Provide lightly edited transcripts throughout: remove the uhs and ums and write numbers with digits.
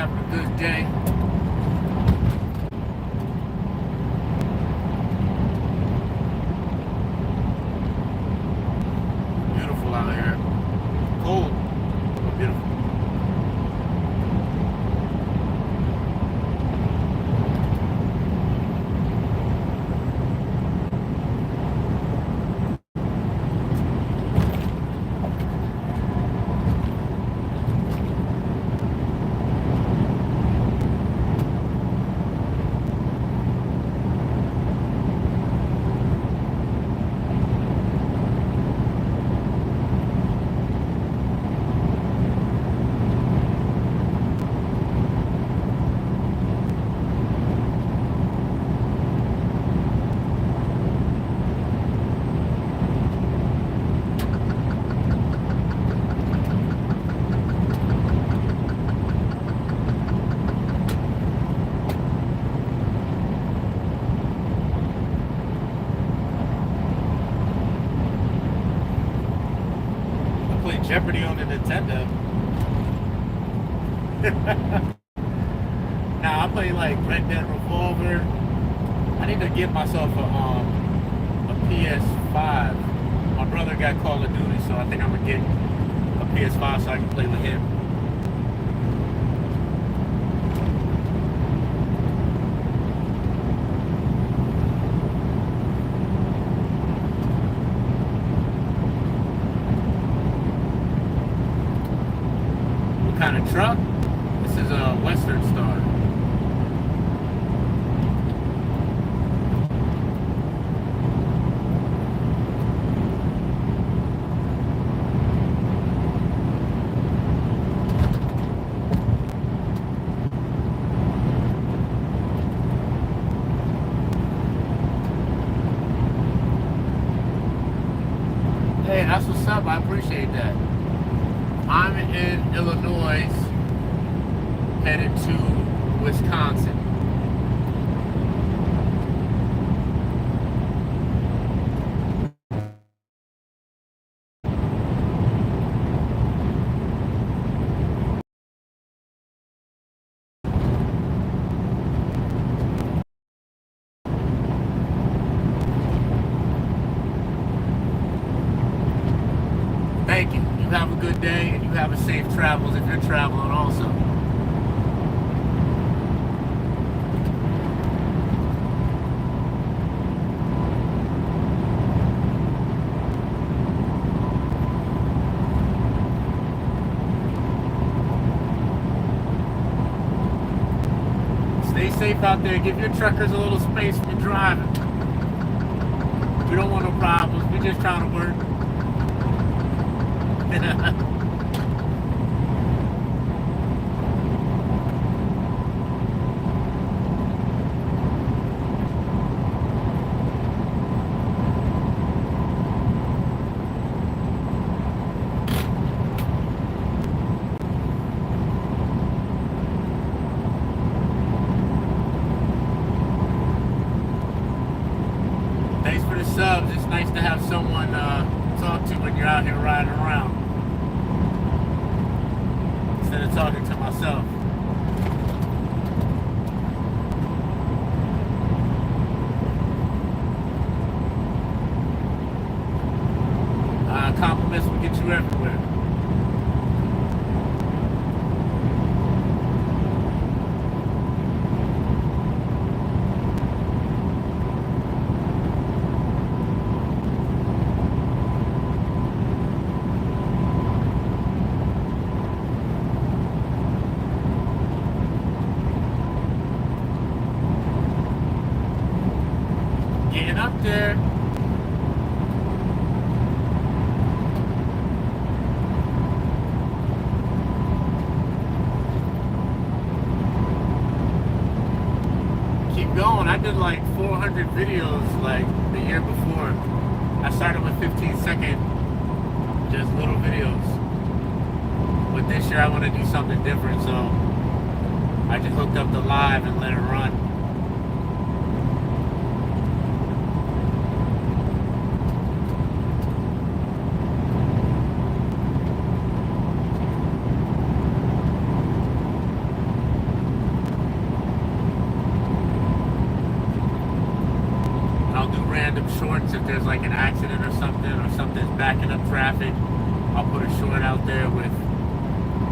having a good day. Beautiful out here. Cold, but beautiful. Jeopardy on the Nintendo. Now I play like Red Dead Revolver. I need to get myself a PS5. My brother got Call of Duty, so I think I'm gonna get a PS5 so I can play with him. Kind of truck. This is a Western Star. Hey, that's what's up. I appreciate that. I'm in Illinois, headed to Wisconsin. Thank you. You have a good day, and you have a safe travels if you're traveling also. Stay safe out there. Give your truckers a little space when you're driving. We don't want no problems. We're just trying to work. Thanks for the subs. It's nice to have someone talk to when you're out here riding around instead of talking to myself. Compliments will get you everywhere. Getting up there. Keep going. I did like 400 videos like the year before. I started with 15-second, just little videos. But this year I want to do something different, so I just hooked up the live and let it run. shorts if there's like an accident or something's backing up traffic. I'll put a short out there with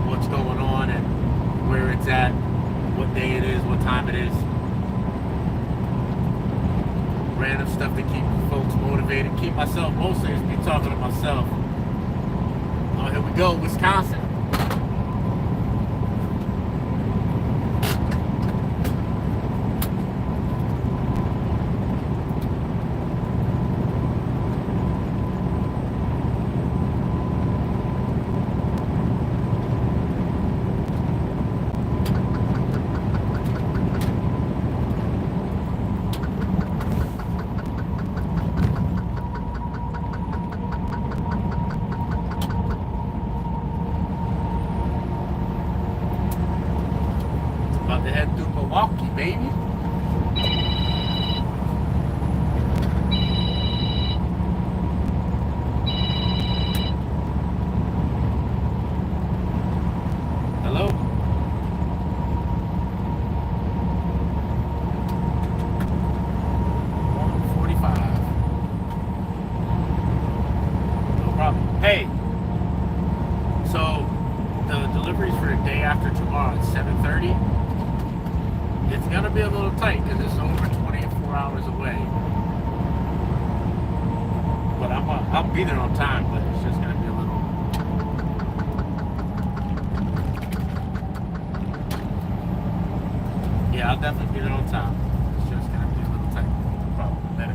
what's going on and where it's at, what day it is, what time it is. Random stuff to keep folks motivated, keep myself mostly is me talking to myself. Oh, here we go, Wisconsin. About to head through Milwaukee, baby. Hello? No problem. Hey, so the deliveries for the day after tomorrow at 7:30. It's gonna be a little tight because it's over 24 hours away. But I'll be there on time, but it's just gonna be a little. Yeah, I'll definitely be there on time. It's just gonna be a little tight. No problem. Better.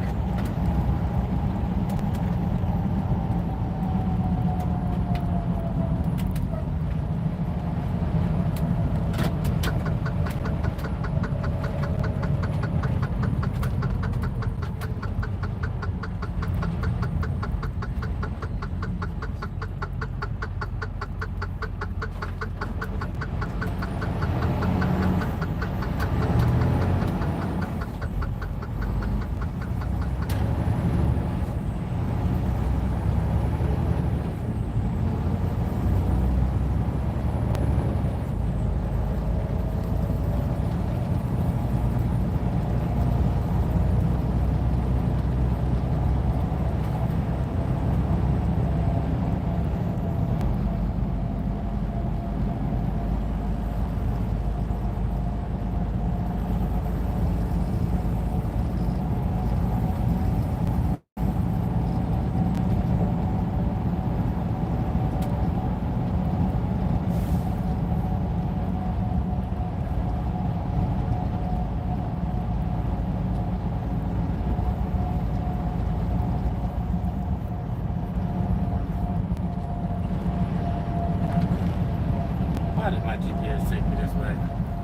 Why did my GPS take me this way?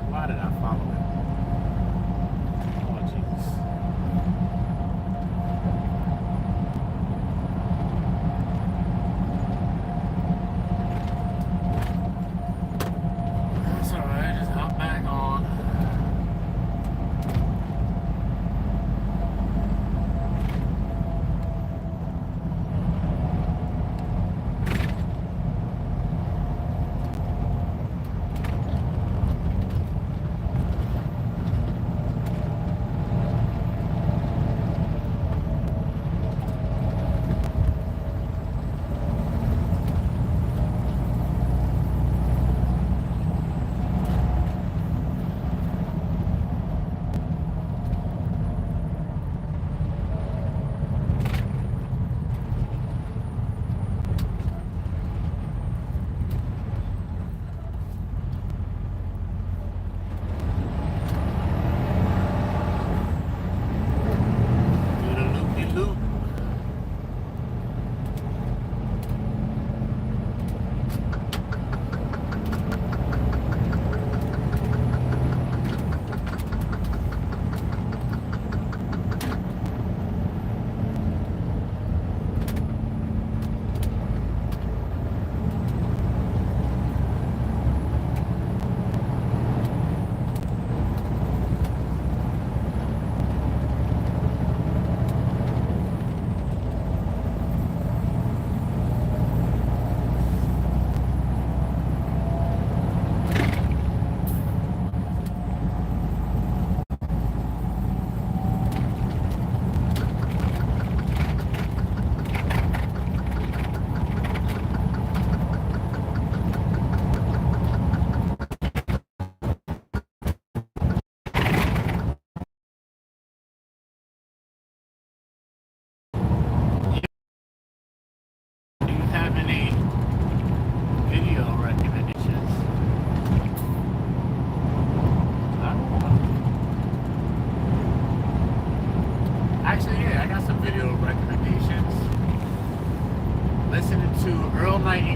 Why did I follow it? Oh, Jesus. That's alright, just hop back on.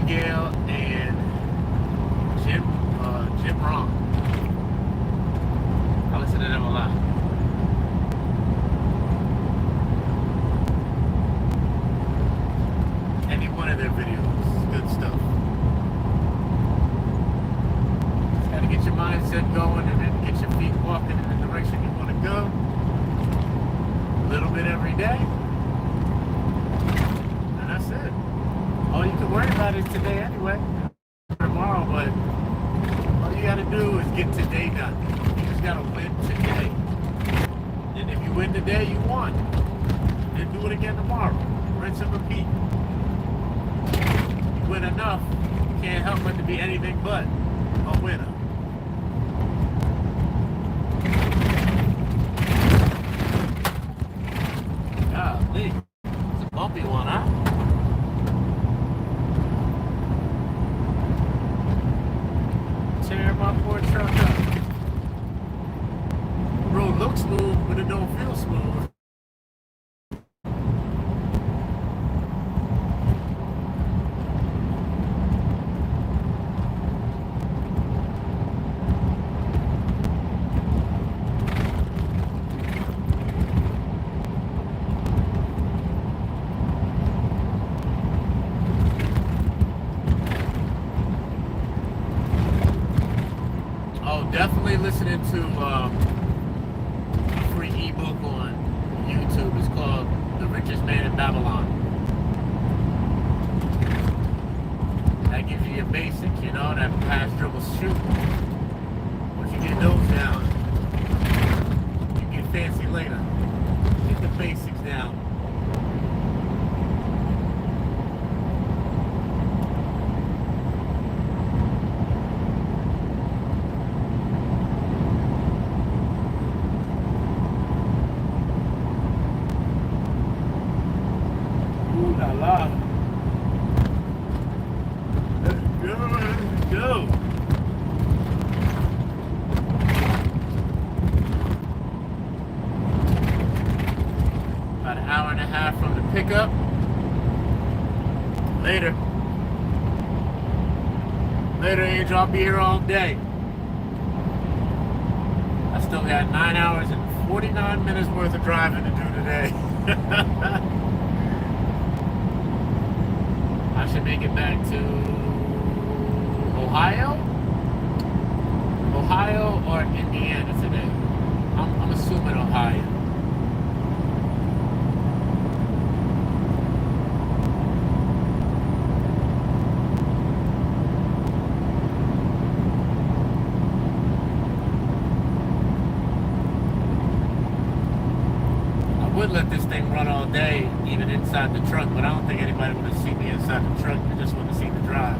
Abigail and Jim Ron. I listen to them a lot. Any one of their videos, good stuff. Just gotta get your mindset going and then get your feet walking in the direction you want to go. A little bit every day. And that's it. All you can worry about is today anyway. Tomorrow, but all you gotta do is get today done. You just gotta win today. And if you win today, you won. Then do it again tomorrow. Rinse and repeat. You win enough, you can't help but to be anything but a winner. Golly, it's a bumpy one, huh? Tear my poor truck up. Road looks smooth, but it don't feel smooth. Definitely listening to a free ebook on YouTube. It's called The Richest Man in Babylon. That gives you your basics, you know, that pass, dribble, shoot. Once you get those down, you get fancy later. Get the basics down. Go. About an hour and a half from the pickup. Later. Later, Angel. I'll be here all day. I still got 9 hours and 49 minutes worth of driving to do today. I should make it back to Ohio or Indiana today. I'm assuming Ohio. I would let this thing run all day, even inside the truck, but I don't think anybody would have seen me inside the truck. They just want to see the drive.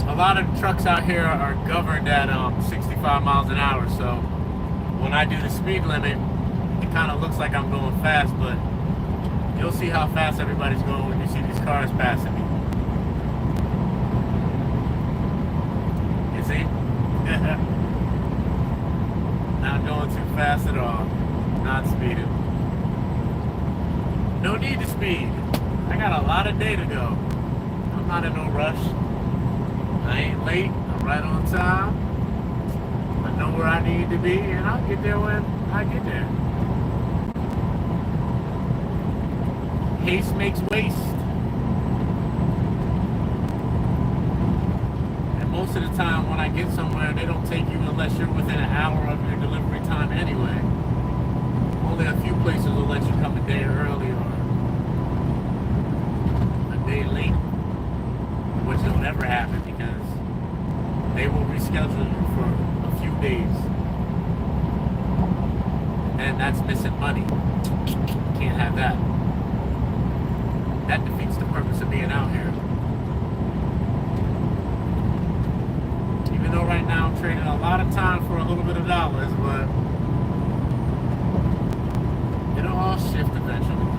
A lot of trucks out here are governed at 65 miles an hour, so when I do the speed limit, it kind of looks like I'm going fast, but you'll see how fast everybody's going when you see these cars passing me. You see? Not going too fast at all. Not speeding. No need to speed. I got a lot of day to go. I'm not in no rush. I ain't late. I'm right on time. I know where I need to be, and I'll get there when I get there. Haste makes waste. And most of the time when I get somewhere, they don't take you unless you're within an hour of your delivery time anyway. Only a few places will let you come a day early or a day late, which will never happen because they will reschedule you for a few days. And that's missing money. Can't have that. That defeats the purpose of being out here. Even though right now I'm trading a lot of time for a little bit of dollars, but it'll all shift eventually.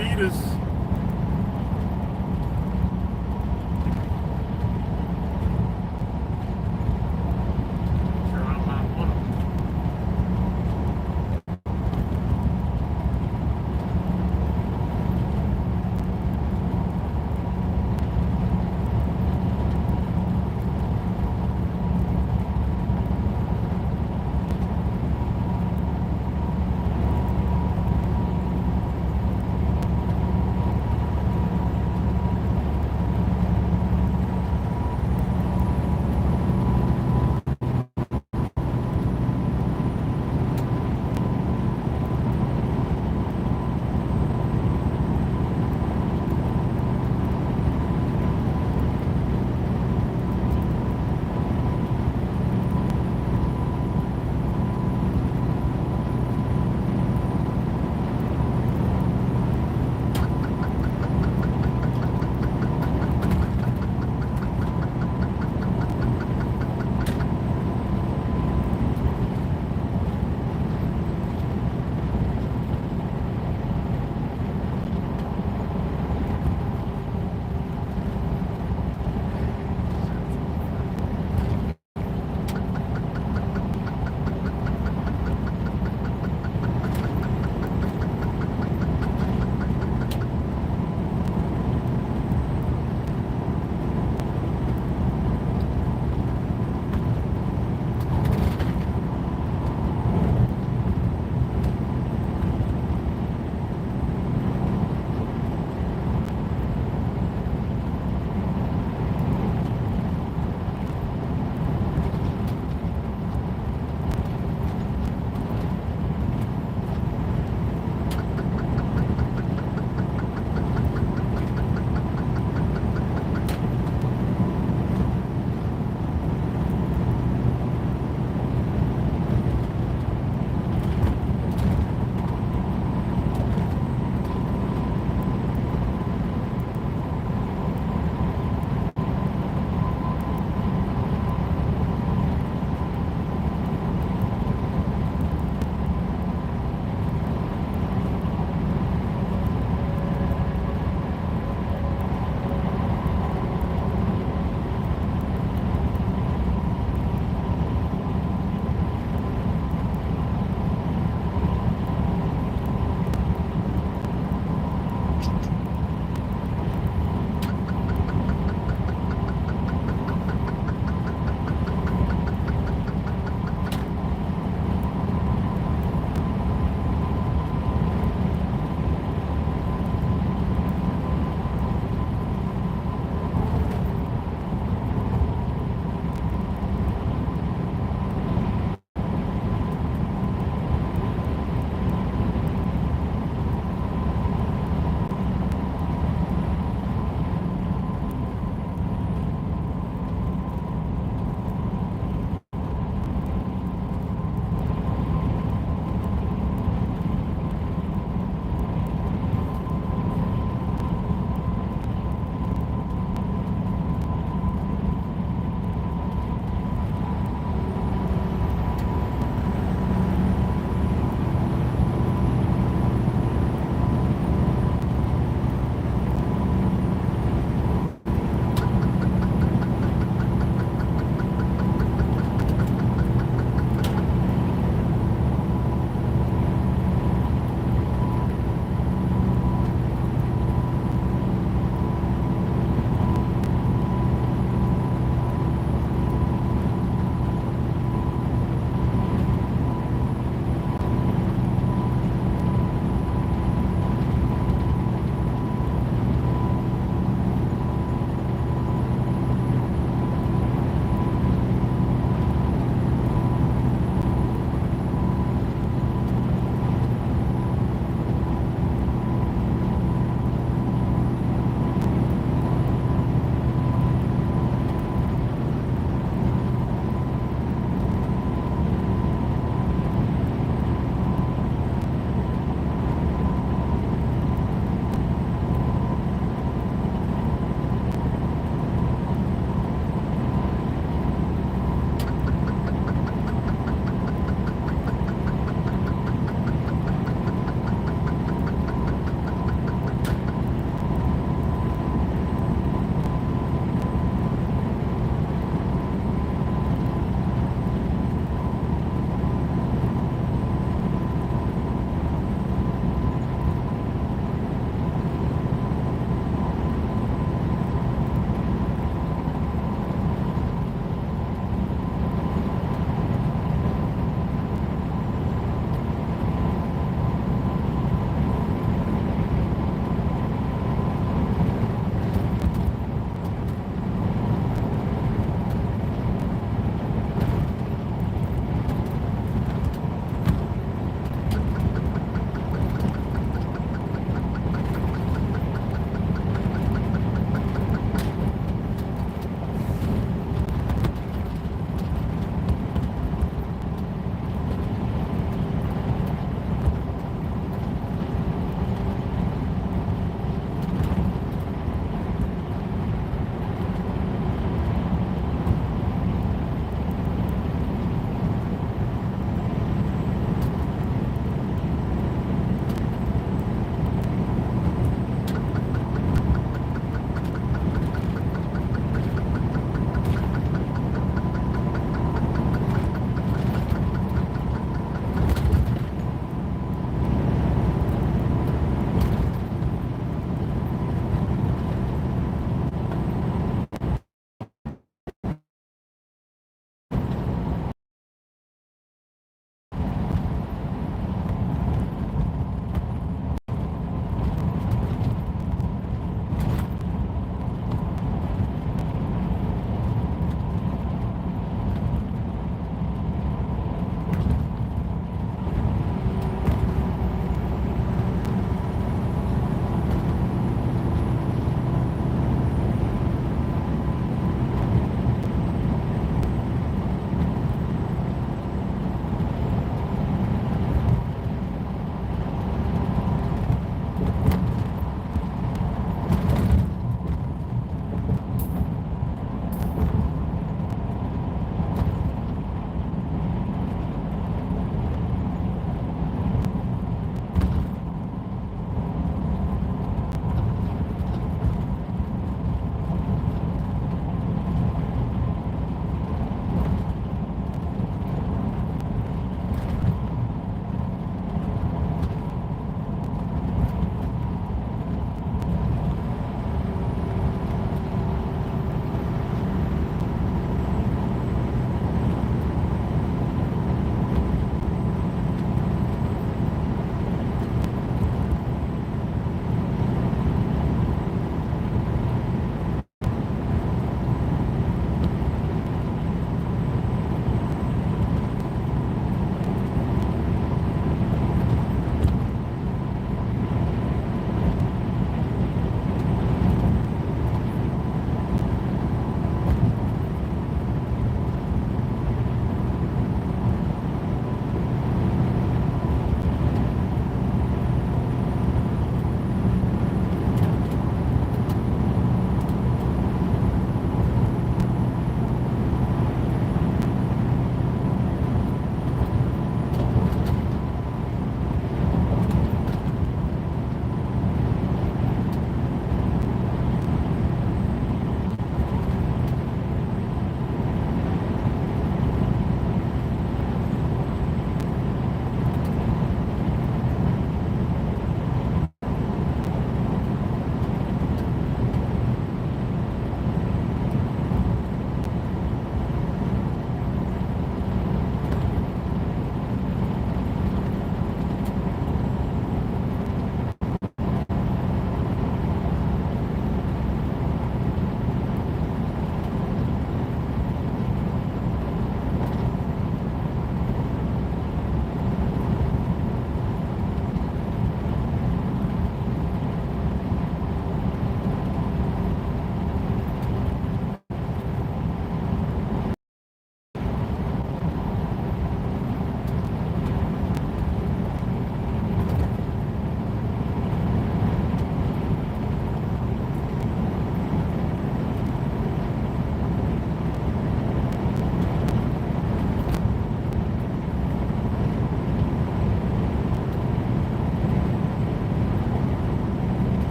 beat us. Sure, I'm not one of them.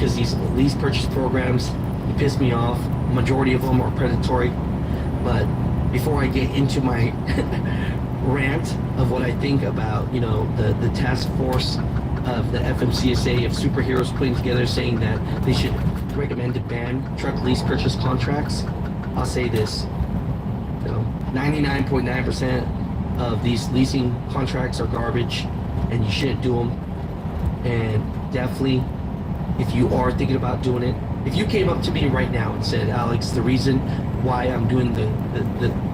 because these lease purchase programs, they piss me off. Majority of them are predatory. But before I get into my rant of what I think about, the task force of the FMCSA of superheroes putting together saying that they should recommend to ban truck lease purchase contracts, I'll say this. 99.9% of these leasing contracts are garbage and you shouldn't do them. And definitely, if you are thinking about doing it, if you came up to me right now and said, Alex, the reason why I'm doing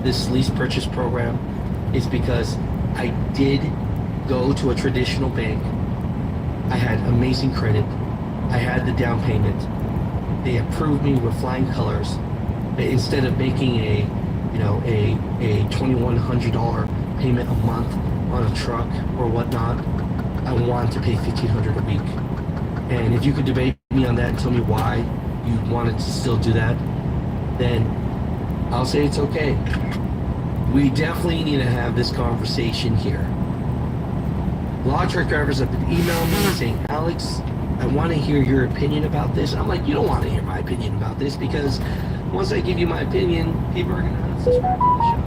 this lease purchase program is because I did go to a traditional bank. I had amazing credit. I had the down payment. They approved me with flying colors. Instead of making a $2,100 payment a month on a truck or whatnot, I wanted to pay $1,500 a week. And if you could debate me on that and tell me why you wanted to still do that, then I'll say it's okay. We definitely need to have this conversation here. A lot of truck drivers have been emailing me saying, Alex, I want to hear your opinion about this. I'm like, you don't want to hear my opinion about this, because once I give you my opinion, people are going to unsubscribe from the show.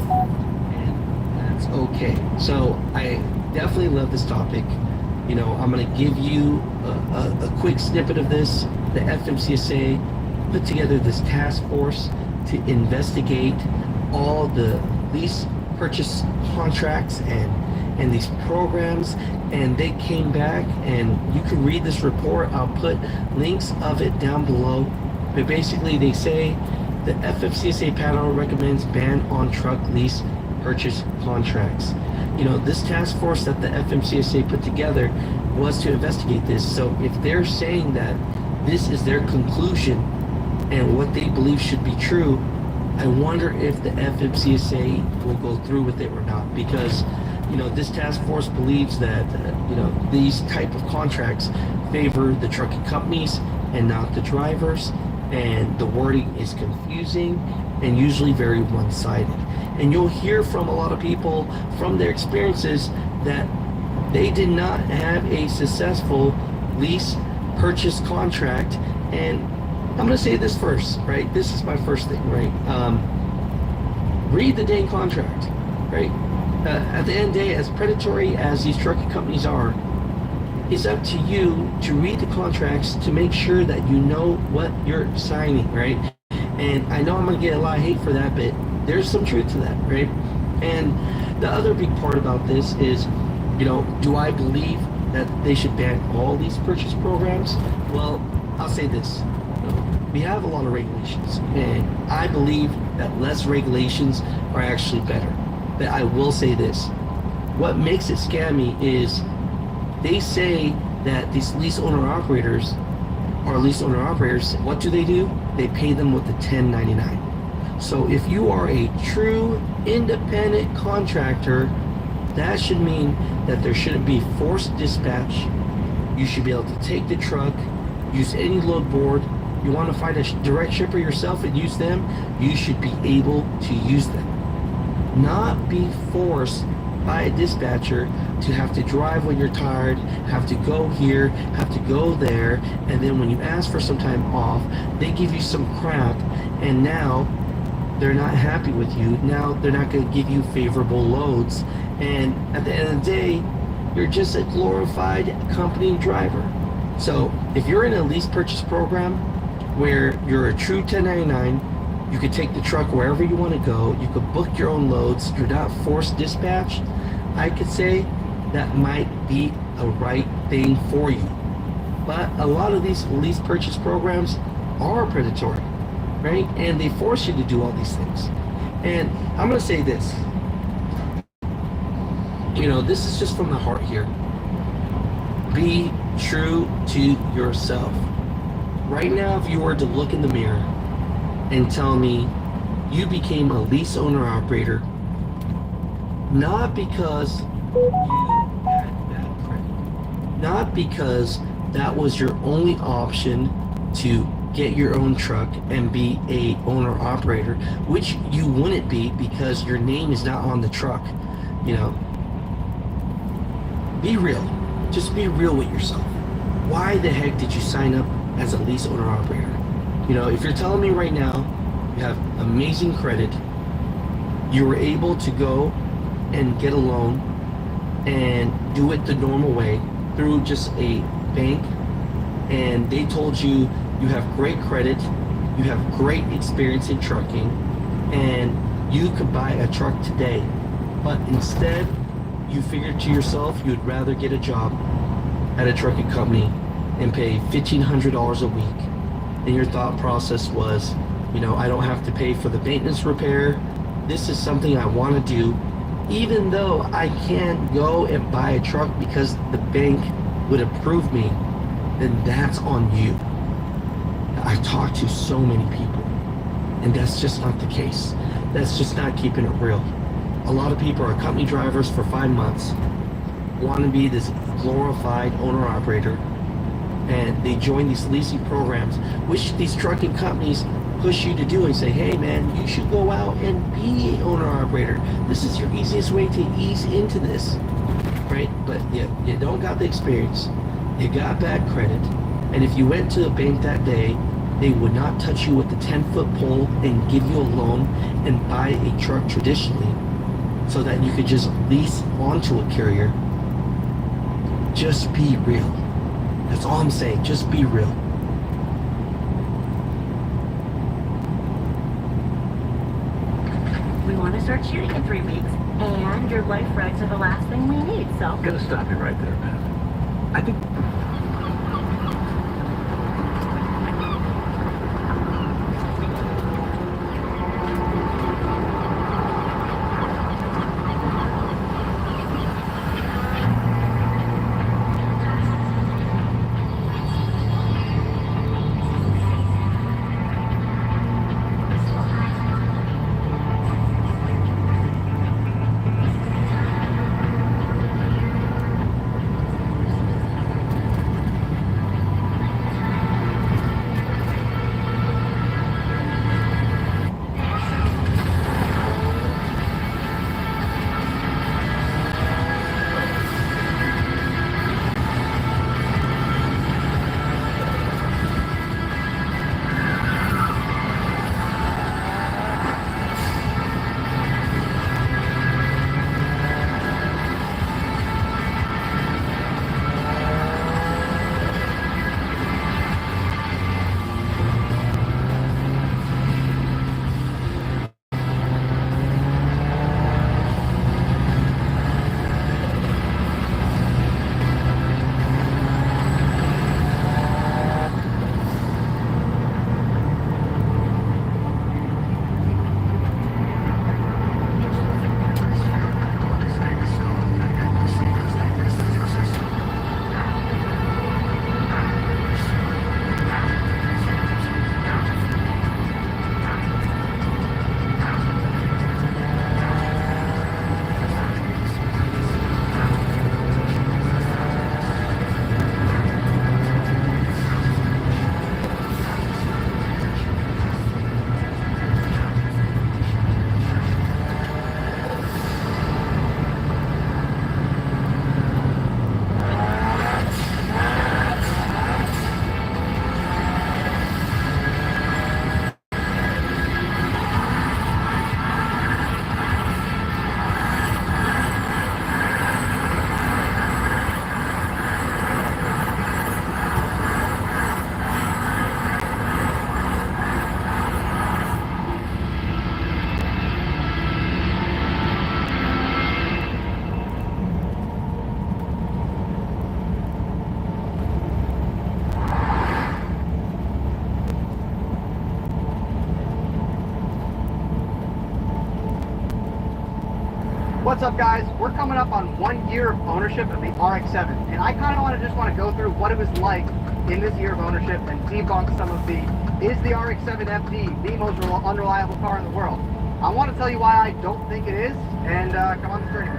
And that's okay. So I definitely love this topic. I'm going to give you a quick snippet of this. The FMCSA put together this task force to investigate all the lease purchase contracts and these programs, and they came back, and you can read this report. I'll put links of it down below. But basically they say the FMCSA panel recommends ban on truck lease purchase contracts. This task force that the FMCSA put together was to investigate this. So if they're saying that this is their conclusion and what they believe should be true, I wonder if the FMCSA will go through with it or not, because this task force believes that these type of contracts favor the trucking companies and not the drivers, and the wording is confusing and usually very one-sided. And you'll hear from a lot of people from their experiences that they did not have a successful lease purchase contract. And I'm going to say this first, right? This is my first thing, right? Read the dang contract, right? At the end of the day, as predatory as these trucking companies are, it's up to you to read the contracts to make sure that you know what you're signing, right? And I know I'm going to get a lot of hate for that, but there's some truth to that, right? And the other big part about this is, do I believe that they should ban all these purchase programs? Well, I'll say this. We have a lot of regulations, and I believe that less regulations are actually better. But I will say this. What makes it scammy is they say that these lease owner operators, what do? They pay them with the 1099. So if you are a true independent contractor, that should mean that there shouldn't be forced dispatch. You should be able to take the truck, use any load board. You want to find a direct shipper yourself and use them, you should be able to use them. Not be forced by a dispatcher to have to drive when you're tired, have to go here, have to go there, and then when you ask for some time off, they give you some crap, and now they're not happy with you. Now they're not going to give you favorable loads, and at the end of the day, you're just a glorified company driver. So if you're in a lease purchase program where you're a true 1099, you could take the truck wherever you want to go, you could book your own loads, you're not forced dispatch, I could say that might be a right thing for you. But a lot of these lease purchase programs are predatory, right? And they force you to do all these things. And I'm going to say this. This is just from the heart here. Be true to yourself. Right now, if you were to look in the mirror and tell me you became a lease owner operator, not because you had bad credit, not because that was your only option to get your own truck and be a owner operator, which you wouldn't be because your name is not on the truck. Be real. Just be real with yourself. Why the heck did you sign up as a lease owner operator. You know, if you're telling me right now you have amazing credit, you were able to go and get a loan and do it the normal way through just a bank, and they told you you have great credit, you have great experience in trucking, and you could buy a truck today, but instead you figured to yourself you'd rather get a job at a trucking company and pay $1,500 a week, and your thought process was, you know, I don't have to pay for the maintenance repair, this is something I want to do, even though I can't go and buy a truck because the bank would approve me, then that's on you. I've talked to so many people, and that's just not the case. That's just not keeping it real. A lot of people are company drivers for 5 months, want to be this glorified owner-operator, and they join these leasing programs, which these trucking companies push you to do and say, hey man, you should go out and be an owner-operator. This is your easiest way to ease into this, right? But you don't got the experience, you got bad credit, and if you went to the bank that day, they would not touch you with the 10-foot pole and give you a loan and buy a truck traditionally so that you could just lease onto a carrier. Just be real. That's all I'm saying. Just be real. We want to start shooting in 3 weeks, and your life rights are the last thing we need, so... I'm gonna stop you right there, man. I think... What's up, guys? We're coming up on 1 year of ownership of the RX-7, and I kind of want to go through what it was like in this year of ownership and debunk some of is the RX-7 FD the most unreliable car in the world? I want to tell you why I don't think it is, and come on the journey.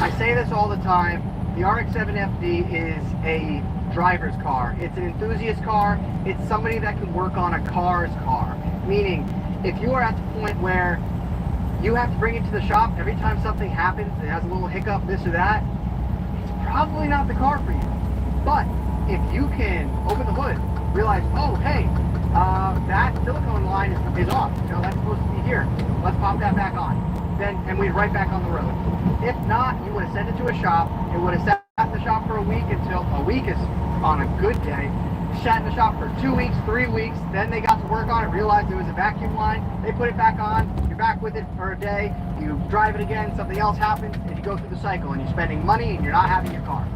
I say this all the time, the RX-7 FD is a driver's car. It's an enthusiast car. It's somebody that can work on a car's car. Meaning, if you are at the point where you have to bring it to the shop every time something happens, it has a little hiccup, this or that, it's probably not the car for you. But if you can open the hood, realize, oh, hey, that silicone line is off. You know, that's supposed to be here. Let's pop that back on. Then, and we'd right back on the road. If not, you would have sent it to a shop. It would have sat in the shop for a week until a week is on a good day. Sat in the shop for 2 weeks, 3 weeks. Then they got to work on it, realized it was a vacuum line. They put it back on. You're back with it for a day. You drive it again. Something else happens, and you go through the cycle. And you're spending money, and you're not having your car.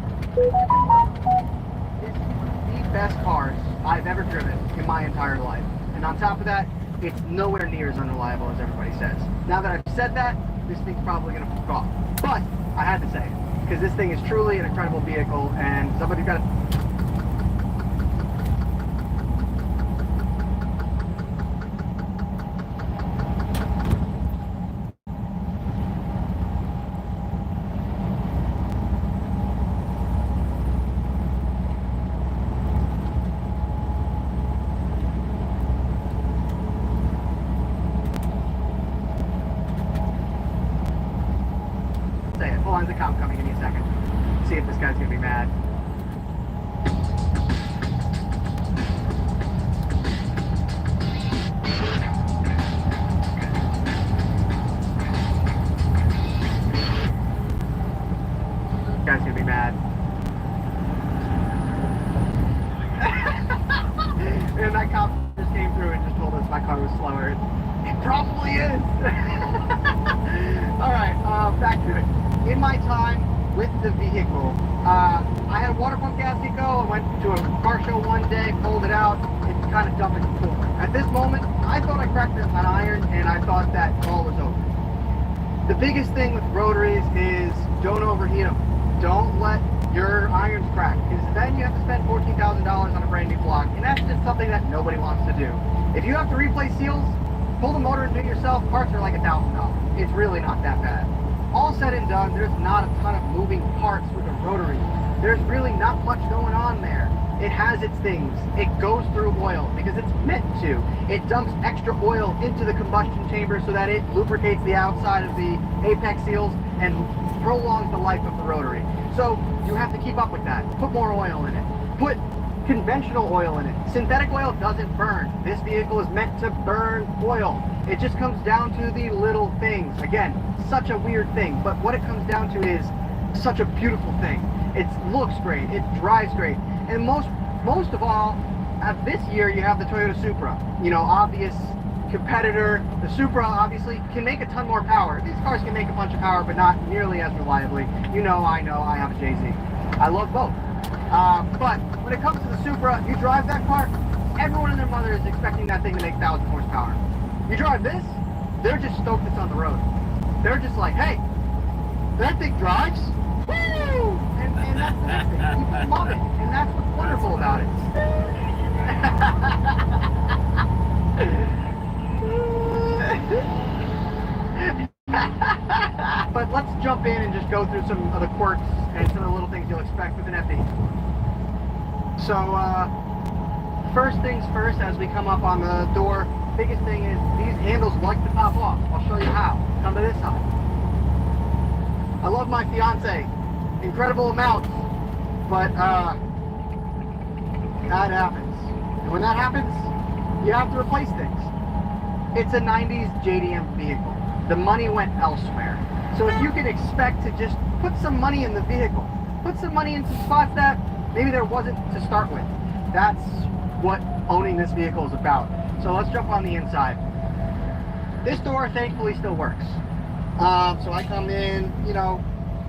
It's the best cars I've ever driven in my entire life. And on top of that, it's nowhere near as unreliable as everybody says. Now that I've said that, this thing's probably going to fuck off. But I had to say it, because this thing is truly an incredible vehicle, and somebody's got to... Hold on, there's a cop coming. Give me a second. See if this guy's gonna be mad. This guy's gonna be mad. And that cop just came through and just told us my car was slower. It probably is. All right, back to it. In my time with the vehicle, I had a water pump gas eco. I went to a car show one day, pulled it out, and kind of dumped it full. At this moment, I thought I cracked an iron, and I thought that all was over. The biggest thing with rotaries is don't overheat them. Don't let your irons crack, because then you have to spend $14,000 on a brand new block, and that's just something that nobody wants to do. If you have to replace seals, pull the motor and do it yourself. Parts are like $1,000. It's really not that bad. All said and done, there's not a ton of moving parts with a rotary. There's really not much going on there. It has its things. It goes through oil because it's meant to. It dumps extra oil into the combustion chamber so that it lubricates the outside of the apex seals and prolongs the life of the rotary. So you have to keep up with that. Put more oil in it. Put conventional oil in it. Synthetic oil doesn't burn. This vehicle is meant to burn oil. It just comes down to the little things. Again, such a weird thing, but what it comes down to is such a beautiful thing. It looks great, it drives great, and most of all, this year you have the Toyota Supra. You know, obvious competitor. The Supra obviously can make a ton more power. These cars can make a bunch of power, but not nearly as reliably. You know, I have a JZ. I love both. But when it comes to the Supra, you drive that car, everyone and their mother is expecting that thing to make 1,000 horsepower. You drive this, they're just stoked it's on the road. They're just like, hey, that thing drives? Woo! And that's the next thing. People love it. And that's what's wonderful about it. But let's jump in and just go through some of the quirks and some of the little things you'll expect with an FD. So, first things first, as we come up on the door, biggest thing is these handles like to pop off. I'll show you how. Come to this side. I love my fiance, incredible amounts, but that happens. And when that happens, you have to replace things. It's a 90s JDM vehicle. The money went elsewhere. So if you can expect to just put some money in the vehicle, put some money in some spots that maybe there wasn't to start with. That's what owning this vehicle is about. So let's jump on the inside. This door thankfully still works. So I come in, you know,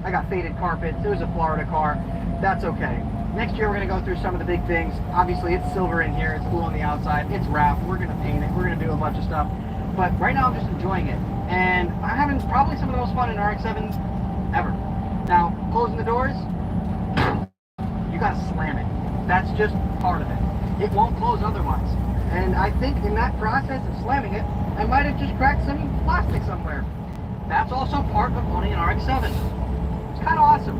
I got faded carpets. It was a Florida car. That's okay. Next year we're going to go through some of the big things. Obviously it's silver in here. It's blue on the outside. It's wrapped. We're going to paint it. We're going to do a bunch of stuff. But right now I'm just enjoying it. And I'm having probably some of the most fun in RX-7s ever. Now, closing the doors, you got to slam it. That's just part of it. It won't close otherwise. And I think in that process of slamming it, I might have just cracked some plastic somewhere. That's also part of owning an RX-7. It's kind of awesome.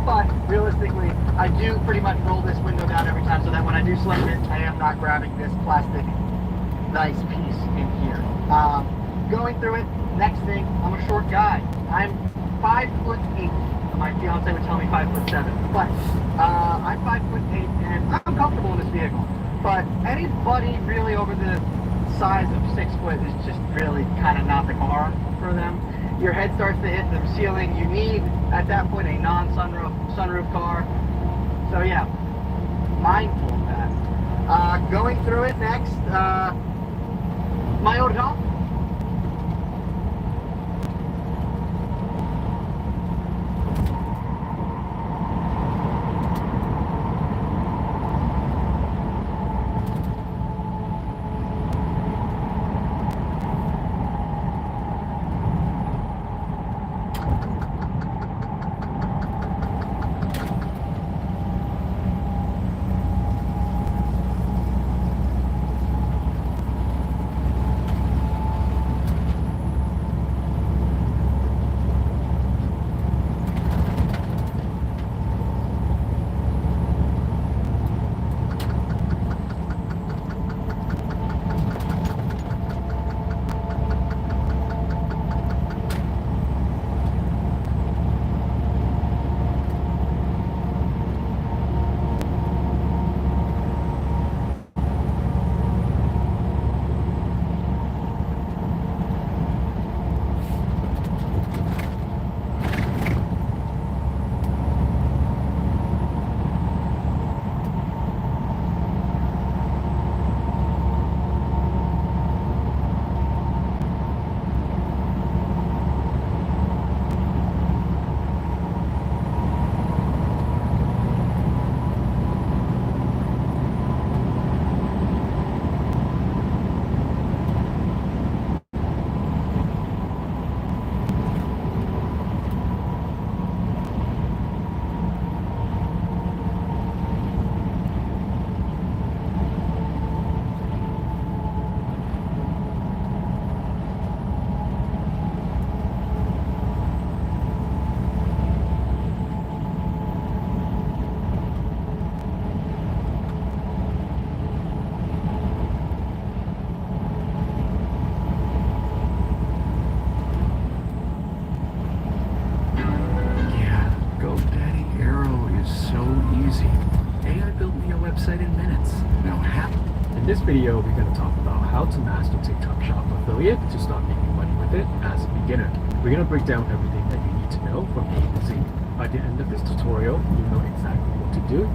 But realistically, I do pretty much roll this window down every time so that when I do slam it, I am not grabbing this plastic nice piece in here. Going through it, next thing, I'm a short guy. I'm 5'8". My fiance would tell me 5'7", but I'm 5'8", and I'm comfortable in this vehicle. But anybody really over the size of 6 foot is just really kind of not the car for them. Your head starts to hit the ceiling. You need, at that point, a sunroof car. So yeah, mindful of that. Going through it next, my Oda. website in minutes. Now how? In this video, we're going to talk about how to master TikTok Shop affiliate to start making money with it as a beginner. We're going to break down everything that you need to know from A to Z. By the end of this tutorial, you know exactly what to do.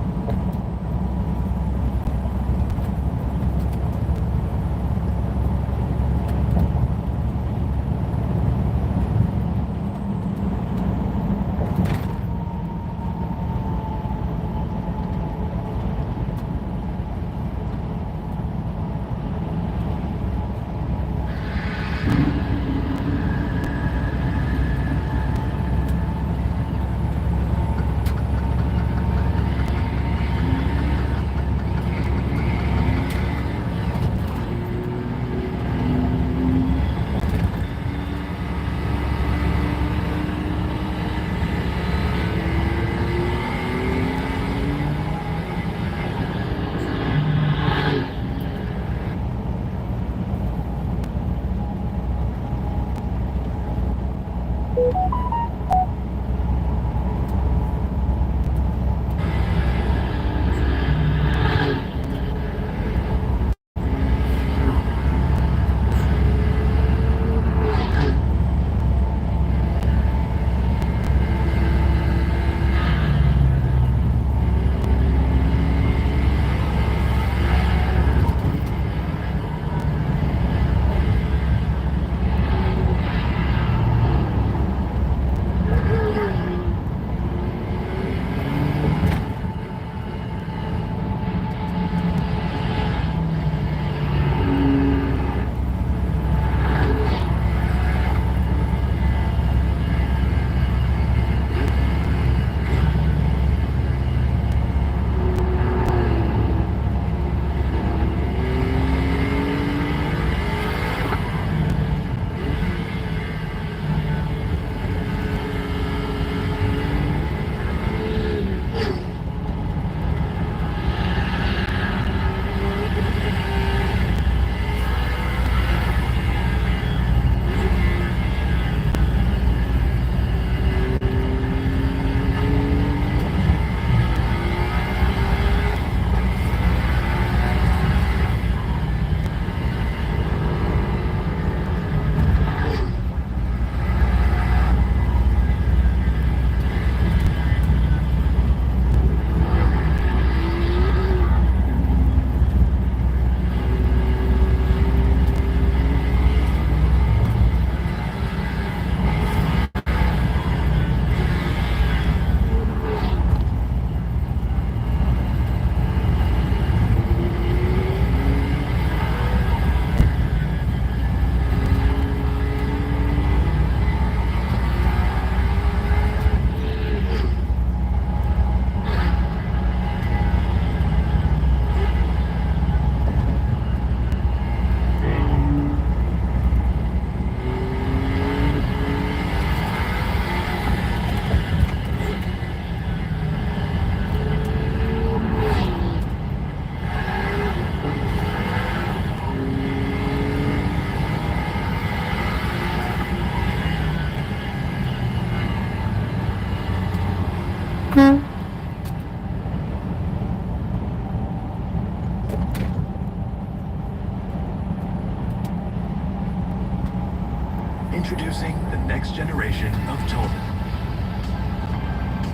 Introducing the next generation of Tolman.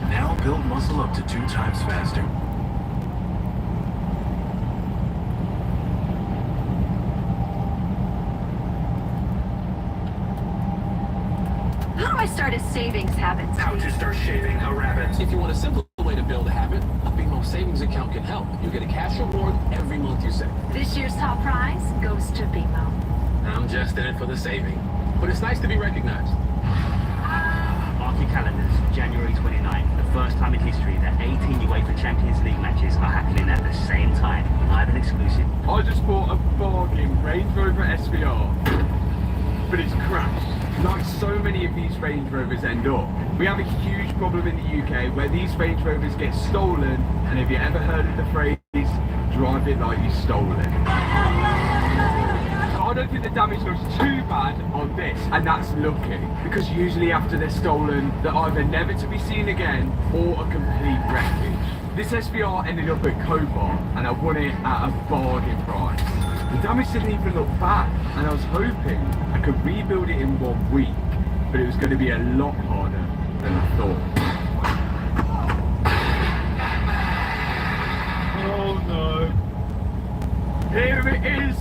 Now build muscle up to 2 times faster. How do I start a savings habit? How to start shaving a rabbit. If you want a simple way to build a habit, a BMO savings account can help. You get a cash reward every month you save. This year's top prize goes to BMO. I'm just in it for the saving. But it's nice to be recognized. Mark your calendars, January 29th, the first time in history that 18 UEFA Champions League matches are happening at the same time, live and exclusive. I just bought a bargain Range Rover SVR, but it's crashed. Like so many of these Range Rovers end up. We have a huge problem in the UK where these Range Rovers get stolen, and have you ever heard of the phrase, drive it like you stole it? I don't think the damage looks too bad on this, and that's lucky, because usually after they're stolen, they're either never to be seen again, or a complete wreckage. This SVR ended up at Cobalt, and I won it at a bargain price. The damage didn't even look bad, and I was hoping I could rebuild it in 1 week, but it was going to be a lot harder than I thought. Oh no. Here it is!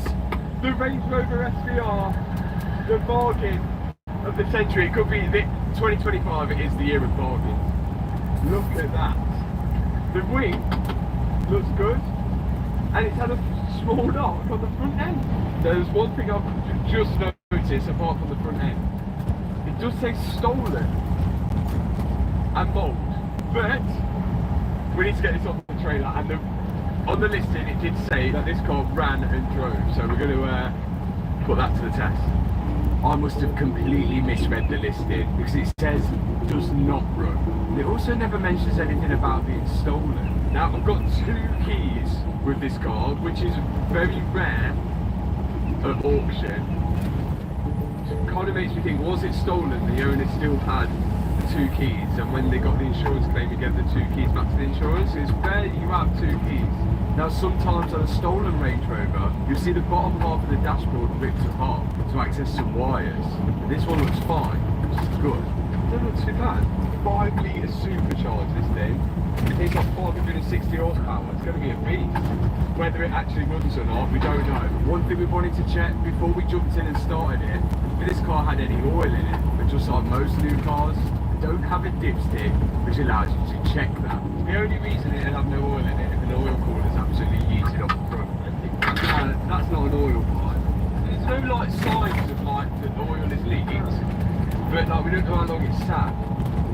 The Range Rover SVR, the bargain of the century. It could be 2025, it is the year of bargains. Look at that. The wing looks good, and it's had a small knock on the front end. There's one thing I've just noticed apart from the front end. It does say stolen and mould, but we need to get this on the trailer, and on the listing it did say that this car ran and drove, so we're going to put that to the test. I must have completely misread the listing because it says does not run. It also never mentions anything about being stolen. Now I've got 2 keys with this car, which is very rare at auction. It kind of makes me think, was it stolen? The owner still had the 2 keys, and when they got the insurance claim, you get the 2 keys back to the insurance. It's rare you have 2 keys. Now sometimes on a stolen Range Rover, you'll see the bottom half of the dashboard ripped apart to access some wires. But this one looks fine, which is good. It doesn't look too bad. 5 litre supercharged, this thing. It's got 460 horsepower. It's going to be a beast. Whether it actually runs or not, we don't know. One thing we wanted to check before we jumped in and started it, if this car had any oil in it. But just like most new cars, they don't have a dipstick, which allows you to check that. The only reason it had no oil in it, if an oil cooler is absolutely yeeted off the front, that's not an oil pipe. There's no like signs of like the oil is leaked, but like we don't know how long it's sat.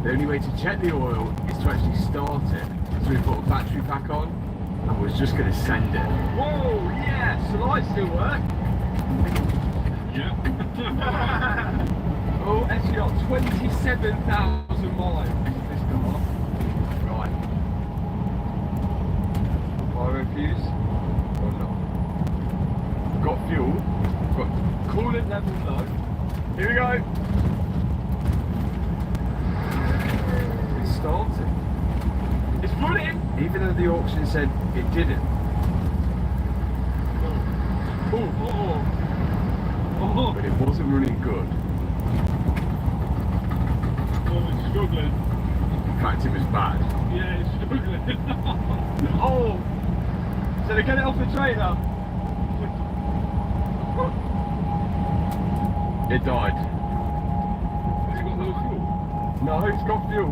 The only way to check the oil is to actually start it. So we put a battery pack on, and we're just going to send it. Whoa, yes, the lights still work. Yeah. Oh, actually got 27,000 miles this car. Right. Pyro fuse or not? Got fuel. Got coolant level low. Here we go. It's starting. It's running! Even though the auction said it didn't. But it wasn't running good. It's struggling. In fact, it was bad. Yeah, it's struggling. Oh! So they get it off the trailer. It died. Has it got no fuel? No, it's got fuel.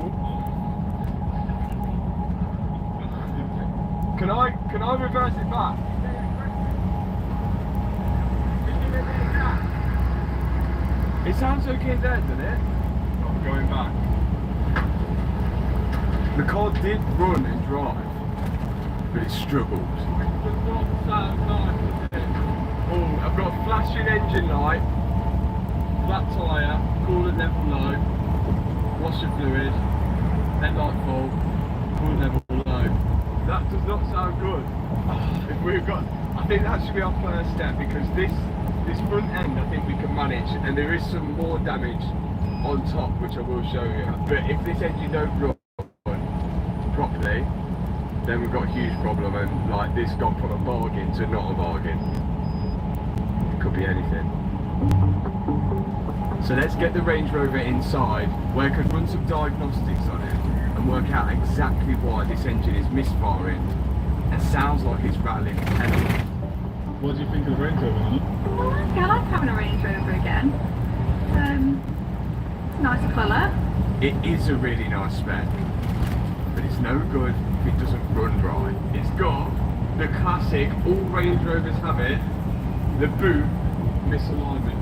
Can I reverse it back? It sounds okay there, doesn't it? I'm going back. The car did run and drive, but it struggled. Oh, I've got a flashing engine light, flat tyre, coolant level low, washer fluid, headlight full, coolant level low. That does not sound good. If we've got, I think that should be our first step, because this front end I think we can manage, and there is some more damage on top which I will show you. But if this engine don't run properly, then we've got a huge problem, and like this gone from a bargain to not a bargain. It could be anything. So let's get the Range Rover inside, where I could run some diagnostics on it and work out exactly why this engine is misfiring and sounds like it's rattling heavily. What do you think of the Range Rover, Hannah? Oh, I like having a Range Rover again. Nice colour. It is a really nice spec, but it's no good if it doesn't run right. It's got the classic, all Range Rovers have it, the boot misalignment.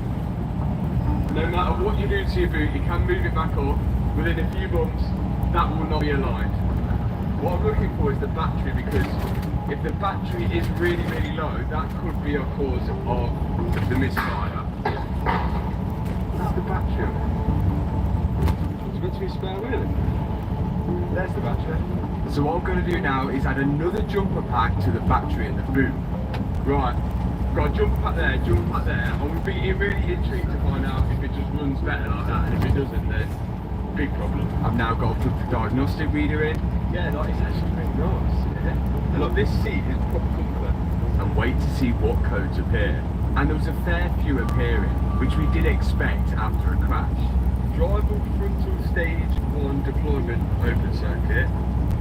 No matter what you do to your boot, you can move it back up. Within a few bumps, that will not be aligned. What I'm looking for is the battery, because if the battery is really, really low, that could be a cause of the misfire. That's the battery of it. It's meant to be a spare wheel. There's the battery. So what I'm going to do now is add another jumper pack to the battery and the boot. Right, got a jumper pack there, and we'll be really intrigued to find out if it just runs better like that, and if it doesn't, then big problem. I've now got to put the diagnostic reader in. Yeah, like it's actually really nice. Yeah. Look, this seat is proper comfort. And wait to see what codes appear. And there was a fair few appearing, which we did expect after a crash. Driver frontal stage 1 deployment open circuit.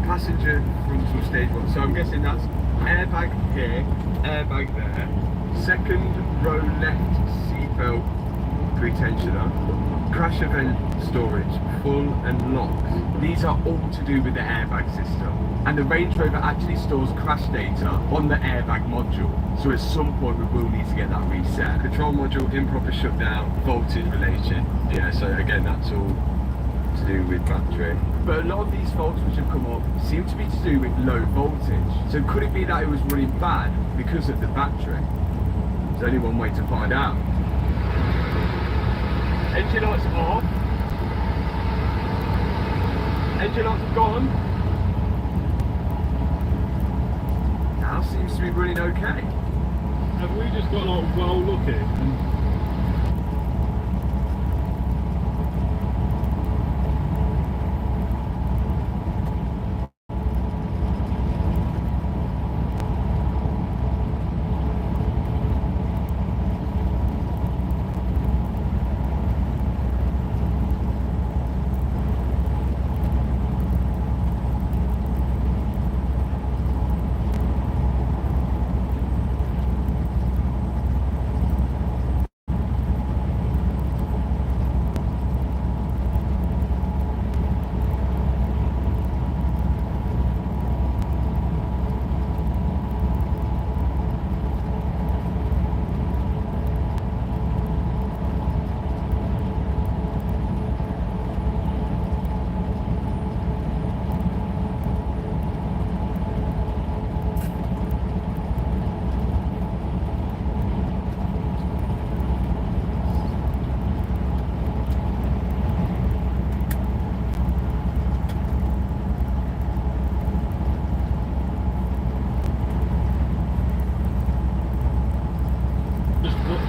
Passenger frontal stage 1. So I'm guessing that's airbag here, airbag there. Second row left seatbelt retentioner. Crash event storage, full and locked. These are all to do with the airbag system. And the Range Rover actually stores crash data on the airbag module. So at some point we will need to get that reset. Control module, improper shutdown, voltage relation. Yeah, so again, that's all to do with battery. But a lot of these faults which have come up seem to be to do with low voltage. So could it be that it was running bad because of the battery? There's only one way to find out. Engine lights off. Engine lights have gone. Now seems to be running okay. Have we just got like well looking?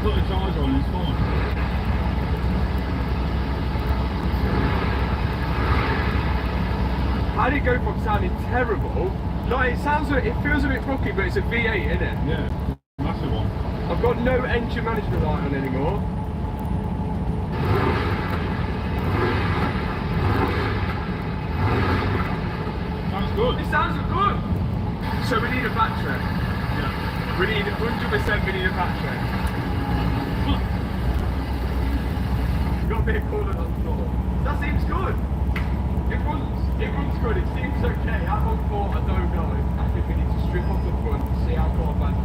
Put a charger on, it's fine. How did it go from sounding terrible? Like it feels a bit rocky, but it's a V8, isn't it? Yeah, massive one. I've got no engine management light on anymore. Sounds good. It sounds good. So we need a battery. Yeah. We need 100%. We need a battery. Got a bit of coolant on the floor. That seems good. It runs good. It seems okay. How long for? I don't know. I think we need to strip off the front, see how far back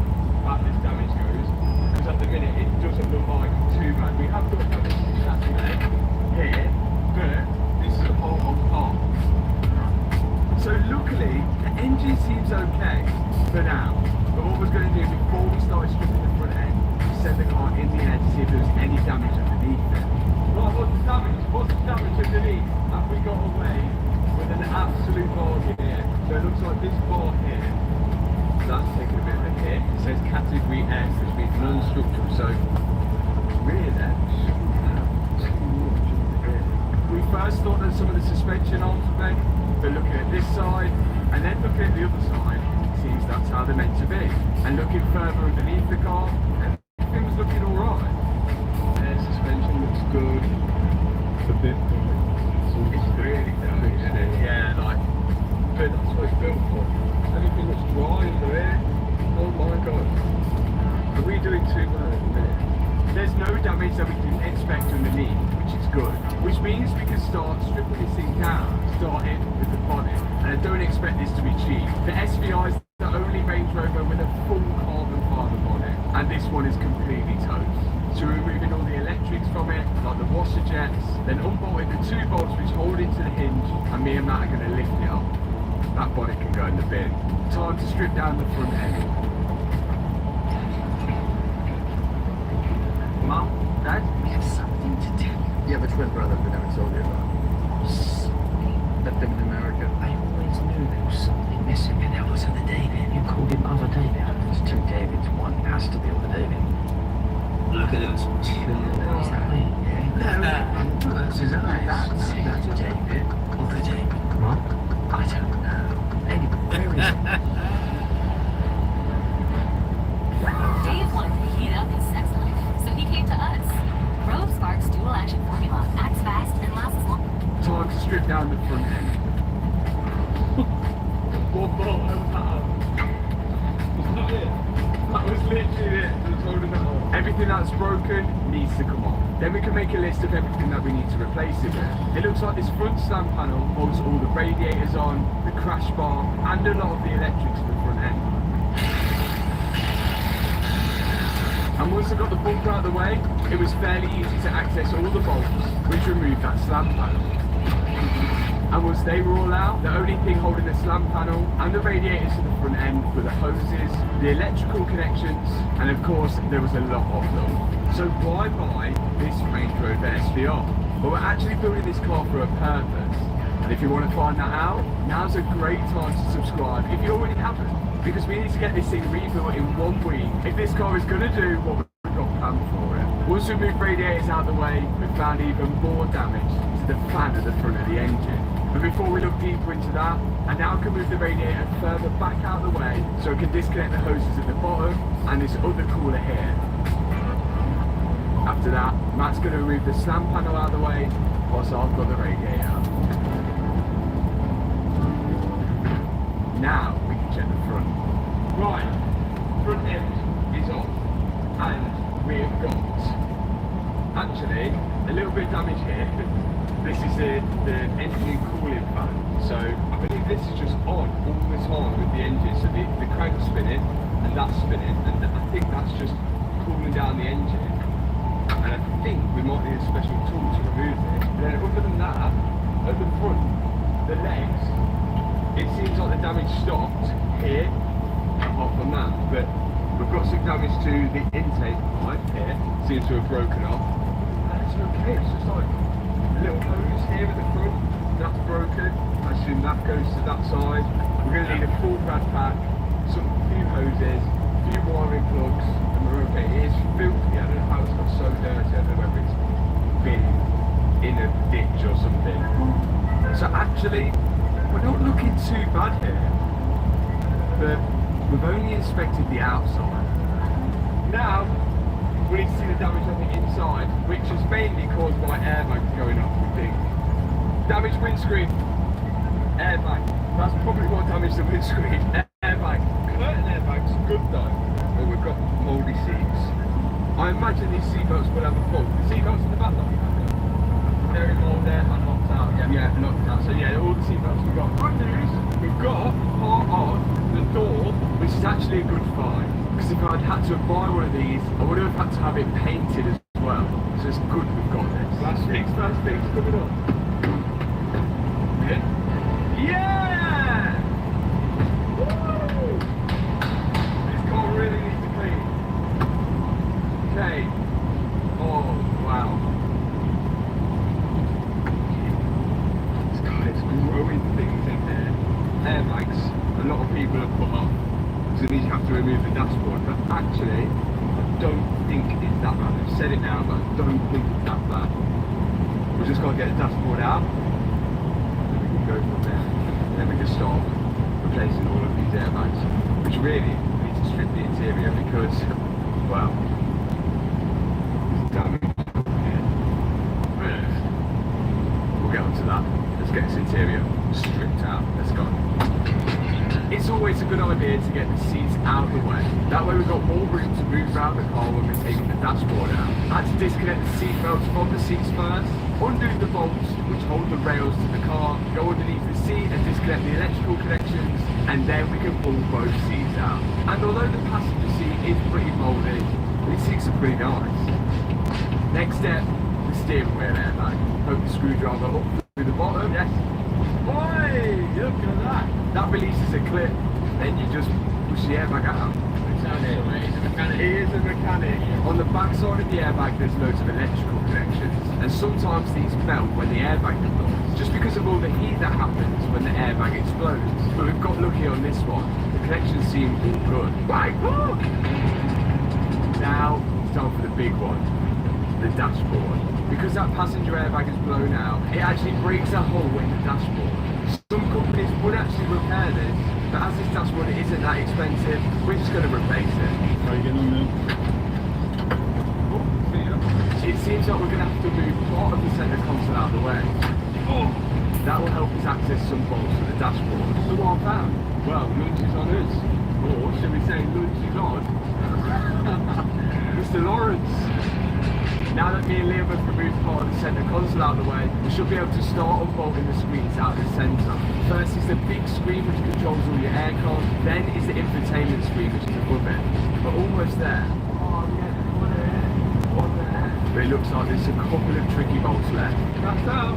this damage goes. Because at the minute it doesn't look like too bad. We have got damage to the chassis here, but this is a whole part. So luckily the engine seems okay for now. But what we're going to do before we start stripping the front end, send the car in the air to see if there's any damage underneath it. Right, what's the damage? What's the damage underneath? Have we got away with an absolute bargain here? So it looks like this bar here, that's taking a bit of a hit. It says category S, which means non-structural. So rear then shouldn't have too much on the rear. We first thought that some of the suspension arms were bent, but looking at this side And then looking at the other side, it seems that's how they're meant to be. And looking further underneath the car, everything was looking alright. Air suspension looks good. It's a bit It's really dirty, isn't it? Yeah, like, but that's what it's built for. Everything looks dry under here. Oh my god. Are we doing too bad at the minute? There's no damage that we didn't expect underneath, which is good. Which means we can start stripping this thing down, starting with the bonnet. And I don't expect this to be cheap. The SVI is the only Range Rover with a full carbon fibre bonnet, and this one is completely toast. So we're removing all the electrics from it, like the washer jets, then unbolting the 2 bolts which hold into the hinge, and me and Matt are going to lift it up. That bonnet can go in the bin. Time to strip down the front end. Mum, Dad, we have something to tell you. You have a twin brother we never told you about. Left him in America. I always knew there was something missing, and that was other David. You called him Other David. There's 2 Davids. One has to be Other David. Look at those 2. Exactly. No, that's his eyes. That's David. Other David. What? I don't know. Anyway, where is it? Dave wanted to heat up his sex life, so he came to us. Rove Spark's dual action formula acts fast and lasts long. Time to strip down the front end. What bolt was that? Was that it? That was literally it. Just holding that on. Everything that's broken needs to come off. Then we can make a list of everything that we need to replace it with. It looks like this front stand panel holds all the radiators on, the crash bar, and a lot of the electrics in the front end. And once I got the bumper out of the way, it was fairly easy to access all the bolts, which removed that slam panel. And once they were all out, the only thing holding the slam panel and the radiators to the front end were the hoses, the electrical connections, and of course there was a lot of them. So why buy this Range Rover SVR? Well, we're actually building this car for a purpose. And if you want to find that out, now's a great time to subscribe if you already haven't. Because we need to get this thing rebuilt in 1 week if this car is going to do what we've got planned for it. Once we moved radiators out of the way, we found even more damage to the fan at the front of the engine. But before we look deeper into that, I now can move the radiator further back out of the way so I can disconnect the hoses at the bottom and this other cooler here. After that, Matt's going to remove the slam panel out of the way whilst I've got the radiator. Now we can check the front. Right, front end is off and we've got actually a little bit of damage here. This is the engine cooling fan. So I believe this is just on all the time with the engine. So the crank's spinning and that's spinning, and I think that's just cooling down the engine. And I think we might need a special tool to remove this. But then other than that, at the front, the legs, it seems like the damage stopped here, apart from that. But we've got some damage to the intake pipe here, seems to have broken off. And it's okay, it's just like a little hose here at the front, that's broken. I assume that goes to that side. We're going to need a full brad pack, some few hoses, a few wiring plugs, and we're okay. It is filthy, I don't know how it's got so dirty, I don't know whether it's been in a ditch or something. So actually, we're not looking too bad here, but we've only inspected the outside. Now, we need to see the damage on the inside, which is mainly caused by airbags going off, we think. Damaged windscreen, airbag. That's probably what damaged the windscreen. Airbag. Curtain airbags, good though. But we've got mouldy seats. I imagine these seatbelts will have a fault. The seatbelts in the back lock, they're in mould there and knocked out. Yeah, knocked out. So yeah, all the seatbelts we've got. Good news, we've got part of the door, which is actually a good find. Because if I'd had to buy one of these, I would have had to have it painted as well. So it's good we've got this. Last fix coming up. Yeah! Woo! This car really needs to clean. Okay. Oh, wow. This car is growing things in there. Airbags, a lot of people have put off. So it means you have to remove the dashboard. But actually, I don't think it's that bad. I've said it now, but I don't think it's that bad. We've just got to get the dashboard out. Go from there. Then we can stop. We've replacing all of these airbags, which really needs to strip the interior because, well, it's damaged. We'll get onto that. Let's get this interior stripped out. Let's go. It's always a good idea to get the seats out of the way. That way we've got more room to move around the car when we're taking the dashboard out. I had to disconnect the seat belts from the seats first, undo the bolts which hold the rails to the car, go underneath the seat and disconnect the electrical connections, and then we can pull both seats out. And although the passenger seat is pretty molded, these seats are pretty nice. Next step, the steering wheel airbag. Hook the screwdriver up through the bottom. Yes. Boy, look at that. That releases a clip, then you just push the airbag out. He is a mechanic. On the back side of the airbag there's loads of electrical connections, and sometimes these melt when the airbag deploys, just because of all the heat that happens when the airbag explodes. But we've got lucky on this one. The connections seem all good. Right, look! Now it's time for the big one, the dashboard. Because that passenger airbag is blown out, it actually breaks a hole in the dashboard. Some companies would actually repair this, but as this dashboard isn't that expensive, we're just going to replace it. How are you getting on there? It seems like we're going to have to move part of the centre console out of the way. That will help us access some bolts to the dashboard. So what I found? Well, lunch is on us. Or should we say lunch is on Mr. Lawrence. Now that me and Liam have removed part of the centre console out of the way, we should be able to start unbolting the screens out of the centre. First is the big screen which controls all your aircon, then is the infotainment screen which is above it. But almost there. Oh yeah, one there. But it looks like there's a couple of tricky bolts left. That's out.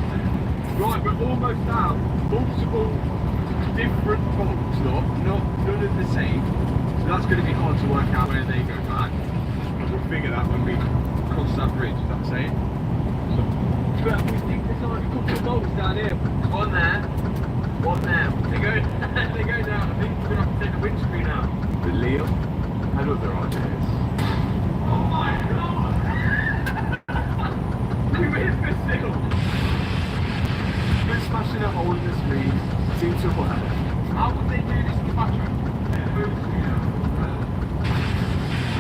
Right, we're almost out. Multiple different bolts, none of the same. So that's going to be hard to work out where they go back. We'll figure that when we cross that bridge, is that saying? But we think there's like a couple of bolts down here. One there. They go down. I think we're going to have to take the windscreen out. But Liam had other ideas. Oh my god! We were still. We're smashing a hole in the screen. Seems to work. How would they do this in the factory?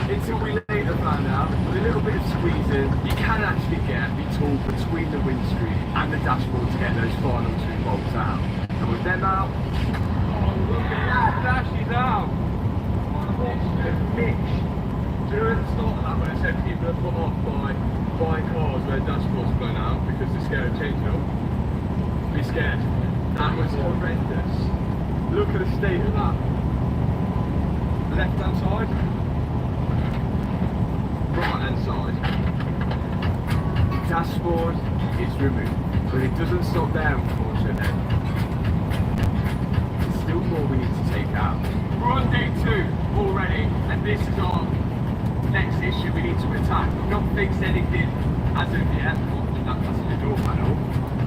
Until we later found out, with a little bit of squeezing, you can actually get the tool between the windscreen and the dashboard to get those final two bolts out. And with them out, oh look at that, dash is out! What a bitch! Do you know at the start of that when I said people are put off by buying cars where dashboards blown out because they're scared of changing them? Be scared. That was horrendous. Look at the state of that. Left hand side. Right hand side. The dashboard is removed, but it doesn't stop there unfortunately. There's still more we need to take out. We're on day 2 already, and this is our next issue we need to attack. We've not fixed anything as of yet, watching that passenger door panel,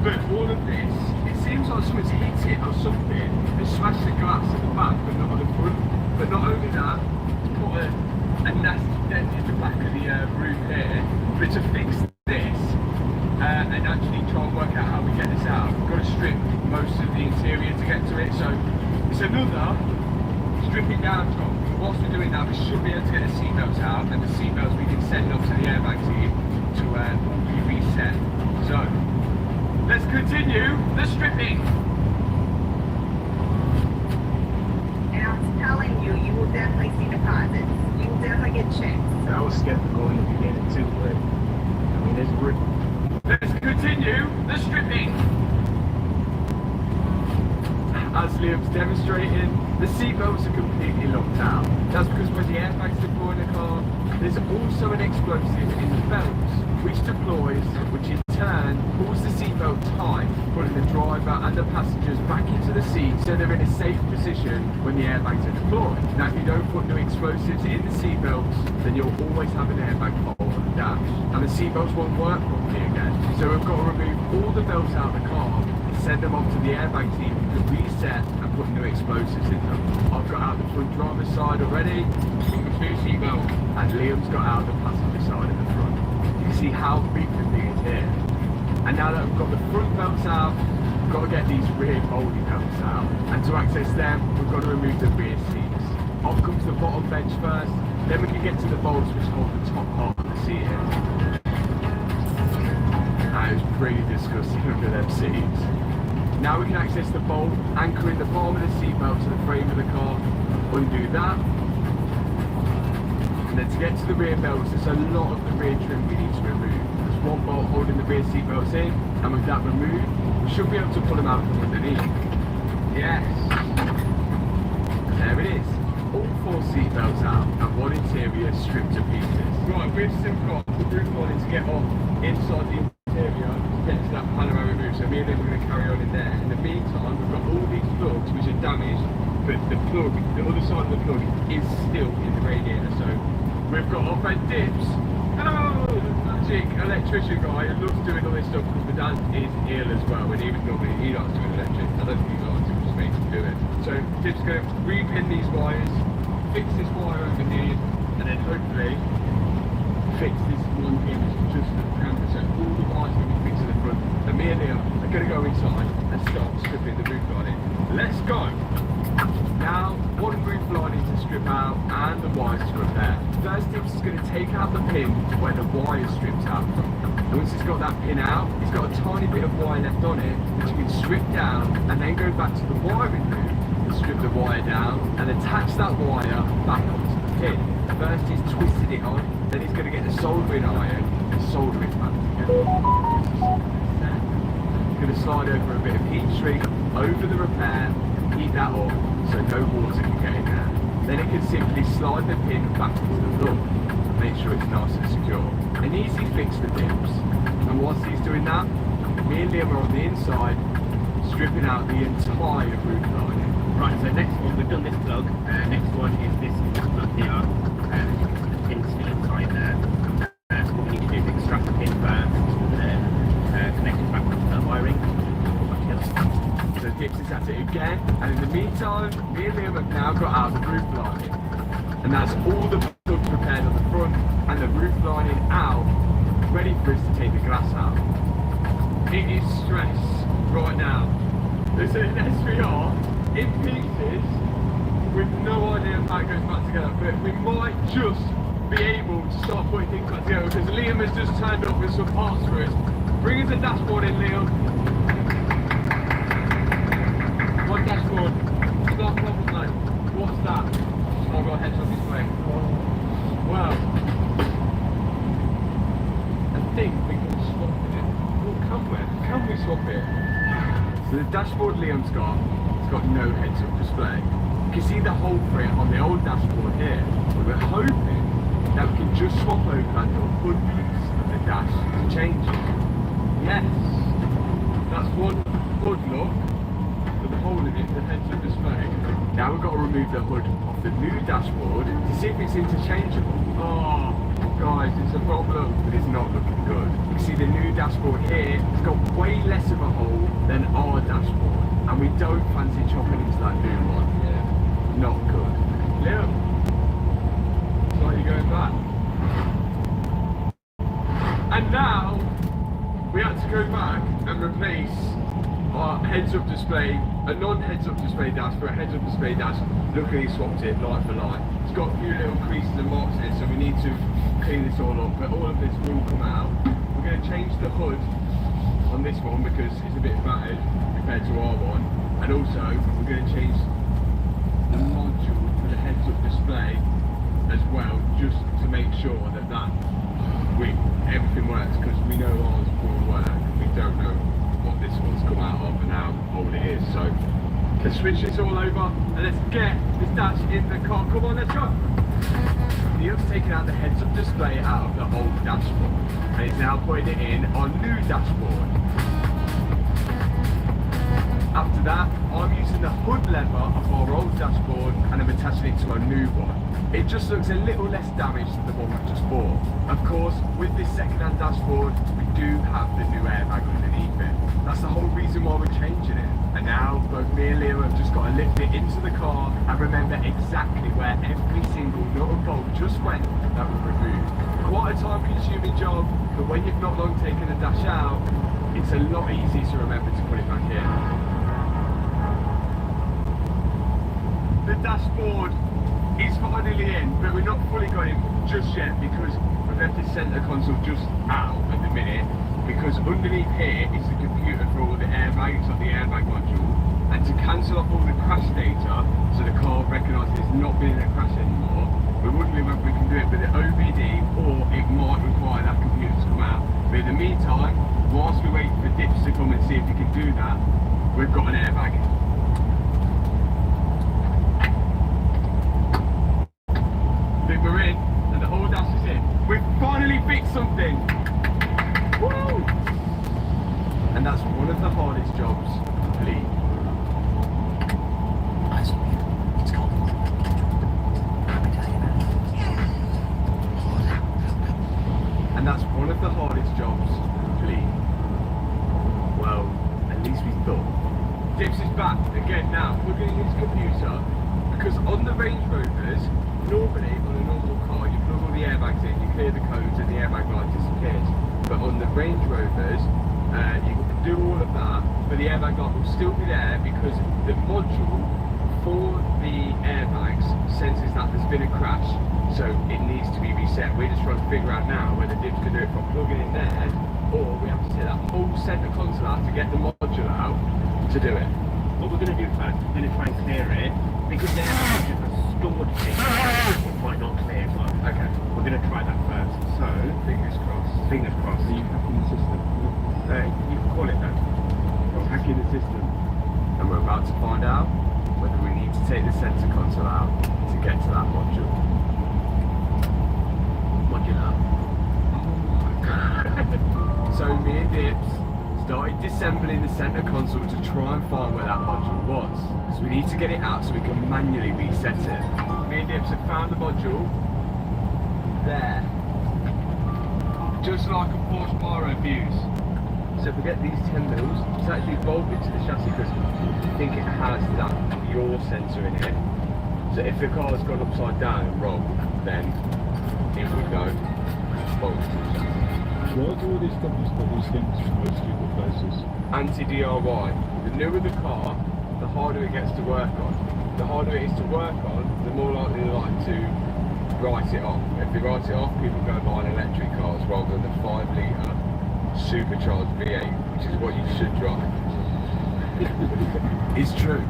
but all of this, it seems like someone's hit it or something and smashed the glass at the back but not at the front. But not only that, put a nasty dent in the back of the roof here. But to fix this and actually try and work out how we get this out, we've got to strip most of the interior to get to it. So it's another stripping down job. Whilst we're doing that, we should be able to get the seatbelts out, and the seatbelts we can send off to the airbag team to be reset. So let's continue the stripping. And I was telling you, you will definitely see deposits. You will definitely get checks. I was skeptical in the beginning too, but I mean, it's great. Let's continue the stripping. As Liam's demonstrating, the seatbelts are completely locked out. That's because when the airbags deploy in the car, there's also an explosive in the belts, which deploys, which in turn pulls the seatbelt tight, pulling the driver and the passengers back into the seat so they're in a safe position when the airbags are deployed. Now if you don't put new explosives in the seatbelts, then you'll always have an airbag hole on the dash, and the seatbelts won't work properly again. So we've got to remove all the belts out of the car, send them off to the airbag team to reset and put new explosives in them. I've got out the front driver's side already, number 2 seatbelt, and Liam's got out the passenger side in the front. You can see how big the thing is here. And now that we've got the front belts out, we've got to get these rear folding belts out, and to access them, we've got to remove the rear seats. Off comes the bottom bench first, then we can get to the bolts which hold the top half of the seat in. That is pretty disgusting under them seats. Now we can access the bolt, anchoring the bottom of the seat belt to the frame of the car, undo that. And then to get to the rear belts, there's a lot of the rear trim we need to remove. There's one bolt holding the rear seat belts in, and with that removed, we should be able to pull them out from underneath. Yes! There it is. All 4 seat belts out, and one interior stripped to pieces. Right, we've still got the roof lining to get off inside the interior to get to that panoramic roof, so me and them are going to carry on in there. In the meantime, we've got all these plugs which are damaged, but the plug, the other side of the plug is still in the radiator, so we've got our friend Dips. Hello! Magic electrician guy who loves doing all this stuff because the dad is ill as well, and even normally he likes doing electric. I don't think he likes it, just makes him do it. So Dips is going to repin these wires, fix this wire over here, and then hopefully fix this one pin just at the camera. So all the wires will be fixed to the front, and me and Liam are going to go inside and start stripping the roof lining. Let's go! Now, one roof lining to strip out and the wires to repair. First, Dips is going to take out the pin where the wire stripped out from. And once he's got that pin out, he's got a tiny bit of wire left on it, which he can strip down and then go back to the wiring loop and strip the wire down and attach that wire back onto the pin. First, he's twisted it on, then he's going to get the soldering iron and solder it back together. He's going to slide over a bit of heat shrink over the repair, heat that up so no water can get in there. Then it can simply slide the pin back into the plug and make sure it's nice and secure. An easy fix for Dips. And whilst he's doing that, me and Liam are on the inside stripping out the entire roof lining. Right, so next one, we've done this plug. Next one is this plug here. As you can see, the pin's still inside there. So what we need to do is extract the pin first, then connect it back to the wiring. So Dips is at it again, and in the meantime, me and Liam have now got out the roof lining. And that's all the plugs prepared on the front, and the roof lining out, ready for us to take the glass out. It is stress right now. There's an SVR in pieces, with no idea how it goes back together, but we might just be able to start putting things back together, because Liam has just turned up with some parts for us. Bring us a dashboard in, Liam. One dashboard. It's not a problem, mate. What's that? Oh, I've got a heads-up display. Well, I think we can swap it. Well, can we swap it? So the dashboard Liam's got, it's got no heads-up display. You can see the hole for it on the old dashboard here. But we're hoping that we can just swap over that little hood piece of the dash to change it. Yes! That's one hood look. The hole in it, the heads-up display. Now we've got to remove the hood off the new dashboard to see if it's interchangeable. Oh, guys, it's a problem, but it's not looking good. You can see the new dashboard here, it's got way less of a hole than our dashboard, and we don't fancy chopping into that new one. Yeah, not good. Liam, it's like you're going back. And now, we had to go back and replace our heads-up display, a non-heads-up display dash for a heads-up display dash. Luckily swapped it line for line. It's got a few little creases and marks in it, so we need to clean this all up, but all of this will come out. We're going to change the hood on this one because it's a bit battered compared to our one, and also we're going to change the module for the heads-up display as well, just to make sure that everything works, because we know ours will work. We don't know what this one's come out of and how old it is. So let's switch this all over and let's get this dash in the car. Come on, let's go. Neil's taken out the heads-up display out of the old dashboard and he's now putting it in our new dashboard. After that, I'm using the hood lever of our old dashboard and I'm attaching it to our new one. It just looks a little less damaged than the one we just bought. Of course, with this second-hand dashboard, we do have the new airbag underneath it. That's the whole reason why we're changing it. And now, both me and Liam have just got to lift it into the car and remember exactly where every single nut and bolt just went that was removed. Quite a time-consuming job, but when you've not long taken the dash out, it's a lot easier to remember to put it back in. The dashboard is finally in, but we're not fully got in just yet because we've left the centre console just out at the minute, because underneath here is the computer for all the airbags on the airbag module, and to cancel off all the crash data so the car recognises it's not been in a crash anymore, we're wondering whether we can do it with the OBD or it might require that computer to come out. But in the meantime, whilst we wait for Dips to come and see if we can do that, we've got an airbag. I think we're in, and the whole dash is in. We've finally fixed something! Woo! And that's one of the hardest jobs complete. It's called. And that's one of the hardest jobs complete. Well, at least we thought. Dips is back again now, plugging in his computer, because on the Range Rovers, normally on a normal car, you plug all the airbags in, you clear the codes and the airbag light disappears. But on the Range Rovers, you can do all of that, but the airbag light will still be there because the module for the airbags senses that there's been a crash, so it needs to be reset. We're just trying to figure out now whether Dips can do it from plugging in there, or we have to take that whole centre console out to get the module out to do it. What we're going to do first, we're going to try and clear it, because the airbags are stored things. It might not clear, so Okay. we're going to try that first. So, Fingers crossed. fingers crossed. Are you hacking the system? You can call it that. We're hacking the system. And we're about to find out whether we need to take the centre console out to get to that module. Modular. So me and Dips started disassembling the centre console to try and find where that module was. So we need to get it out so we can manually reset it. Me and Dips have found the module there. Just like a Porsche Pyro fuse. So if we get these 10 mils, it's actually bolted to the chassis because I think it has that yaw sensor in it. So if the car's gone upside down and rolled, then it would go bolted to the chassis. Why do all these companies put these things in most stupid places? Anti-DIY. The newer the car, the harder it gets to work on. The harder it is to work on, the more likely they like to write it off. If they write it off, people go buying electric cars rather than the 5 litre supercharged V8, which is what you should drive. It's true.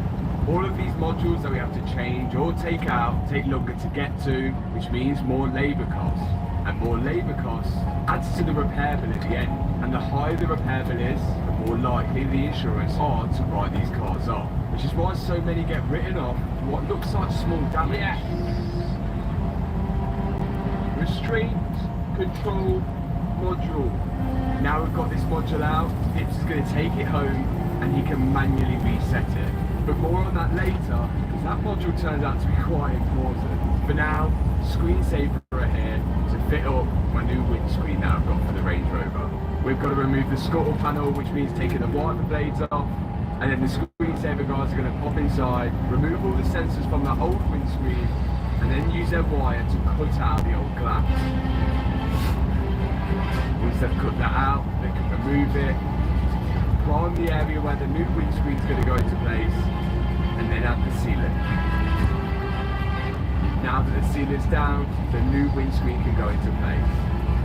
All of these modules that we have to change or take out take longer to get to, which means more labour costs. And more labour costs adds to the repair bill at the end. And the higher the repair bill is, the more likely the insurance are to write these cars off. Which is why so many get written off for what looks like small damage. Yes. Restraint control module. Now we've got this module out, Dips is going to take it home and he can manually reset it. But more on that later, because that module turns out to be quite important. For now, screensaver here to fit up my new windscreen that I've got for the Range Rover. We've got to remove the scuttle panel, which means taking the wiper blades off, and then the screensaver guys are going to pop inside, remove all the sensors from that old windscreen, and then use their wire to cut out the old glass. Once they've cut that out, they can remove it, prime the area where the new windscreen is going to go into place, and then add the sealant. Now that the sealant's down, the new windscreen can go into place.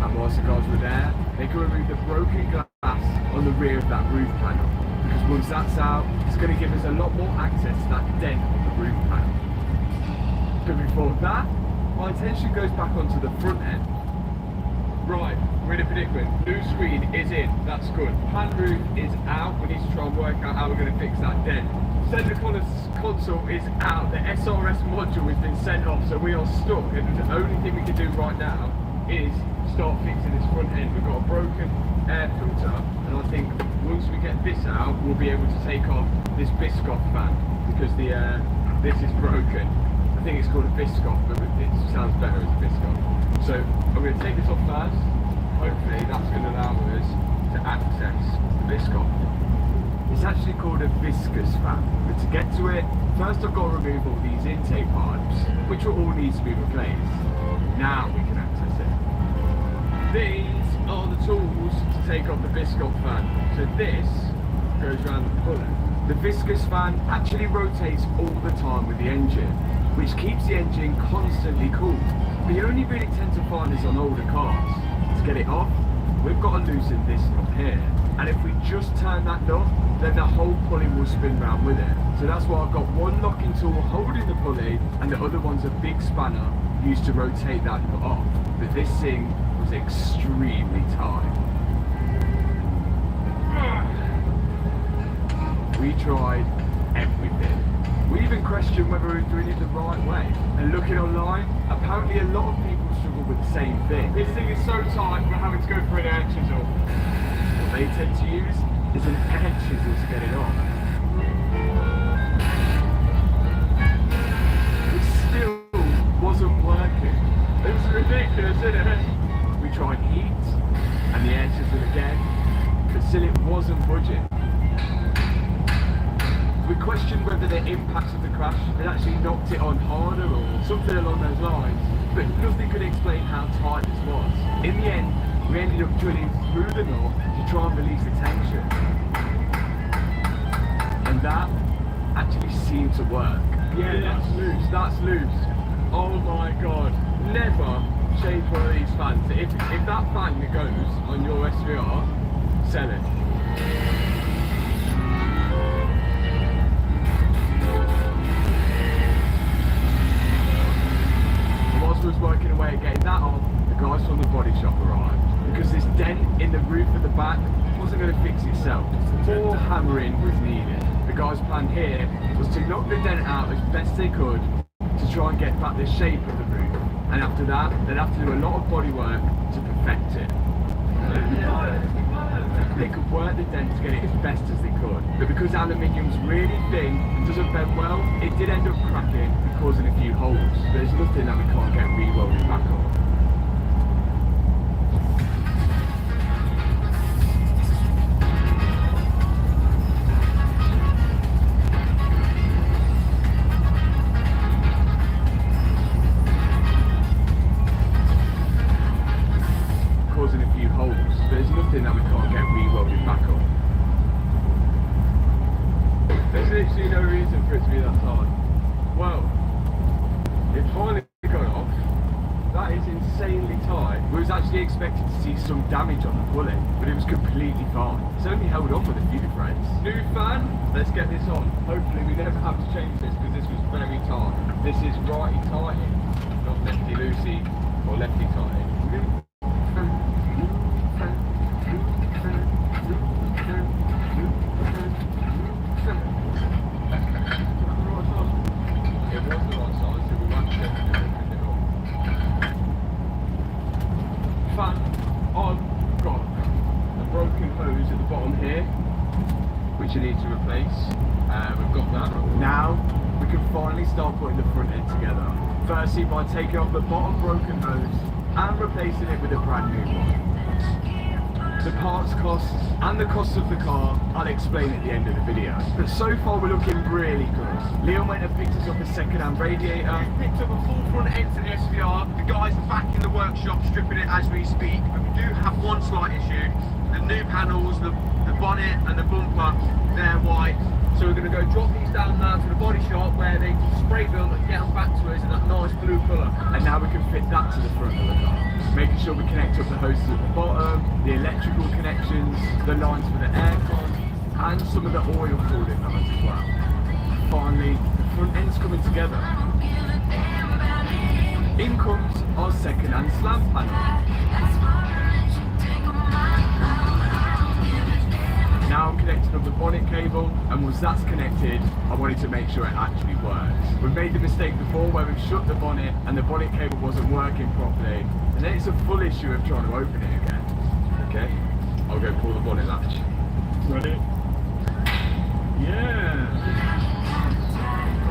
And whilst the guys were there, they can remove the broken glass on the rear of that roof panel. Because once that's out, it's going to give us a lot more access to that dent on the roof panel. But before that, my attention goes back onto the front end. Right, we're in a predicament. New screen is in, that's good. Pan roof is out, we need to try and work out how we're going to fix that dent. Centre console is out, the SRS module has been sent off, so we are stuck, and the only thing we can do right now is start fixing this front end. We've got a broken air filter, and I think once we get this out, we'll be able to take off this Biscoff fan, because this is broken. I think it's called a Biscoff, but it sounds better as a Biscoff. So I'm going to take this off first. Hopefully that's going to allow us to access the Biscoff. It's actually called a viscous fan, but to get to it, first I've got to remove all these intake pipes, which will all need to be replaced. Now we can access it. These are the tools to take off the viscous fan. So this goes around the pulley. The viscous fan actually rotates all the time with the engine, which keeps the engine constantly cool. But you only really tend to find this on older cars. To get it off, we've got to loosen this knot here. And if we just turn that knot, then the whole pulley will spin round with it. So that's why I've got one locking tool holding the pulley, and the other one's a big spanner used to rotate that knot off. But this thing was extremely tight. We tried everything. We even questioned whether we were doing it the right way. And looking online, apparently a lot of people struggle with the same thing. This thing is so tight, we're having to go for an air chisel. What they tend to use is an air chisel to get it off. It still wasn't working. It was ridiculous, isn't it? We tried heat and the air chisel again, but still it wasn't budging. We questioned whether the impact of the crash had actually knocked it on harder or something along those lines, but nothing could explain how tight this was. In the end, we ended up drilling through the knot to try and release the tension. And that actually seemed to work. Yeah, that's loose, that's loose. Oh my god. Never change one of these fans. If that fan that goes on your SVR, sell it. Whilst we was working away at getting that on, the guys from the body shop arrived. Because this dent in the roof at the back wasn't going to fix itself. More hammering was needed. The guys' plan here was to knock the dent out as best they could to try and get back the shape of the roof. And after that, they'd have to do a lot of body work to perfect it. They could work the dent to get it as best as they could. But because aluminium's really thin and doesn't bend well, it did end up cracking and causing a few holes. There's nothing that we can't get re-welded back on. Causing a few holes. There's nothing that we can't get re-welded back on. There's literally no reason for it to be that hard. Well, it finally got off. That is insanely tight. We was actually expecting to see some damage on the pulley, but it was completely fine. It's only held on with a few threads. New fan, let's get this on. Hopefully we never have to change this because this was very tight. This is righty tighty, not lefty loosey or lefty tighty. It was the right size, so we might check it and open it up. Fan on, got a broken hose at the bottom here, which you need to replace. We've got that. Now we can finally start putting the front end together. Firstly, by taking off the bottom broken hose and replacing it with a brand new one. The parts costs and the cost of the car I'll explain at the end of the video. But so far we're looking really good. Leon went and picked us up a second-hand radiator. Picked up a full front end to the SVR. The guys are back in the workshop stripping it as we speak. But we do have one slight issue. The new panels, the bonnet and the bumper, they're white. So we're going to go drop these down now to the body shop where they can spray them and get them back to us in that nice blue colour. And now we can fit that to the front of the car. Making sure we connect up the hoses at the bottom, the electrical connections, the lines for the aircon, and some of the oil cooling lines as well. Finally, the front end's coming together. In comes our second-hand slam panel. Now I'm connecting up the bonnet cable, and once that's connected, I wanted to make sure it actually works. We've made the mistake before where we've shut the bonnet and the bonnet cable wasn't working properly, and then it's a full issue of trying to open it again. Okay, I'll go pull the bonnet latch. Ready? Yeah!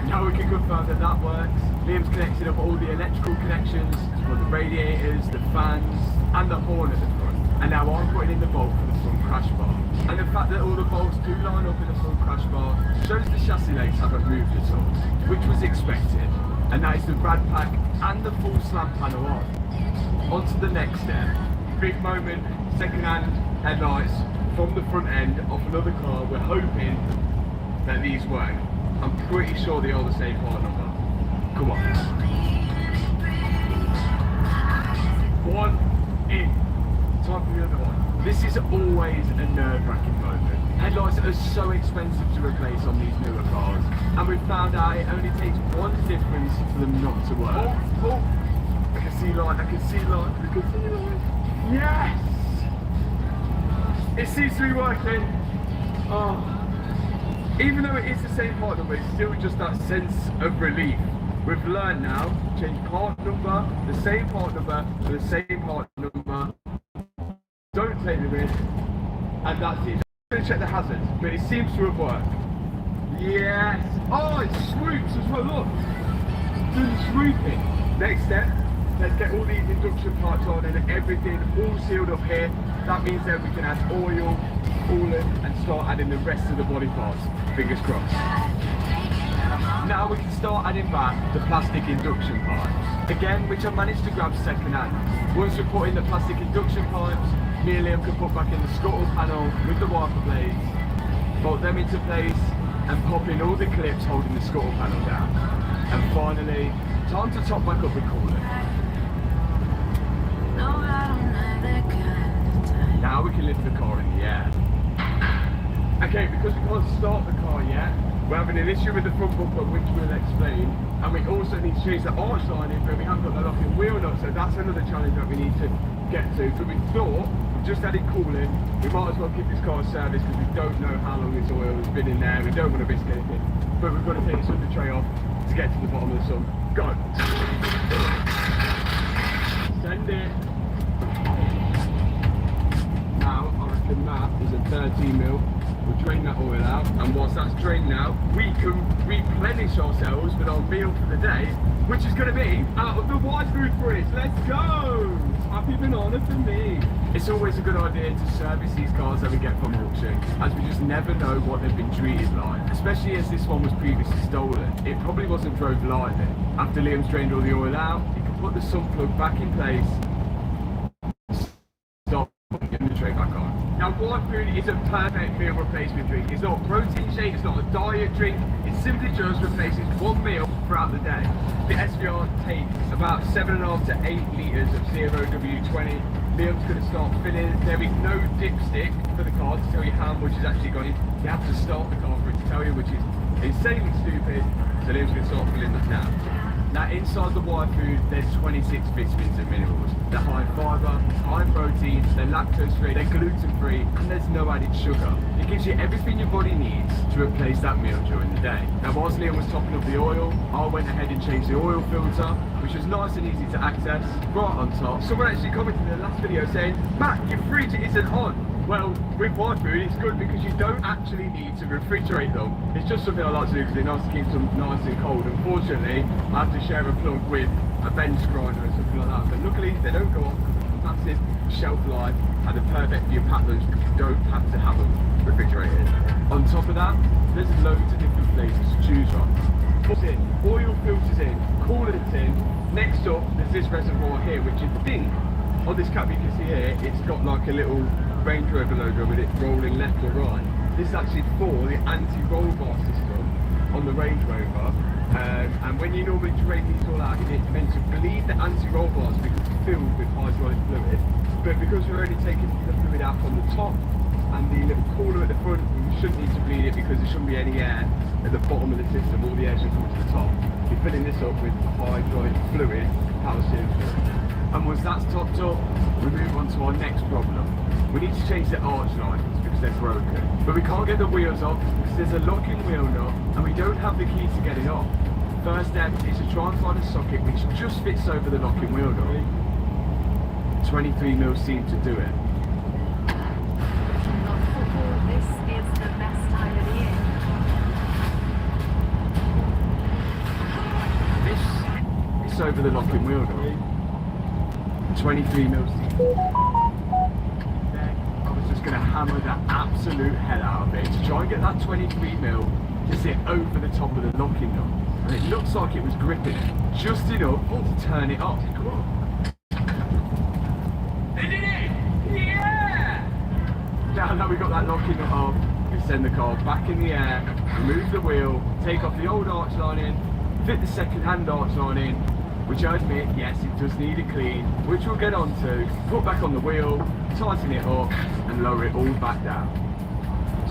Now we can confirm that that works. Liam's connected up all the electrical connections for the radiators, the fans, and the horn at the front. And now I'm putting in the bolt for the front crash bar. And the fact that all the bolts do line up in the front crash bar shows the chassis legs haven't moved at all, which was expected. And that is the rad pack and the full slam panel on. On to the next step. Big moment second-hand headlights from the front end of another car. We're hoping that these work. I'm pretty sure they are the same part number. Come on. One in. Time for the other one. This is always a nerve-wracking moment. Headlights are so expensive to replace on these newer cars, and we've found out it only takes one difference for them not to work. Oh, I can see light, I can see light, I can see light. Yes! It seems to be working. Oh. Even though it is the same part number, it's still just that sense of relief. We've learned now, change part number, the same part number, the same part number. Don't take the risk, and that's it. I'm going to check the hazards, but it seems to have worked. Yes! Oh, it swoops as well, look! Doing the swooping. Next step, let's get all these induction parts on and everything all sealed up here. That means that we can add oil, coolant, and start adding the rest of the body parts. Fingers crossed. Now we can start adding back the plastic induction pipes. Again, which I managed to grab second hand. Once we put in the plastic induction pipes, me and Liam can put back in the scuttle panel with the wiper blades, bolt them into place, and pop in all the clips holding the scuttle panel down. And finally, time to top back up with coolant. Now we can lift the car in the air. Okay, because we can't start the car yet, we're having an issue with the front bumper, which we'll explain, and we also need to change the arch lining, but we haven't got the locking wheel nut, so that's another challenge that we need to get to. So we thought, we've just added cooling, we might as well give this car a service because we don't know how long this oil has been in there, we don't want to risk anything, but we've got to take this under tray off to get to the bottom of the sun. Go! Send it! Now, I reckon that is a 13mm. We'll drain that oil out, and whilst that's drained now, we can replenish ourselves with our meal for the day, which is going to be out of the white food fridge. Let's go! Happy banana for me. It's always a good idea to service these cars that we get from auction, as we just never know what they've been treated like, especially as this one was previously stolen. It probably wasn't drove lightly. After Liam's drained all the oil out, you can put the sun plug back in place, stop getting the tray back on. Now, white food is a perfect meal replacement drink. It's not a protein shake, it's not a diet drink, it simply just replaces one meal throughout the day. The SVR takes about 7.5 to 8 litres of 0W20. Liam's going to start filling. There is no dipstick for the car to tell you how much has actually gone in. You have to start the car for it to tell you, which is insanely stupid. So Liam's going to start filling that now. Now, inside the white food, there's 26 vitamins and minerals. They're high in fibre, high in protein, they're lactose-free, they're gluten-free, and there's no added sugar. It gives you everything your body needs to replace that meal during the day. Now, whilst Liam was topping up the oil, I went ahead and changed the oil filter, which was nice and easy to access, right on top. Someone actually commented in the last video saying, Matt, your fridge isn't on. Well, with white food, it's good because you don't actually need to refrigerate them. It's just something I like to do because they're nice to keep them nice and cold. Unfortunately, I have to share a plug with a bench grinder and something like that. But luckily, they don't go off. Massive shelf life and they're perfect for your pack lunch because you don't have to have them refrigerated. On top of that, there's loads of different flavors to choose from. In, oil filters in, coolants in. Next up, there's this reservoir here, which I think on this cap you can see here, it's got like a little Range Rover logo with it rolling left or right. This is actually for the anti-roll bar system on the Range Rover, and when you normally drain these all out, it's meant to bleed the anti-roll bars because it's filled with hydraulic fluid, but because we're only taking the fluid out from the top and the little cooler at the front, we shouldn't need to bleed it because there shouldn't be any air at the bottom of the system. All the air should come to the top. You're filling this up with hydraulic fluid, power cylinder. And once that's topped up, we move on to our next problem. We need to change the arch lines because they're broken. But we can't get the wheels off because there's a locking wheel nut and we don't have the key to get it off. First step is to try and find a socket which just fits over the locking wheel nut. 23mm seemed to do it. This is the best time of year. This is over the locking wheel nut. 23mm seemed to do it. Going to hammer the absolute hell out of it to try and get that 23mm to sit over the top of the locking nut, and it looks like it was gripping it just enough to turn it off. Come on. They did it! Yeah! start locking it up, we send the car back in the air, remove the wheel, take off the old arch lining, fit the second-hand arch lining, which I admit, yes, it does need a clean, which we'll get onto, put back on the wheel, tighten it up, and lower it all back down.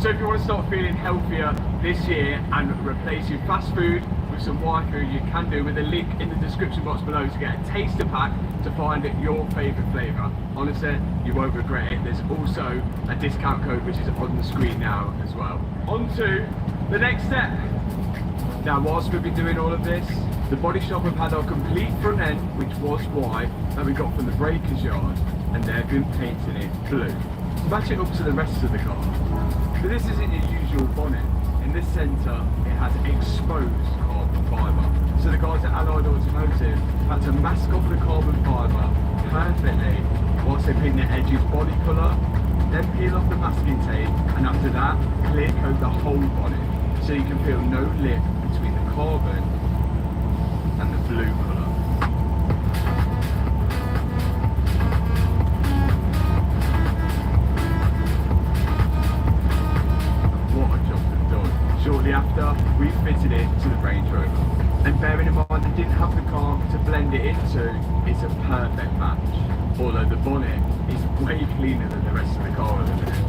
So if you want to start feeling healthier this year and replace your fast food with some white food, you can do with a link in the description box below to get a taster pack to find your favourite flavour. Honestly, you won't regret it. There's also a discount code which is on the screen now as well. On to the next step. Now, whilst we've been doing all of this, the body shop have had our complete front end, which was white, that we got from the breaker's yard, and they've been painting it blue to match it up to the rest of the car. So this isn't your usual bonnet. In this centre, it has exposed carbon fibre. So the guys at Allied Automotive had to mask off the carbon fibre perfectly whilst they paint the edges body colour, then peel off the masking tape, and after that, clear coat the whole bonnet so you can feel no lip between the carbon and the blue colour. What a job they've done. Shortly after, we fitted it to the Range Rover. And bearing in mind they didn't have the car to blend it into, it's a perfect match. Although the bonnet is way cleaner than the rest of the car at the minute.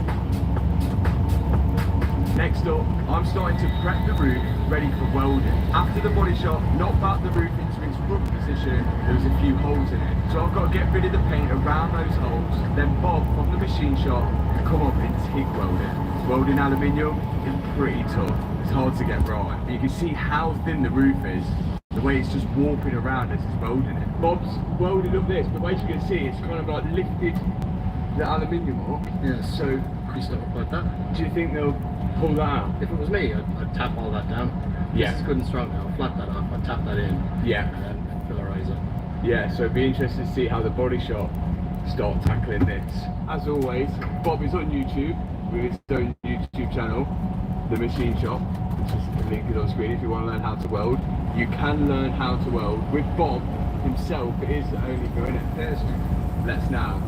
Next up, I'm starting to prep the roof ready for welding. After the body shop knocked back the roof into its front position, there was a few holes in it. So I've got to get rid of the paint around those holes, then Bob from the machine shop can come up and TIG weld it. Welding aluminium is pretty tough. It's hard to get right. And you can see how thin the roof is, the way it's just warping around as it's welding it. Bob's welding up this, but the way you can see it's kind of like lifted the aluminium up. Yeah. So Creased it up like that. do you think they'll pull that out? If it was me, I'd tap all that down. Yeah. This is good and strong now. I'll flat that off, I'd tap that in. Yeah. And then fillerize it. Yeah, so it'd be interesting to see how the body shop start tackling this. As always, Bob is on YouTube with his own YouTube channel, The Machine Shop, which is the link is on screen if you want to learn how to weld. You can learn how to weld with Bob himself. It is the only go in it. Let's now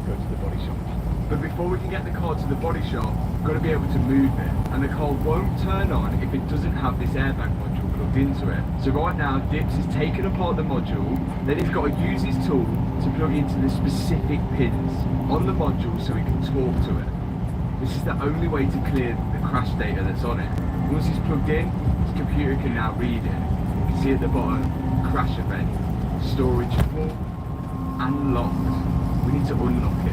go to the body shop. But before we can get the car to the body shop, we've got to be able to move it. And the car won't turn on if it doesn't have this airbag module plugged into it. So right now, Dips is taking apart the module, then he's got to use his tool to plug into the specific pins on the module so he can talk to it. This is the only way to clear the crash data that's on it. Once it's plugged in, his computer can now read it. You can see at the bottom, crash event, storage full and locked. We need to unlock it.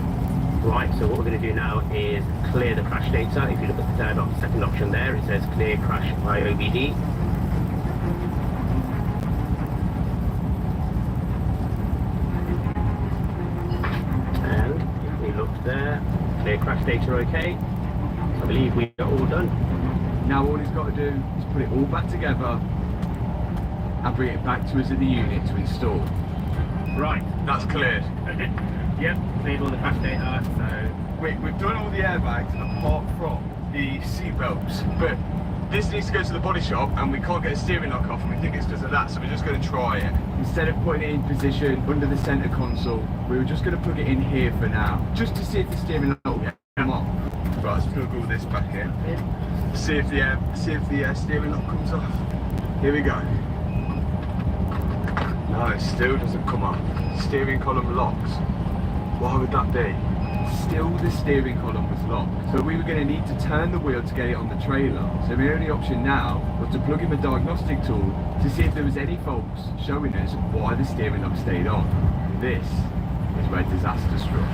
Right, so what we're going to do now is clear the crash data. If you look at the third second option there, it says clear crash IOBD. And if we look there, clear crash data okay. I believe we are all done. Now all he's got to do is put it all back together and bring it back to us at the unit to install. Right. That's cleared. Yep, cleared all the crash data, so... We've done all the airbags apart from the seat belts, but this needs to go to the body shop and we can't get a steering lock off and we think it's because of that, so we're just going to try it. Instead of putting it in position under the centre console, we were just going to plug it in here for now, just to see if the steering lock will come off. Right, let's plug all this back in. See if the steering lock comes off. Here we go. No, it still doesn't come off. Steering column locks. Why would that be? Still the steering column was locked. So we were going to need to turn the wheel to get it on the trailer. So the only option now was to plug in the diagnostic tool to see if there was any faults showing us why the steering lock stayed on. This is where disaster struck.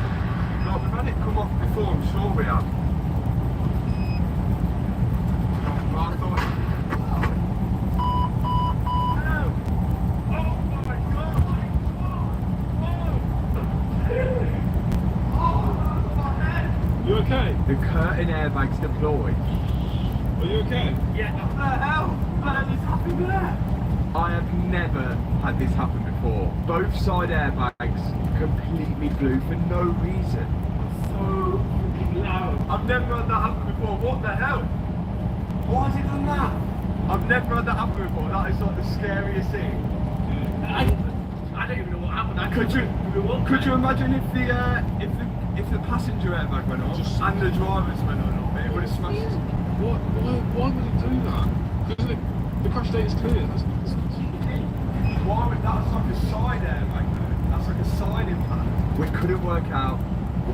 No, we've had it come off before, I'm sure we have. You okay? The curtain airbag's deployed. Are you okay? Yeah. What the hell? How did this happen there? I have never had this happen before. Both side airbags completely blew for no reason. So freaking loud. I've never had that happen before. What the hell? Why has it done that? I've never had that happen before. That is like the scariest thing. I don't even know what happened. Could you imagine if the passenger airbag went off and the driver's went on? and it would have smashed. Why would it do that? Because the crash date is clear. Why would that's like a side airbag though? That's like a side impact. We couldn't work out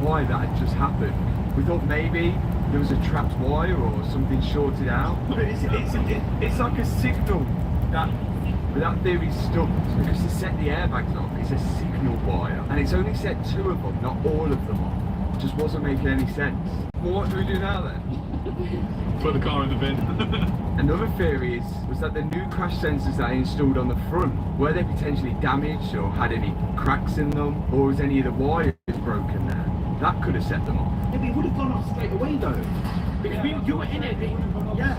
why that had just happened. We thought maybe there was a trapped wire or something shorted out. But it's like a signal that theory stuck because to set the airbags off, it's a signal wire, and it's only set 2 of them, not all of them off. It just wasn't making any sense. Well, what do we do now then? Put the car in the bin. Another theory was that the new crash sensors that I installed on the front, were they potentially damaged or had any cracks in them, or was any of the wires broken there? That could have set them off. Yeah, but it would have gone off straight away though. Because you were in it. Yeah.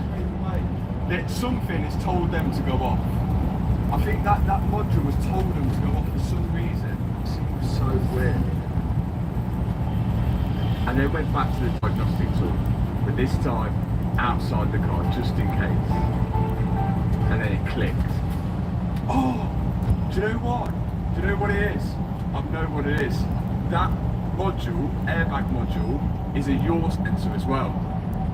That something has told them to go off. I think that module was told them to go off for some reason. It seems so weird. And then went back to the diagnostic tool, but this time outside the car, just in case. And then it clicked. Oh! Do you know what? Do you know what it is? I know what it is. That module, airbag module, is a yaw sensor as well.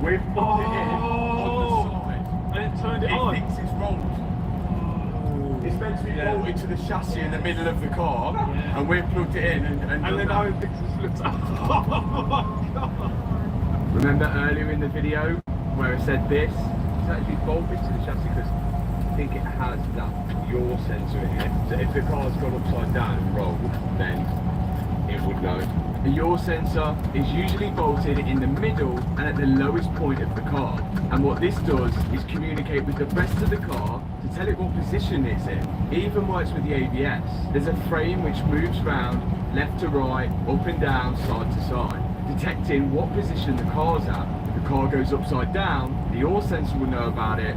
We've put it in on the side. And it turned it on. It thinks it's rolled. It's meant to be bolted to the chassis in the middle of the car, and we've plugged it in and then now it thinks it's flipped out. Remember earlier in the video where I said this? It's actually bolted to the chassis because I think it has that yaw sensor in it. So if the car's gone upside down and rolled, then it would know. The yaw sensor is usually bolted in the middle and at the lowest point of the car. And what this does is communicate with the rest of the car to tell it what position it's in. It even works with the ABS. There's a frame which moves round left to right, up and down, side to side, detecting what position the car's at. If the car goes upside down, the yaw sensor will know about it,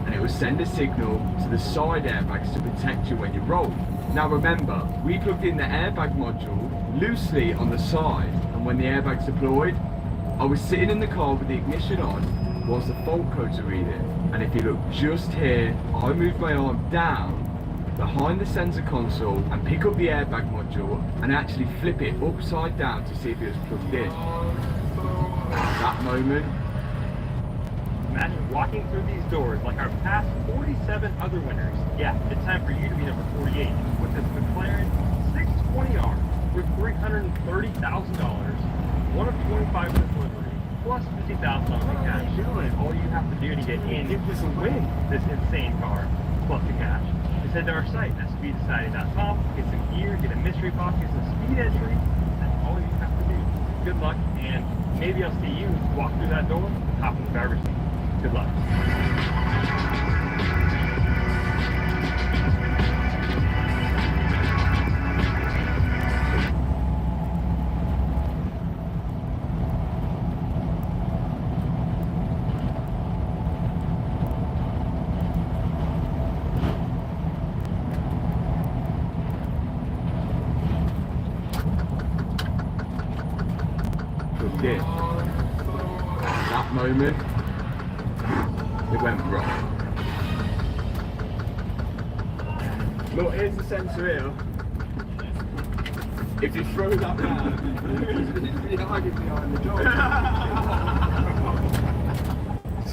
and it will send a signal to the side airbags to protect you when you roll. Now remember, we plugged in the airbag module loosely on the side, and when the airbags deployed, I was sitting in the car with the ignition on whilst the fault codes are reading. And if you look just here, I moved my arm down behind the sensor console and pick up the airbag module and actually flip it upside down to see if it was plugged in. At that moment, Imagine walking through these doors like our past 47 other winners. Yeah, it's time for you to be number 48 with this McLaren 620R for $330,000, one of 25 for delivery, plus $50,000 in cash. All you have to do to get in is to win this insane car, plus the cash. Just head to our site, speeddecided.com, get some gear, get a mystery box, get some speed entry. That's all you have to do. Good luck, and maybe I'll see you walk through that door, hop in the driver's seat. Good luck. Plugged in. At that moment, it went wrong. Look, here's the sensor here. If you throw that round, it's hiding behind the door.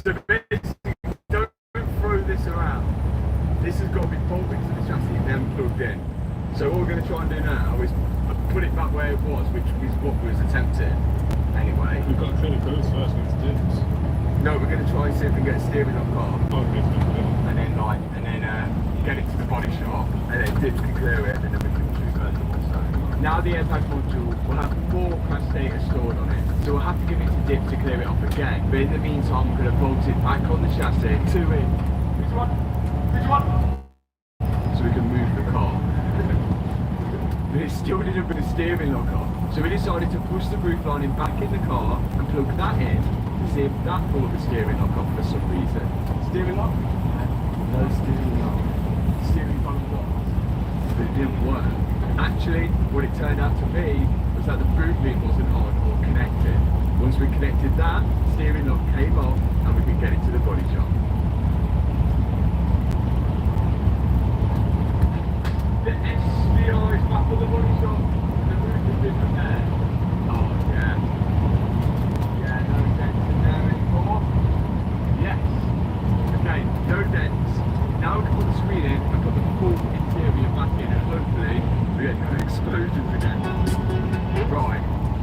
So basically, don't throw this around. This has got to be bolted to the chassis and then plugged in. So what we're going to try and do now is put it back where it was, which is what was attempted. Anyway. We've got to clear the codes first with the dips. No, we're going to try and see if we can get a steering lock off. Okay, and then get it to the body shop, and then dip to clear it, and then we can reverse it also. Now the airbag module will have more crash data stored on it, so we'll have to give it to dip to clear it off again. But in the meantime, we're going to bolt it back on the chassis, 2 in. Which one? Which one? So we can move the car. But it still didn't put a steering lock on. So we decided to push the roof lining back in the car and plug that in to see if that brought the steering lock off for some reason. Steering lock? No steering lock. Steering column locked. But it didn't work. Actually, what it turned out to be was that the boot link wasn't on or connected. Once we connected that, steering lock came off and we could get it to the body shop. The SVR is back on the body shop. The roof has been repaired. Oh yeah. Yeah, no sense in there.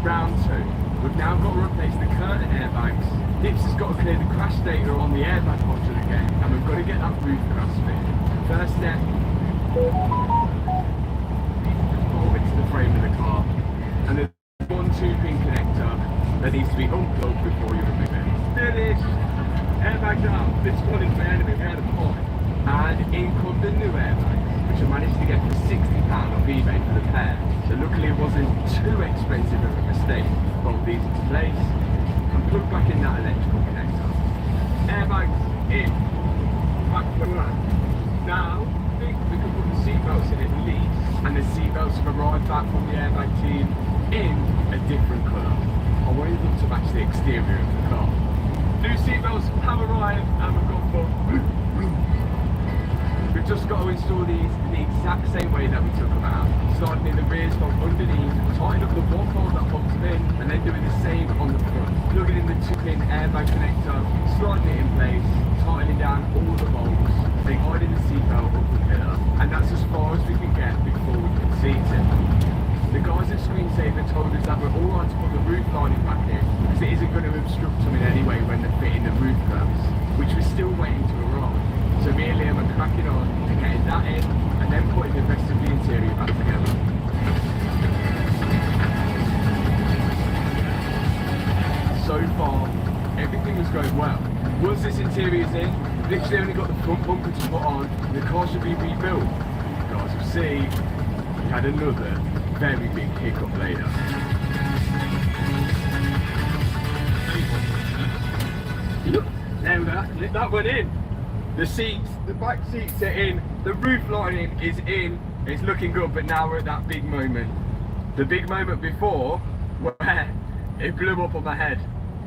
round 2. We've now got to replace the curtain airbags. Dips has got to clear the crash data on the airbag module again, and we've got to get that roof crash fit. First step, bolt into the frame of the car, and there's one 2-pin connector that needs to be unplugged before you remove it. Finish! Airbags out. This one is my enemy, we had a point. And in come the new airbags, which I managed to get for £60 off eBay for the pair. So luckily it wasn't too expensive of a mistake. Bolt these into place and plug back in that electrical connector. Airbags in. Back to the run. Now, I think we can put the seatbelts in at least, and the seatbelts have arrived back from the airbag team in a different colour. I wanted them to match the exterior of the car. New seatbelts have arrived and we've got both. We've just got to install these the exact same way that we took them out. Starting in the rears from underneath, tightening up the one bolt that holds them in, and then doing the same on the front. Plugging in the 2-pin airbag connector, sliding it in place, tightening down all the bolts, then hiding the seatbelt up the pillar. And that's as far as we can get before we can seat it. The guys at Screensaver told us that we're alright to put the roof lining back in, because it isn't going to obstruct them in any way when they're fitting the roof curbs, which we're still waiting to arrive. So me and Liam are cracking on to getting that in, and then putting the rest of the interior back together. So far, everything was going well. Once this interior's in, literally only got the front bumper to put on, and the car should be rebuilt. You guys will see, we had another very big hiccup later. There we go, that went in. The seats, the back seats are in, the roof lining is in, it's looking good, but now we're at that big moment. The big moment before, where it blew up on my head.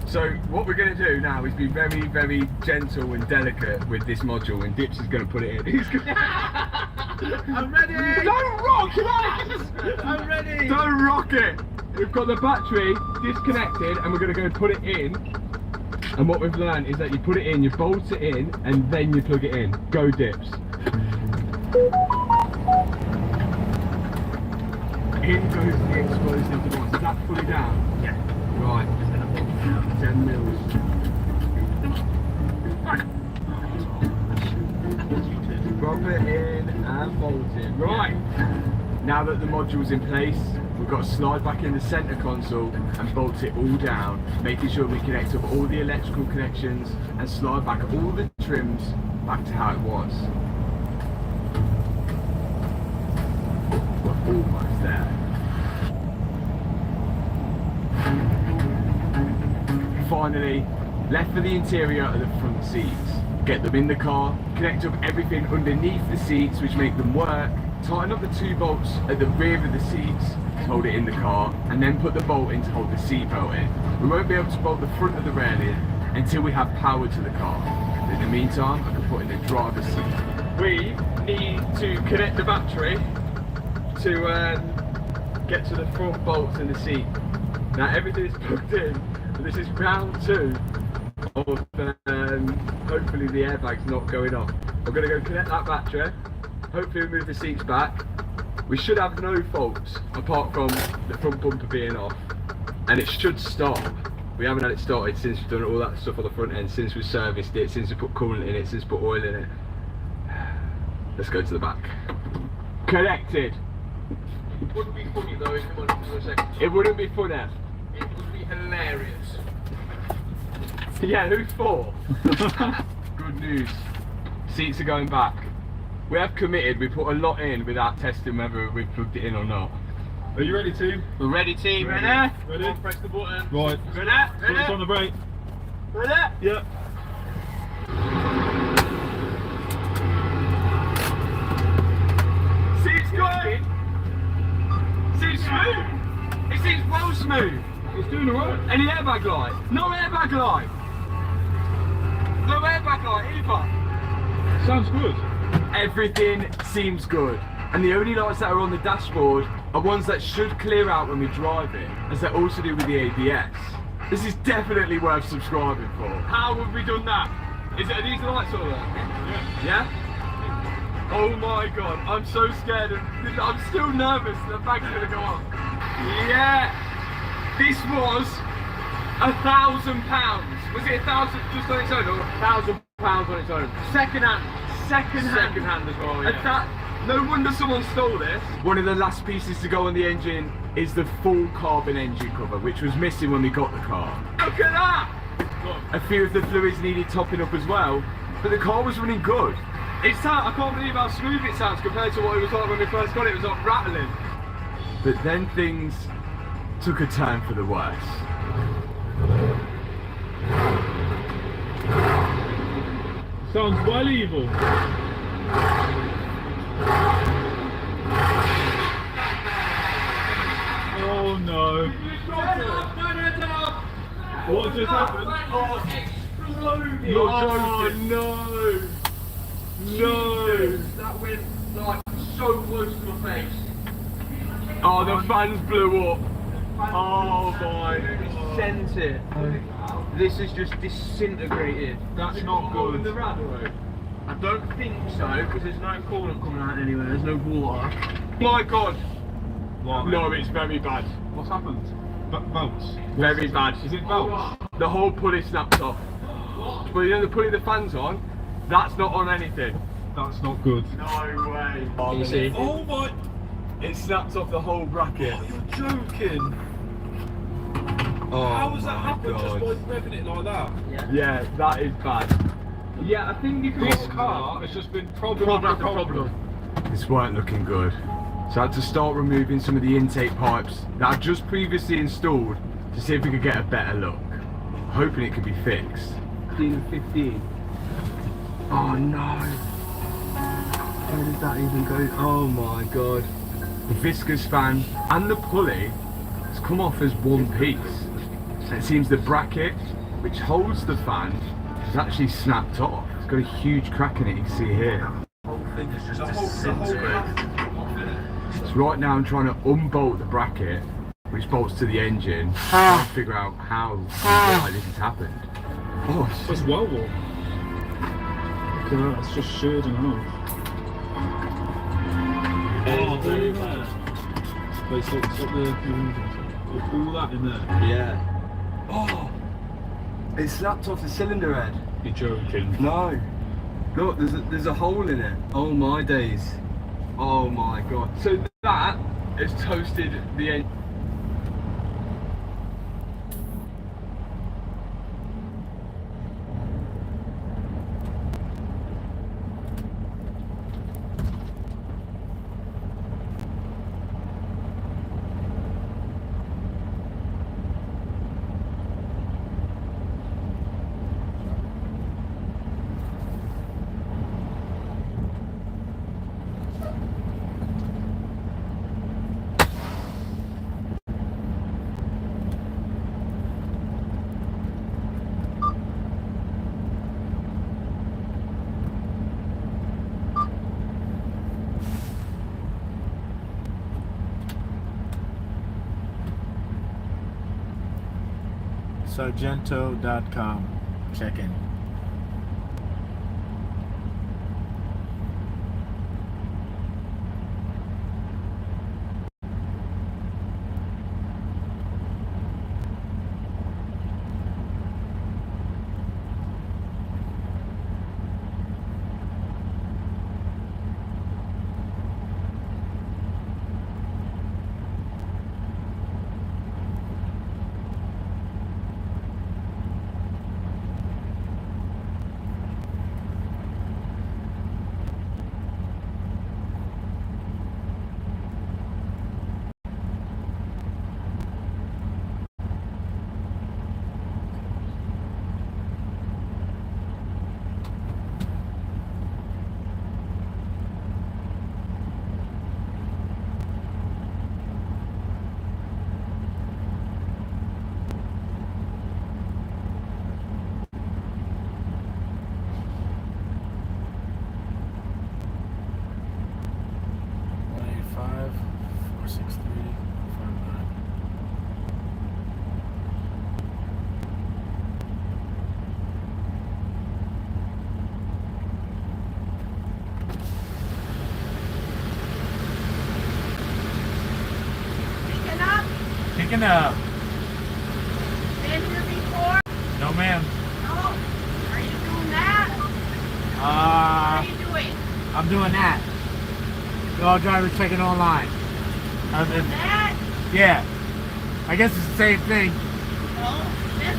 So what we're going to do now is be very, very gentle and delicate with this module, and Dips is going to put it in. I'm ready! Don't rock that! I'm ready! Don't rock it! We've got the battery disconnected and we're going to go put it in. And what we've learned is that you put it in, you bolt it in, and then you plug it in. Go Dips. In goes the explosive device. Is that fully down? Yeah. Right. 10 mils. Drop it in and bolt it. Right. Now that the module's in place, we've got to slide back in the centre console and bolt it all down, making sure we connect up all the electrical connections and slide back all the trims back to how it was. We're almost there. Finally, left for the interior of the front seats. Get them in the car, connect up everything underneath the seats which make them work, tighten up the 2 bolts at the rear of the seats to hold it in the car, and then put the bolt in to hold the seat belt in. We won't be able to bolt the front of the rail in until we have power to the car. In the meantime, I can put in the driver's seat. We need to connect the battery to get to the front bolts in the seat. Now everything is plugged in, and this is round 2 of hopefully the airbag's not going off. We're going to go connect that battery, hopefully move the seats back. We should have no faults apart from the front bumper being off, and it should start. We haven't had it started since we've done all that stuff on the front end, since we serviced it, since we put coolant in it, since we put oil in it. Let's go to the back. Connected. It wouldn't be funny though if it went for a second. It wouldn't be funny. It would be hilarious. Yeah, who's for? Good news. Seats are going back. We have committed, we put a lot in without testing whether we've plugged it in or not. Are you ready, team? We're ready, team. Ready? Ready? Come on, press the button. Right. Ready? Put Ready? us on the brake. Ready? Yeah. Seats going! Seems smooth! It seems well smooth! It's doing alright. Any airbag light? No airbag light! No airbag light either! Sounds good. Everything seems good. And the only lights that are on the dashboard are ones that should clear out when we drive it, as they're also do with the ABS. This is definitely worth subscribing for. How have we done that? Are these the lights all there? Yeah. Yeah? Oh my god, I'm so scared. I'm still nervous that the bag's gonna go off. Yeah! This was £1,000. Was it 1,000 just on its own, or £1,000 on its own? Second hand as well. Yeah. No wonder someone stole this. One of the last pieces to go on the engine is the full carbon engine cover, which was missing when we got the car. Look at that! A few of the fluids needed topping up as well, but the car was running good. I can't believe how smooth it sounds compared to what it was like when we first got it. It was like rattling. But then things took a turn for the worse. Sounds well evil. Oh no. What just happened? Oh no! No! That went like so close to my face. Oh, the fans blew up. Oh my. Sent it. This is just disintegrated. That's not good. I don't think so, because there's no coolant coming out anywhere. There's no water. My God. What? No, it's very bad. What's happened? Belts? Very bad. Is it belts? The whole pulley snapped off. But you know the pulley the fans on? That's not on anything. That's not good. No way. Can you see? Oh my... It snapped off the whole bracket. Oh, you're joking. Oh, How has that my happened God. just by revving it like that? Yeah, that is bad. Yeah, I think you can... This car has just been problem after problem. This weren't looking good. So I had to start removing some of the intake pipes that I'd just previously installed to see if we could get a better look. Hoping it could be fixed. 15. Oh no. Where did that even go? Oh my God. The viscous fan and the pulley has come off as one piece. So it seems the bracket, which holds the fan, has actually snapped off. It's got a huge crack in it, you can see here. The whole thing is just disintegrated. So right now I'm trying to unbolt the bracket, which bolts to the engine, trying to figure out how why this has happened. Oh, It's well warm. Look at that, it's just sheared in half. Oh, very bad. Wait, so all that in there? yeah. Oh, it snapped off the cylinder head. You're joking. No. Look, there's a hole in it. Oh my days. Oh my God. So that has toasted the engine. Sargento.com. Check in. Picking up. No, ma'am. No? Are you doing that? What are you doing? I'm doing that. All drivers checking online. That? Yeah. I guess it's the same thing. No, this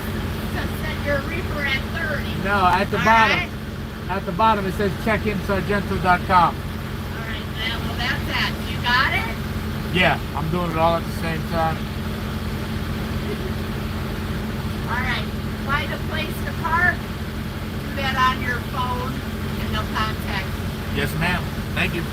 said your reefer at 30. No, at the All bottom. right. At the bottom it says checkinsargento.com. Alright, well that's that. You got it? Yeah, I'm doing it all at the same time. Alright, find a place to park. Do that on your phone and they'll contact you. Yes, ma'am. Thank you.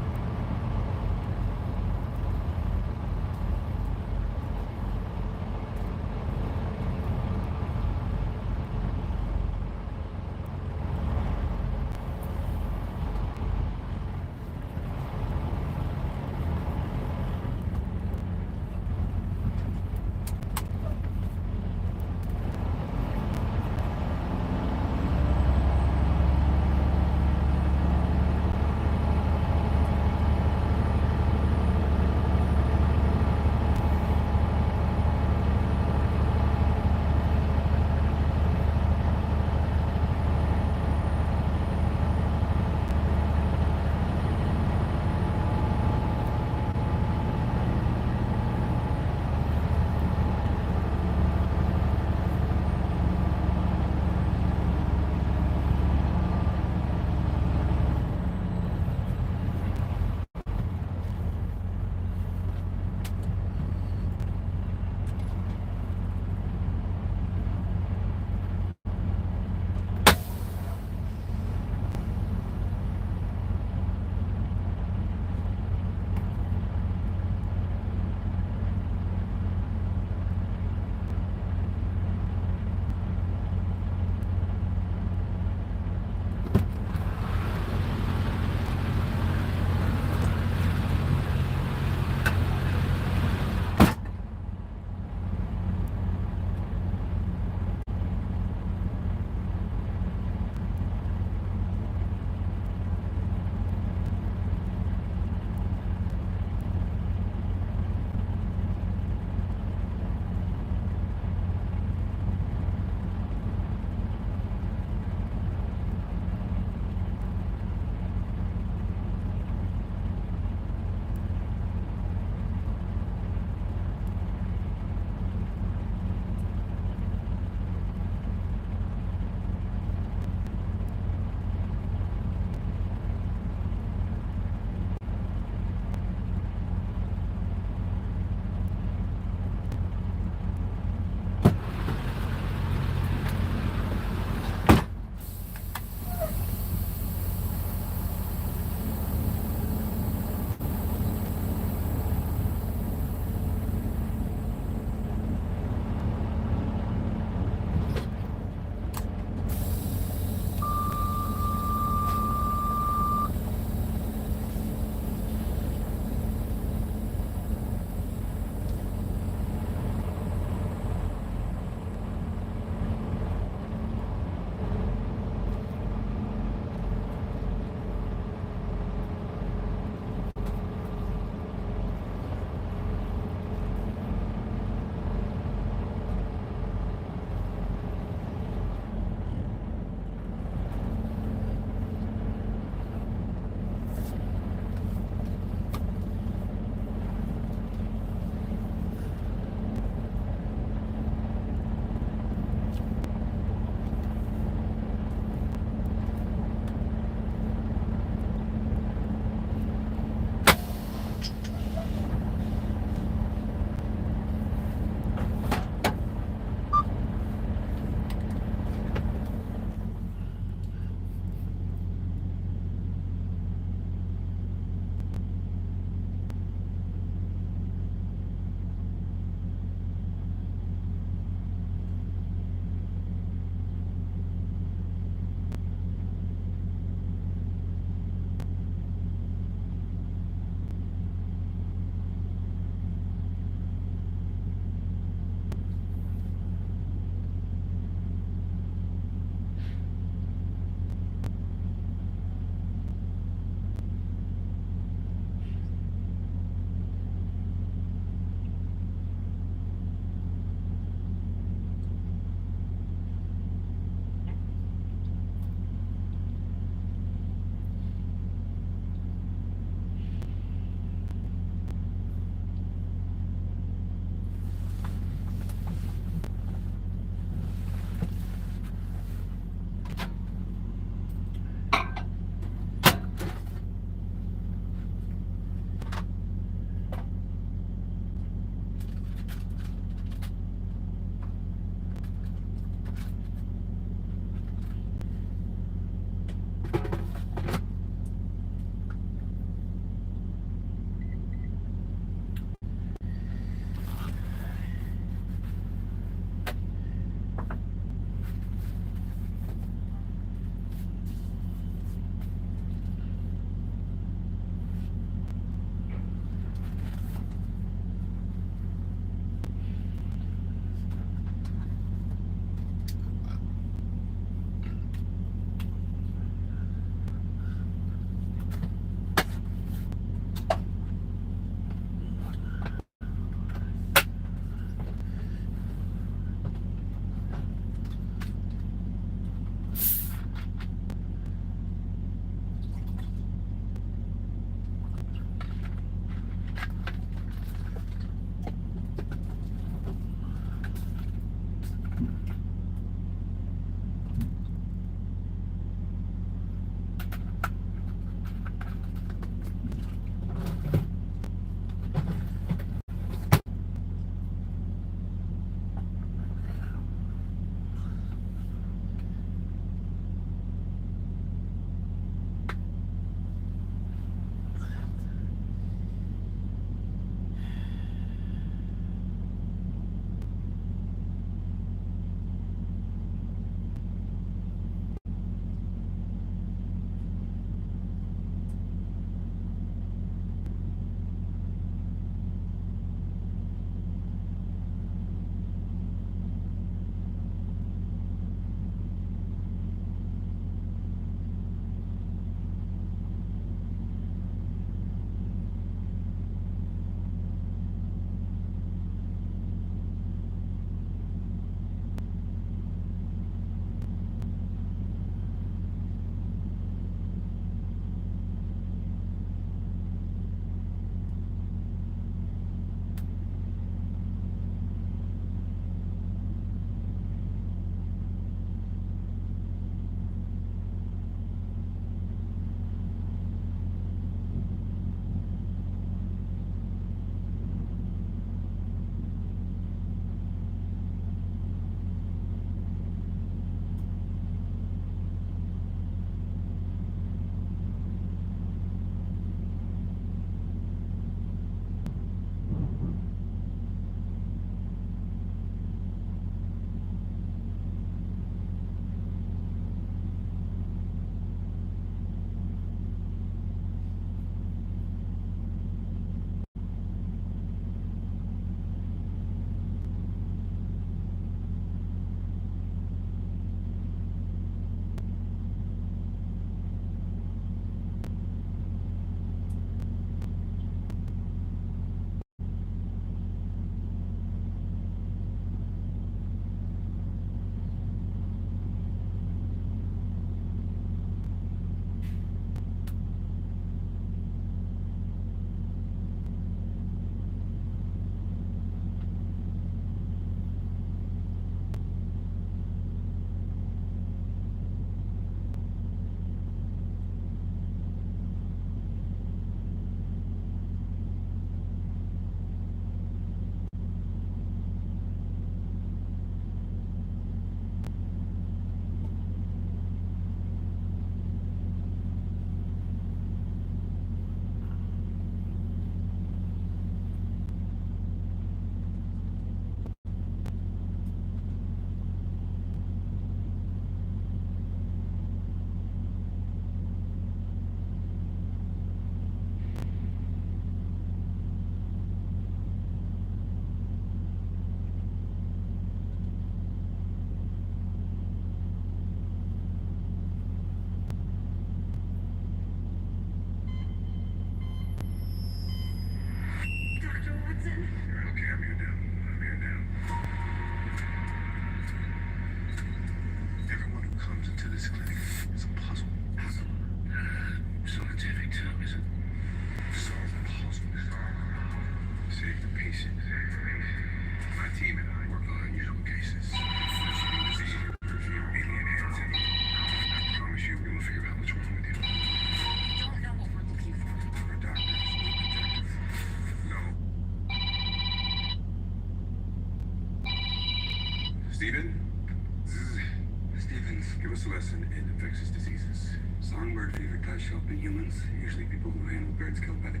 bird fever does show up in humans, usually people who handle birds killed by the...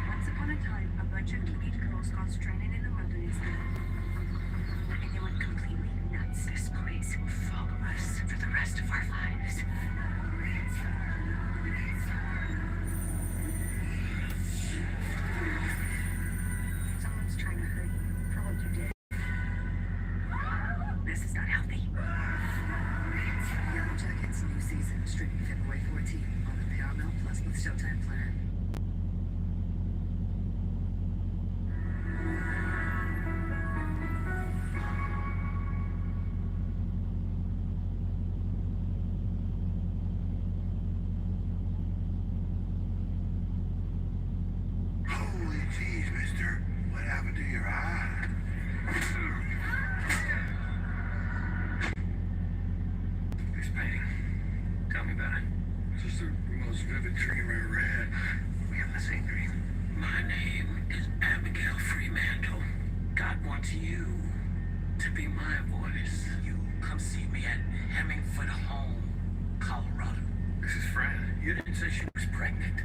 Once upon a time, a bunch of teenage girls got stranded in the wilderness, and they went completely nuts. This place will follow us for the rest of our lives. Someone's trying to hurt you for what you did. This is not healthy. Yellow Jackets, new season, streaming February 14 on the Paramount Plus with Showtime plan. Holy jeez, mister. What happened to your eye? This painting. Tell me about it. It's just the most vivid dream I ever had. We have the same dream. My name is Abigail Fremantle. God wants you to be my voice. You come see me at Hemingford Home, Colorado. This is Fran. You didn't say she was pregnant.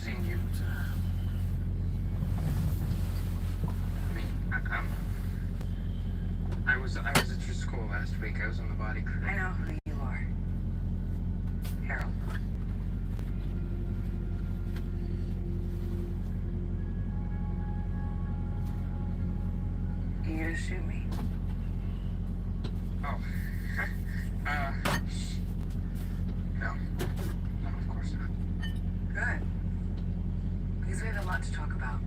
Seeing you. I was at your school last week. I was on the body crew. I know who you are. Harold. You gonna shoot me? Oh. No. No, of course not. Good. Because we have a lot to talk about.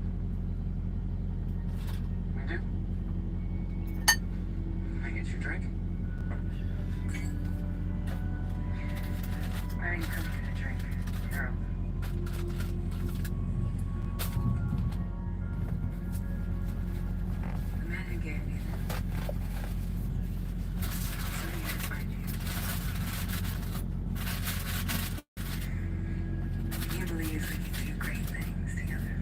We do? Can I get you a drink? Why are you coming here to drink, Harold? The man who gave me them. So he had to find you. He believes we can do great things together.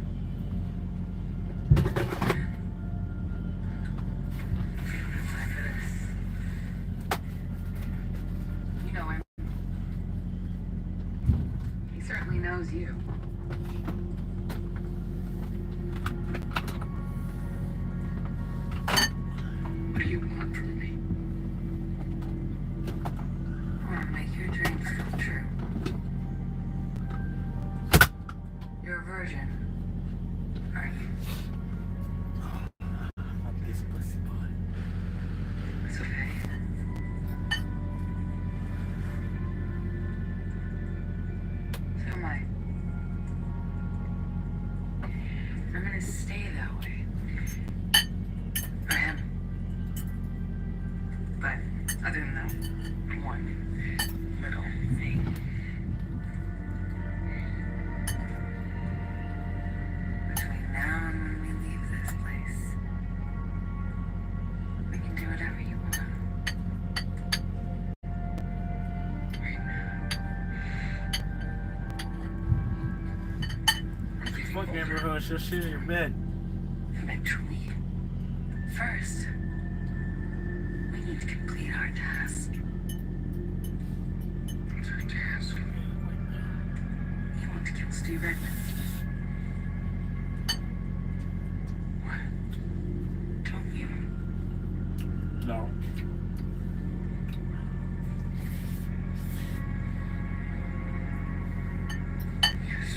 Time for this. You know him. He certainly knows you. What do you want from me? I want to make your dreams come true. You're a virgin, aren't you? It's okay. So am I. I'm gonna stay that way. I am. But other than that, one little thing. Between now and when we leave this place, we can do whatever you want. Right now. Fuck Amber, she'll shit in your bed. Eventually. First, we need to complete our task. What's our task? You want to kill Steve Redmond. What? Don't you? No. Yes.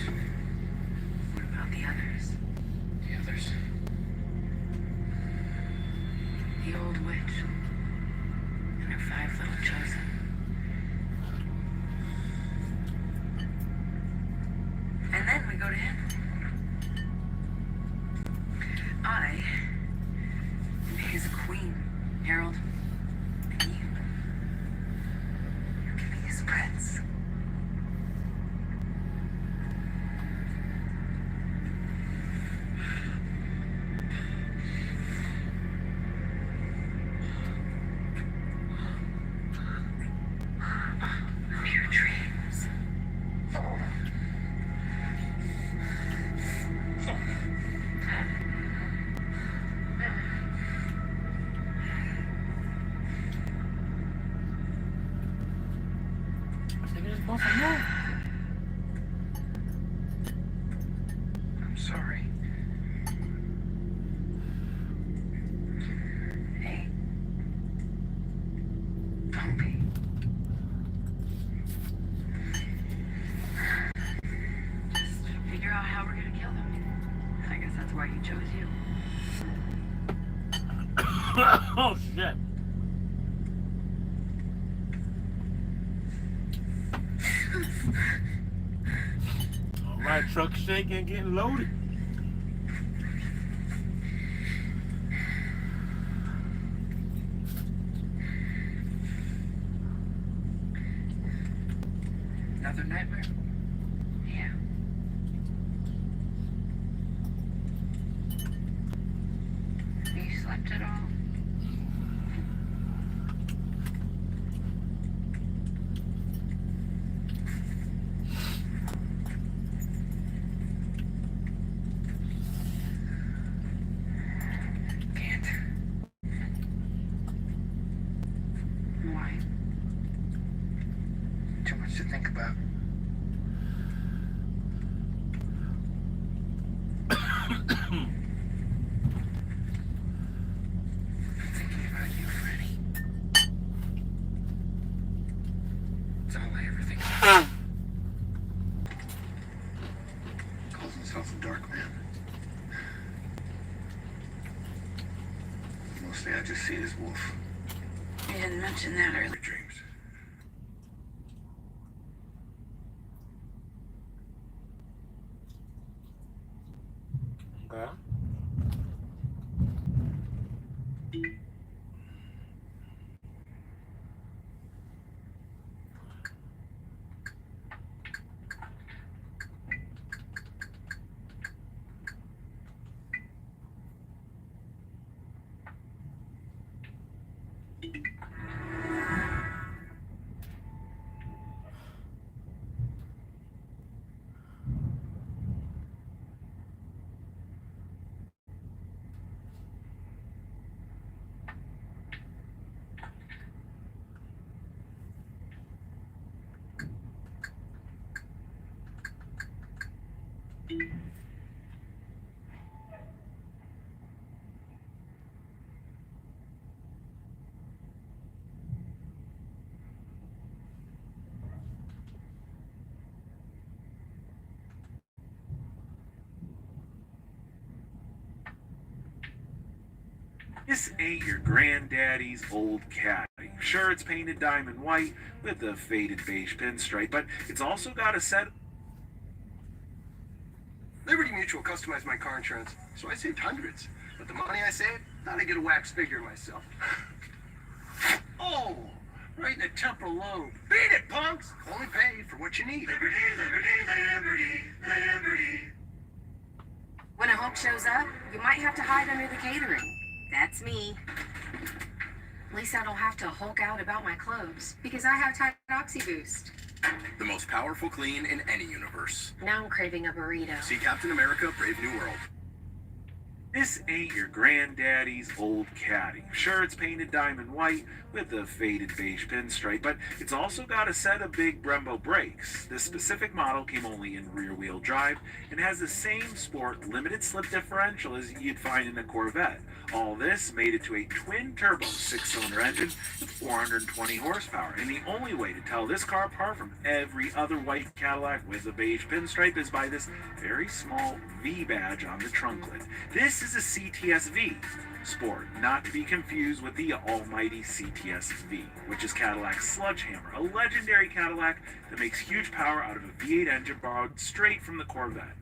I am his queen, Harold. And you're giving his prince. Your dreams. I'm sorry. Hey. Don't be. Just figure out how we're gonna kill them. I guess that's why he chose you. Oh shit. Alright, truck shaking, getting loaded. Another nightmare? Yeah. You slept at all? Can't. Why? Too much to think about. I'm thinking about you, Franny. It's all I ever think about. Calls himself a dark man. Mostly I just see it as wolf. You didn't mention that earlier. Dreams. Okay. This ain't your granddaddy's old caddy. Sure, it's painted diamond white with a faded beige pinstripe, but it's also got a set. Liberty Mutual customized my car insurance, so I saved hundreds. But the money I saved, thought I'd get a wax figure myself. Oh, right in the temporal lobe. Beat it, punks! Only pay for what you need. Liberty, liberty, liberty, liberty. When a Hulk shows up, you might have to hide under the catering. That's me. At least I don't have to Hulk out about my clothes, because I have Tide Oxy Boost. The most powerful clean in any universe. Now I'm craving a burrito. See Captain America, Brave New World. This ain't your granddaddy's old caddy. Sure, it's painted diamond white with a faded beige pinstripe, but it's also got a set of big Brembo brakes. This specific model came only in rear-wheel drive and has the same sport limited slip differential as you'd find in a Corvette. All this made it to a twin-turbo 6-cylinder engine with 420 horsepower, and the only way to tell this car apart from every other white Cadillac with a beige pinstripe is by this very small V badge on the trunk lid. This is a CTS-V Sport, not to be confused with the almighty CTS-V, which is Cadillac's Sledgehammer, a legendary Cadillac that makes huge power out of a V8 engine borrowed straight from the Corvette.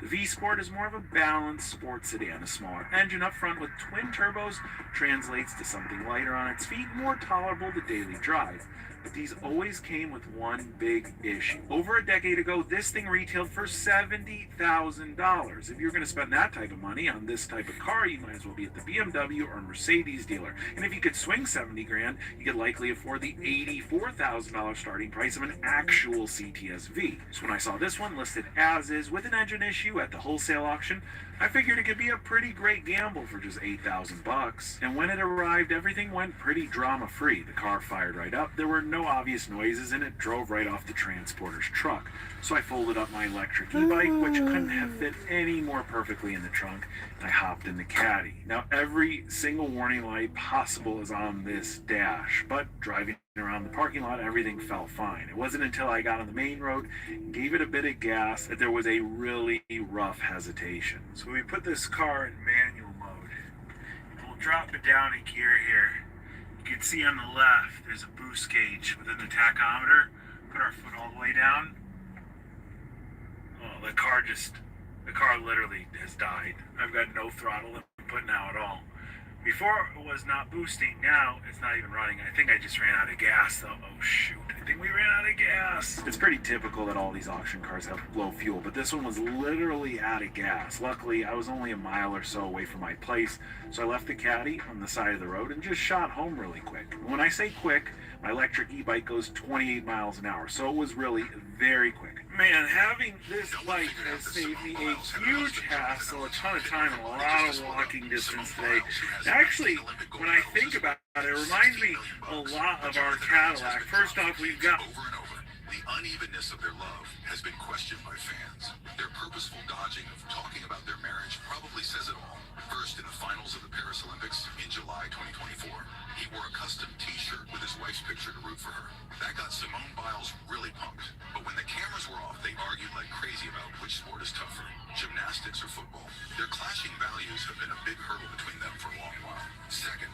The V-Sport is more of a balanced sports sedan. A smaller engine up front with twin turbos translates to something lighter on its feet, more tolerable to daily drive. But these always came with one big issue. Over a decade ago, this thing retailed for $70,000. If you're going to spend that type of money on this type of car, you might as well be at the BMW or Mercedes dealer. And if you could swing 70 grand, you could likely afford the $84,000 starting price of an actual CTS-V. So when I saw this one listed as is with an engine issue at the wholesale auction, I figured it could be a pretty great gamble for just $8,000. And when it arrived, everything went pretty drama-free. The car fired right up, there were no obvious noises, and it drove right off the transporter's truck. So I folded up my electric e-bike, which couldn't have fit any more perfectly in the trunk, and I hopped in the caddy. Now, every single warning light possible is on this dash, but driving around the parking lot, everything felt fine. It wasn't until I got on the main road and gave it a bit of gas that there was a really rough hesitation. So we put this car in manual mode. We'll drop it down in gear here. You can see on the left, there's a boost gauge within the tachometer. Put our foot all the way down. Oh, the car literally has died. I've got no throttle input now at all. Before it was not boosting, now it's not even running. I think I just ran out of gas though. Oh shoot, I think we ran out of gas. It's pretty typical that all these auction cars have low fuel, but this one was literally out of gas. Luckily, I was only a mile or so away from my place, so I left the caddy on the side of the road and just shot home really quick. When I say quick, my electric e-bike goes 28 miles an hour, so it was really very quick. Man, having this bike has saved me a huge hassle, a ton of time, and a lot of walking distance today. Actually, when I think about it, it reminds me a lot of our Cadillac. First off, we've got... The unevenness of their love has been questioned by fans. Their purposeful dodging of talking about their marriage probably says it all. First, in the finals of the Paris Olympics in July 2024, he wore a custom t-shirt with his wife's picture to root for her. That got Simone Biles really pumped. But when the cameras were off, they argued like crazy about which sport is tougher, gymnastics or football. Their clashing values have been a big hurdle between them for a long while. Second,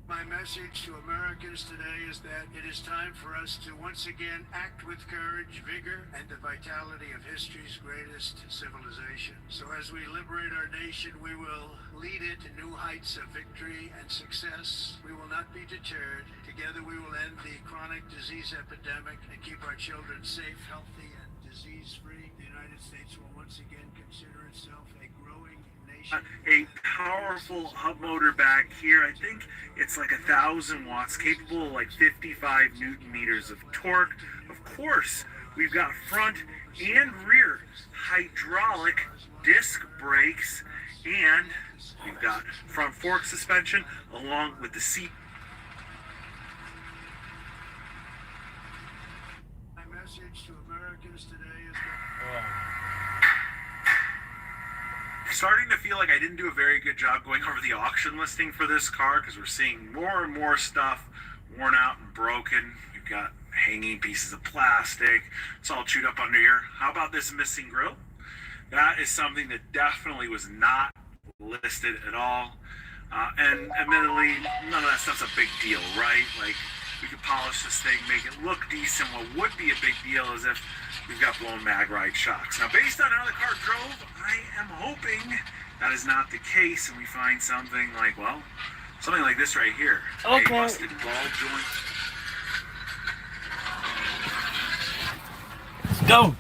my message to Americans today is that it is time for us to once again act with courage, vigor, and the vitality of history's greatest civilization. So as we liberate our nation, we will lead it to new heights of victory and success. We will not be deterred. Together we will end the chronic disease epidemic and keep our children safe, healthy, and disease-free. The United States will once again consider itself a growing nation. A powerful hub motor back here. I think it's like 1,000 watts, capable of like 55 newton meters of torque. Of course, we've got front and rear hydraulic disc brakes, and we've got front fork suspension along with the seat. My message to Americans today is that... Starting to feel like I didn't do a very good job going over the auction listing for this car, because we're seeing more and more stuff worn out and broken. We've got hanging pieces of plastic. It's all chewed up under here. How about this missing grill? That is something that definitely was not listed at all. And admittedly, none of that stuff's a big deal, right? Like, we could polish this thing, make it look decent. What would be a big deal is if we've got blown mag ride shocks. Now, based on how the car drove, I am hoping that is not the case, and we find something like, well, something like this right here. Okay. A busted ball joint. Let's go.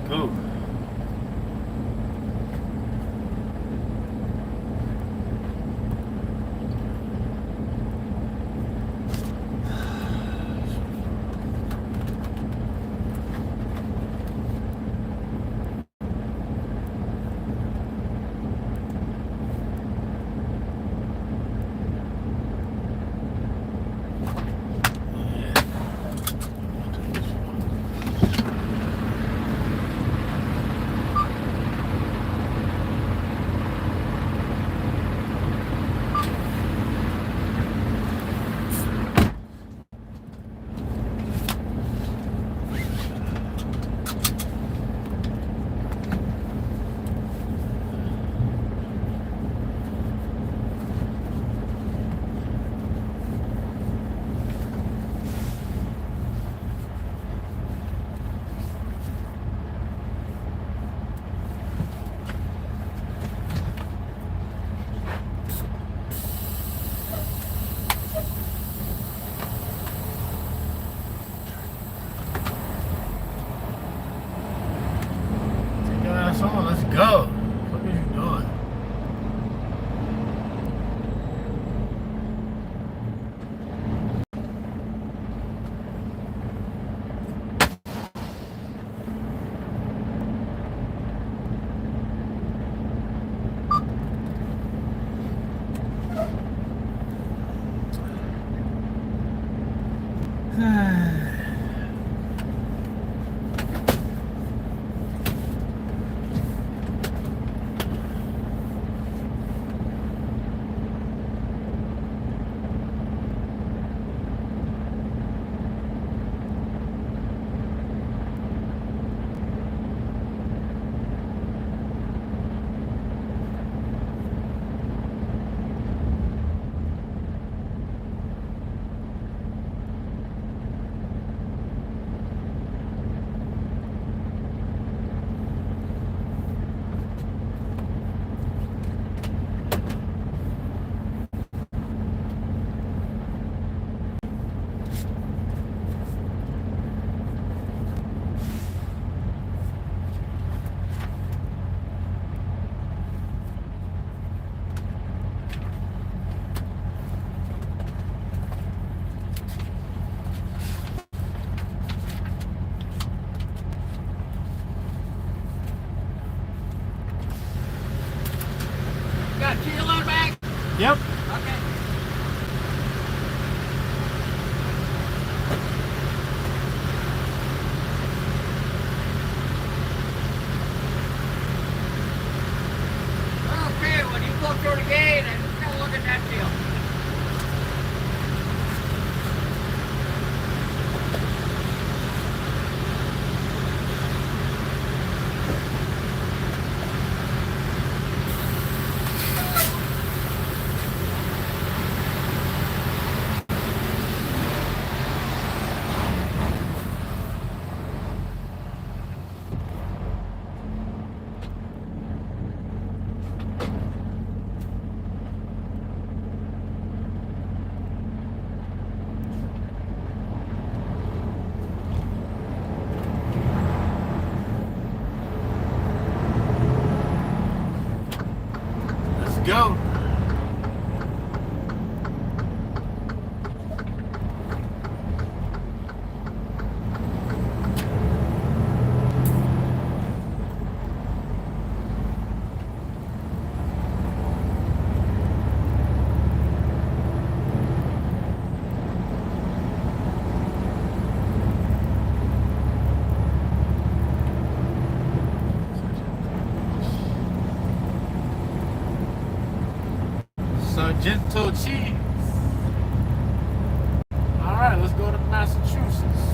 go. Let's go. What are you doing? Got a kilo on the back? Yep. Okay. Okay, when you pull through the gate and still look at that deal. Go. Gentle cheese. All right, let's go to Massachusetts.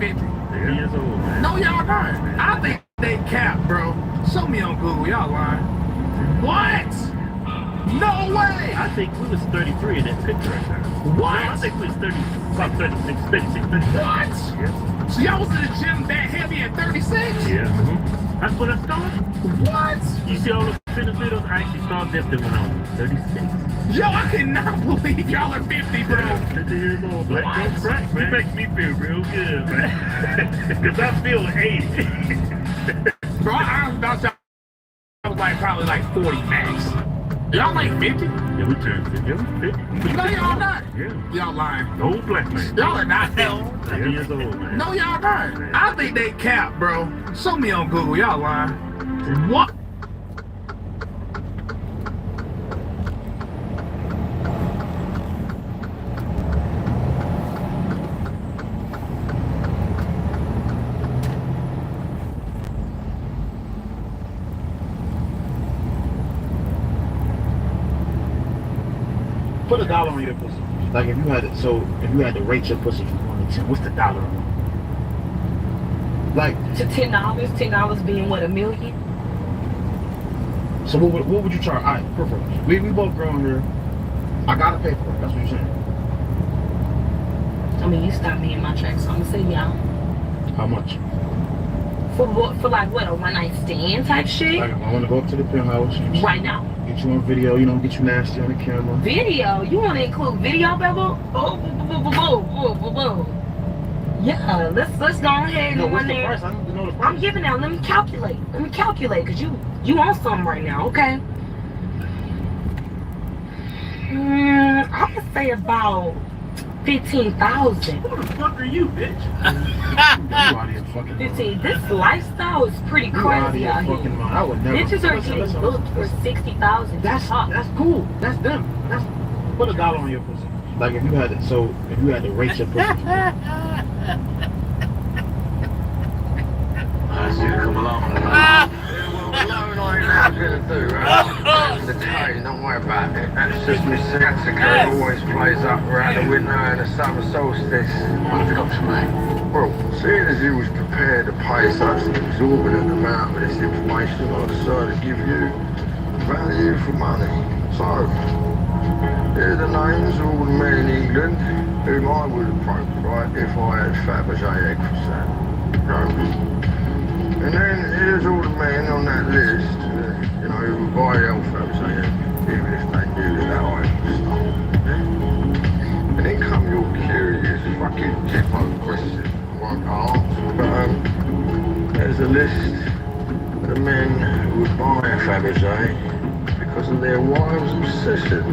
50. 30 years old, man. No, y'all not. I think they cap, bro. Show me on Google. Y'all lying. What? No way. I think we was 33 in that picture right there. What? No, I think we was 30, about 36, 36, 37. What? Yeah. So y'all was in the gym that heavy at 36? Yeah. That's when I started. What? You see all the fitness videos? I actually started lifting when I was 36. Yo, I cannot believe y'all are 50, bro. 50 years old. Black don't crack, man. It makes me feel real good, man. Because I feel 80. Bro, I was about to I was like probably like 40 max. Y'all like 50? Yeah, we turned 50. Yeah, we 50. No, y'all not. Yeah. Y'all lying. Old black man. Y'all are not 50 years old, man. No, y'all not. I think they cap, bro. Show me on Google. Y'all lying. What? Put a dollar on your pussy. Like if you had to rate your pussy from 1 to 10, what's the dollar on it? Like To $10 being what, $1 million? So what would you charge? Alright, perfect. We both grown here. I gotta pay for it. That's what you're saying. I mean, you stopped me in my tracks, so I'm gonna say yeah. How much? For what? For like what? A one night stand type shit? Like I want to go up to the penthouse. Right now. Get you on video. You know, get you nasty on the camera. Video? You want to include video, Bevel? Oh, yeah, let's go ahead and go in there. Price? I need to know the price. I'm giving out. Let me calculate, cause you on something right now, okay? I would say about 15,000. Who the fuck are you, bitch? You out here fucking 15. This lifestyle is pretty crazy out here. I would never. Bitches are getting booked for 60,000. That's cool. That's them. That's put a dollar on your pussy. Like if you had to rate your pussy. I see you come along. I'm gonna do, right? That's the tide, don't worry about it. That's just Miss Saxophone always plays up around the winter and the summer solstice. What have you got to me? Well, seeing as you was prepared to pay such an exorbitant amount of this information, I decided to give you value for money. So, here are the names of all the men in England whom I would approach, right, if I had Fabergé egg for sale. And then here's all the men on that list, you know, who would buy the old Fabergé egg, even if they knew that I was stolen. And then come your curious fucking typo question. I won't answer, but there's a list of the men who would buy a Fabergé because of their wives' obsession.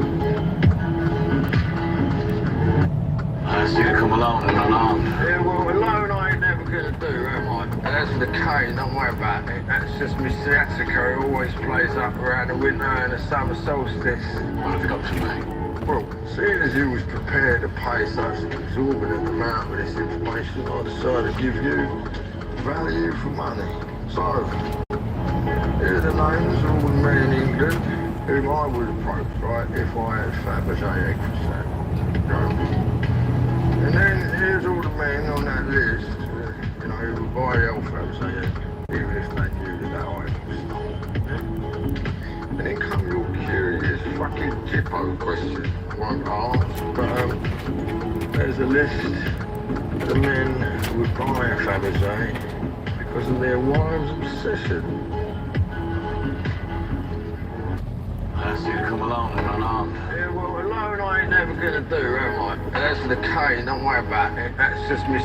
I see you come along and run on. Yeah, well, alone I ain't never gonna do, am I? And as for the cane, don't worry about it. That's just Miss Saxophone who always plays up around the winter and the summer solstice. What have you got to me? Well, seeing as you was prepared to pay such an exorbitant amount for this information, I decided to give you value for money. So, here are the names of all the men in England whom I would approach, right, if I had Fabergé egg for sale. And then here's all the men on that list, you know, who would buy the old Fabergé egg, even if they knew that I was stolen. And then come your curious fucking typo question. I won't answer, but there's a list of the men who would buy a Fabergé because of their wives' obsession. I see you come along and run on. Yeah, well, alone I ain't never gonna do, am I? And as for the cane, don't worry about it. That's just Miss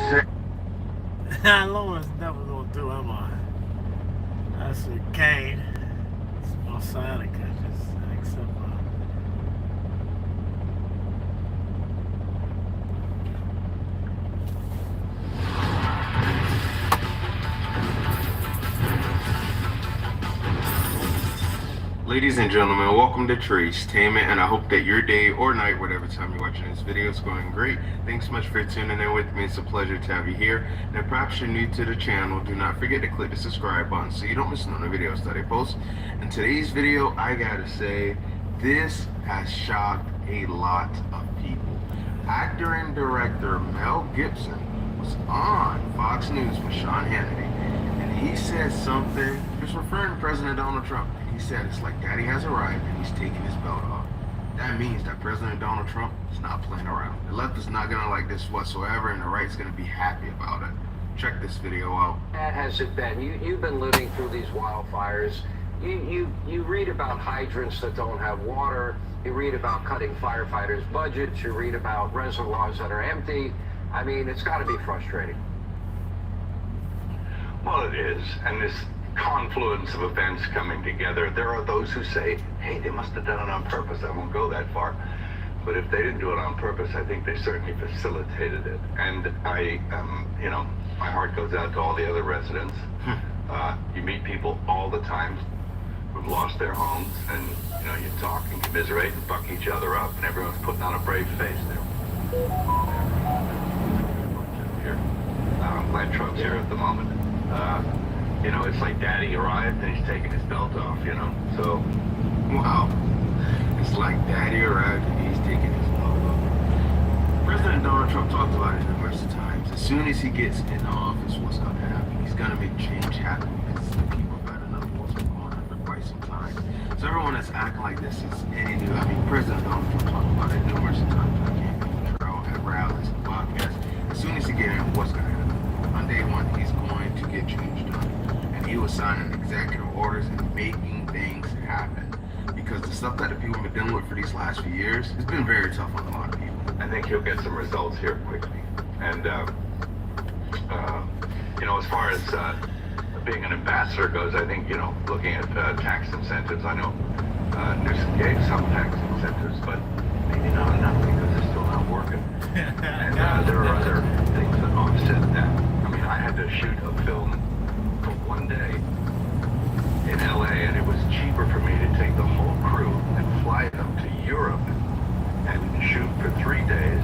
Alone is never gonna do, am I? That's a cane. It's my Sciatica, just accept that. Ladies and gentlemen, welcome to Trace-tainment, and I hope that your day or night, whatever time you're watching this video, is going great. Thanks so much for tuning in with me. It's a pleasure to have you here. Now, perhaps you're new to the channel. Do not forget to click the subscribe button so you don't miss none of the videos that I post. In today's video, I gotta say, this has shocked a lot of people. Actor and director Mel Gibson was on Fox News with Sean Hannity, and he said something, he was referring to President Donald Trump, and he said it's like Daddy has arrived and he's taking his belt off. That means that President Donald Trump is not playing around. The left is not gonna like this whatsoever, and the right's gonna be happy about it. Check this video out. Bad has it been? You've been living through these wildfires. You read about hydrants that don't have water. You read about cutting firefighters' budgets. You read about reservoirs that are empty. I mean, it's got to be frustrating. Well, it is. And this confluence of events coming together, there are those who say, hey, they must have done it on purpose. I won't go that far. But if they didn't do it on purpose, I think they certainly facilitated it. And I, you know, my heart goes out to all the other residents. You meet people all the time who've lost their homes, and you know, you talk and commiserate and buck each other up, and everyone's putting on a brave face there. Here, my truck's here at the moment. You know, it's like Daddy arrived and he's taking his belt off. You know, so wow, it's like Daddy arrived and he's taking his belt off. President Donald Trump talked about it numerous times. As soon as he gets in office, what's going to happen? He's going to make change happen because the people have had enough of what's been going on for quite some time. So everyone that's acting like this is any new. I mean, President Donald Trump talked about it numerous times on campaign trail, at rallies, and podcasts. As soon as he gets in, what's going to happen? On day one, he's going to get change done. And he was signing executive orders and making things happen. Because the stuff that the people have been dealing with for these last few years, it's been very tough on a lot of people. I think he'll get some results here quickly. And, you know, as far as being an ambassador goes, I think, you know, looking at tax incentives, I know Newsom gave some tax incentives, but maybe not enough because they're still not working. And there are other things that offset that. I mean, I had to shoot a film for one day in LA, and it was cheaper for me to take the whole crew and fly them to Europe and shoot for 3 days,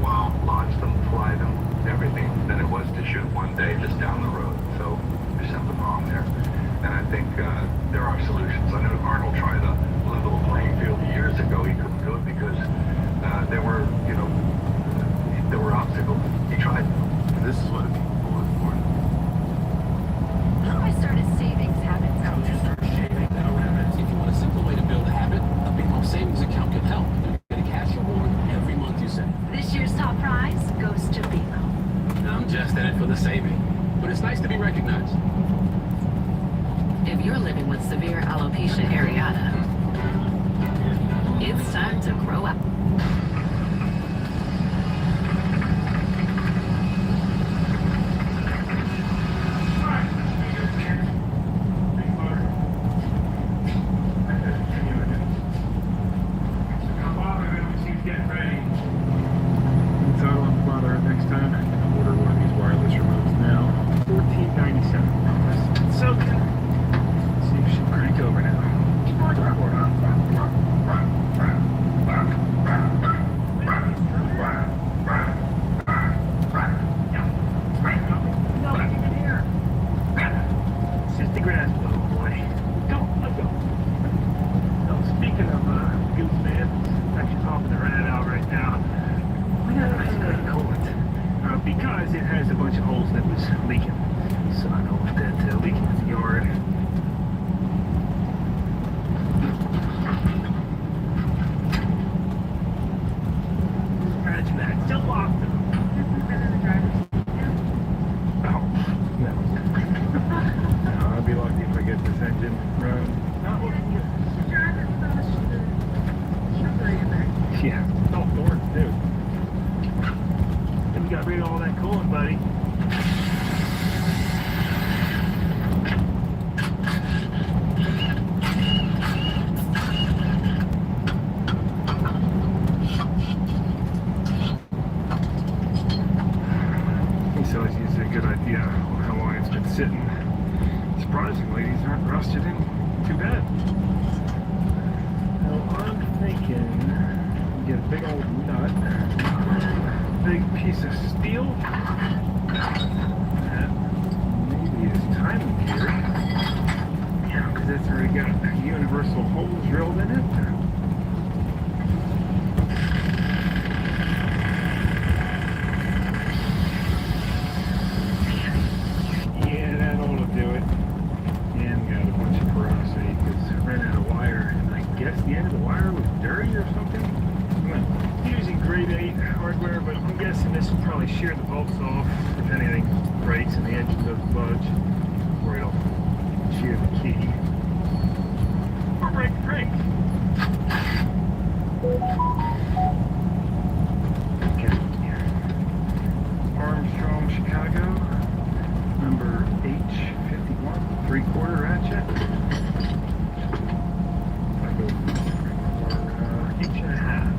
while launch them, fly them, everything, than it was to shoot one day just down the road. So there's something wrong there. And I think there are solutions. I know Arnold tried to level the playing field years ago. He couldn't do it because there were, you know, there were obstacles. He tried. And this is what the people voted for. How do I start a savings habit? If you want a simple way to build a habit, a BMO savings account can help. You get a cash reward every month you save. This year's top prize goes to BMO. I'm just in it for the saving, but it's nice to be recognized. If you're living with severe alopecia areata, it's time to grow up. Because it has a bunch of holes that was leaking. So I know if that leaking in the yard. Imagine that. Still locked though. Oh, no. No, I'll be lucky if I get this engine running. Yeah. Oh, Lord, dude. We got rid of all that coolant, buddy. So it's usually a good idea how long it's been sitting. Surprisingly, these aren't rusted in too bad. Now I'm thinking get a big old nut. Big piece of steel. That maybe is timing gear. Yeah, because that's already got universal holes drilled in it. maybe the wire was dirty or something. I'm using grade 8 hardware, but I'm guessing this will probably shear the bolts off if anything breaks and the engine doesn't budge, or it'll shear the key. Or break the crank. Okay. Armstrong, Chicago, number H51, 3/4 ratchet. I go for inch and a half.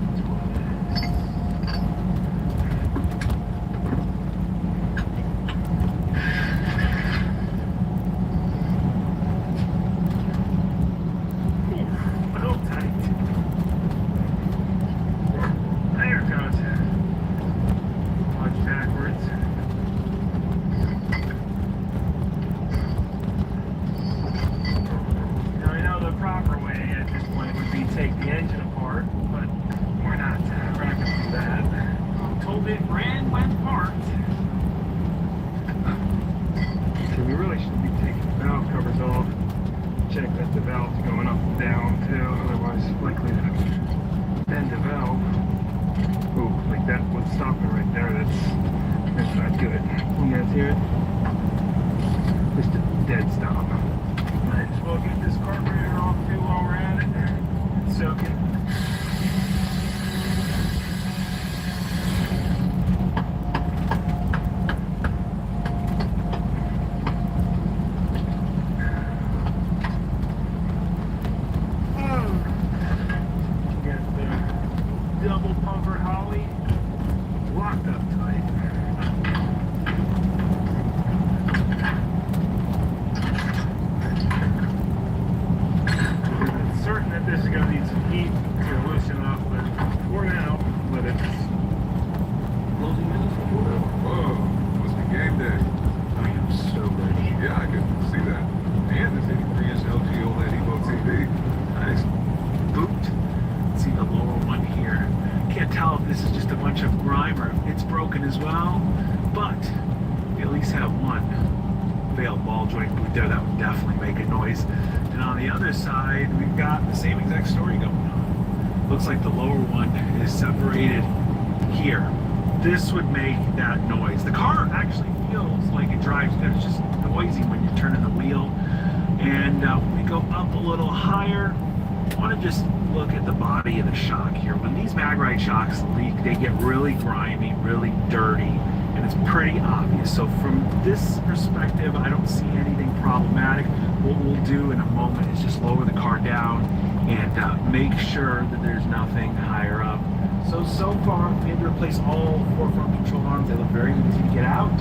Looks like the lower one is separated here. This would make that noise. The car actually feels like it drives good. It's just noisy when you're turning the wheel. And when we go up a little higher, I want to just look at the body of the shock here. When these Magrite shocks leak, they get really grimy, really dirty, and it's pretty obvious. So from this perspective, I don't see anything problematic. What we'll do in a moment is just lower the car down and make sure that there's nothing higher up. So far, we had to replace all 4 front control arms. They look very easy to get out,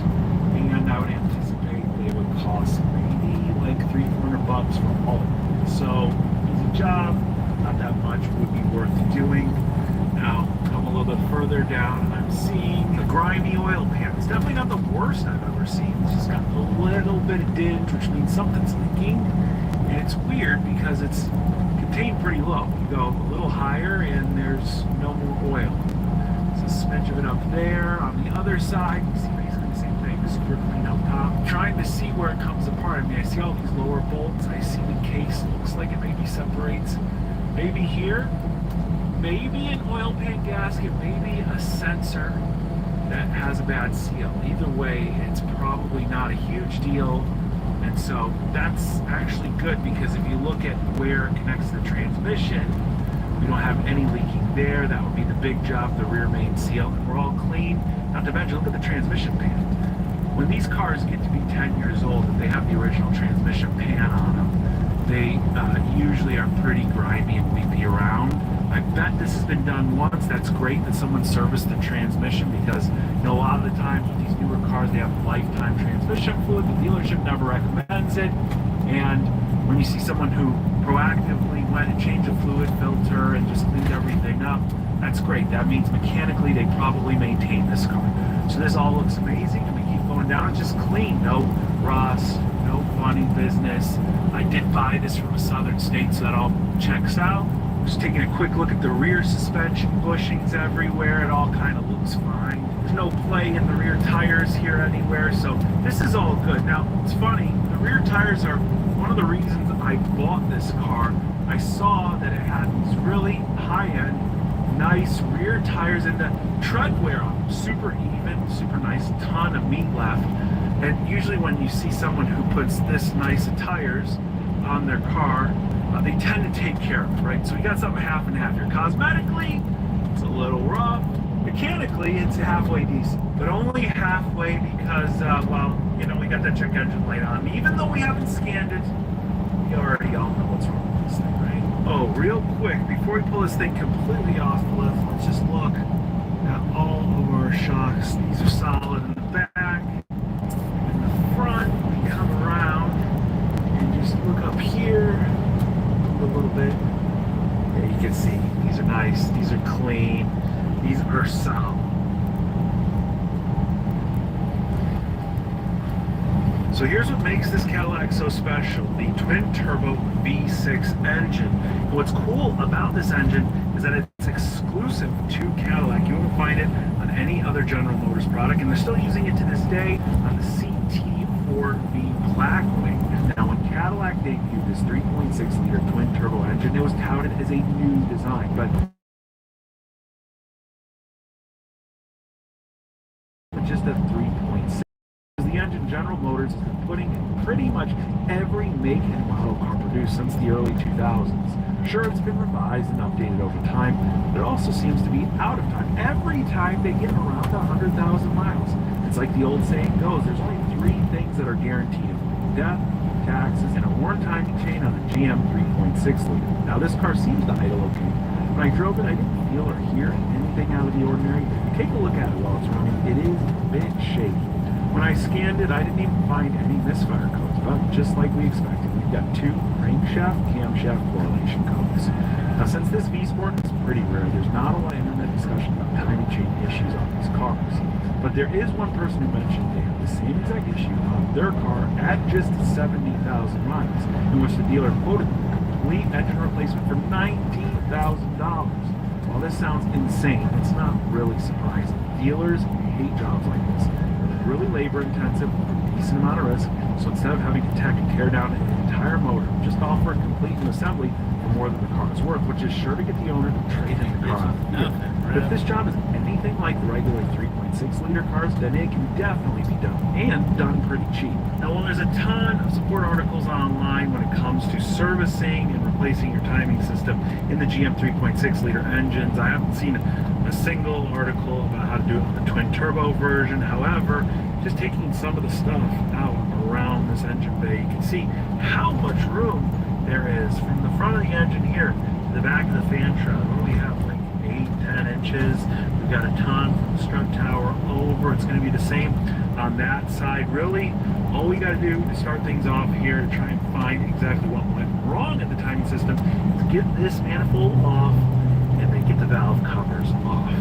and I would anticipate they would cost maybe like $300-400 for all of them. So, easy job, not that much would be worth doing. Now, come a little bit further down, and I'm seeing a grimy oil pan. It's definitely not the worst I've ever seen. It's just got a little bit of dinge, which means something's leaking. And it's weird because it's contained pretty low. You go a little higher and there's no more oil. There's a smidge of it up there. On the other side, you see basically the same thing, super clean up top. I'm trying to see where it comes apart. I mean, I see all these lower bolts. I see the case. Looks like it maybe separates. Maybe here. Maybe an oil pan gasket. Maybe a sensor that has a bad seal. Either way, it's probably not a huge deal. And so that's actually good, because if you look at where it connects to the transmission, we don't have any leaking there. That would be the big job, the rear main seal, and we're all clean. Not to mention, look at the transmission pan. When these cars get to be 10 years old, if they have the original transmission pan on them, they usually are pretty grimy and weepy around. I bet this has been done once. That's great that someone serviced the transmission, because a lot of the times with these newer cars, they have lifetime transmission fluid. The dealership never recommends it. And when you see someone who proactively went and changed the fluid filter and just cleaned everything up, that's great. That means mechanically they probably maintain this car. So this all looks amazing, and we keep going down. It's just clean, no rust, no funny business. I did buy this from a southern state, so that all checks out. Just taking a quick look at the rear suspension, bushings everywhere. It all kind of looks fine. There's no play in the rear tires here anywhere, so this is all good. Now, it's funny, the rear tires are one of the reasons I bought this car I saw that it had these really high-end, nice rear tires, and the tread wear on them super even, super nice, ton of meat left. And usually when you see someone who puts this nice of tires on their car, they tend to take care of it, right? So we got something half and half here. Cosmetically, it's a little rough. Mechanically, it's halfway decent, but only halfway because, well, you know, we got that check engine light on. Even though we haven't scanned it, we already all know what's wrong with this thing, right? Oh, real quick, before we pull this thing completely off the lift, let's just look at all of our shocks. These are solid in the back. In the front, we come around and just look up here a little bit. Yeah, you can see these are nice, these are clean, these are solid. So here's what makes this Cadillac so special, the twin-turbo V6 engine. And what's cool about this engine is that it's exclusive to Cadillac. You won't find it on any other General Motors product, and they're still using it to this day on the CT4V Blackwing. Now, when Cadillac debuted this 3.6-liter twin-turbo engine, it was touted as a new design, but just a 3.6. The engine General Motors has been putting in pretty much every make and model car produced since the early 2000s. Sure, it's been revised and updated over time, but it also seems to be out of time. Every time they get around 100,000 miles. It's like the old saying goes, there's only 3 things that are guaranteed: death, taxes, and a worn timing chain on a GM 3.6-liter. Now, this car seems to idle okay. When I drove it, I didn't feel or hear anything out of the ordinary. Take a look at it while it's running. It is a bit shaky. When I scanned it, I didn't even find any misfire codes, but just like we expected, we've got 2 crankshaft, camshaft correlation codes. Now, since this V-Sport is pretty rare, there's not a lot of internet discussion about timing chain issues on these cars. But there is one person who mentioned they have the same exact issue on their car at just 70,000 miles, in which the dealer quoted the complete engine replacement for $19,000. While this sounds insane, it's not really surprising. Dealers hate jobs like this. Really labor intensive, with a decent amount of risk, so instead of having to tech and tear down an entire motor, just offer a complete new assembly for more than the car is worth, which is sure to get the owner to trade in the car. But if this job is anything like the regular 3.6-liter cars, then it can definitely be done, and done pretty cheap. Now, while there's a ton of support articles online when it comes to servicing and replacing your timing system in the GM 3.6-liter engines, I haven't seen a single article about how to do it with the twin-turbo version. However, just taking some of the stuff out around this engine bay, you can see how much room there is from the front of the engine here to the back of the fan shroud. We have like 8-10 inches. We've got a ton from the strut tower over. It's going to be the same on that side. Really, all we got to do to start things off here to try and find exactly what went wrong in the timing system is get this manifold off and then get the valve covers off.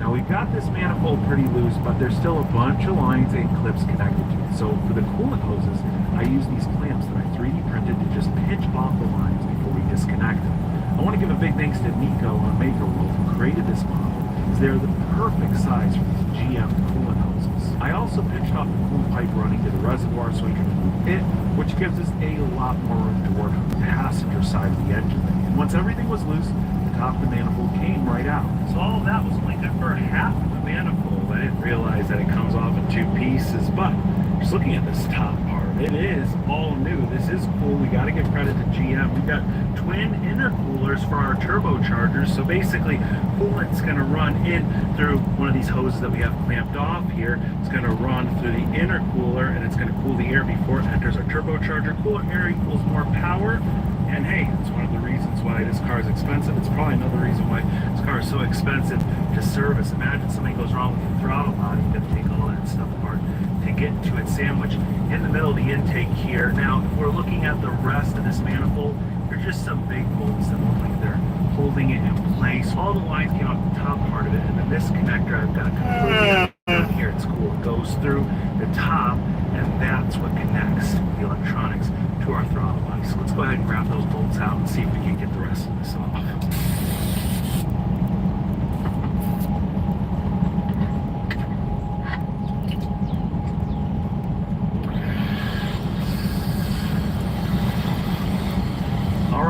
Now, we've got this manifold pretty loose, but there's still a bunch of lines and clips connected to it. So for the coolant hoses, I use these clamps that I 3D printed to just pinch off the lines before we disconnect them. I want to give a big thanks to Nico on Maker World, who created this model, as they're the perfect size for these GM coolant hoses. I also pinched off the coolant pipe running to the reservoir so we can remove it, which gives us a lot more room to work on the passenger side of the engine bay. And once everything was loose, the top of the manifold came right out. So all of that was only good for half of the manifold. I didn't realize that it comes off in 2 pieces, but just looking at this top part, it is all new. This is cool. We got to give credit to GM. We've got twin intercoolers for our turbochargers. So basically, coolant's going to run in through one of these hoses that we have clamped off here. It's going to run through the intercooler, and it's going to cool the air before it enters our turbocharger. Cooler air equals more power. And hey, it's one of the reasons why this car is expensive. It's probably another reason why this car is so expensive to service. Imagine something goes wrong with the throttle body. You got to take all that stuff apart to get to it sandwiched in the middle of the intake here. Now, if we're looking at the rest of this manifold, there's just some big bolts that look like they're holding it in place. All the lines came off the top part of it, and then this connector I've got completely down here. It's cool. It goes through the top, and that's what connects the electronics to our throttle body. So let's go ahead and grab those bolts out and see if we can get the rest of this off.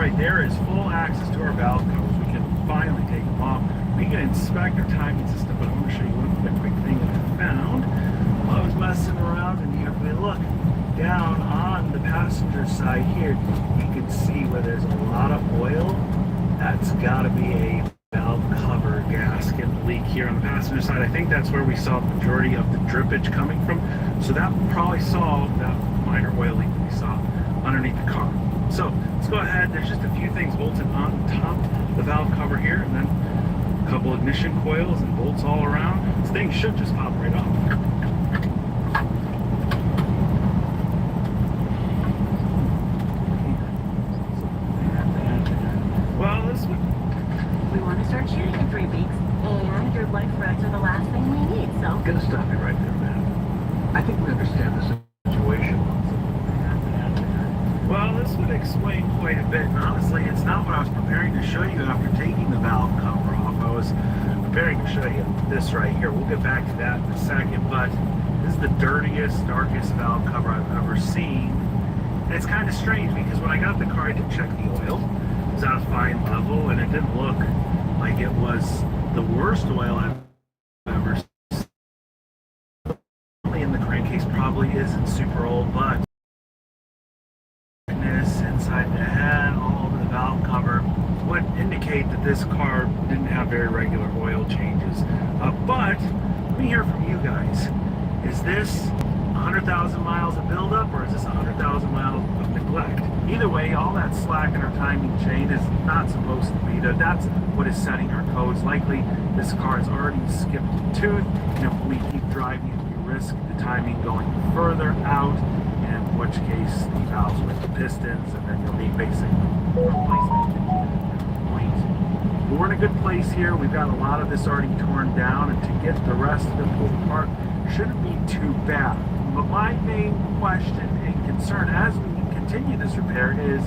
right there is full access to our valve covers. We can finally take them off. We can inspect our timing system, but I want to show you one quick thing that I found while I was messing around in here. If we look down on the passenger side here, you can see where there's a lot of oil. That's got to be a valve cover gasket leak here on the passenger side. I think that's where we saw the majority of the drippage coming from. So that probably solved that minor oil leak that we saw underneath the car. So let's go ahead. There's just a few things bolted on top of the valve cover here, and then a couple ignition coils and bolts all around. This thing should just pop right off. Well, this would... We want to start shooting in 3 weeks, and your life rags are the last thing we need, so... I'm gonna stop you right there, man. I think we understand the situation. Well, this would explain quite a bit, and honestly, it's not what I was preparing to show you after taking the valve cover off. I was preparing to show you this right here. We'll get back to that in a second, but this is the dirtiest, darkest valve cover I've ever seen. And it's kind of strange because when I got the car, I did check the oil. It was at a fine level, and it didn't look like it was the worst oil I've ever seen. In the crankcase probably isn't super old, but inside the head, all over the valve cover, would indicate that this car didn't have very regular oil changes. But let me hear from you guys. Is this 100,000 miles of buildup, or is this 100,000 miles of neglect? Either way, all that slack in our timing chain is not supposed to be there. That's what is setting our codes. Likely, this car has already skipped a tooth, and if we keep driving, we risk the timing going further out, in which case the valves with the pistons, and then you'll need basic replacement point. But we're in a good place here. We've got a lot of this already torn down, and to get the rest of it pulled apart shouldn't be too bad. But my main question and concern as we continue this repair is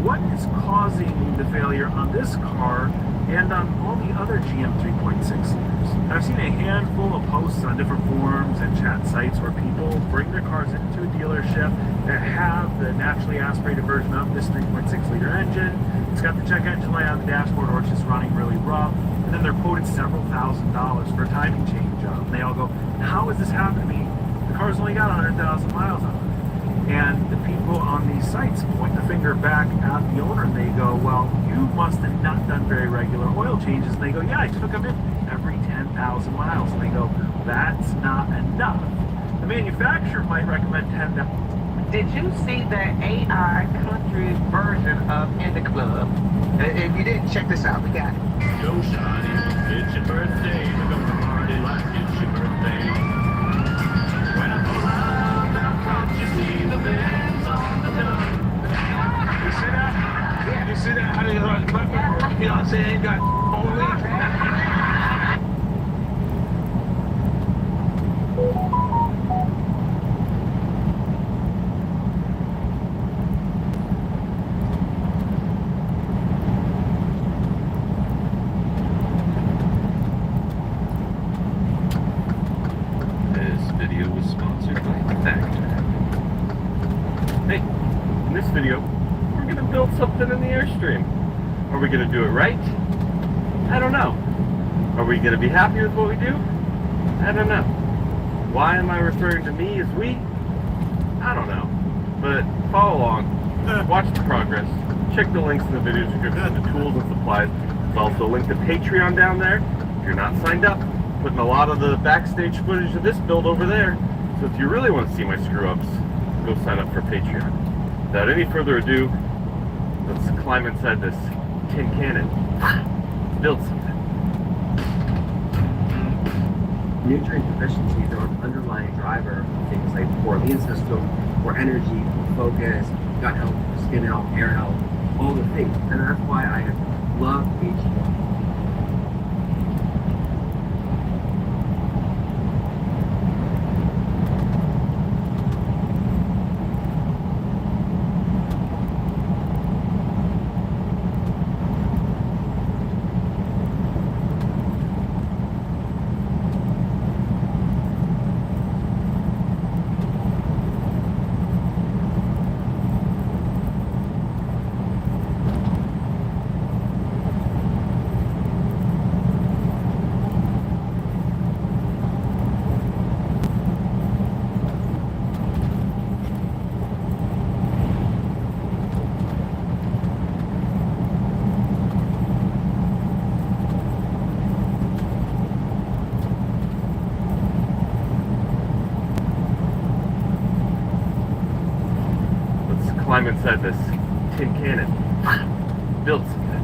what is causing the failure on this car and on all the other GM 3.6 liters. I've seen a handful of posts on different forums and chat sites where people bring their cars into a dealership that have the naturally aspirated version of this 3.6 liter engine. It's got the check engine light on the dashboard, or it's just running really rough. And then they're quoted several $1,000s for a timing change job. And they all go, how has this happened to me? The car's only got 100,000 miles on it. And the people on these sites point the finger back at the owner and they go, well, you must have not done very regular oil changes. And they go, yeah, I took them in every 10,000 miles. And they go, that's not enough. The manufacturer might recommend 10,000. Did you see the AI country version of In the Club? If you didn't, check this out. We got it. Yo, shawty, it's your birthday. We're gonna party like it's your birthday. When I pull out, now can't you see the bands on the dome? You see that? Yeah. You see that? How they run? You know what I'm saying? Got only. Video, we're going to build something in the Airstream. Are we going to do it right? I don't know. Are we going to be happy with what we do? I don't know. Why am I referring to me as we? I don't know. But follow along, watch the progress, check the links in the video description, the tools and supplies. There's also a link to Patreon down there. If you're not signed up, putting a lot of the backstage footage of this build over there. So if you really want to see my screw-ups, go sign up for Patreon. Without any further ado, let's climb inside this tin cannon. Build something. Nutrient deficiencies are an underlying driver of things like poor immune system, poor energy, poor focus, gut health, skin health, hair health, all the things. And that's why I love Day2. climb inside this tin cannon. Build some kind.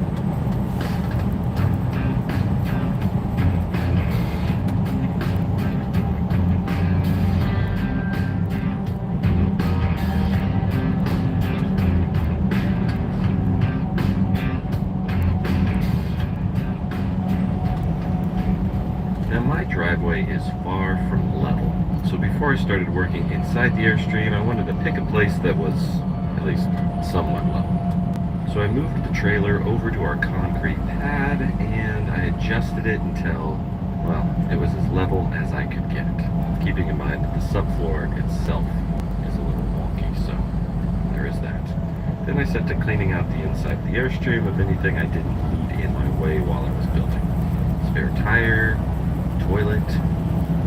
Now my driveway is far from level, so before I started working inside the Airstream, I wanted to pick a place that was at least somewhat level. So I moved the trailer over to our concrete pad and I adjusted it until, well, it was as level as I could get, keeping in mind that the subfloor itself is a little wonky, so there is that. Then I set to cleaning out the inside of the Airstream of anything I didn't need in my way while I was building. Spare tire, toilet,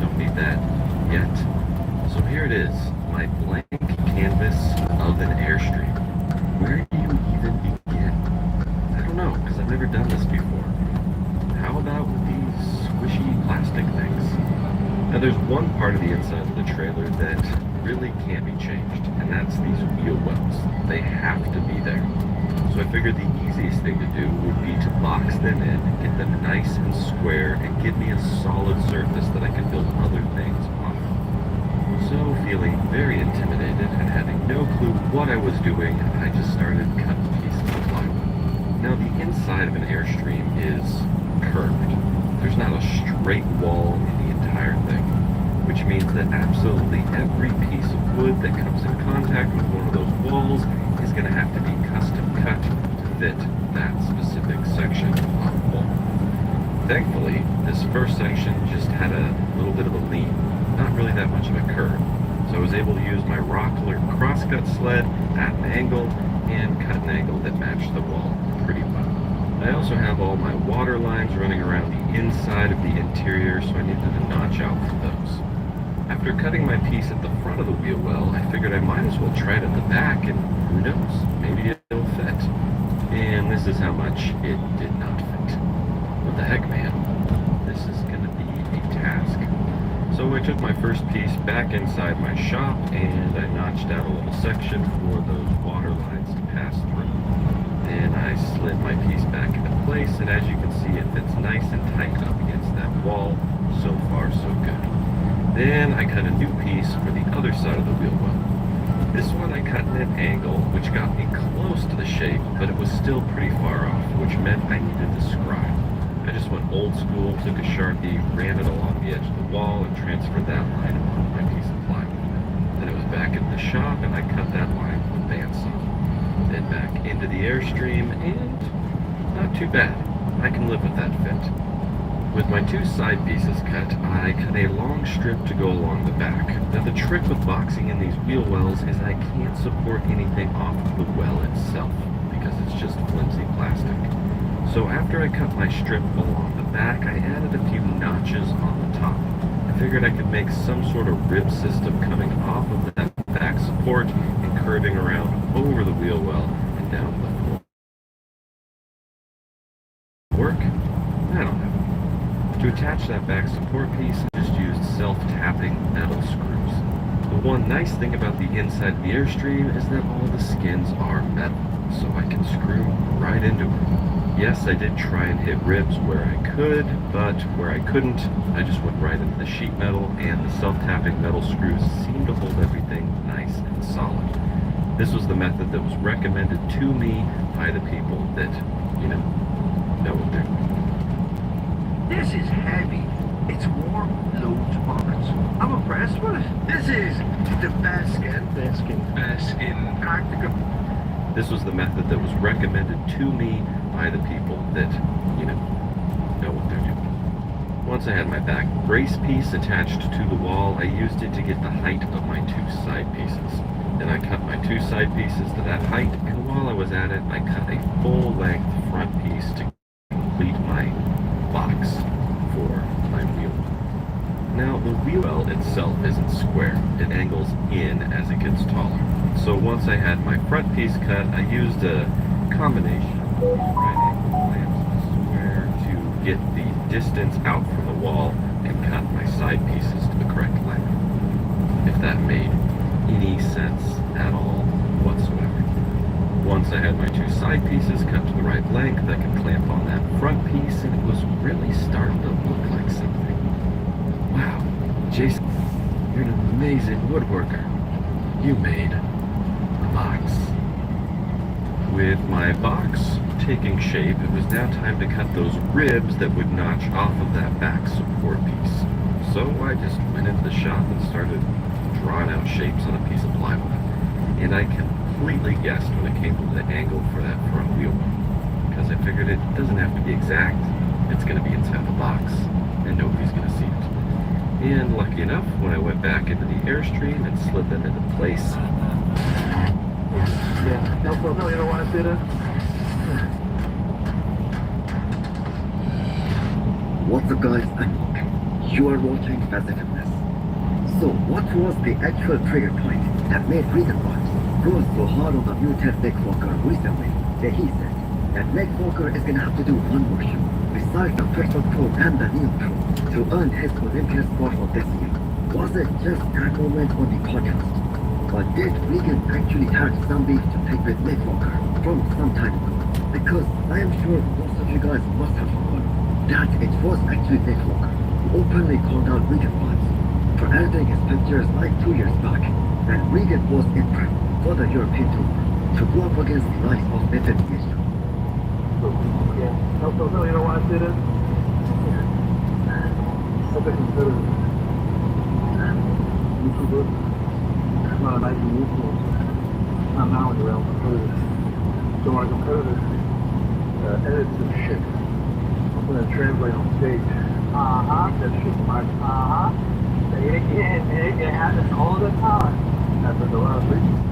don't need that yet. So here it is, my blank canvas of an Airstream. Where do you even begin? I don't know, because I've never done this before. How about with these squishy plastic things? Now there's one part of the inside of the trailer that really can't be changed, and that's these wheel wells. They have to be there. So I figured the easiest thing to do would be to box them in, get them nice and square, and give me a solid surface that I can build other things on. So, feeling very intimidated and having no clue what I was doing, I just started cutting pieces of plywood. Now, the inside of an Airstream is curved. There's not a straight wall in the entire thing, which means that absolutely every piece of wood that comes in contact with one of those walls is going to have to be custom cut to fit that specific section of the wall. Thankfully, this first section just had a little bit of a lean, not really that much of a curve. So I was able to use my Rockler crosscut sled at an angle and cut an angle that matched the wall pretty well. I also have all my water lines running around the inside of the interior, so I needed to notch out for those. After cutting my piece at the front of the wheel well, I figured I might as well try it at the back, and who knows, maybe it'll fit. And this is how much it did not fit. What the heck, man? This is gonna be a task. So I took my first piece back inside my shop, and I notched out a little section for those water lines to pass through. Then I slid my piece back into place, and as you can see, it fits nice and tight up against that wall. So far, so good. Then I cut a new piece for the other side of the wheel well. This one I cut at an angle, which got me close to the shape, but it was still pretty far off, which meant I needed to scribe. I just went old school, took a Sharpie, ran it along the edge of the wall, and transferred that line along my piece of plywood. Then it was back at the shop, and I cut that line with a bandsaw. Then back into the Airstream, and not too bad. I can live with that fit. With my two side pieces cut, I cut a long strip to go along the back. Now the trick with boxing in these wheel wells is I can't support anything off of the well itself, because it's just flimsy plastic. So after I cut my strip along the back, I added a few notches on the top. I figured I could make some sort of rib system coming off of that back support and curving around over the wheel well and down the floor. Work? I don't know. To attach that back support piece, I just used self-tapping metal screws. The one nice thing about the inside of the Airstream is that all the skins are metal, so I can screw right into them. Yes, I did try and hit ribs where I could, but where I couldn't, I just went right into the sheet metal, and the self-tapping metal screws seemed to hold everything nice and solid. This was the method that was recommended to me by the people that, know what they're doing. This is heavy. It's warm, loads of pockets. I'm impressed with it. This is the best skin in Antarctica. This was the method that was recommended to me by the people that, know what they're doing. Once I had my back brace piece attached to the wall, I used it to get the height of my two side pieces. Then I cut my two side pieces to that height, and while I was at it, I cut a full-length front piece to complete my box for my wheel. Now, the wheel well itself isn't square. It angles in as it gets taller. So once I had my front piece cut, I used a combination of right angle clamps and square to get the distance out from the wall and cut my side pieces to the correct length. If that made any sense at all whatsoever. Once I had my two side pieces cut to the right length, I could clamp on that front piece, and it was really starting to look like something. Wow, Jason, you're an amazing woodworker. You made a box. With my box taking shape, it was now time to cut those ribs that would notch off of that back support piece. So I just went into the shop and started drawing out shapes on a piece of plywood. And I completely guessed when it came to the angle for that front wheel well, because I figured it doesn't have to be exact. It's going to be inside the box, and nobody's going to see it. And lucky enough, when I went back into the Airstream and slid them into place. Yeah, no, you don't want to see that? What's up guys, I'm Mark. You are watching Fast Fitness. So what was the actual trigger point that made Regan Watts go so hard on the mutant Nick Walker recently that he said that Nick Walker is gonna have to do one more show besides the Pixel Pro and the Neon Pro to earn his Olympia spot for this year? Was it just that moment on the podcast? But did Regan actually have some beef to take with Nick Walker from some time ago? Because I am sure most of you guys must have forgotten that it was actually Nick Walker who openly called out Regan Watts for editing his pictures like 2 years back, and Regan was in prep for the European tour to go up against the likes of Nathan Gage. Yeah, no, you don't want to see that? I think it's better. YouTuber. Not a nice influencer. Not now when you're around competitors. So when a competitor edits some shit, I'm going to translate on stage. That shit's my Say it again, man. It happens all the time. Happens a lot of reasons.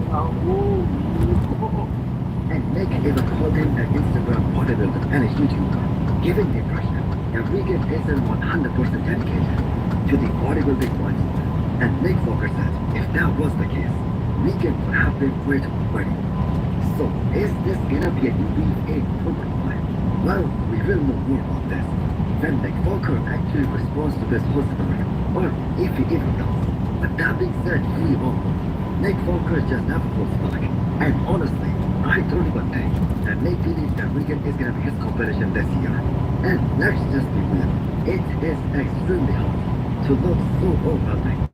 And Nick even called him an Instagram bodybuilder and a YouTuber, giving the impression that Regan isn't 100% dedicated to the bodybuilding lifestyle. And Nick Walker said if that was the case, Regan would have been great already. So is this gonna be a new beef in 2025? Well, we will know more about this when Nick Walker actually responds to this whole scenario, or if he even does. But that being said, we all know Nick Walker just never holds back. And honestly, I don't even think that Nick believes that Regan is gonna be his competition this year. And let's just be real, it is extremely hard to look so overwhelming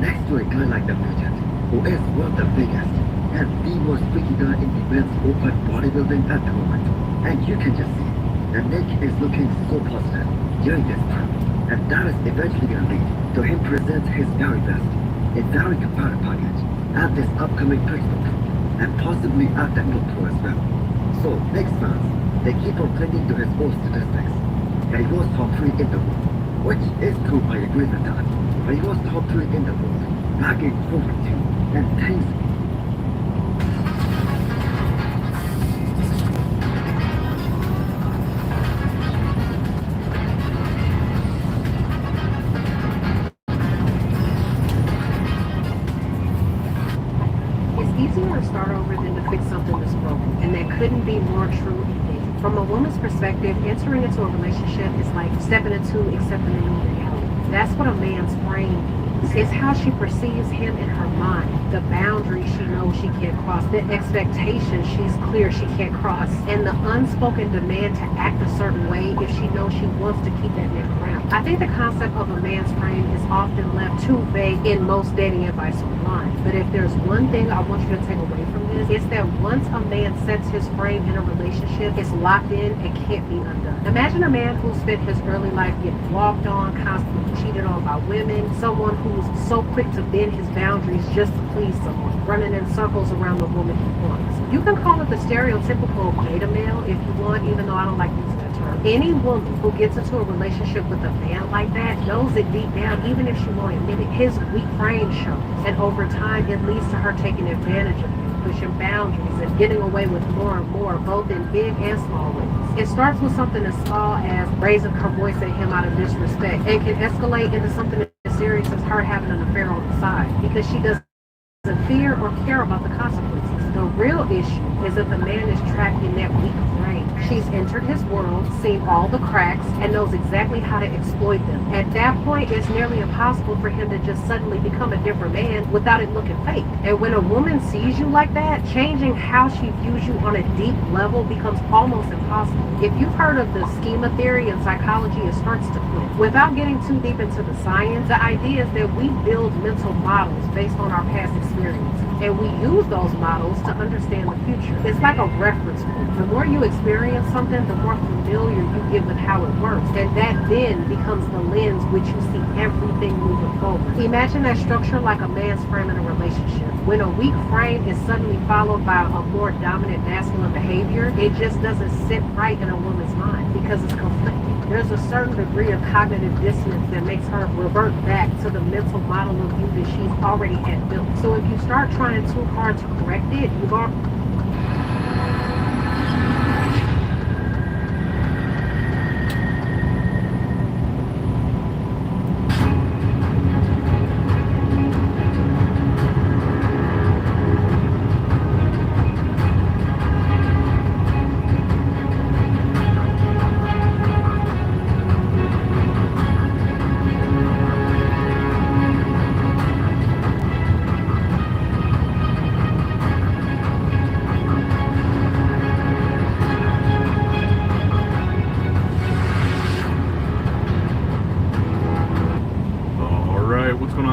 next to a guy like the Mutant, who is one of the biggest and the most freaky guy in the men's open bodybuilding at the moment. And you can just see that Nick is looking so positive during this prep, and that is eventually going to lead to him present his very best, a very competitive package at this upcoming Pixel Pro, and possibly at the Neon Pro as well. So Nick's fans, they keep on clinging to his old statistics, that he was top 3 in the world, which is true, I agree with that, but he was top 3 in the world back in 42, and things easier to start over than to fix something that's broken, and that couldn't be more true indeed. From a woman's perspective, entering into a relationship is like stepping into accepting a new reality. That's what a man's brain is. It's how she perceives him in her mind, the boundaries she knows she can't cross, the expectations she's clear she can't cross, and the unspoken demand to act a certain way if she knows she wants to keep that man around. I think the concept of a man's brain is often left too vague in most dating advice online. But if there's one thing I want you to take away from this, it's that once a man sets his frame in a relationship, it's locked in and can't be undone. Imagine a man who spent his early life getting walked on, constantly cheated on by women, someone who's so quick to bend his boundaries just to please someone, running in circles around the woman he wants. You can call it the stereotypical beta male if you want, even though I don't like using that term. Any woman who gets into a relationship with a man like that knows it deep down, even if she won't admit it. His weak frame shows, and over time it leads to her taking advantage of him, pushing boundaries and getting away with more and more, both in big and small ways. It starts with something as small as raising her voice at him out of disrespect, and can escalate into something as serious as her having an affair on the side because she doesn't fear or care about the consequences. The real issue is if the man is trapped in that weak frame, She's entered his world, seen all the cracks, and knows exactly how to exploit them. At that point, it's nearly impossible for him to just suddenly become a different man without it looking fake. And when a woman sees you like that, changing how she views you on a deep level becomes almost impossible. If you've heard of the schema theory in psychology, it starts to click. Without getting too deep into the science, the idea is that we build mental models based on our past experience, and we use those models to understand the future. It's like a reference point. The more you experience something, the more familiar you get with how it works, and that then becomes the lens which you see everything moving forward. Imagine that structure like a man's frame in a relationship. When a weak frame is suddenly followed by a more dominant masculine behavior, it just doesn't sit right in a woman's mind because it's conflicting. There's a certain degree of cognitive dissonance that makes her revert back to the mental model of you that she's already had built. So if you start trying too hard to correct it, you've already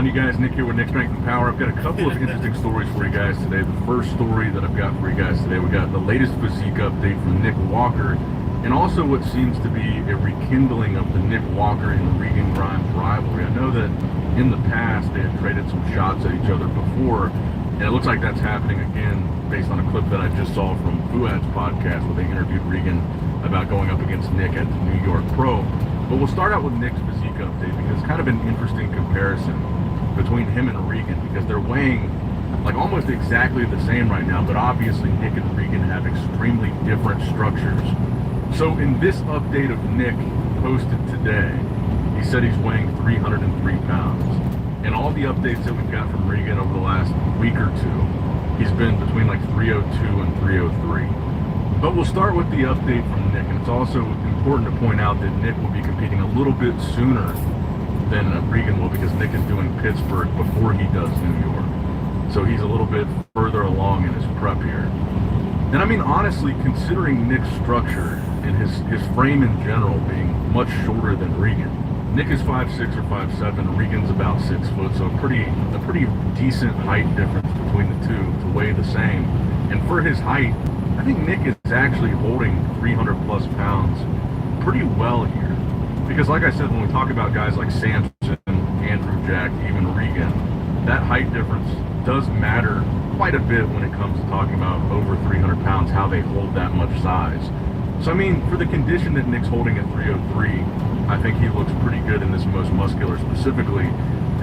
You guys, Nick here with Nick Strength and Power. I've got a couple of interesting stories for you guys today. The first story that I've got for you guys today, we got the latest physique update from Nick Walker, and also what seems to be a rekindling of the Nick Walker and Regan Grimes rivalry. I know that in the past they had traded some shots at each other before, and it looks like that's happening again based on a clip that I just saw from Fuad's podcast where they interviewed Regan about going up against Nick at the New York Pro. But we'll start out with Nick's physique update because it's kind of an interesting comparison between him and Regan, because they're weighing like almost exactly the same right now, but obviously Nick and Regan have extremely different structures. So in this update of Nick posted today, he said he's weighing 303 pounds. And all the updates that we've got from Regan over the last week or two, he's been between like 302 and 303. But we'll start with the update from Nick, and it's also important to point out that Nick will be competing a little bit sooner than Regan will, because Nick is doing Pittsburgh before he does New York. So he's a little bit further along in his prep here. And I mean, honestly, considering Nick's structure and his frame in general being much shorter than Regan, Nick is 5'6" or 5'7", Regan's about 6 foot, so a pretty decent height difference between the two to weigh the same. And for his height, I think Nick is actually holding 300 plus pounds pretty well here. Because like I said, when we talk about guys like Samson, Andrew Jack, even Regan, that height difference does matter quite a bit when it comes to talking about over 300 pounds, how they hold that much size. So I mean, for the condition that Nick's holding at 303, I think he looks pretty good in this most muscular specifically.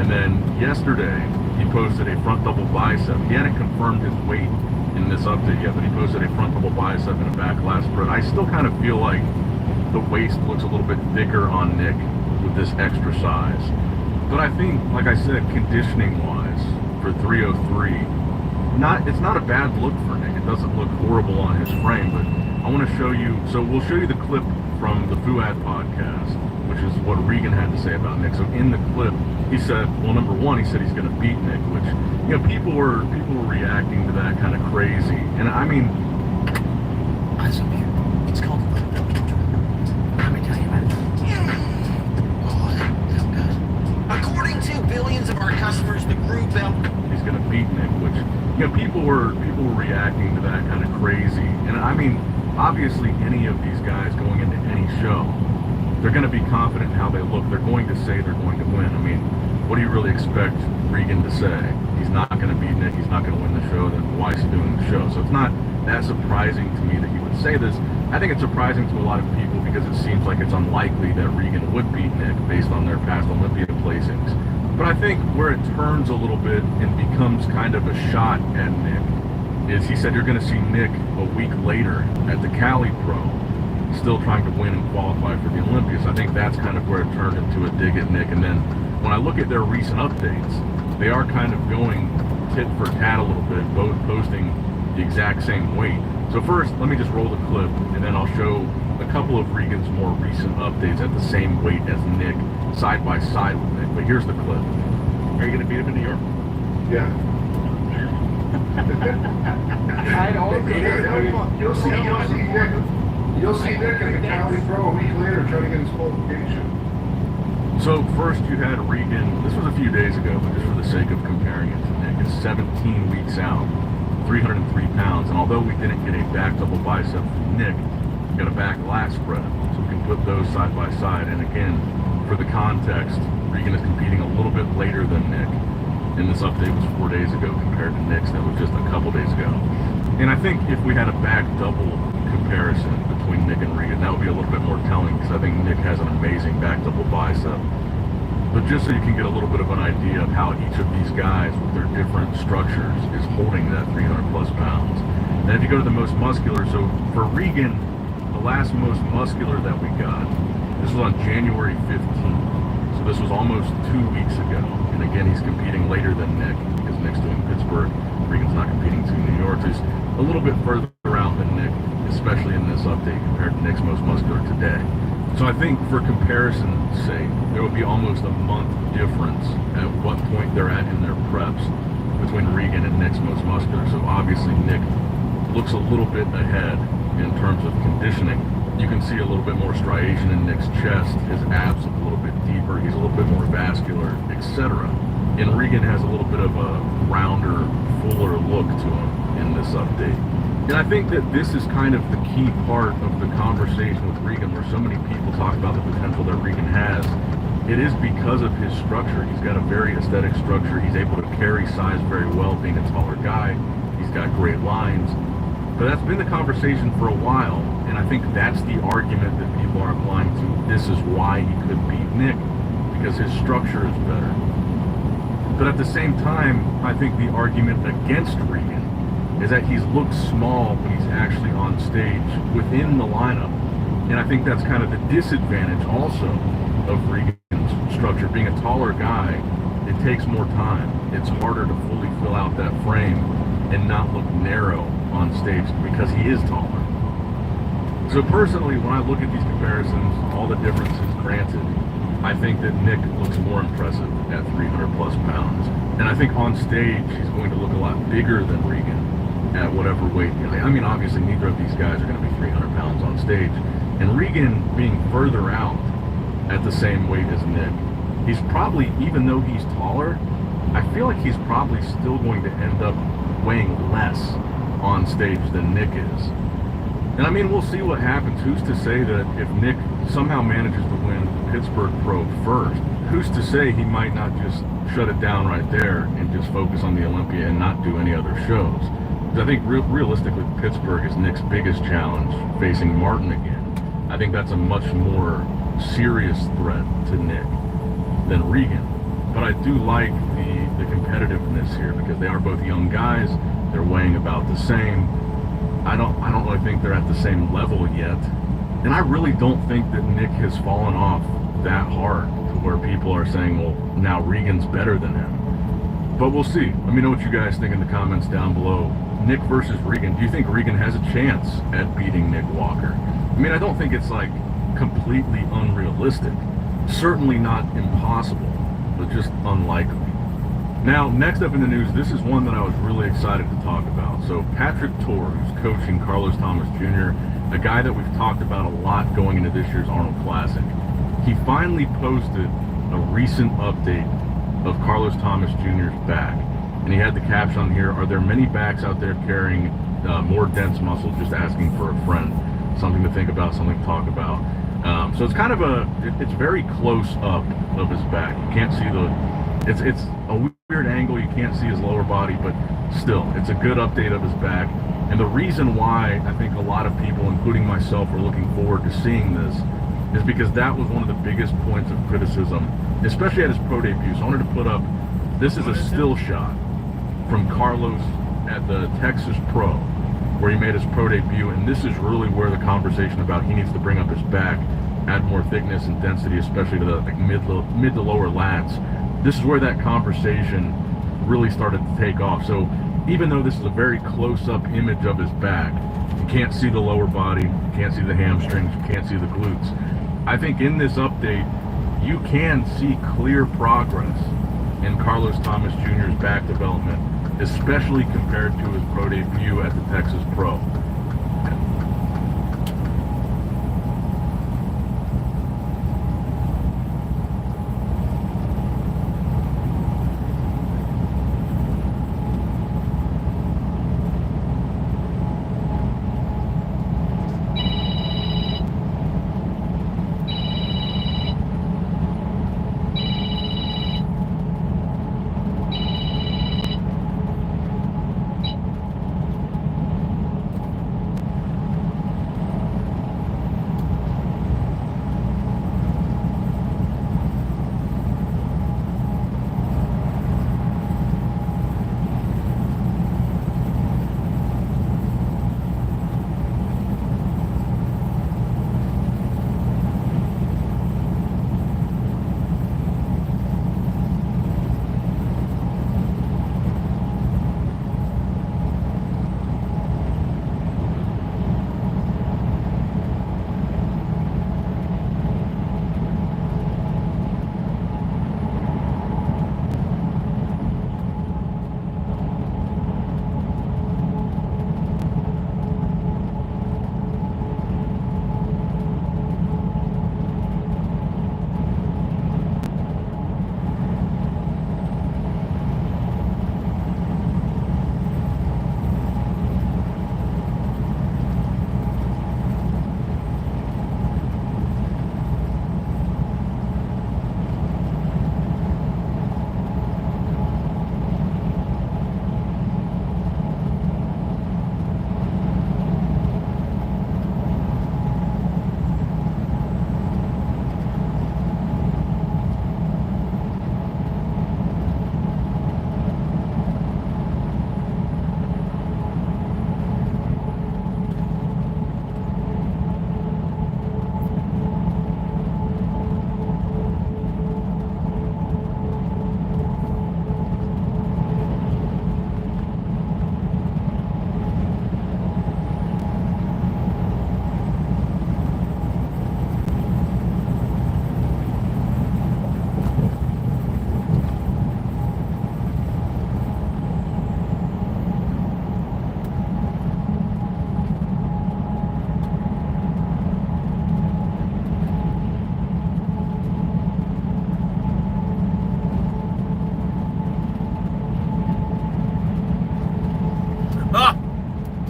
And then yesterday, he posted a front double bicep. He hadn't confirmed his weight in this update yet, but he posted a front double bicep and a back lat spread. I still kind of feel like the waist looks a little bit thicker on Nick with this extra size. But I think, like I said, conditioning-wise, for 303, it's not a bad look for Nick. It doesn't look horrible on his frame, but I want to show you, so we'll show you the clip from the Fuad podcast, which is what Regan had to say about Nick. So in the clip, he said, well, number one, he said he's going to beat Nick, which, you know, people were reacting to that kind of crazy. And I mean, it's called according to billions of our customers, the group he's going to beat Nick, which, you know, people were reacting to that kind of crazy. And I mean, obviously any of these guys going into any show, they're going to be confident in how they look. They're going to say they're going to win. I mean, what do you really expect Regan to say? He's not going to beat Nick, he's not going to win the show, then why is he doing the show? So it's not that surprising to me that he would say this. I think it's surprising to a lot of people because it seems like it's unlikely that Regan would beat Nick based on their past Olympia placings. But I think where it turns a little bit and becomes kind of a shot at Nick is he said you're going to see Nick a week later at the Cali Pro still trying to win and qualify for the Olympics. I think that's kind of where it turned into a dig at Nick. And then when I look at their recent updates, they are kind of going tit for tat a little bit, both posting the exact same weight. So first, let me just roll the clip, and then I'll show a couple of Regan's more recent updates at the same weight as Nick, side by side with Nick. But here's the clip. Are you going to beat him in New York? Yeah. I don't You'll see Nick in the county pro a week later trying to get his qualification. So first you had Regan, this was a few days ago, but just for the sake of comparing it to Nick, is 17 weeks out, 303 pounds. And although we didn't get a back double bicep from Nick, we got a back lat spread. So we can put those side by side. And again, for the context, Regan is competing a little bit later than Nick. And this update was 4 days ago compared to Nick's that was just a couple days ago. And I think if we had a back double comparison between Nick and Regan, that would be a little bit more telling, because I think Nick has an amazing back double bicep. But just so you can get a little bit of an idea of how each of these guys with their different structures is holding that 300 plus pounds. And if you go to the most muscular, so for Regan, the last most muscular that we got, this was on January 15th. So this was almost 2 weeks ago. And again, he's competing later than Nick, because Nick's doing Pittsburgh. Regan's not competing to New York. So he's a little bit further out than Nick, especially in this update compared to Nick's most muscular today. So I think for comparison's sake, there would be almost a month difference at what point they're at in their preps between Regan and Nick's most muscular. So obviously Nick looks a little bit ahead in terms of conditioning. You can see a little bit more striation in Nick's chest, his abs look a little bit deeper, he's a little bit more vascular, etc. And Regan has a little bit of a rounder, fuller look to him in this update. And I think that this is kind of the key part of the conversation with Regan, where so many people talk about the potential that Regan has. It is because of his structure. He's got a very aesthetic structure. He's able to carry size very well, being a taller guy. He's got great lines. But that's been the conversation for a while, and I think that's the argument that people are applying to. This is why he could beat Nick, because his structure is better. But at the same time, I think the argument against Regan is that he's looked small when he's actually on stage within the lineup. And I think that's kind of the disadvantage also of Regan's structure. Being a taller guy, it takes more time. It's harder to fully fill out that frame and not look narrow on stage because he is taller. So personally, when I look at these comparisons, all the differences granted, I think that Nick looks more impressive at 300 plus pounds. And I think on stage, he's going to look a lot bigger than Regan at whatever weight. I mean, obviously, neither of these guys are going to be 300 pounds on stage. And Regan being further out at the same weight as Nick, he's probably, even though he's taller, I feel like he's probably still going to end up weighing less on stage than Nick is. And I mean, we'll see what happens. Who's to say that if Nick somehow manages to win Pittsburgh Pro first, who's to say he might not just shut it down right there and just focus on the Olympia and not do any other shows? Because I think realistically, Pittsburgh is Nick's biggest challenge, facing Martin again. I think that's a much more serious threat to Nick than Regan. But I do like the competitiveness here, because they are both young guys. They're weighing about the same. I don't really think they're at the same level yet. And I really don't think that Nick has fallen off that hard to where people are saying, well, now Regan's better than him. But we'll see. Let me know what you guys think in the comments down below. Nick versus Regan. Do you think Regan has a chance at beating Nick Walker? I mean, I don't think it's like completely unrealistic. Certainly not impossible, but just unlikely. Now, next up in the news, this is one that I was really excited to talk about. So Patrick Torr, who's coaching Carlos Thomas Jr., a guy that we've talked about a lot going into this year's Arnold Classic, he finally posted a recent update of Carlos Thomas Jr.'s back. And he had the caption here, "Are there many backs out there carrying more dense muscle, just asking for a friend?" Something to think about, something to talk about. So it's kind of it's very close up of his back. You can't see it's a weird angle. You can't see his lower body, but still, it's a good update of his back. And the reason why I think a lot of people, including myself, are looking forward to seeing this is because that was one of the biggest points of criticism, especially at his pro debut. So I wanted to put up, this is a still shot from Carlos at the Texas Pro, where he made his pro debut, and this is really where the conversation about he needs to bring up his back, add more thickness and density, especially to the mid to lower lats. This is where that conversation really started to take off. So even though this is a very close-up image of his back, You can't see the lower body, you can't see the hamstrings, you can't see the glutes. I think in this update, you can see clear progress in Carlos Thomas Jr.'s back development, especially compared to his pro debut at the Texas Pro.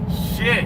Shit.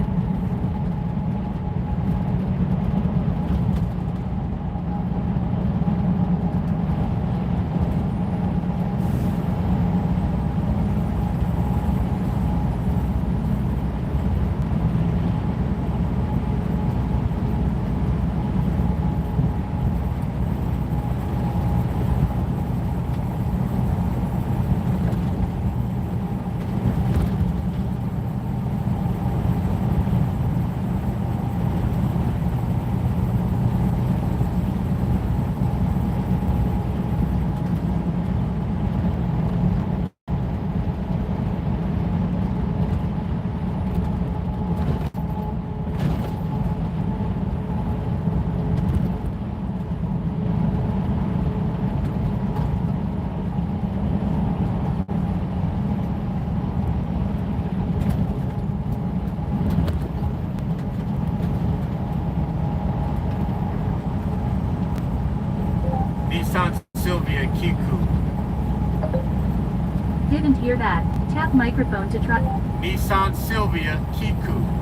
Nissan Sylvia Kiku. Didn't hear that. Tap microphone to try. Nissan Sylvia Kiku.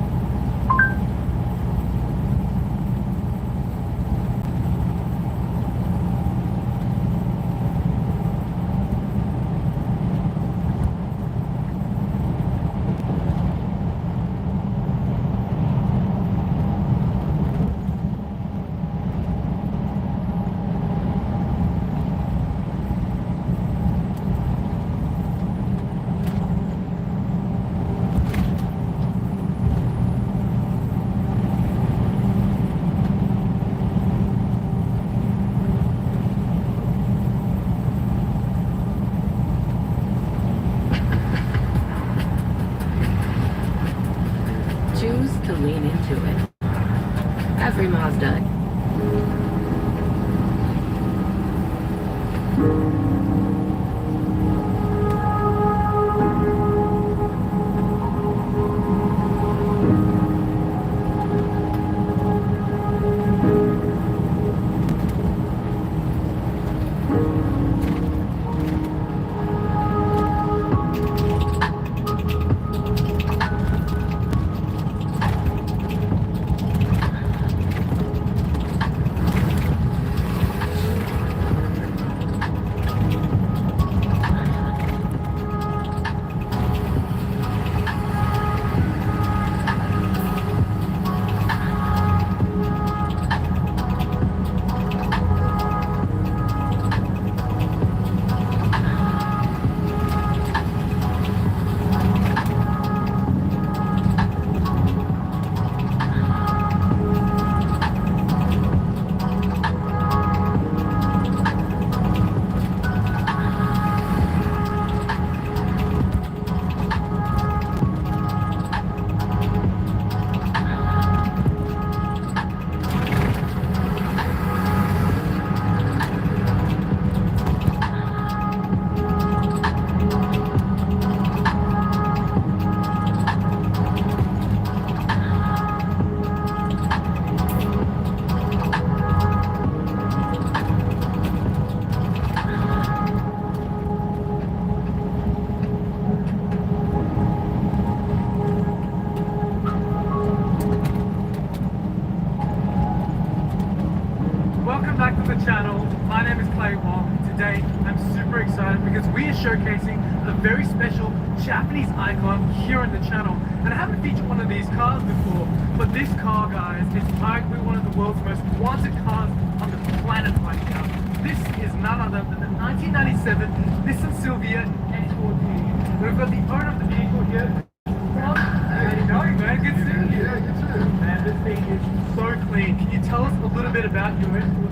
Welcome back to the channel. My name is Clay Wong. Today I'm super excited because we are showcasing a very special Japanese icon here on the channel. And I haven't featured one of these cars before, but this car, guys, is arguably one of the world's most wanted cars on the planet right now. This is none other than the 1997 Nissan Silvia S14. We've got the owner of the vehicle here. How you going, man? Good seeing you. Yeah, you too. Man, this thing is so clean. Can you tell us a little bit about your S14?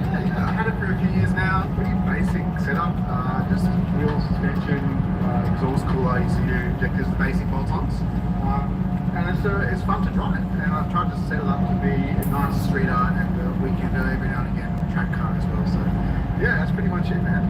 Yeah, I've had it for a few years now. Pretty basic setup. Just wheel suspension, exhaust cooler, ECU, injectors, basic bolt-ons. And it's fun to drive. And I've tried to set it up to be a nice streeter and a weekender every now and again, track car as well. So yeah, that's pretty much it, man.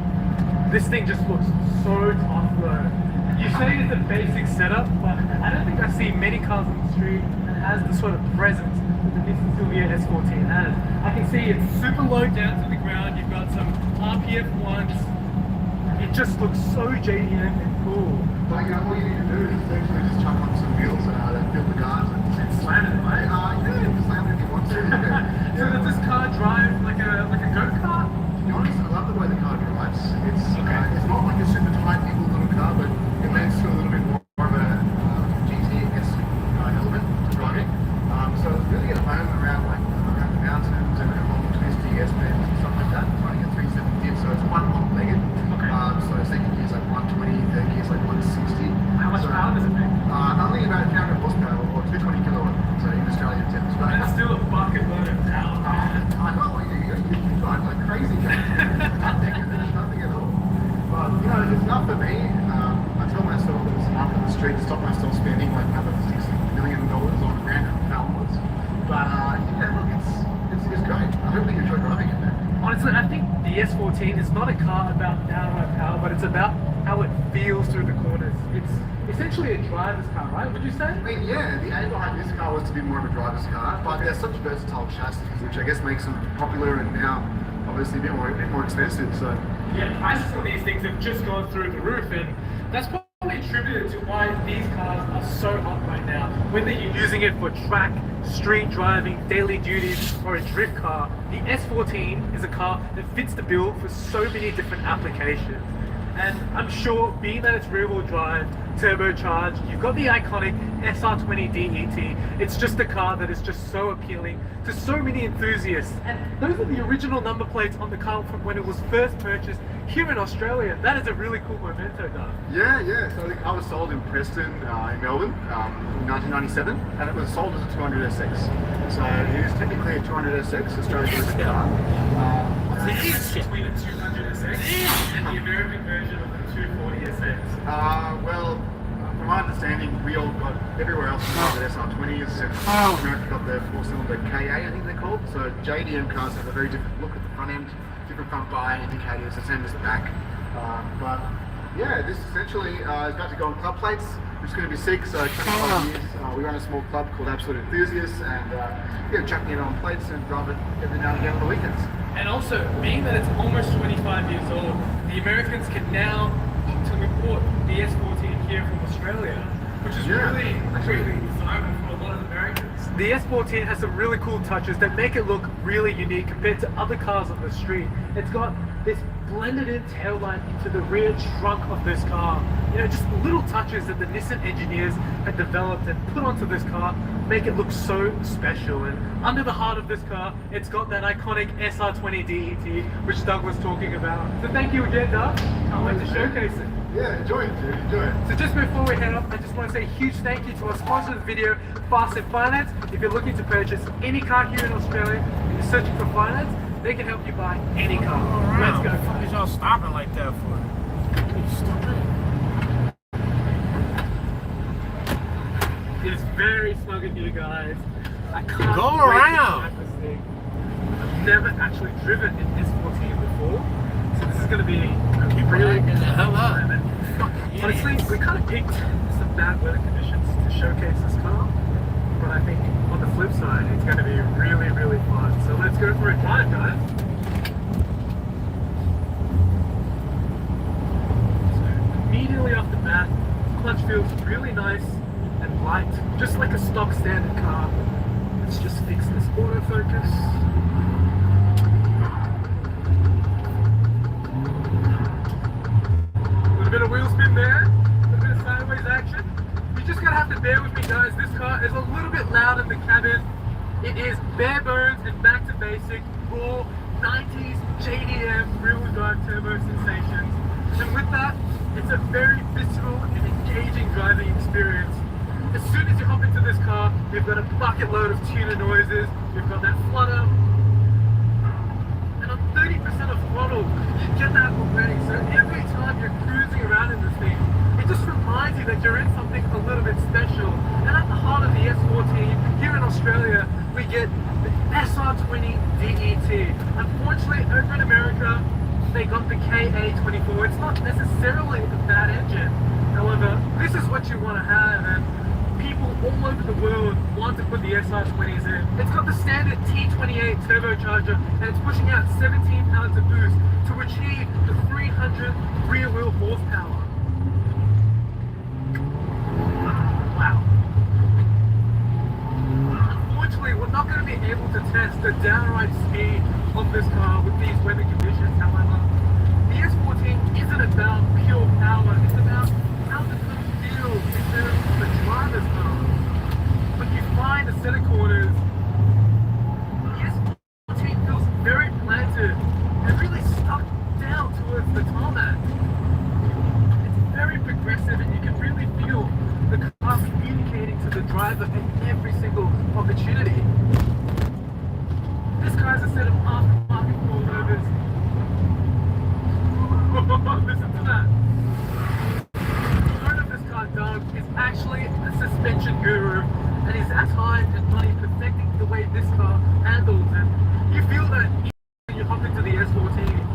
This thing just looks so tough though. You say it's a basic setup, but I don't think I see many cars on the street that has the sort of presence that the Nissan Silvia S14 has. I can see it's super low down to the ground. You've got some RPF ones. It just looks so JDM and cool. Like, all you need to do is essentially just chuck on some wheels that fill the guards and slam it, right? Yeah, just slam it if you want to. So does this car drive like a go-kart? To be honest, I love the way the car drives. It's not like a super tight, evil little car, but it makes it a little bit more of a GT-esque element to driving. So it's really at home around the mountains and along twisty S-bends and stuff like that. It's running a 370 diff, so it's quite long-legged. So second gear's like 120, third gear's like 160. How much power does it make? Only about 300 horsepower or 220 kilowatt, so in Australian terms. But that's still a bucket load of power. I know, you drive like crazy. Nothing at all. But, it's enough for me. I tell myself that it's enough on the street to stop myself spending like another $60 million on random downwards. But, look, it's great. I hope you enjoy driving it, man. Honestly, I think the S14 is not a car about downright power, but it's about how it feels through the corners. It's essentially a driver's car, right? Would you say? I mean, yeah, the aim behind this car was to be more of a driver's car, but they're such versatile chassis, which I guess makes them popular and now obviously a bit more expensive. So yeah, prices on these things have just gone through the roof, and that's probably attributed to why these cars are so hot right now. Whether you're using it for track, street driving, daily duties, or a drift car, the S14 is a car that fits the bill for so many different applications. And I'm sure, being that it's rear-wheel drive, turbocharged, you've got the iconic SR20 DET. It's just a car that is just so appealing to so many enthusiasts. And those are the original number plates on the car from when it was first purchased here in Australia. That is a really cool memento, Doug. Yeah. So the car was sold in Preston, in Melbourne, in 1997, and it was sold as a 200SX. So it is technically a 200SX, Australian delivered car. What's the difference between a 200SX and the American version of the 240SX? Well, from my understanding, we all got everywhere else got the SR20s, and America got the 4-cylinder KA, I think they're called. So JDM cars have a very different look at the front end, different front bi indicators, the same as the back. But yeah, this essentially is about to go on club plates, which is going to be sick. So 25 years, we run a small club called Absolute Enthusiasts, and chucking it on plates and drive it every now and again on the weekends. And also, being that it's almost 25 years old, the Americans can now look to import the S14 here from Australia, which is really desirable for a lot of Americans. The S14 has some really cool touches that make it look really unique compared to other cars on the street. It's got this blended in taillight into the rear trunk of this car. You know, just little touches that the Nissan engineers had developed and put onto this car make it look so special. And under the heart of this car, it's got that iconic SR20 DET, which Doug was talking about. So thank you again, Doug. Can't wait to showcase it. Yeah, enjoy it, dude. Enjoy it. So just before we head up, I just want to say a huge thank you to our sponsor of the video, Fast and Finance. If you're looking to purchase any car here in Australia and you're searching for finance, they can help you buy any car. Let's go. What is y'all stopping like that for? It's very smug of you guys. I can't Go wait around. to try this thing. I've never actually driven an S14 before, so this is going to be really the hell up. Honestly, we kind of picked some bad weather conditions to showcase this car, but I think on the flip side, it's going to be really, really fun. So let's go for a drive, guys. So immediately off the bat, clutch feels really nice and light, just like a stock standard car. Let's just fix this autofocus. A bit of wheel spin there, a bit of sideways action. You're just gonna have to bear with me, guys. This car is a little bit loud in the cabin. It is bare bones and back to basic, raw 90s JDM rear-wheel drive turbo sensations. And with that, it's a very visceral and engaging driving experience. As soon as you hop into this car, you've got a bucket load of tuner noises, you've got that flutter, and on 30% of throttle, you get that already. So every time you're cruising around in this thing, it just reminds you that you're in something a little bit special. And at the heart of the S14, here in Australia, we get the SR20 DET. Unfortunately, over in America, they got the KA24. It's not necessarily a bad engine. However, this is what you want to have, and people all over the world want to put the SR20s in. It's got the standard T28 turbocharger, and it's pushing out 17 pounds of boost to achieve the 300 rear-wheel horsepower. Wow. Unfortunately, we're not going to be able to test the downright speed of this car with these weather conditions. However, the S14 isn't about pure power, it's about how the car feels in terms of the driver's car. When you find a set of corners, the S14 feels very planted and really stuck down towards the tarmac. It's very progressive, and you can really feel the car communicating to the driver at every single opportunity. This car has a set of aftermarket coilovers. Listen to that. The owner of this car, Doug, is actually a suspension guru, and he's had time and money perfecting the way this car handles it. You feel that when you hop into the S14.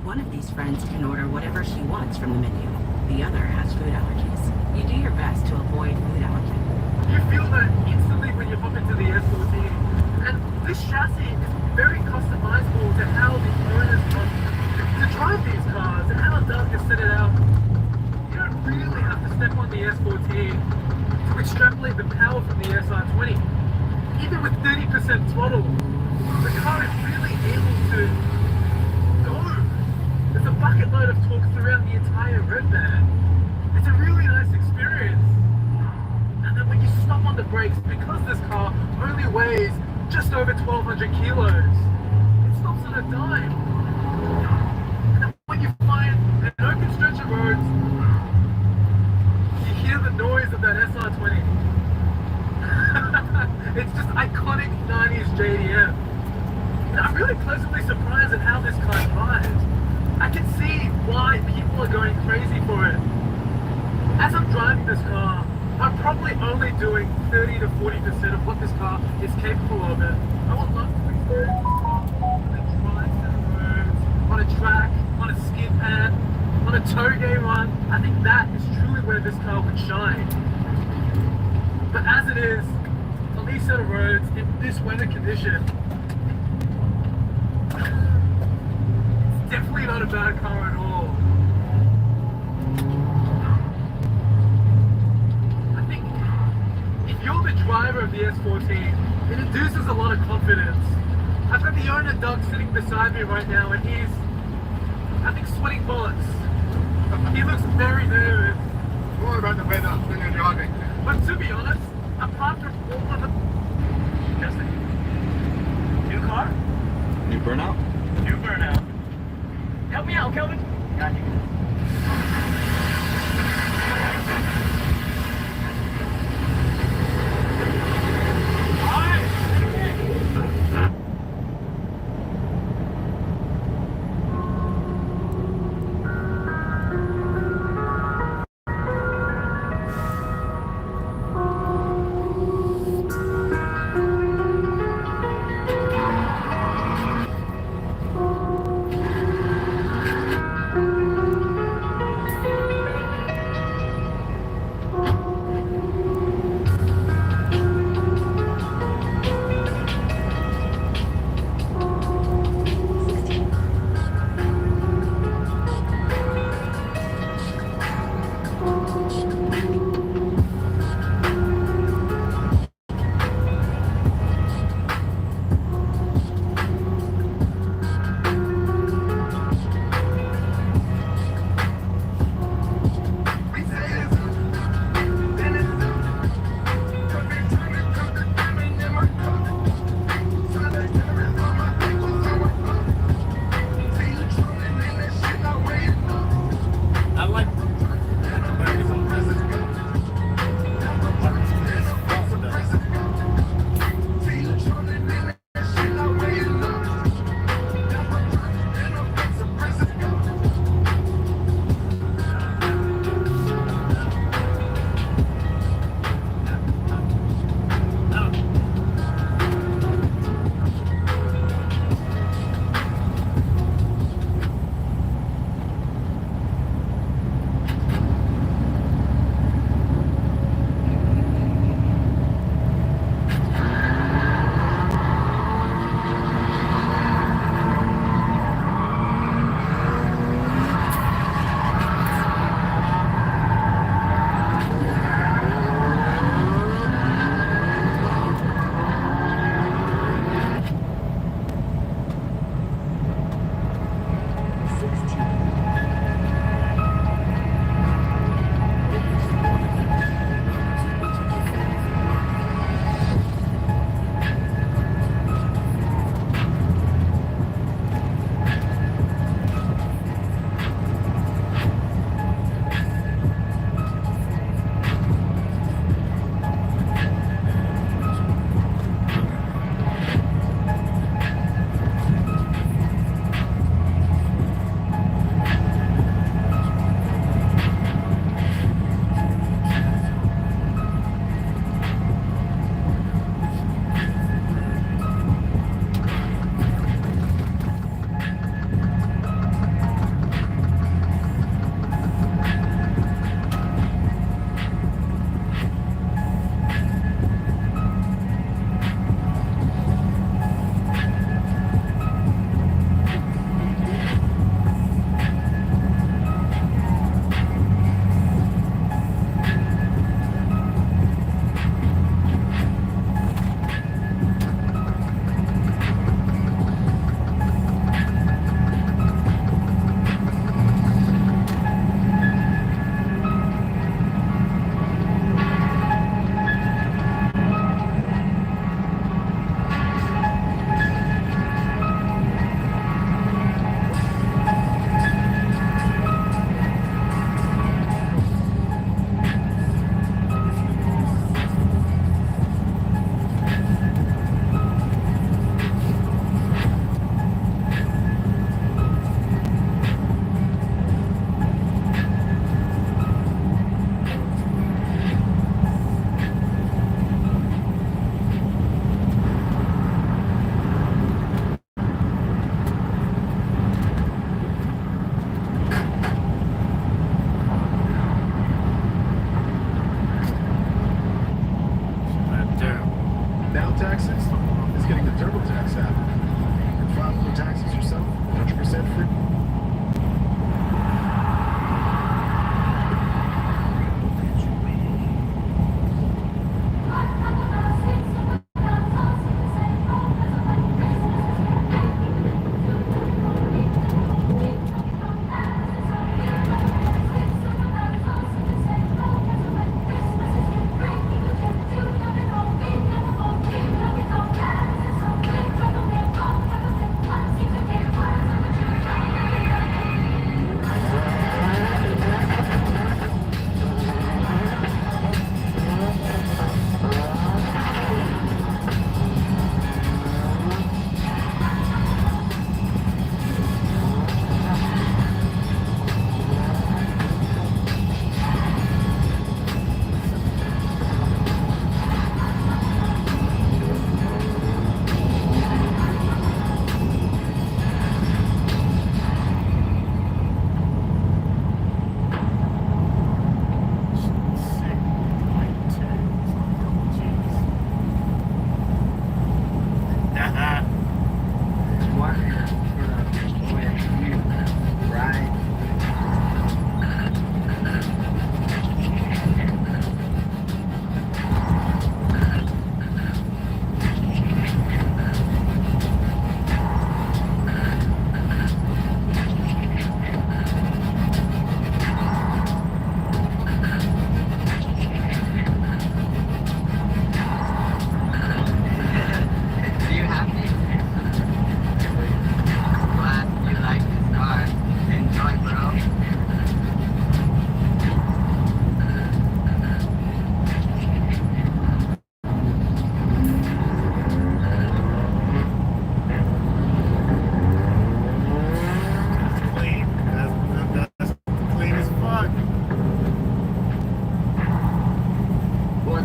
One of these friends can order whatever she wants from the menu. The other has food allergies. You do your best to avoid food allergy. You feel that instantly when you hop into the S14. And this chassis is very customizable to how the owners want to drive these cars and how Doug has set it out. You don't really have to step on the S14 to extrapolate the power from the SR20. Even with 30% throttle, the car is really able to go. There's a bucket load of torque throughout the entire red band. It's a really nice experience. And then when you stop on the brakes, because this car only weighs just over 1,200 kilos, it stops on a dime. of that SR20. It's just iconic 90s JDM. And I'm really pleasantly surprised at how this car drives. I can see why people are going crazy for it. As I'm driving this car, I'm probably only doing 30 to 40% of what this car is capable of. It. I would love to experience this car on a drive down the roads, on a track, on a skid pad, on a toge run. I think that is truly where this car would shine. But as it is, on these set of roads, in this weather condition, it's definitely not a bad car at all. I think if you're the driver of the S14, it induces a lot of confidence. I've got the owner Doug sitting beside me right now, and he's, I think, sweating bullets. He looks very nervous. More about the weather when you're driving. But to be honest, apart from all of the... Justin? New car? New burnout? New burnout. Help me out, Kelvin. Got you.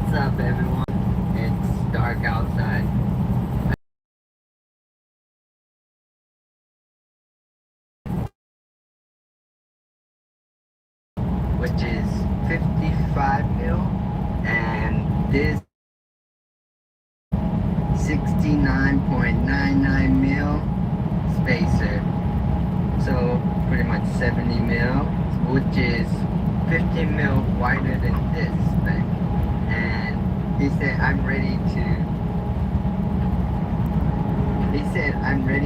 What's up, everyone? It's dark outside. Which is 55 mil, and this 69.99 mil spacer. So pretty much 70 mil, which is 15 mil wider than this spec. And he said I'm ready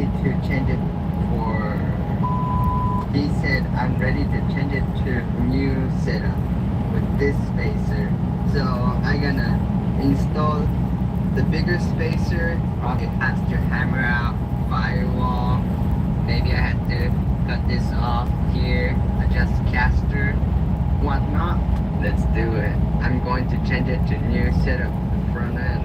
to change it for he said I'm ready to change it to new setup with this spacer. So I'm gonna install the bigger spacer. Probably has to hammer out firewall. Maybe I had to cut this off here, adjust caster, whatnot. Let's do it. I'm going to change it to new setup front end.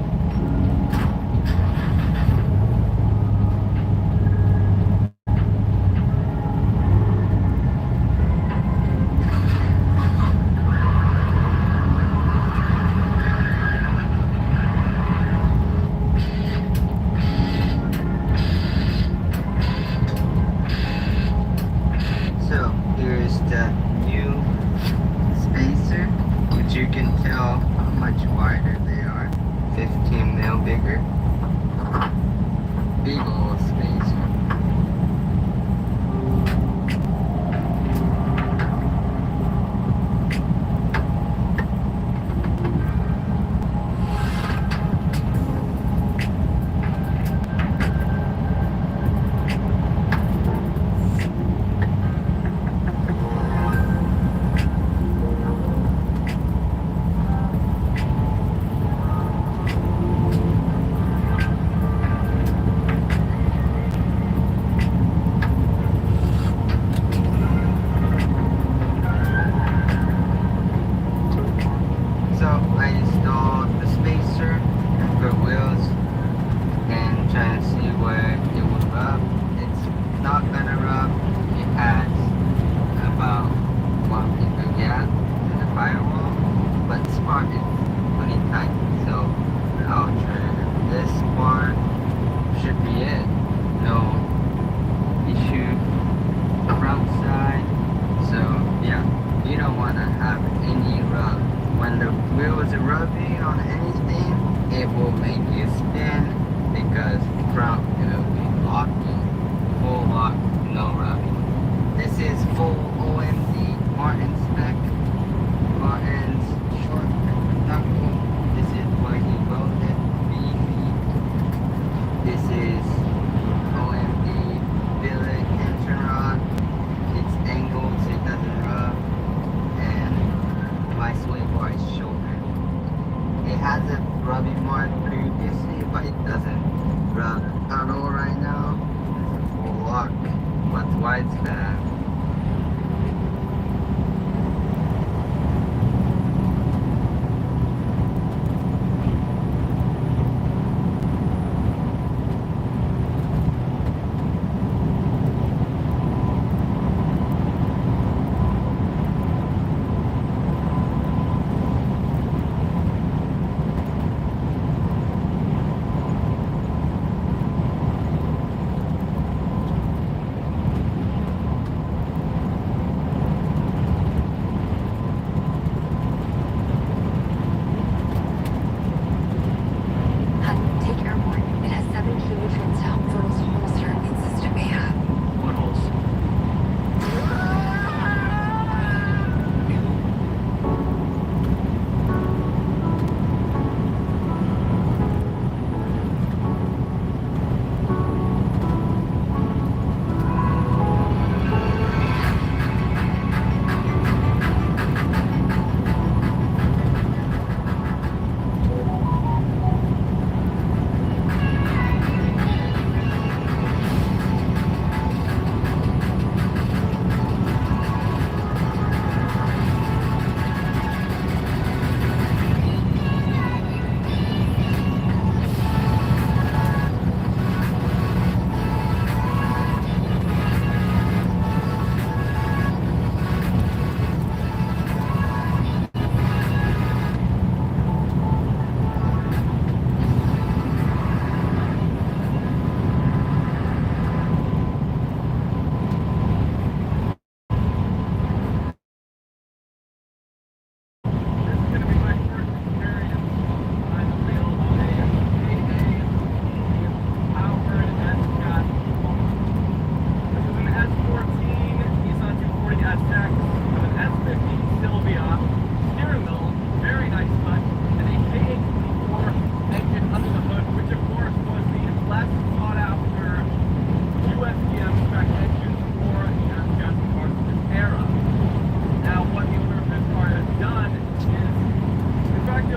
So here's the new spacer, which you can tell how much wider they are. 15 mil bigger. Big old spacer. So I installed the spacer for wheels and trying to see where it would rub. It's not gonna rub. It has about 1 finger gap in the firewall, but the spark is pretty tight. So I'll trim this part. Should be it. No issue front side. So yeah, you don't wanna have any rub. When the wheels are rubbing on anything, it will make you spin because front will be locking. Full lock, no rubbing. This is full OMD Martin spec. Martin's short knuckle. This is where he wrote it. This is OMD billet tension rod. It's angled so it doesn't rub. And my sway bar is shorter. It has a rubbing mark previously, but it doesn't rub at all right now. It's a full lock. That's why it's bad.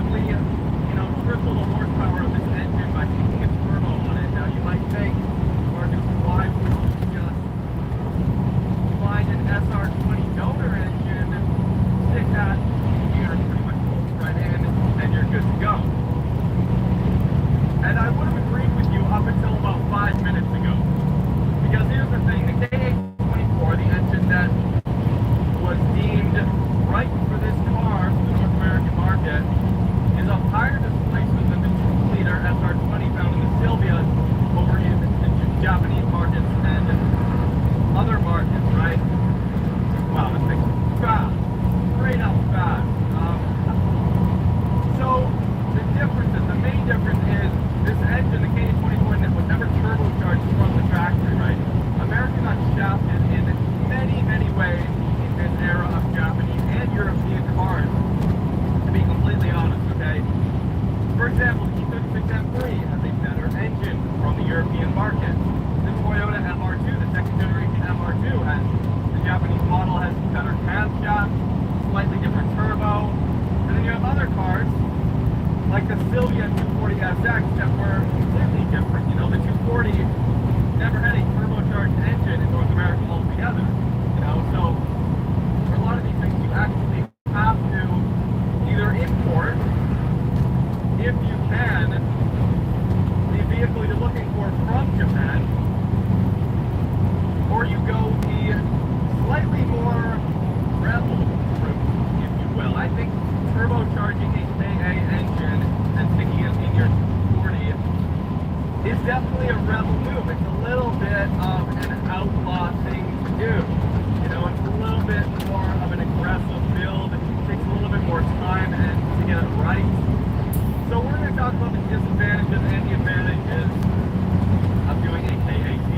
effectively, triple the horsepower of this engine by keeping a turbo on it. Now, you might think, Marcus, why would you just find an SR20 donor engine, stick that gear pretty much bolts right in, and you're good to go. And I would have agreed with you up until about 5 minutes ago. Because here's the thing, the K824, the engine that was deemed right for this car for the North American market, is of higher displacement than the 2-liter SR20 found in the Sylvias over in the Japanese markets and other markets, right? Wow, this thing's fast, straight up fast. So the differences, the main difference is this engine, the K824, that was never turbocharged from the factory, right? America got shafted in many, many ways in this era of Japanese and European cars, to be completely honest, okay? For example, the E36 M3 has a better engine from the European market. The Toyota MR2, the second generation MR2, has the Japanese model has better camshaft, slightly different turbo, and then you have other cars like the Sylvia 240SX that were completely different. The 240 never had a turbocharged engine in North America altogether. So for a lot of these things, you actually have to either import, if you can, the vehicle you're looking for from Japan, or you go the slightly more rebel route, if you will. I think turbocharging a KA engine and sticking it in your 240 is definitely a rebel move. It's a little bit of an outlaw thing to do. It's a little bit more of an aggressive build. It takes a little bit more time and to get it right. So we're going to talk about the disadvantages and the advantages of doing a K18.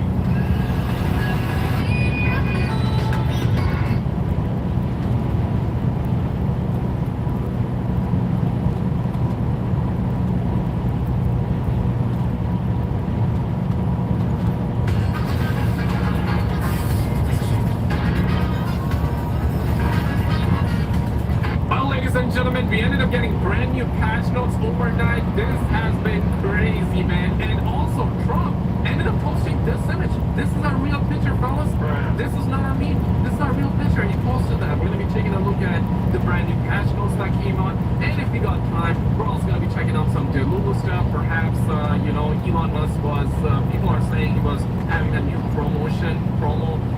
Gentlemen, we ended up getting brand new patch notes overnight. This has been crazy, man. And also, Trump ended up posting this image. This is a real picture, fellas. This is not a meme. This is a real picture. He posted that. We're going to be taking a look at the brand new patch notes that came on. And if we got time, we're also going to be checking out some Delulu stuff. Perhaps, Elon Musk was, people are saying he was having a new promo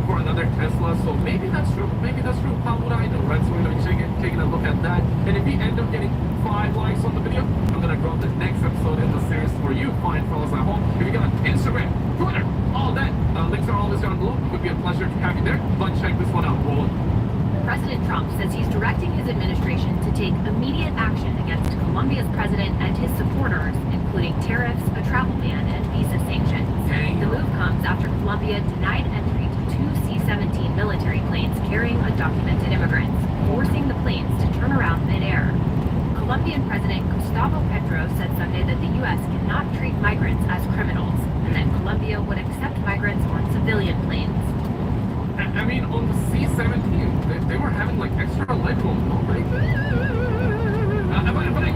for another Tesla. So maybe that's true. Maybe that's true. How would I know, right? So we're going to be taking a look at that. And if we end up getting 5 likes on the video, I'm going to drop the next episode in the series for you fine fellas at home. If you got Instagram, Twitter, all that, links are always down below. It would be a pleasure to have you there. But check this one out. Roll it. President Trump says he's directing his administration to take immediate action against Colombia's president and his supporters, including tariffs, a travel ban, and visa sanctions. The move comes after Colombia denied entry to 2 C-17 military planes carrying undocumented immigrants, forcing the planes to turn around midair. Colombian President Gustavo Petro said Sunday that the U.S. cannot treat migrants as criminals, and that Colombia would accept migrants on civilian planes. I mean, on the C-17, they were having like extra legroom, right? But I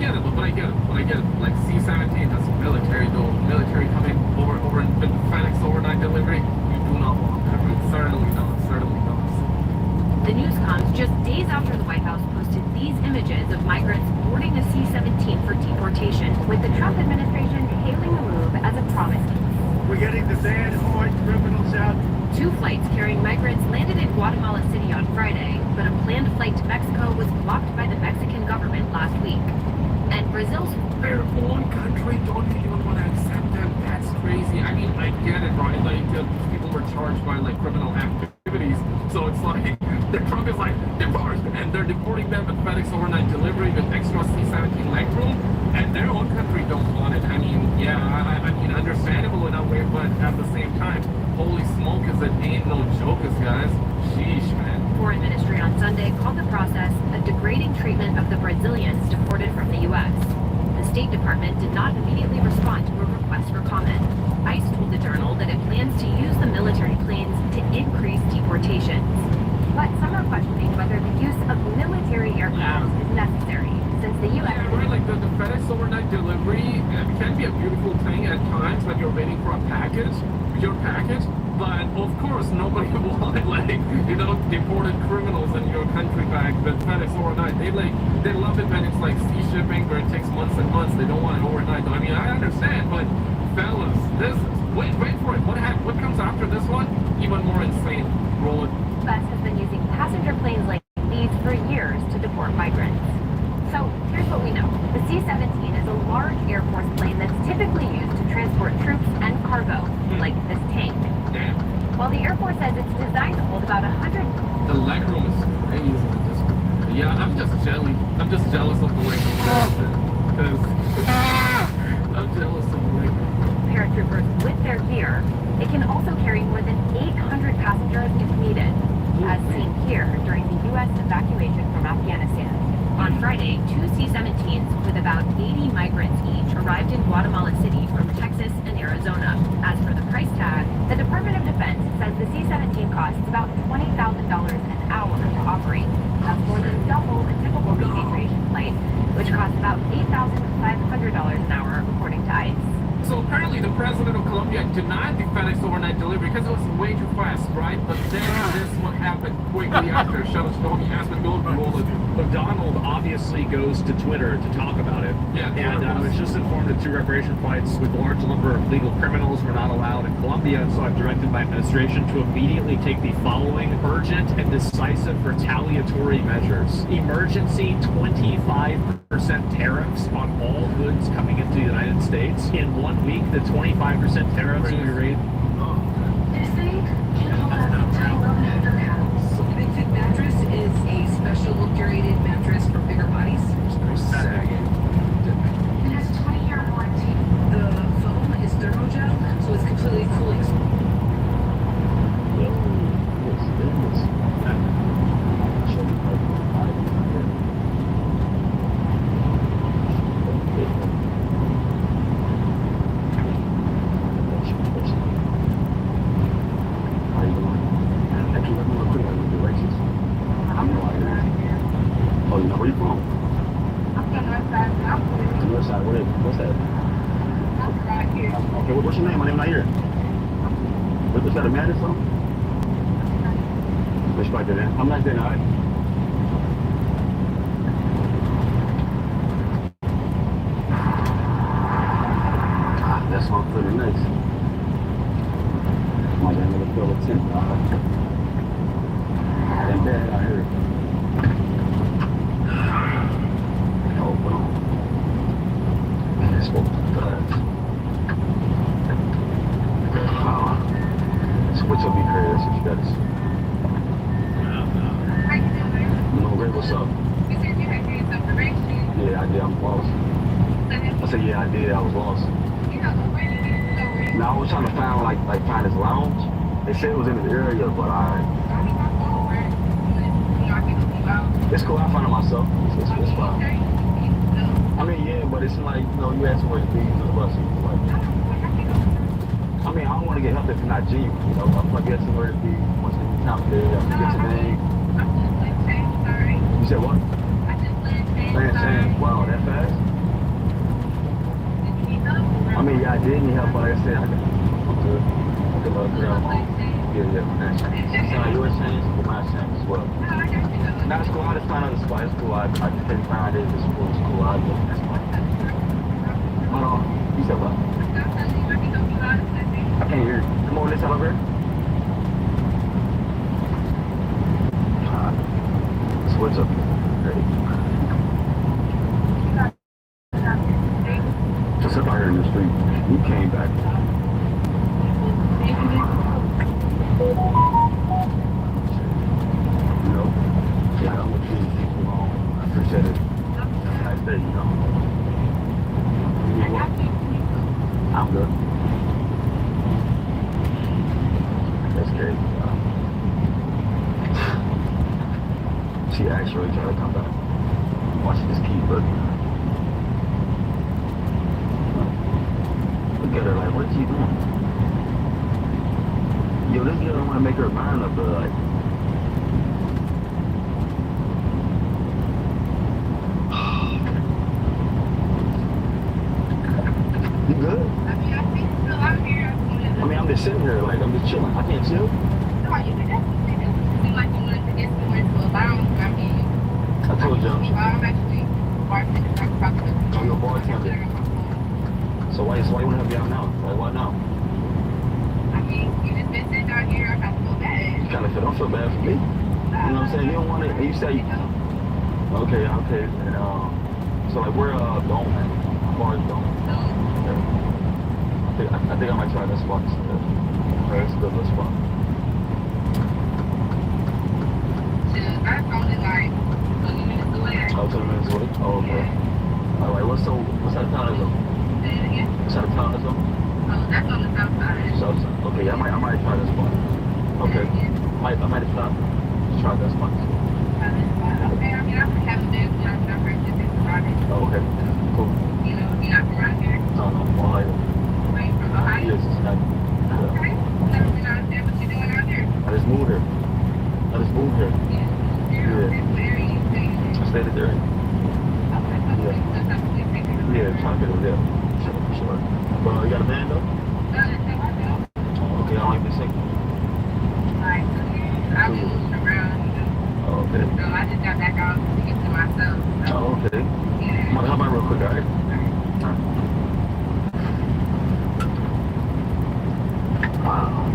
get it. Like C-17, that's military though. Military coming over and FedEx overnight delivery. You do not want that, right? Certainly not. The news comes just days after the White House posted these images of migrants boarding a C-17 for deportation, with the Trump administration hailing the move as a promise. We're getting the bad, hard criminals out. 2 flights carrying migrants landed in Guatemala City on Friday, but a planned flight to Mexico was blocked by the Mexican government last week. And Brazil's their own country don't even want to accept them. That's crazy. I mean, I get it, right? Like, people were charged by like criminal activities, so it's like the Trump is like deport, and they're deporting them with FedEx overnight delivery with extra C-17 legroom, and their own country don't want it. I mean, yeah, I mean, understandable in a way, but at the same time, holy smoke, is it ain't no joke, guys. Sheesh, man. Foreign Ministry on Sunday called the process a degrading treatment of the Brazilians deported from the U.S. The State Department did not immediately respond to a request for comment. ICE told the Journal that it plans to use the military planes to increase deportations. But some are questioning whether the use of military aircraft is necessary, since the U.S. Yeah, right, like the FedEx overnight delivery can be a beautiful thing at times when you're waiting for a package, your package, but of course nobody wanted deported criminals in your country back with FedEx overnight. They love it when it's like sea shipping where it takes months and months. They don't want it overnight. I mean, I understand, but fellas, wait for it. What comes after this one? Even more insane. Roll it. U.S. has been using passenger planes like these for years to deport migrants. So here's what we know. The C-17 is a large Air Force plane that's typically used to transport troops and cargo, like this tank. While the Air Force says it's designed to hold about 100... The leg room is crazy. Yeah, I'm just jealous. I'm just jealous of the leg room. Because I'm jealous of the leg room. Paratroopers with their gear. It can also carry more than 800 passengers if needed, as seen here during the U.S. evacuation from Afghanistan. On Friday, 2 C-17s with about 80 migrants each arrived in Guatemala City from Texas and Arizona. As for the price tag, the Department of Defense says the C-17 costs about $20,000 an hour to operate. That's more than double a typical repatriation flight, which costs about $8,500 an hour, according to ICE. So apparently the president of Colombia denied the FedEx overnight delivery because it was way too fast, right? But then this what happened quickly after. Shuttle has been going rolling. But Donald obviously goes to Twitter to talk about it. Yeah, and I was just informed that 2 repatriation flights with a large number of legal criminals were not allowed in Colombia, and so I've directed my administration to immediately take the following urgent and decisive retaliatory measures. Emergency 25% tariffs on all goods coming into the United States. In 1 week, the 25% tariffs will be raised. The Big Fit mattress is a special curated mattress for bigger bodies. It has a 20-year warranty. The foam is thermogel, so it's completely cooling. Okay, what's your name? My name not here. What's that, a man or something? Respect it, man. I'm not there, alright? That smells pretty nice. My damn little feel of tent, alright? That bad out here. Oh, well. Man, it's so good. Switch up, be crazy. That's what you gotta see. You know, Ray, what's up? You said you had made some directions. Yeah, I did. I'm lost. I said, yeah, I did. I was lost. Now I was trying to find his lounge. They said it was in the area, but it's cool. I found it myself. It's fine. I mean, yeah, but it's like, you know, you ask where to be to the bus. I mean, I don't want to get help if you're not genuine, you know. I'm gonna get somewhere to be once you count there, I'm gonna get your name. You said what? Plantain. Wow, that fast? I mean, yeah, I did need help, but like I said, I'm good. Good luck, girl. Yeah, thanks. It's not your chance, but my chance as well. Now it's cool, I just found out the spot, it's cool. I couldn't find it, it's cool, that's fine. Hold on, you said what? I can't hear you. Come on, this elevator. So what's up? Ready? Just up out here in the street. We came back. You know? Yeah, I don't want you to keep too long. I appreciate it. Have a nice day, you know? I'm good. That's crazy. She actually tried to come back. Why she just keep looking? Look at her like, what's she doing? Yo, this girl don't want to make her mind up, but like, You good? I mean, I think still out here. I mean, I'm just sitting here, like, I'm just chilling. I can't chill. No, you can definitely do it. Seem like you wanted to get somewhere to a lounge. I mean, I told you. I'm actually bartending. I'm probably the Oh, you're a bartender. So why you want to help me out now? Like, why now? I mean, you just been sitting out here. I kind of feel bad. You kind of don't feel bad for me. You know what I'm saying? You don't want to, you say, okay, and so like, where Dome at? How far is Dome? Okay. I think I might try that spot instead. That's a good little spot. That's only like 20 minutes away. Oh, 20 minutes away? Oh, okay. All right, what's that time zone? Say it again. What's that time zone? Oh, that's on the south side. South side. Okay, I might try that spot. Okay. I might stop. Just try that spot. Okay, I mean, I have a day when I'm not ready to think about it. Oh, okay. Cool. You know, you're not from around here. No, from Ohio. Are you from Ohio? Yes, Cincinnati. Okay. Never been out there. What you doing out here? I just moved here. Yeah. What area you staying in? I stayed there. Yeah, trying to get over there. Sure. But you got a van though? Okay, I don't even think. Like, I've been moving around, you know. Oh, okay. So I just got back out to get to myself. So. Oh, okay. I'm gonna hop out real quick, alright? Wow.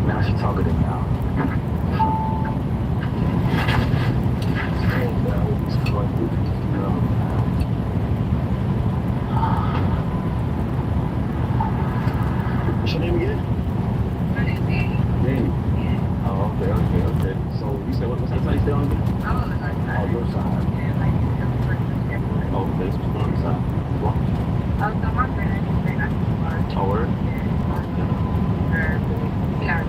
Now she's talking to me now. What's your name again? My name's Danny. Danny. Yeah. Oh, okay. So you said what's that side you stay on again? I'm on the north side. Oh, your side. Yeah, like, Oh, okay, so you're on the side. Well, so my friend, I just say not too far. oh, word? Yeah.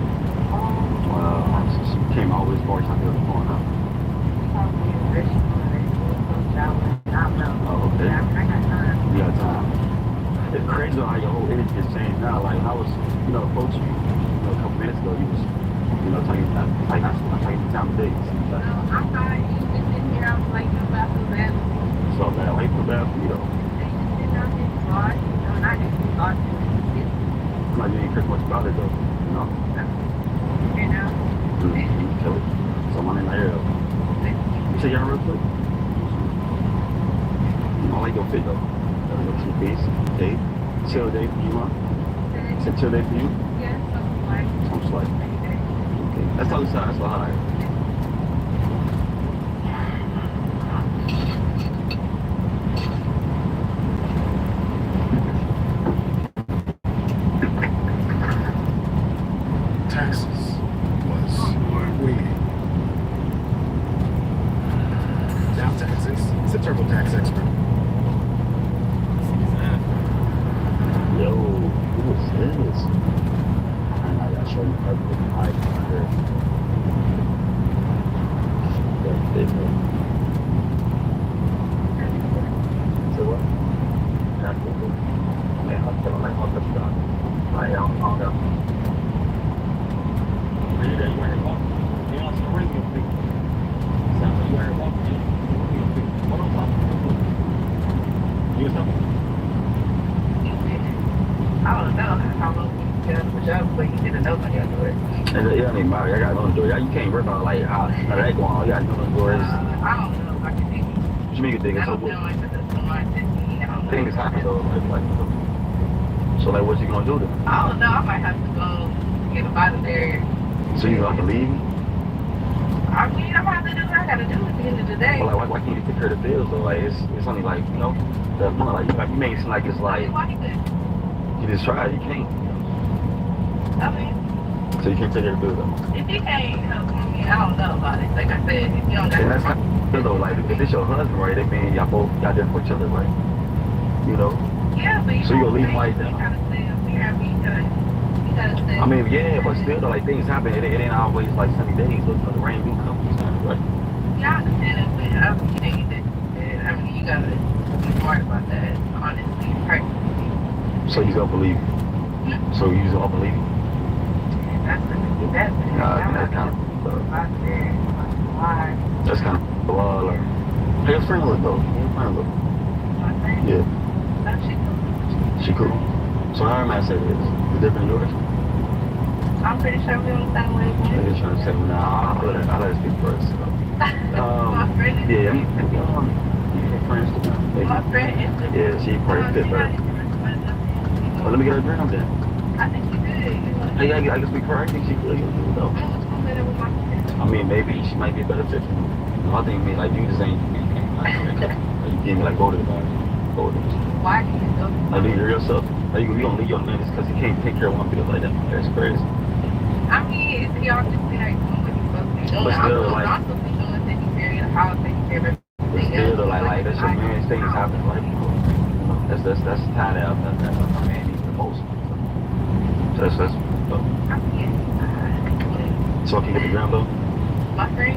Wow, so she came all this far, trying to get on the phone, huh? Oh, okay. You got time. It's crazy how your whole energy has changed now. Like, I was, approaching you, a couple minutes ago, you was, telling you, I'm telling you the time of day. I'm sorry, you just sitting here, I was like, no, I feel bad. So bad. Why you feel bad for you, though? Like, you ain't care much about it, though, you know? You know? Kill it. Someone in the air, though. You say y'all real quick? I like your fit, though. Two piece, day. Chill day for you, huh? It's a chill day for you? Yeah, something like. Something like. Okay. That's all the side. That's all right. Texas was waiting. Down Texas. It's a TurboTax expert. Yo, who is this? I gotta show you everything I heard. That's big, man. So what? That's good. Man, I'm feeling like all the stuff. I'll go. Are you there? You want to walk? You want to ring your feet? Sounds like you want to walk? What on top? You was talking? I don't know how long you did the job, but you didn't know how to do it. It don't even matter. I got no door. You can't work on like how that going on. You got no doors. I don't know if I can dig it. What you mean you think it's I don't so feel like it's someone that I don't know. things happen though. So like, what you gonna do then? I don't know. I might have to go get up out of there. So you gonna have to leave? I mean, I'm gonna have to do what I gotta do at the end of the day. Well, like, why can't you take care of the bills though? Like, it's only like, the money. Like you make it seem like it's like you just try, you can't. I mean, So you can't take care of the bills though. if you can't help me, I don't know about it. Like I said, if you don't got And that's not good though. Like, if it's your husband, right? That means y'all there for each other, right? You know. yeah, but you So you gonna leave him like you that? gotta stay up here. I mean, you gotta stay. I mean, yeah, but still though, like things happen. It ain't always like sunny days. So the rain do come sometimes, right? Yeah, I understand it, but I appreciate that. I mean, you gotta be smart about that, honestly, personally. So you don't believe? So you don't believe? That's the best thing. That's kind of. That's kind of. Hey, your friend look though. Your friend look. Yeah. No, she cool. She cool. So how am I say this? Is different than yours? I'm pretty sure we on the same wavelength. They're trying to say, nah, I'll let her speak first. So. My friend is Yeah, yeah, friends too. my friend is Yeah, she probably fit better. Well, let me get her ground then. I think she good. Hey, I can speak for her. I think she good. Though. I mean, maybe she might be a better fit for me. I think me like you just ain't like you gave me like voted about it. Voted. Why do you go? Like you yourself. Like you don't leave your man just because he can't take care of one people like that. That's crazy. I mean, it's y'all just be like doing what you're supposed to be doing. But still, like, I'm supposed to be doing taking care of the house, taking care of everything. But still, like that's your man's things happen. Like that's the time that a man needs the most. So that's so I can get the ground though. My friend,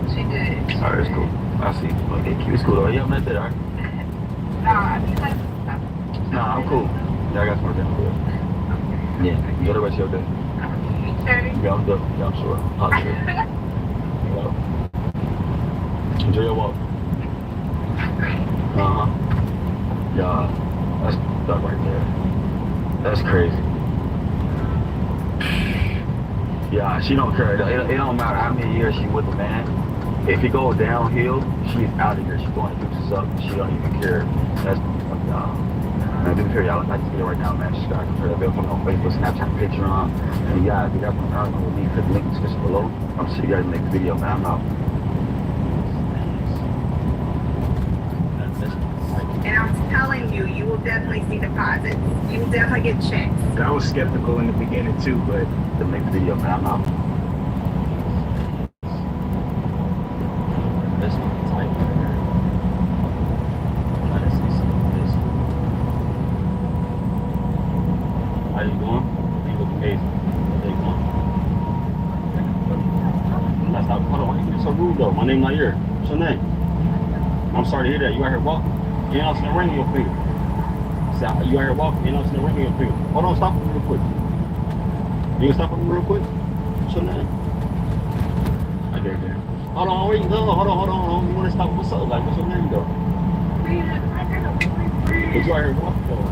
she good. Alright, it's cool. I see. Okay, it's cool though. Yeah, I'm not there. Alright. Nah, I mean like. Nah, I'm cool. Yeah, I got some work to do. Yeah, enjoy the rest of your day. Yeah, I'm good. Yeah, I'm sure. Positive. Yeah. Enjoy your walk. Yeah, that's stuff right there. That's crazy. Yeah, she don't care. It don't matter how many years she with the man. If he goes downhill, she's out of here. She's going to do something. She don't even care. That's man, do care, y'all. I just get it right now, man. Just gotta compare that bill coming on Facebook, Snapchat picture on. And yeah, if you guys want to know with me, click the link in the description below. I'm sure you guys make the video, man. I'm out. And I'm telling you, you will definitely see deposits. You will definitely get checks. I was skeptical in the beginning too, but to make the video, man, I'm out. This one's tight. How you doing? You look amazing. How you doing? That's not, hold on, why you being so rude though? My name not here. What's your name? I'm sorry to hear that. You out here walking? You ain't no ring on your finger. You out here walking, you ain't no ring on your finger. Hold on, stop with me real quick. You can stop with me real quick? What's your name? I dare you. Hold on, where you go? Hold on. You want to stop? What's up? Like, what's your name though? But you out here walking though.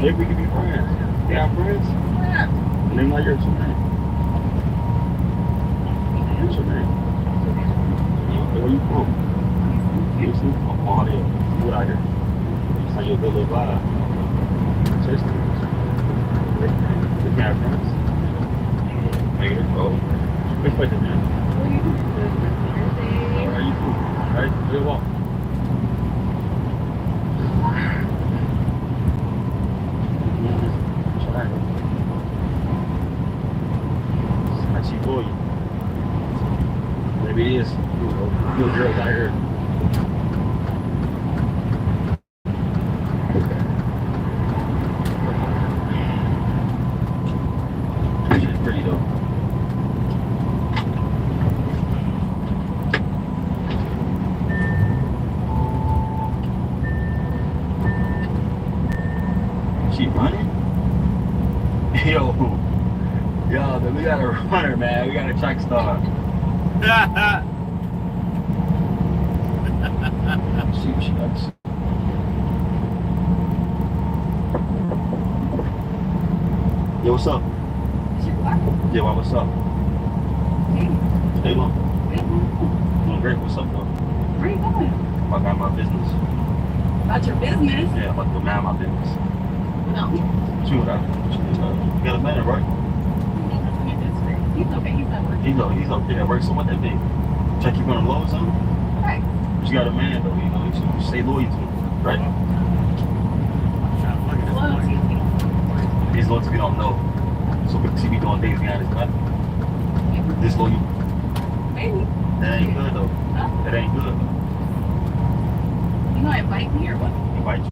Maybe we can be friends. You got friends? My name not yours. What's your name? What's your name? Where you from? Houston? I'm out here. You out here? It's like you're a good little vibe. Just we can have friends. Negative. Oh. Respect it, man. Alright, you cool. Alright, good walk. For you. Maybe it is. Good girls out here. She's pretty though. She running? Yo, we got a runner, man. We got a track star. See what she does. Yo, what's up? Yeah, what's up? Hey, Mom. Doing great. What's up, though? Where are you going? About my business. About your business? Yeah, about to mind my business. No. You got a man, right? He's okay. He's not working. He's okay at work. So what that mean? Check you on the low or something? Right. But you got a man, though. You know, you should stay loyal to him, right? Loyalty. He's loyal to me, don't know. So because he be doing things behind his back. Disloyal. Maybe. That ain't good, though. Huh? That ain't good. You gonna invite me or what? Invite you.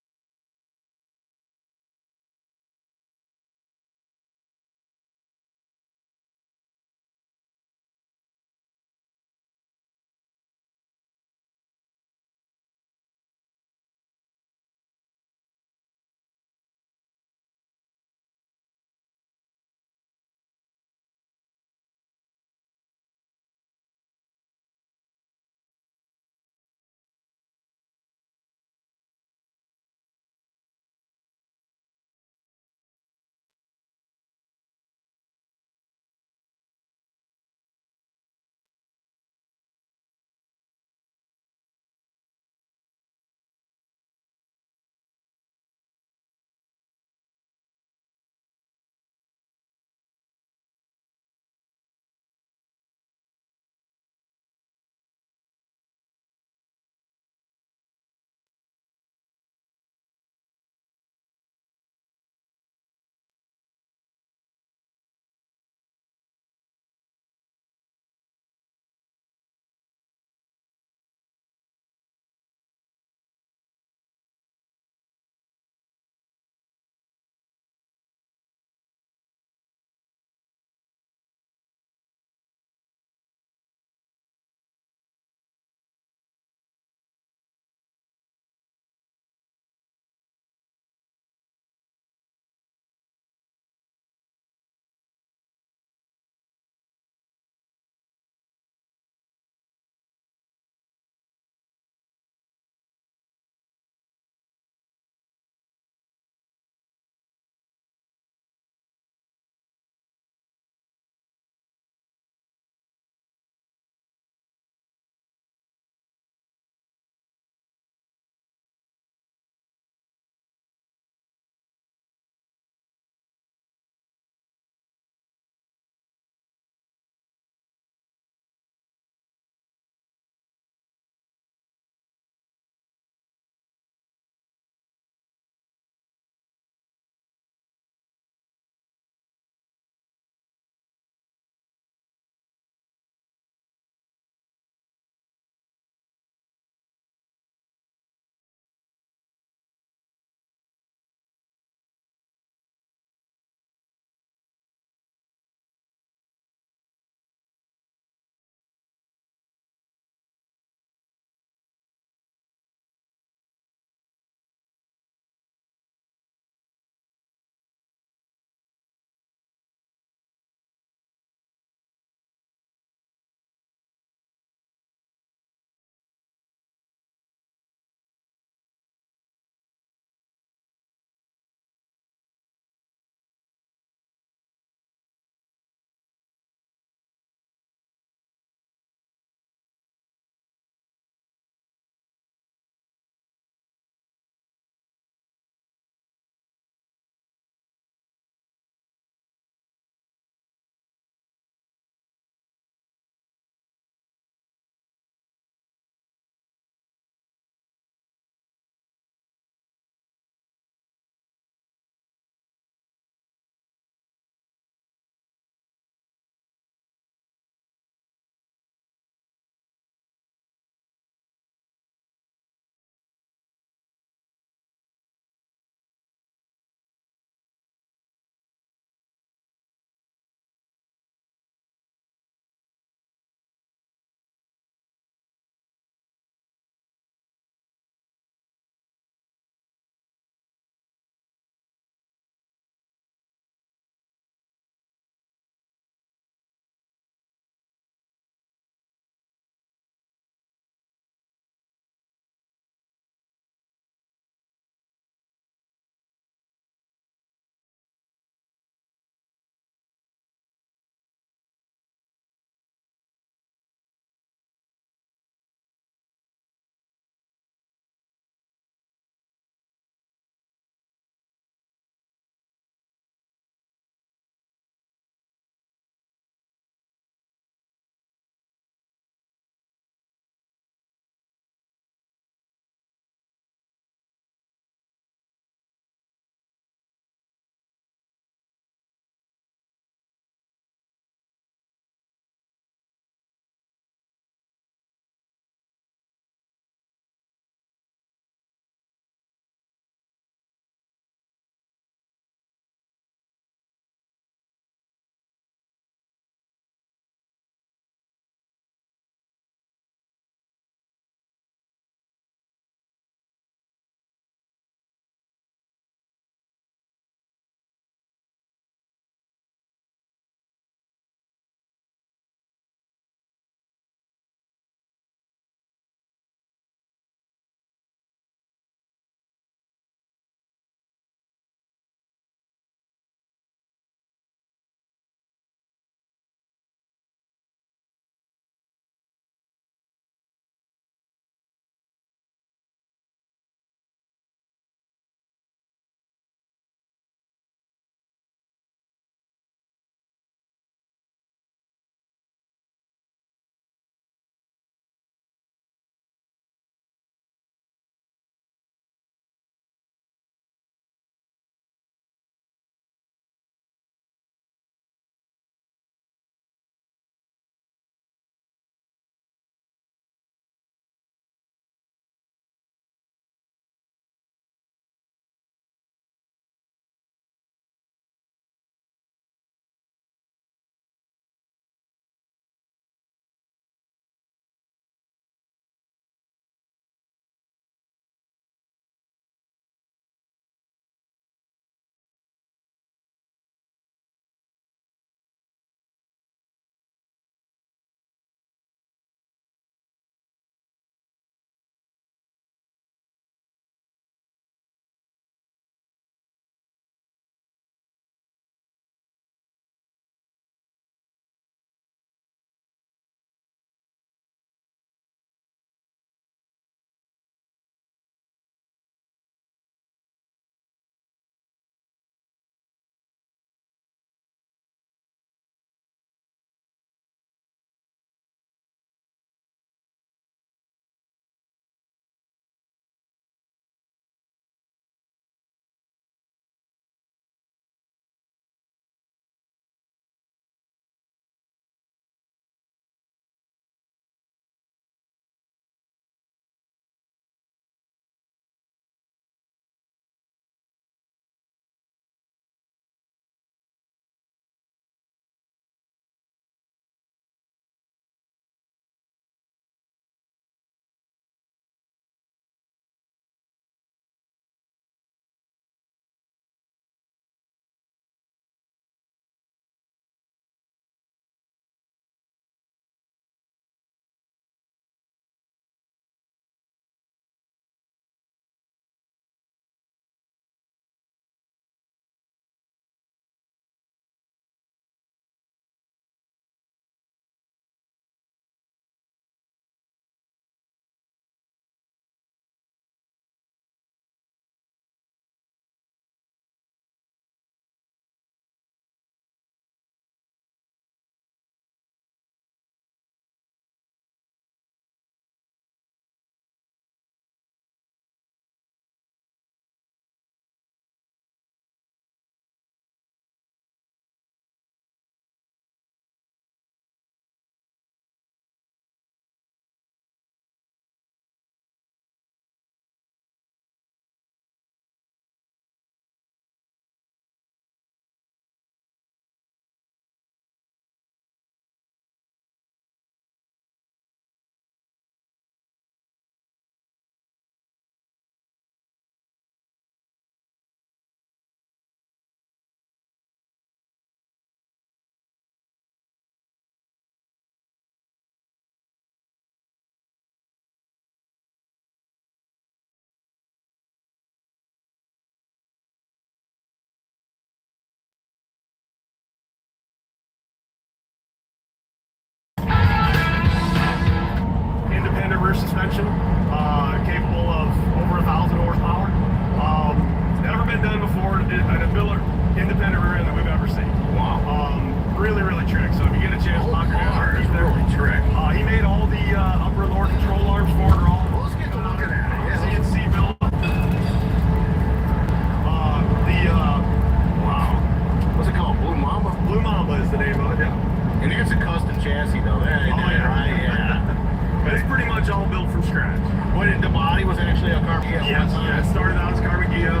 area.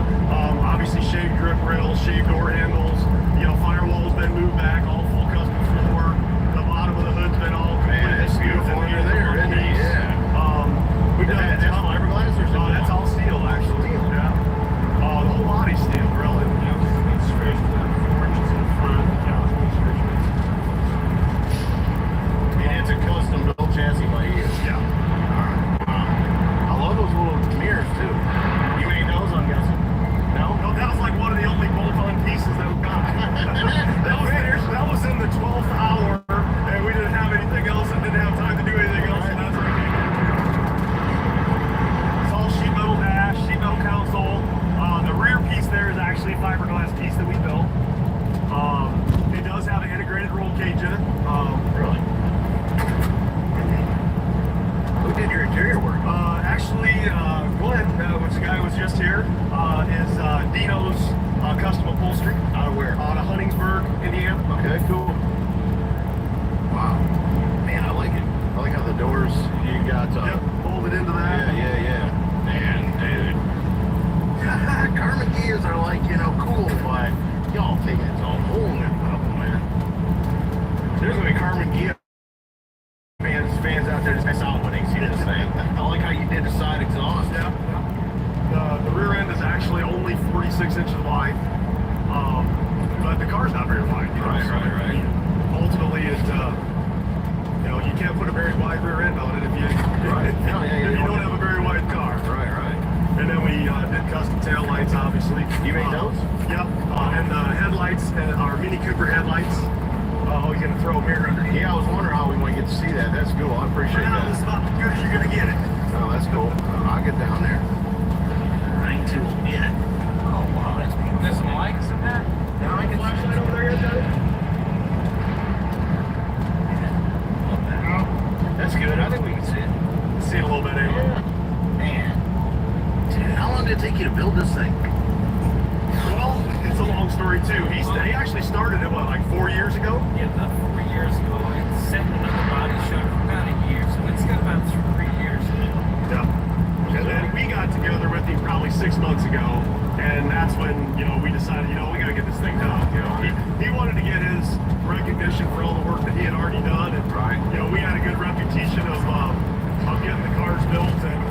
Obviously shaved grip rails, shaved door handles. You know, firewall's been moved back, all full custom floor. The bottom of the hood's been all completely beautiful under there, isn't it? Yeah. We've done That's fiberglass or something? that's all steel, actually. Steel. Yeah. The whole body's steel, really. It's straight to the forges in front. And it's a custom built chassis by you. Yeah. I love those little mirrors too. You made those, I'm guessing. No? No, that was like one of the only bolt-on pieces that we got. that was in the 12th hour, and we didn't have anything else and didn't have time to do anything else. So that's what we did. It's all sheet metal dash, sheet metal console. The rear piece there is actually a fiberglass piece that we built. It does have an integrated roll cage in it. Really? Who did your interior work? Actually, Glenn, which the guy was just here, is Dino's Custom Upholstery. Out of where? Out of Huntingsburg, Indiana. Okay, cool. Wow. Man, I like it. I like how the doors, you got folded into that. Yeah. Man, dude. Carmen gears are like, you know, cool, but y'all think it's a whole new level, man. There's gonna be Carmen gear fans out there just miss out when they see this thing. I like how you did the side exhaust. Yeah. The rear end is actually only 46 inches wide, but the car's not very wide. You know, Right. Ultimately, it you know, you can't put a very wide rear end on it if you if you don't have a very wide car. Right. And then we did custom tail lights, obviously. You made those? Yep. And the headlights are Mini Cooper headlights. You're gonna throw a mirror under. Yeah, I was wondering how we might get to see that. That's cool. I appreciate that. It's about as good as you're gonna get it. Oh, that's cool. I'll get down there. Right to it. Oh, wow, that's beautiful. There's some lights in that? Now I can flashlight over there yet, Daddy? That's good. I think we can see it. See it a little bit anyway. Man. Dude, how long did it take you to build this thing? Well, it's a long story too. He actually started it, what, like 4 years ago? Yeah, about 4 years ago. I set another body shop for about a year, so it's got about 3 years now. Yeah. And then we got together with him probably 6 months ago, and that's when, you know, we decided, you know, we gotta get this thing done. You know, he wanted to get his recognition for all the work that he had already done, and you know, we had a good reputation of getting the cars built and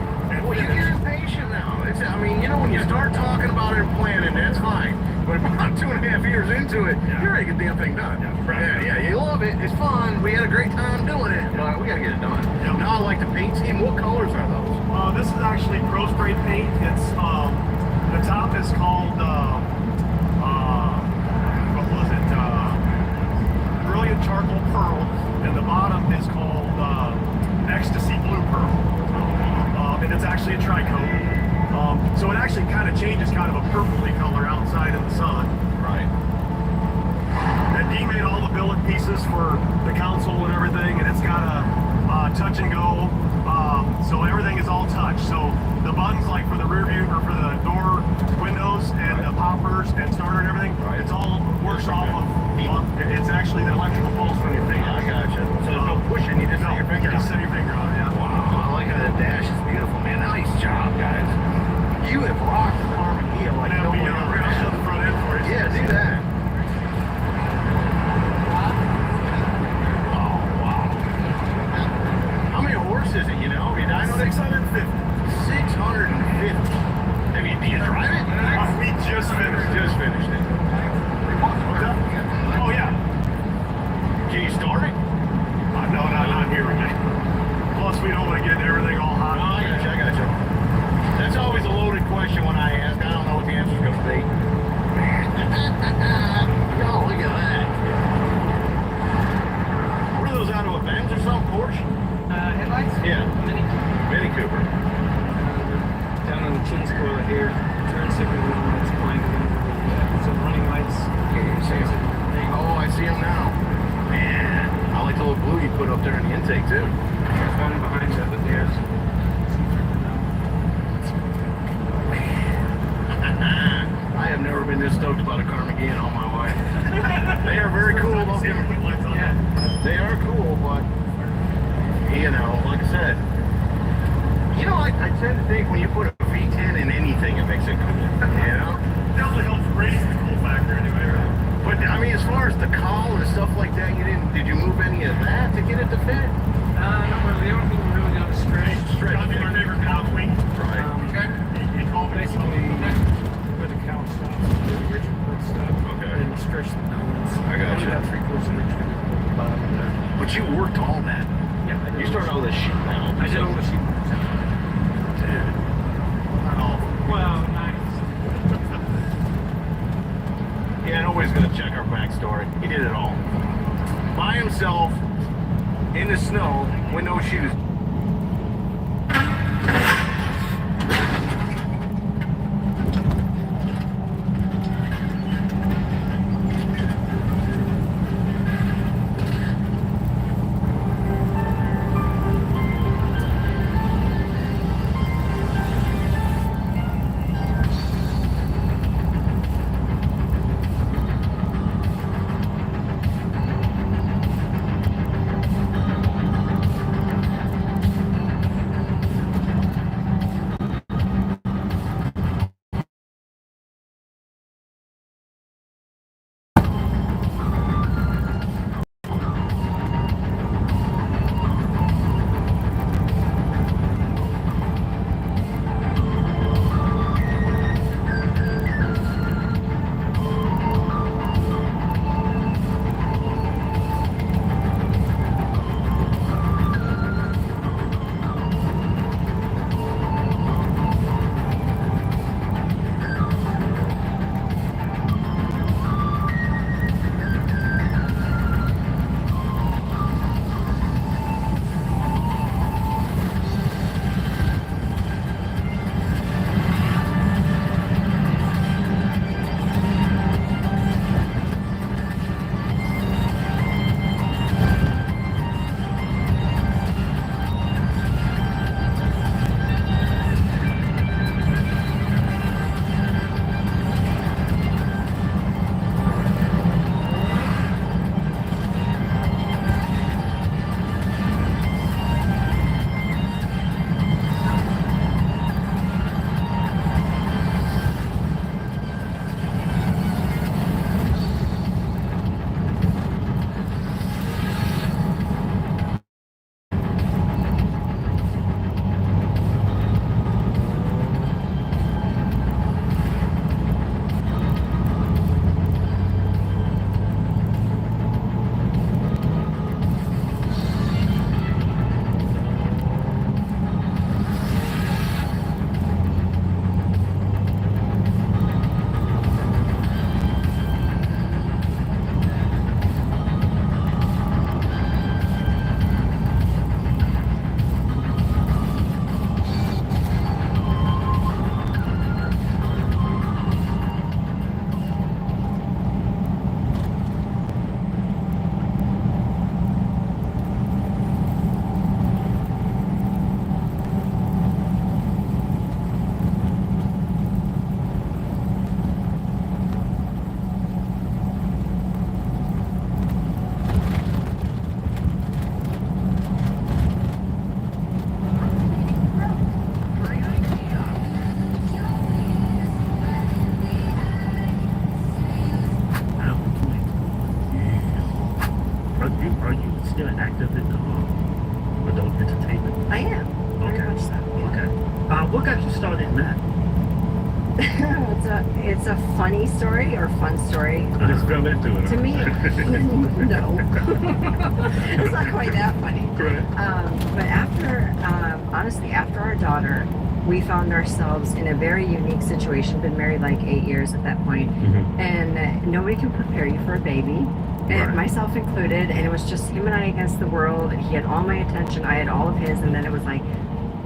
well, you're impatient now. I mean, you know, when you start talking about it and planning, that's fine. But about 2.5 years into it, you're ready to get the damn thing done. Yeah, you love it. It's fun. We had a great time doing it. But we gotta get it done. Now I like the paint scheme. What colors are those? This is actually Pro Spray paint. It's the top is called what was it? Brilliant Charcoal Pearl, and the bottom is called Ecstasy Blue Pearl. And it's actually a tri-coat. So it actually kind of changes kind of a purpley color outside in the sun. Right. And Dee made all the billet pieces for the console and everything, and it's got a touch and go. So everything is all touch. So the buttons, like for the rear view or for the door windows and the poppers and starter and everything, it's all works off of. It's actually the electrical pulse on your finger. I gotcha. So there's no pushing. You just set your finger. You just set your finger on it. Yeah. Wow. I like how the dash is beautiful, man. Nice job, guys. You have rocked the Carmen Gia like no one else. I'll show the front end for you. Yeah, do that. Oh, wow. How many horses is it, you know? 650. 650. Have you drive it? We just finished it. Oh, yeah. Can you start it? No, not here, right? Plus, we don't want to get everything all hot. Oh, I gotcha. That's always a loaded question when I ask. I don't know what the answer's going to be. Yo, look at that. What are those out of a Benz or something? Porsche? Headlights? Yeah. Mini Cooper. Down on the chin spoiler here. Turn signal lights blank. Some running lights. Oh, I see them now. Man, I like the little blue you put up there in the intake too. There's one behind you, but there's. I have never been this stoked about a Carmen Gia in all my life. They are very cool. They are cool, but you know, like I said, you know, I tend to think when you put a V10 in anything, it makes it cool. You the cowl and stuff like that, did you move any of that to get it to fit? Not really. The only thing we really got is stretch. Our neighbor cow queen. Right. Basically, where the cow stops, where the Richard Wood stuff. Okay. And stretch the nuts. I got you. About 3/4 inch to the bottom of that. But you worked all that. Yeah, I did. You started all this sheet metal. I did all the sheet metal. Not all. Well, nice. Yeah, nobody's gonna check our backstory. He did it all. By himself, in the snow, with no shoes. What got you started in that? It's a funny story or fun story. Just fell into it. To me, no. It's not quite that funny. Right. But honestly, after our daughter, we found ourselves in a very unique situation. Been married like 8 years at that point. Mm-hmm. And nobody can prepare you for a baby. And myself included, and it was just him and I against the world. He had all my attention, I had all of his, and then it was like,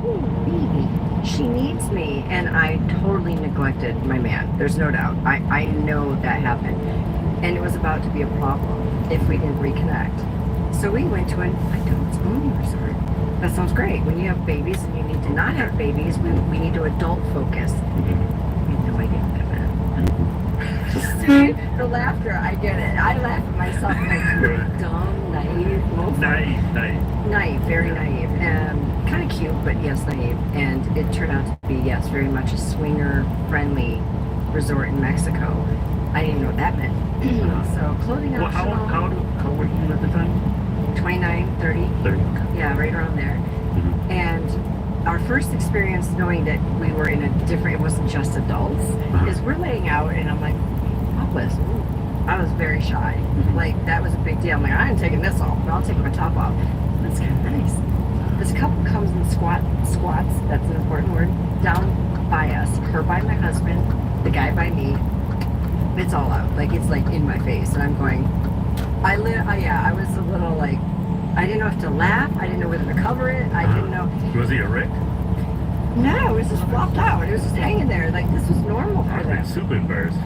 ooh, baby, she needs me. And I totally neglected my man. There's no doubt. I know that happened. And it was about to be a problem if we didn't reconnect. So we went to an adults-only resort. That sounds great. When you have babies and you need to not have babies, we need to adult focus. We had no idea what that meant. See, the laughter, I get it. I laugh at myself like dumb, naive, naive, very naive, and kind of cute, but yes, naive. And it turned out to be, yes, very much a swinger-friendly resort in Mexico. I didn't know what that meant. So clothing Well, how optional. old were you at the time? 29, 30. 30. Yeah, right around there. Mm-hmm. And our first experience knowing that we were in a different, it wasn't just adults, is we're laying out and I'm like, topless. Ooh. I was very shy. Like, that was a big deal. I'm like, I ain't taking this off, but I'll take my top off. That's kind of nice. This couple comes and squats, that's an important word, down by us. Her by my husband, the guy by me. It's all out. Like, it's like in my face. And I'm going, I was a little like, I didn't know if to laugh. I didn't know whether to cover it. I didn't know. Was he erect? No, it was just flopped out. It was just hanging there. Like, this was normal for them. I'm super embarrassed.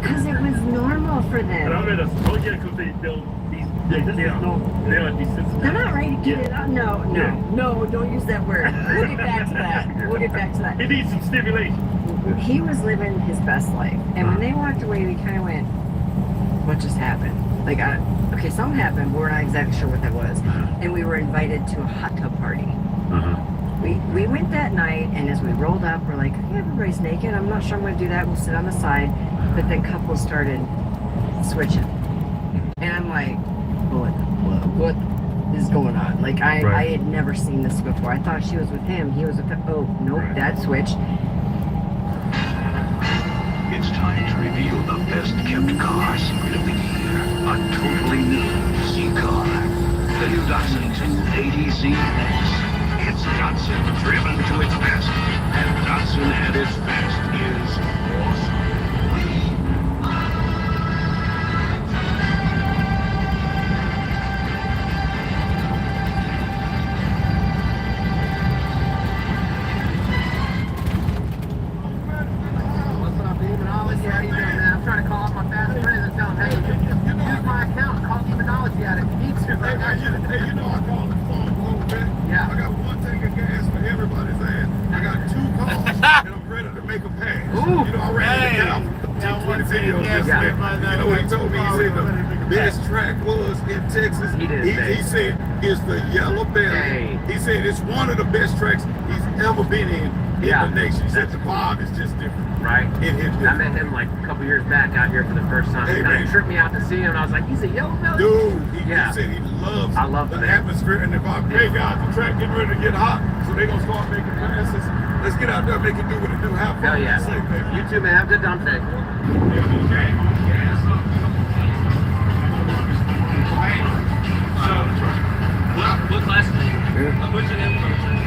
Because it was normal for them. They're not ready to get it out. No, don't use that word. We'll get back to that. He needs some stimulation. He was living his best life. And when they walked away, we kind of went, what just happened? Like, okay, something happened. We're not exactly sure what that was. And we were invited to a hot tub party. We went that night, and as we rolled up, we're like, yeah, everybody's naked. I'm not sure I'm going to do that. We'll sit on the side. But then couples started switching. And I'm like, what is going on? Like, I had never seen this before. I thought she was with him. He was with her. Oh, nope, that switched. It's time to reveal the best kept car secret of the year. A totally new Z-Car. The new Datsun 280Z Next. It's Datsun driven to its best. And Datsun at its best is awesome. How you doing, man? I'm trying to call up my fast friends and tell them, hey, use my account, call Demonology at it if you need to. Hey, you know I called the phone a little bit. Yeah. I got one tank of gas for everybody's ass. I got 2 calls, and I'm ready to make them pay. Ooh. You know, I ran the count. 20 videos just went. You know what he told me? He said the best track was in Texas. He said it's the Yellow Belly. He said it's one of the best tracks he's ever been in the nation. He said the vibe is just different. Right. It hit I met him like a couple years back out here for the first time. He kind of tripped me out to see him, and I was like, he's a Yellow Belly? Dude, he said he loves the atmosphere, and if I hey guys, the track getting ready to get hot, so they're gonna start making passes. Let's get out there and make it do what it do. Have fun. Hell yeah. Safe, baby. You too, man. Have a good dump day. What class is it? A bunch of influencers.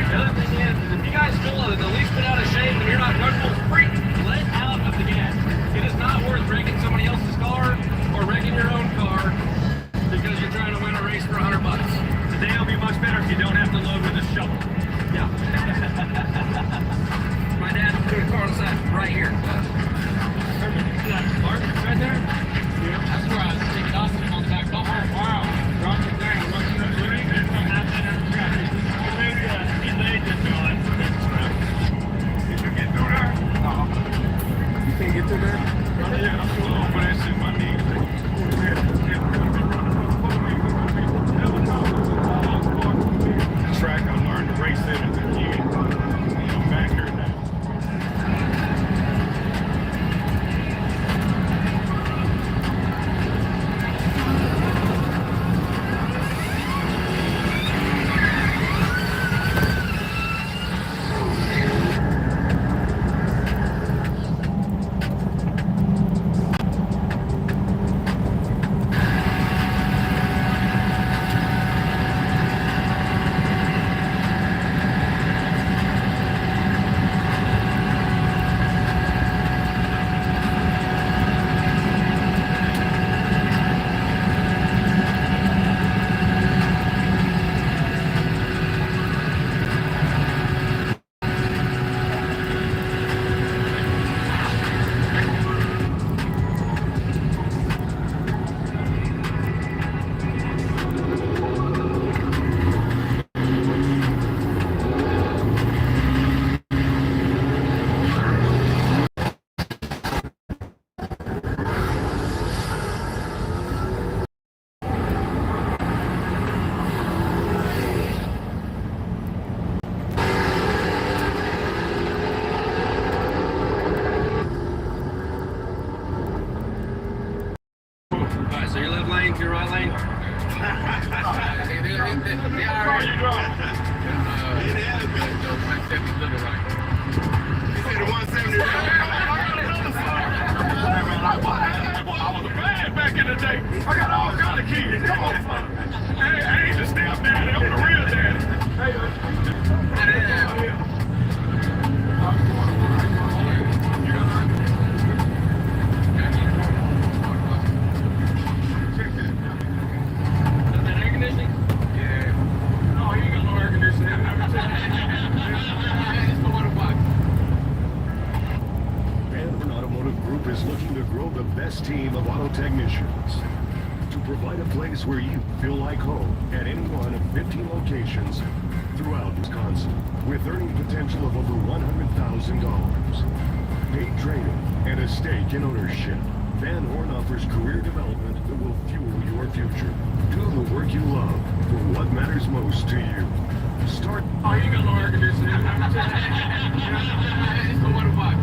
The other thing is, if you guys feel the least bit out of shape and you're not comfortable, freak, let out of the gas. It is not worth wrecking somebody else's car or wrecking your own car because you're trying to win a race for $100. Today will be much better if you don't have to load with a shovel. Yeah. My dad I was bad back in the day. I got all kind of kids. Come on, son. Hey, I ain't the stepdaddy. I'm the real daddy. Air conditioning? Yeah. No, you ain't got no air conditioning. It's the water box. Van Automotive Group is looking to grow the best team of auto technicians to provide a place where you feel like home at any one of 15 locations throughout Wisconsin, with earning potential of over $100,000, paid training, and a stake in ownership. Van Horn offers career development that will fuel your future. Do the work you love for what matters most to you. Start. Oh, you ain't got no air conditioning. It's the water box.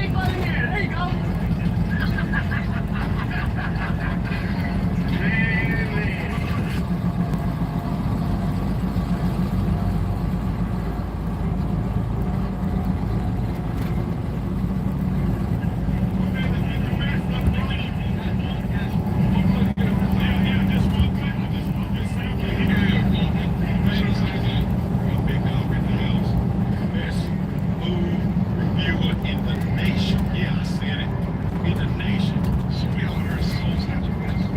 Sneak right in here. There you go. In the nation. Yeah, I said it. In the nation. So we all our souls have to rest.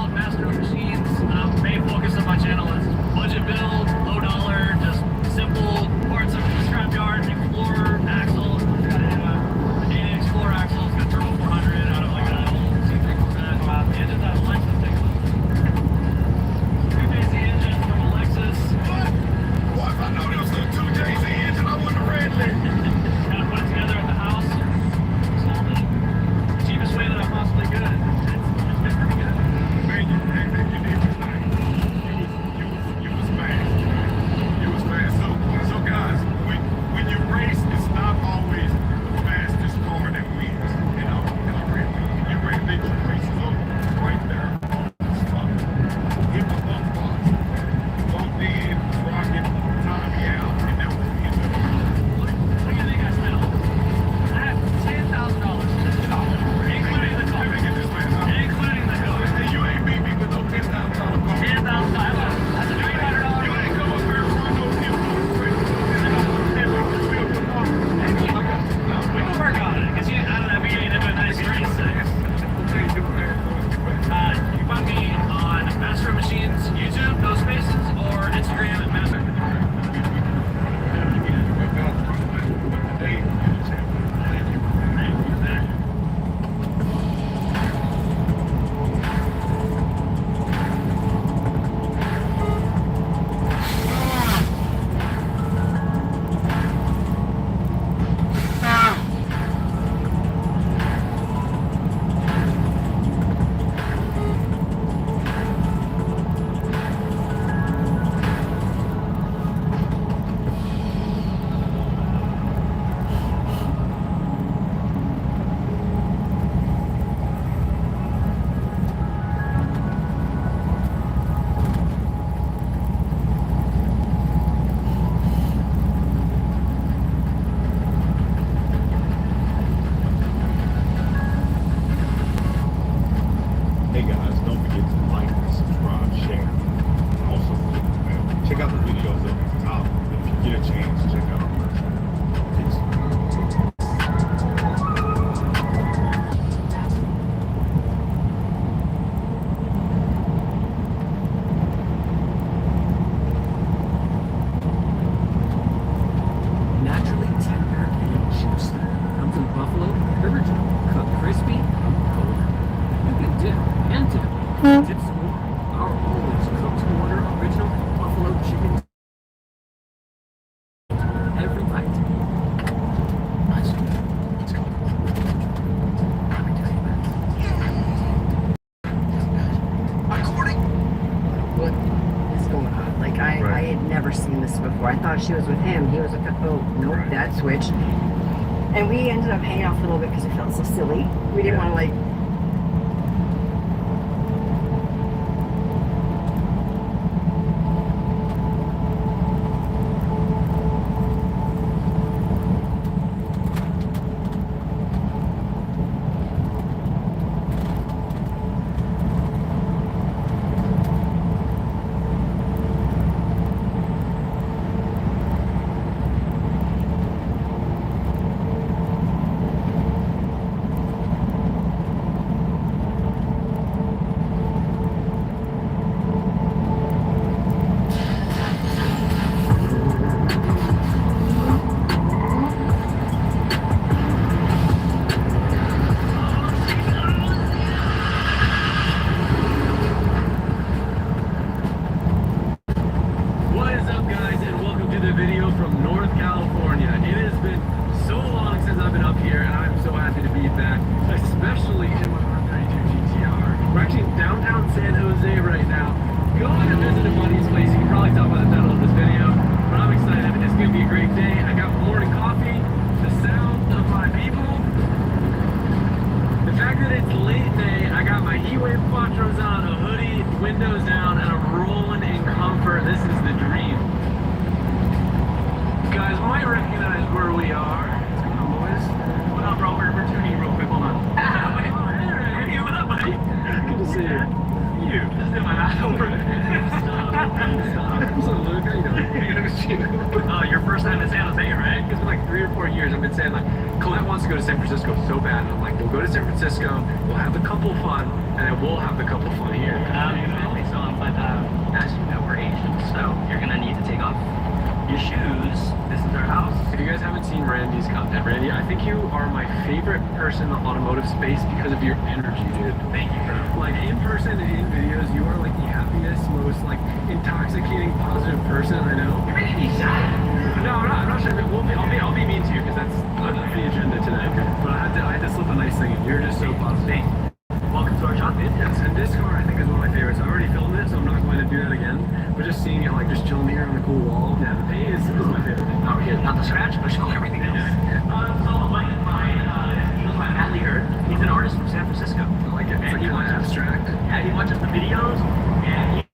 about Master of Machines. Main focus of my channel is budget build, low dollar, just simple parts of the scrapyard, Explorer axle. Got an 8 Explorer axle. It's got turbo 400 out of like an old C3 set. The engine's out of Lexus, Texas. 2JZ engine from a Lexus. What? If I know there was a 2JZ engine, I wouldn't have read it. Kind of put it together at the house. Sold it. Cheapest way that I possibly could. It's been pretty good. Man, you did this thing. You was fast. You was fast. So guys, when you race, it's not always the fastest car that wins. You know, you race big races over right there. Hit the bump box. Bumped in, rocking, time me out, and that was the end of it. What do you think I spent? I have $10,000. Including the car. Including the car. You ain't beat me with no $10,000 car. $10,000. That's a $300. You ain't come up here and run no hill quick. We can work on it, because I don't know, we ain't into a nice race. You can find me on Master of Machines YouTube, no spaces, or Instagram at Master. Hey guys, don't forget to like, subscribe, share. Also, check out the videos up at the top. If you get a chance, check out our Naturally tender and juicy. Comes in buffalo, original, cut crispy, golden. You can dip and dip. Dip some more. Our always cooked to order original buffalo chicken. Every bite. Nice. Let's go. What is going on? Like, I had never seen this before. I thought she was with him. He was with, oh, nope, that switched. And we ended up hanging out for a little bit because it felt so silly. We didn't want to, like, you. Just did my mouth over. So Luke, how you doing? Your first time in San Jose, right? It's been like 3 or 4 years. I've been saying like, Colette wants to go to San Francisco so bad. And I'm like, we'll go to San Francisco, we'll have the couple fun, and then we'll have the couple fun here. But as you know, we're Asian, so you're gonna need to take off your shoes. This is our house. If you guys haven't seen Randy's content, Randy, I think you are my favorite person in the automotive space because of your energy, dude. Thank you, bro. Like in person and in videos, you are like the happiest, most like intoxicating, positive person I know. You're making me sad. No, I'm not sure. I'll be mean to you because that's not the agenda today. But I had to slip a nice thing in. You're just so positive. Welcome to our shop, dude. Yes, and this car I think is one of my favorites. I already filmed it, so I'm not going to do that again. But just seeing it like just chilling here on the cool wall, yeah, the paint is my favorite thing. Oh, yeah, not the scratch, but show everything else. So a buddy of mine, he goes by Matt Lear. He's an artist from San Francisco. I like it. It's like kind of abstract. Yeah, he watches the videos, and he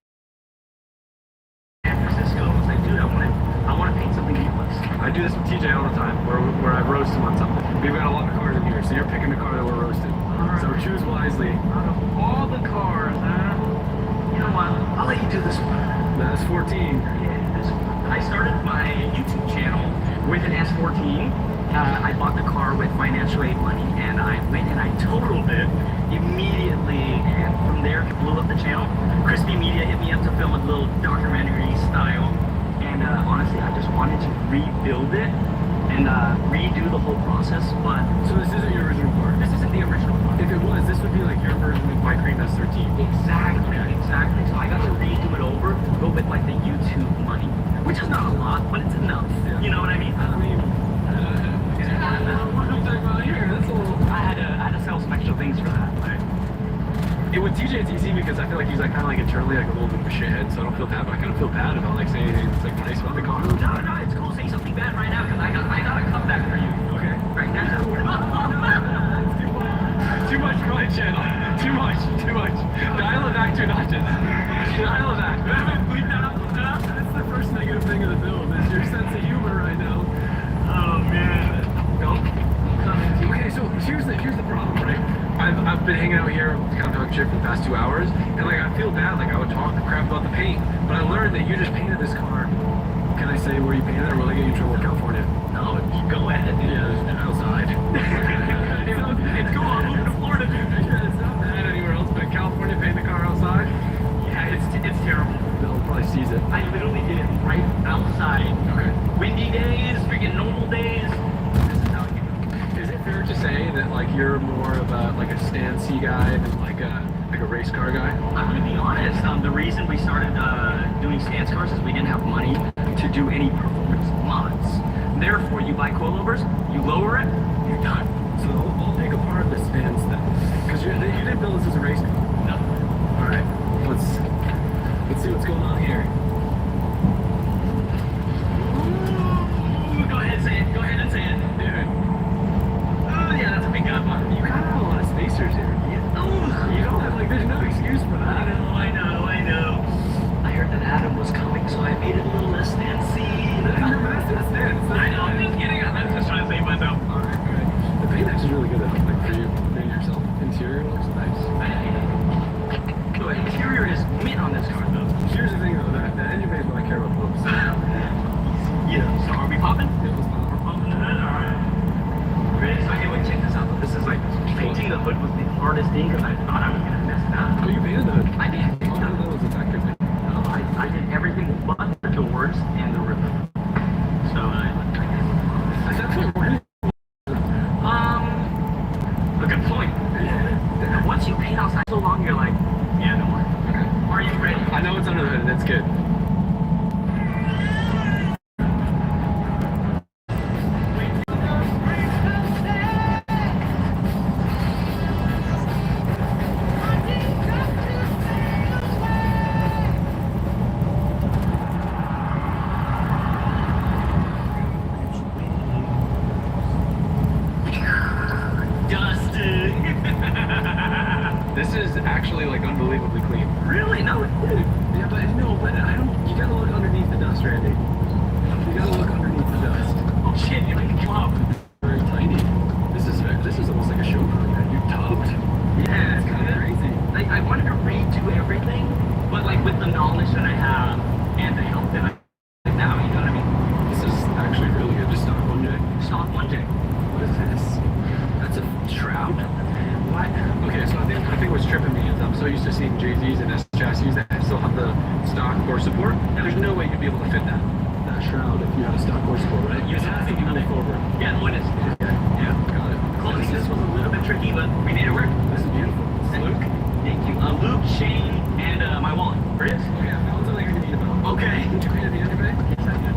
San Francisco. I was like, dude, I want to paint something in your place. I do this with TJ all the time, where I roast him on something. We've got a lot of cars in here, so you're picking the car that we're roasting. So choose wisely. Out of all the cars, you know what? I'll let you do this one. That's 14. Yeah, this one. I started my YouTube channel with an S14. I bought the car with financial aid money, and I went and I totaled it immediately, and from there it blew up the channel. Crispy Media hit me up to film a little documentary style, and honestly, I just wanted to rebuild it and redo the whole process. But so this isn't your original car. This isn't the original car. If it was, this would be like your version of my Cream S13. Exactly. So I got to redo it over, go with like the YouTube money, which is not a lot, but it's enough. Yeah. You know what I mean? I had to sell some extra things for that. With TJ, it's easy because I feel like he's like kind of like internally like a little bit of a shithead, so I don't feel bad. But I kind of feel bad about like saying anything that's like nice about the car. No, it's cool. Say something bad right now because I got a comeback for you. Okay. Right now. Too much for my channel. Too much. Dial it back 2 notches. Dial it back. Bleep that up. That's the first negative thing of the build is your sense of humor right now. Oh man. Okay, so here's the problem, right? I've been hanging out here, kind of talking shit for the past 2 hours, and like I feel bad, like I would talk crap about the paint, but I learned that you just painted this car. Can I say where you painted it, or will I get you in trouble with California? No, go ahead. Yeah, it's outside. It's cool. I'm moving to Florida, dude. Yeah, it's not bad anywhere else, but California painting the car outside. Yeah, it's terrible. They'll probably seize it. I literally did it right outside. Okay. Windy days, freaking normal days. Is it fair to say that like you're more of a like a Stan C guy than like a race car guy? I'm gonna be honest. The reason we started doing stance cars is we didn't have money to do any performance mods. Therefore, you buy coilovers, you lower it, you're done. So I'll take apart the Stans then, because you didn't build this as a race car. No. All right. Let's see what's going on here. Ooh, go ahead and say it. Go ahead and say it. Dude. Oh yeah, that's a big gun. You kind of have a lot of spacers here. You don't have, like, there's no excuse for that. I know. I heard that Adam was coming, so I made it a little less fancy. You're master of stance. I know, I'm just kidding. I'm just trying to save myself. Alright, good. The paint actually is really good though, like for you doing yourself. Interior looks nice. The interior is mint on this car, though. Here's the thing though, the engine bay is what I care about most. Yeah, so are we popping? Yeah, let's pop. We're pumping the hood? Alright. Ready? So, okay, wait, check this out. This is like, painting the hood was the hardest thing because I thought I was going to mess it up. Oh, you painted the hood? I did. Oh, that was a factory thing. I did everything but the doors and the roof. So, At that point, where did a good point. Once you paint outside so long, you're like, yeah, no more. Okay. Are you ready? I know it's under the hood and it's good. This is actually like unbelievably clean. Really? No. Yeah, but I don't. You gotta look underneath the dust, Randy. You gotta look underneath the dust. Oh shit! You're like a club. Very tiny. This is almost like a show car, man. You tubbed. Yeah, it's kind of crazy. Like I wanted to redo everything. the knowledge that I have and the help that I have now, you know what I mean? This is actually really good. Just stop one day. Stop one day. What is this? That's a shroud? What? Okay, so I think what's tripping me is I'm so used to seeing JZs and S chassis that still have the stock core support. There's no way you'd be able to fit that shroud if you had a stock core support, right? You have to flip over. Yeah, no, it is. Yeah. Got it. Closing this was a little bit tricky, but we made it work. This is beautiful. This is Luke. Thank you. Luke, Shane, and my wallet. Chris? Oh yeah, that one's all you're gonna need about. Okay. Did you create a video today? Yes, I did.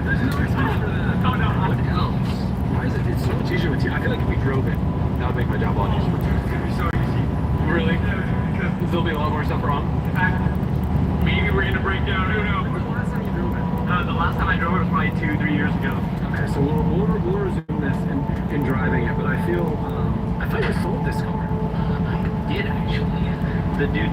There's no excuse for that. Oh no. What else? Why is it? It's so much easier with you. I feel like if we drove it, that would make my job a lot easier. It's gonna be so easy. Really? Because there'll be a lot more stuff wrong. In fact, maybe we're gonna break down. Who knows? When was the last time you drove it? The last time I drove it was probably 2-3 years ago. Okay, so we'll resume this in driving it, but I feel I thought you sold this car. I did actually. The dude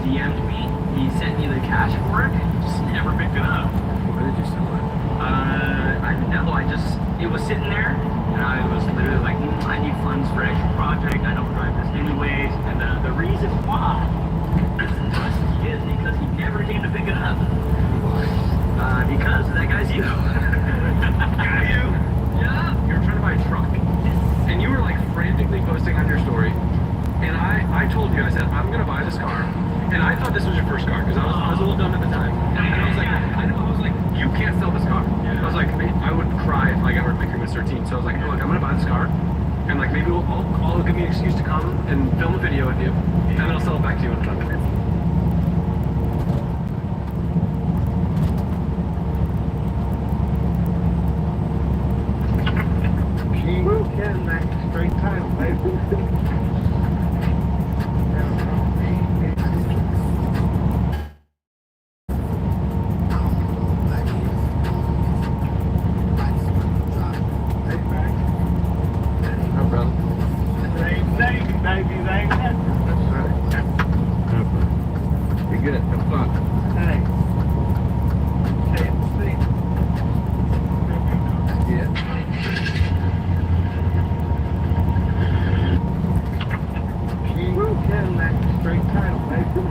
DM'd me. He sent me the cash for it. Just never picked it up. Why did you sell it? I don't know. It was sitting there, and I was literally like, I need funds for extra project. I don't drive this anyways. And the reason why is because he never came to pick it up. Because that guy's you. Got you? Yeah. You were trying to buy a truck. And you were like frantically posting on your story. And I told you, I said, I'm going to buy this car. And I thought this was your first car because I was a little dumb at the time. And I was like, you can't sell this car. I was like, I would cry if I got rid of my Cream 13. So I was like, look, I'm going to buy this car. And like, maybe I'll give me an excuse to come and film a video with you. And then I'll sell it back to you in a couple minutes. Woo, Cadillac, straight title, baby. No, brother. Same thing, baby, ain't that? That's right. Be good. Have fun. Hey. KFC. Yeah. Woo, Cadillac, straight title, baby.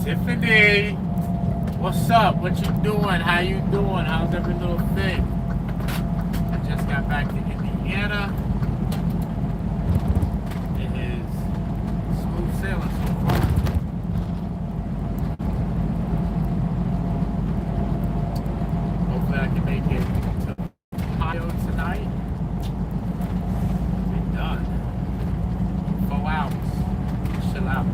Tiffany, what's up? What you doing? How you doing? How's every little thing? I just got back to Indiana. It is smooth sailing so far. Hopefully I can make it to Ohio tonight. Be done. 4 hours. Chill out.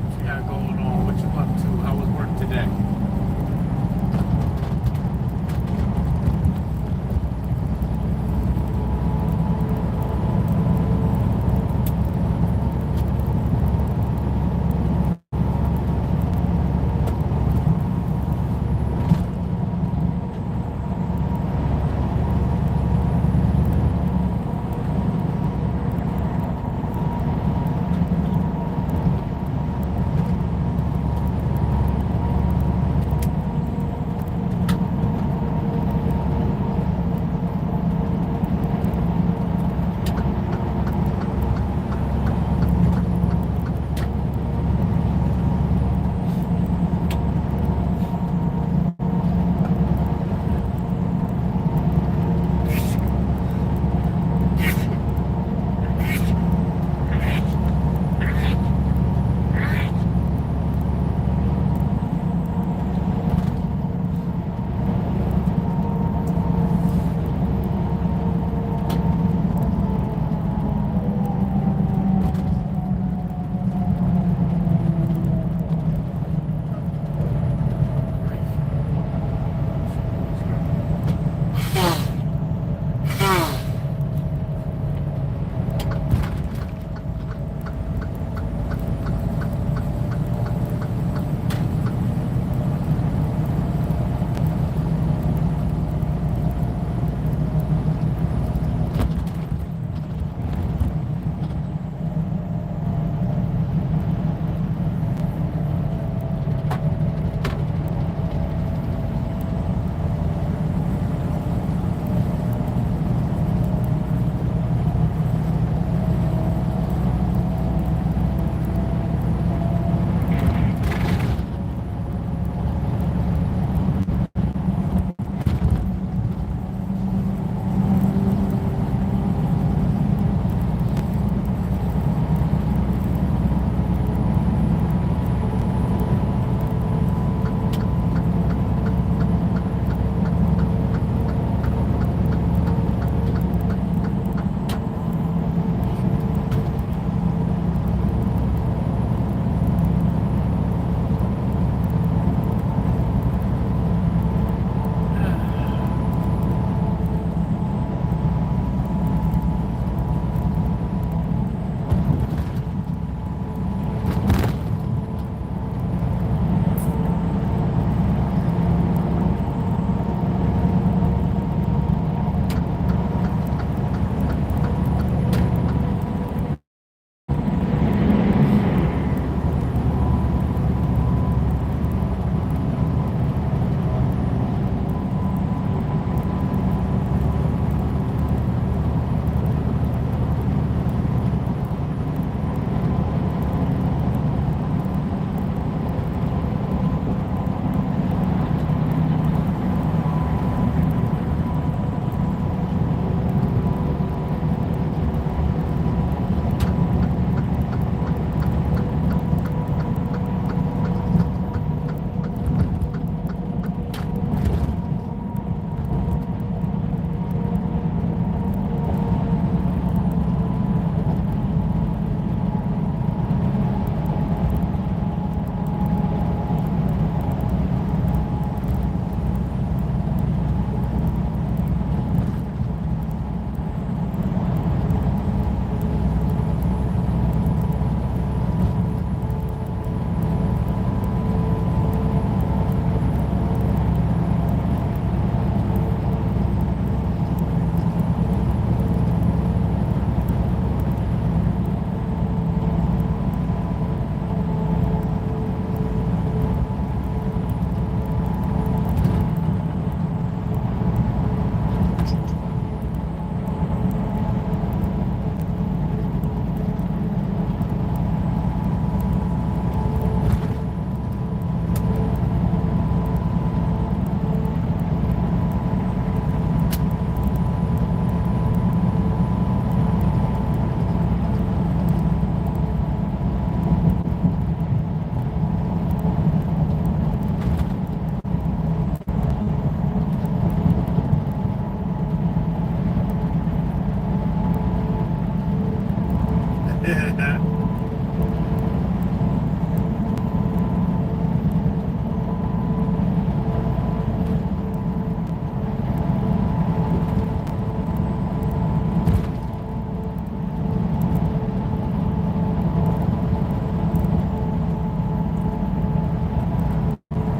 What you got going on? What you up to? How was work today?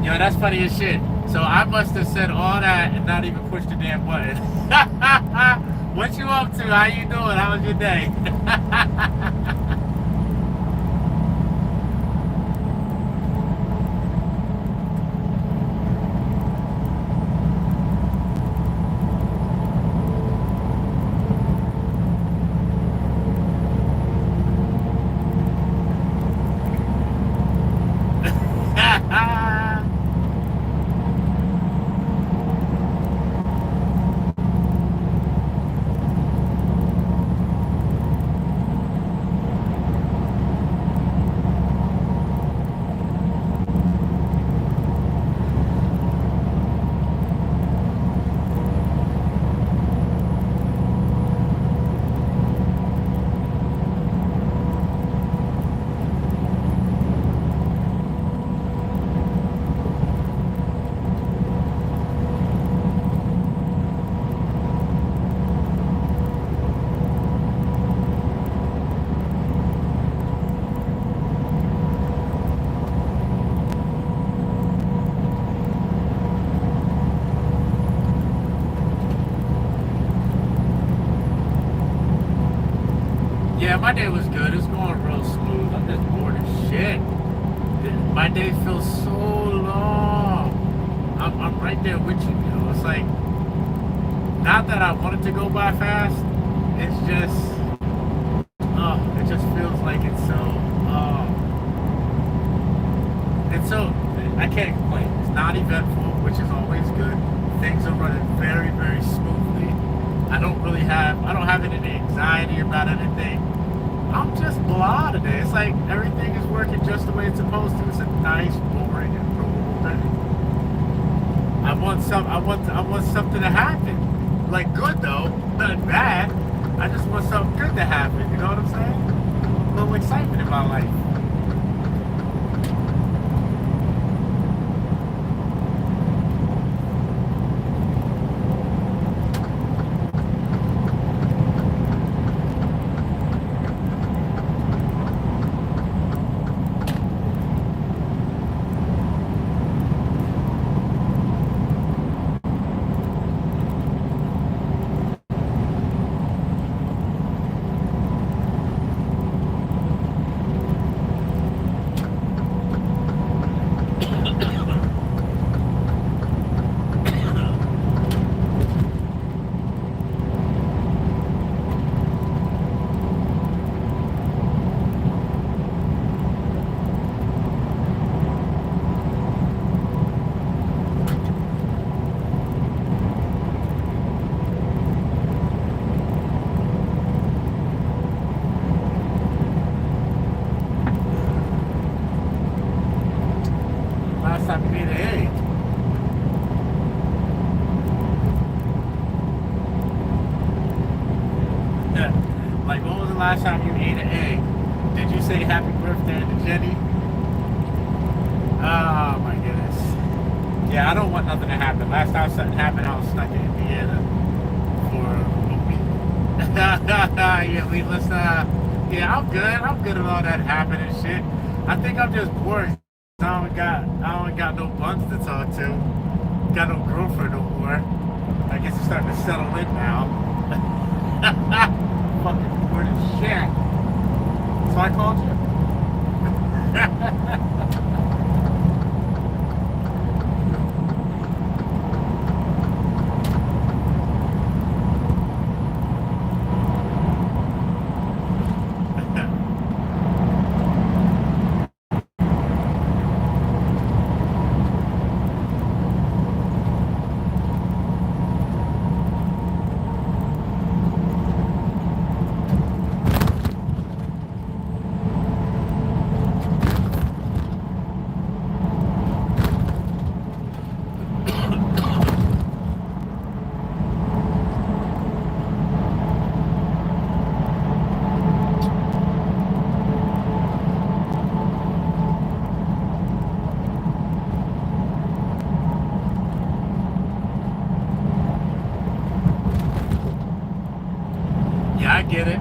Yo, that's funny as shit. So I must have said all that and not even pushed the damn button. What you up to? How you doing? How was your day? Yeah, my day was good. It's going real smooth. I'm just bored as shit. My day feels so long. I'm right there with you, you know. It's like, not that I want it to go by fast. It's just, it just feels like it's so, I can't complain. It's not eventful, which is always good. Things are running very, very smoothly. I don't have any anxiety about anything. I'm just blah today. It's like everything is working just the way it's supposed to. It's a nice, boring, and normal day. I want something to happen. Like good though, not bad. I just want something good to happen. You know what I'm saying? A little excitement in my life. Last time you ate an egg, did you say happy birthday to Jenny? Oh my goodness. Yeah, I don't want nothing to happen. Last time something happened, I was stuck in Indiana for a week. Yeah, I'm good at all that happening shit. I think I'm just bored. I don't got no buns to talk to. Got no girlfriend no more. I guess it's starting to settle in now. Fucking bored as shit. So I called you. I get it.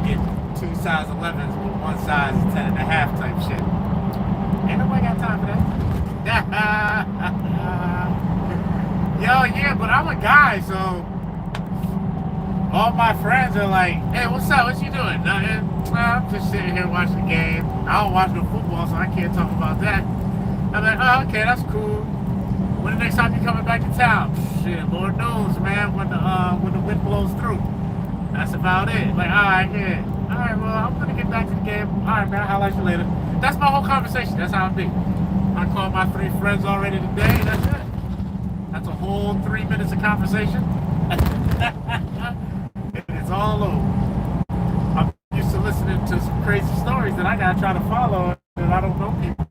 Get two size 11s with one size 10 and a half type shit. Ain't nobody got time for that. Yo, yeah, but I'm a guy, so all my friends are like, hey, what's up? What you doing? Nothing. I'm just sitting here watching the game. I don't watch no football, so I can't talk about that. I'm like, oh, okay, that's cool. When the next time you coming back to town? Shit, Lord knows, man, when the wind blows through. That's about it. Like, all right, yeah. All right, well, I'm going to get back to the game. All right, man, I'll highlight you later. That's my whole conversation. That's how it be. I called my 3 friends already today. That's it. That's a whole 3 minutes of conversation. It's all over. I'm used to listening to some crazy stories that I got to try to follow, and I don't know people.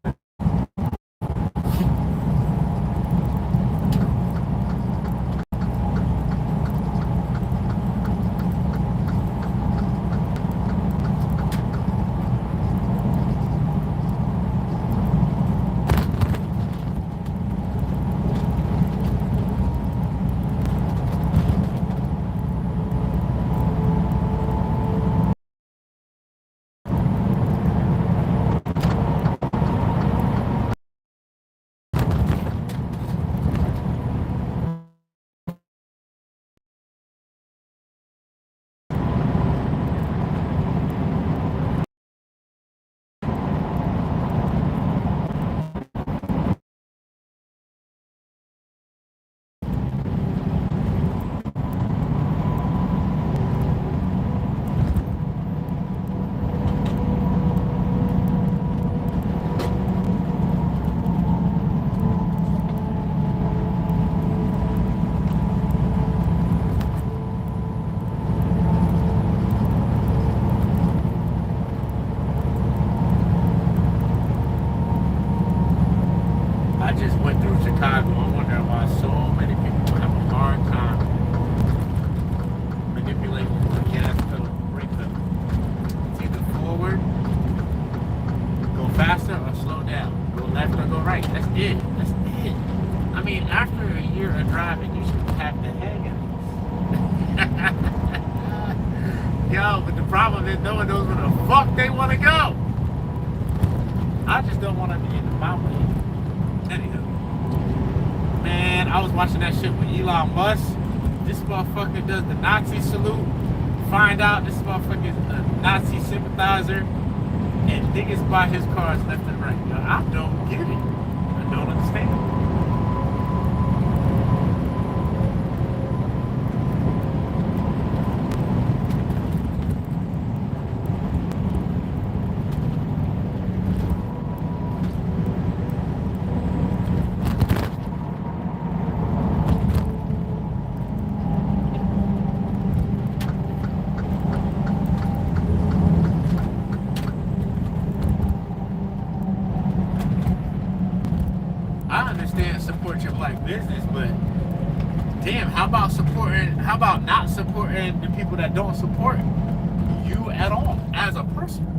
I just went through Chicago. I wonder why so many people have a hard time manipulating the gas pedal, brake pedal. It's either forward, go faster, or slow down. Go left or go right. That's it. That's it. I mean, after a year of driving, you should have the hang of this. Yo, but the problem is no one knows where the fuck they want to go. I just don't want to be in the mountain. Anywho, man, I was watching that shit with Elon Musk. This motherfucker does the Nazi salute. Find out this motherfucker is a Nazi sympathizer, and niggas buy his cars left and right. Yo, I don't get it. I don't understand. I understand support your black business, but damn, how about not supporting the people that don't support you at all as a person?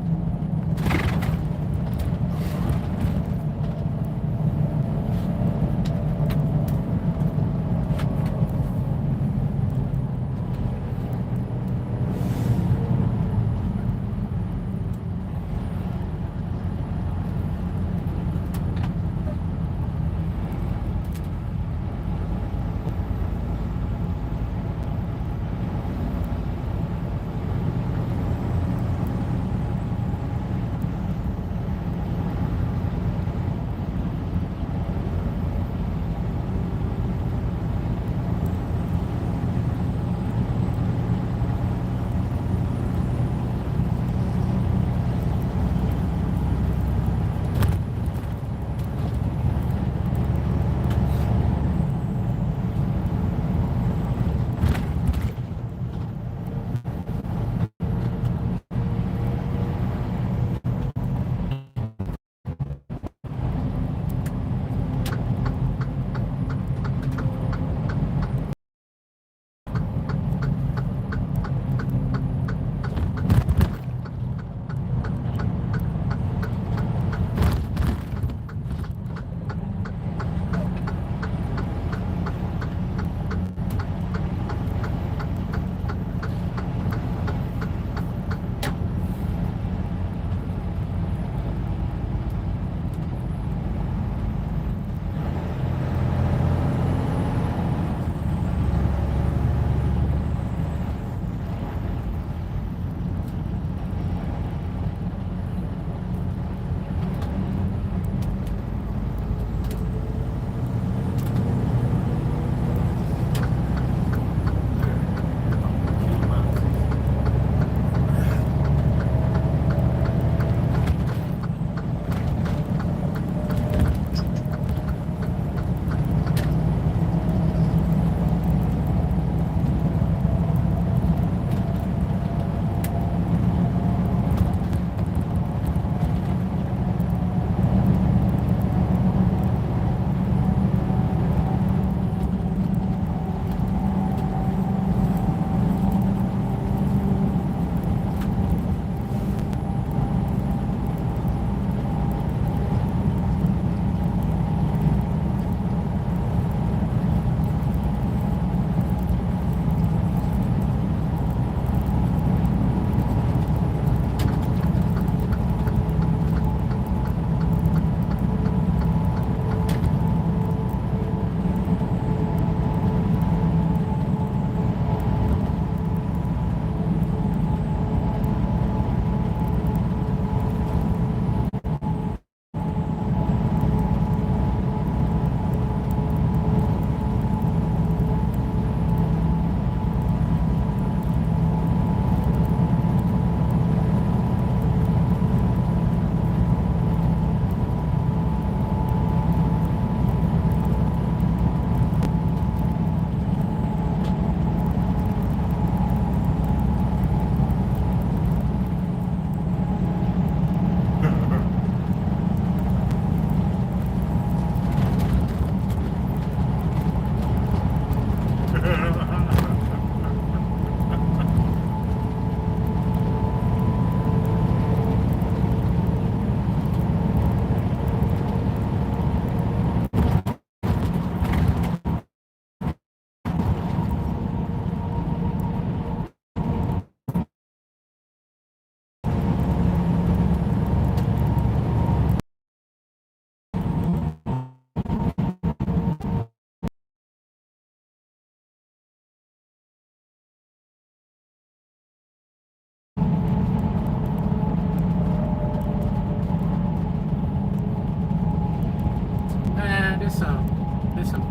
some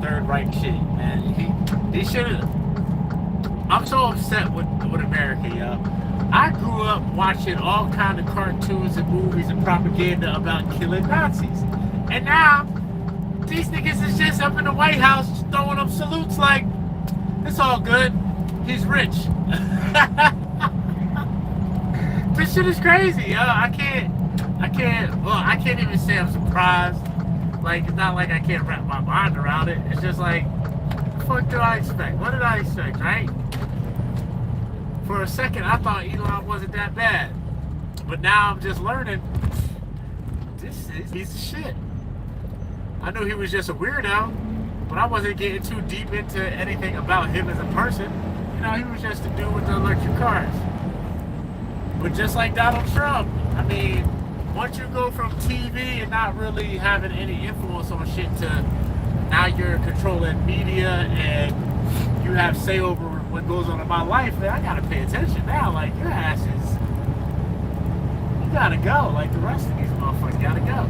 Third Reich shit, man. He should have. I'm so upset with America, yo. I grew up watching all kind of cartoons and movies and propaganda about killing Nazis, and now these niggas is just up in the White House throwing up salutes like it's all good. He's rich. This shit is crazy, yo. I can't even say I'm surprised. Like, it's not like I can't wrap my mind around it. It's just like, what the fuck did I expect? What did I expect, right? For a second, I thought Elon wasn't that bad. But now I'm just learning, this is a piece of shit. I knew he was just a weirdo, but I wasn't getting too deep into anything about him as a person. You know, he was just a dude with the electric cars. But just like Donald Trump, I mean, once you go from TV and not really having any influence on shit to now you're controlling media and you have say over what goes on in my life, man, I gotta pay attention now. Like, your ass is, you gotta go. Like the rest of these motherfuckers gotta go.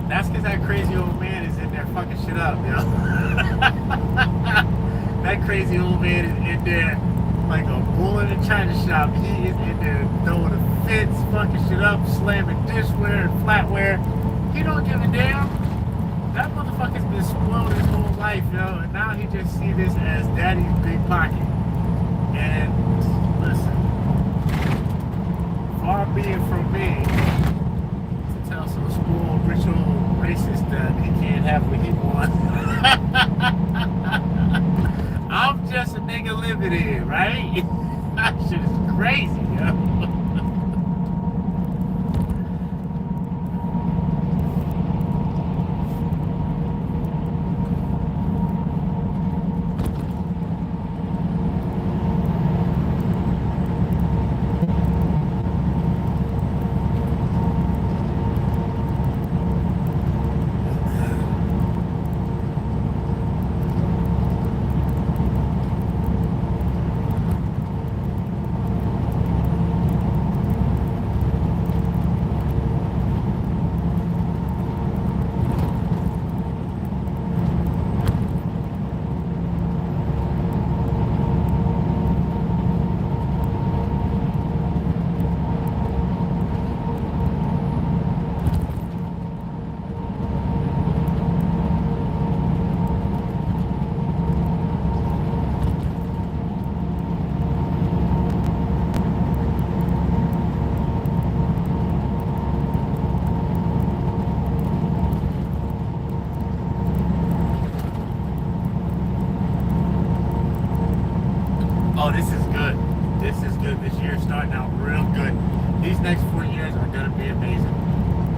That's because that crazy old man is in there fucking shit up, yo. That crazy old man is in there like a bull in a china shop. He is in there throwing a fits, fucking shit up, slamming dishware and flatware. He don't give a damn. That motherfucker's been spoiled his whole life, yo. And now he just see this as daddy's big pocket. And listen, far be it from me to tell some spoiled, rich old racist that he can't have what he wants. I'm just a nigga living here, right? That shit is crazy, yo.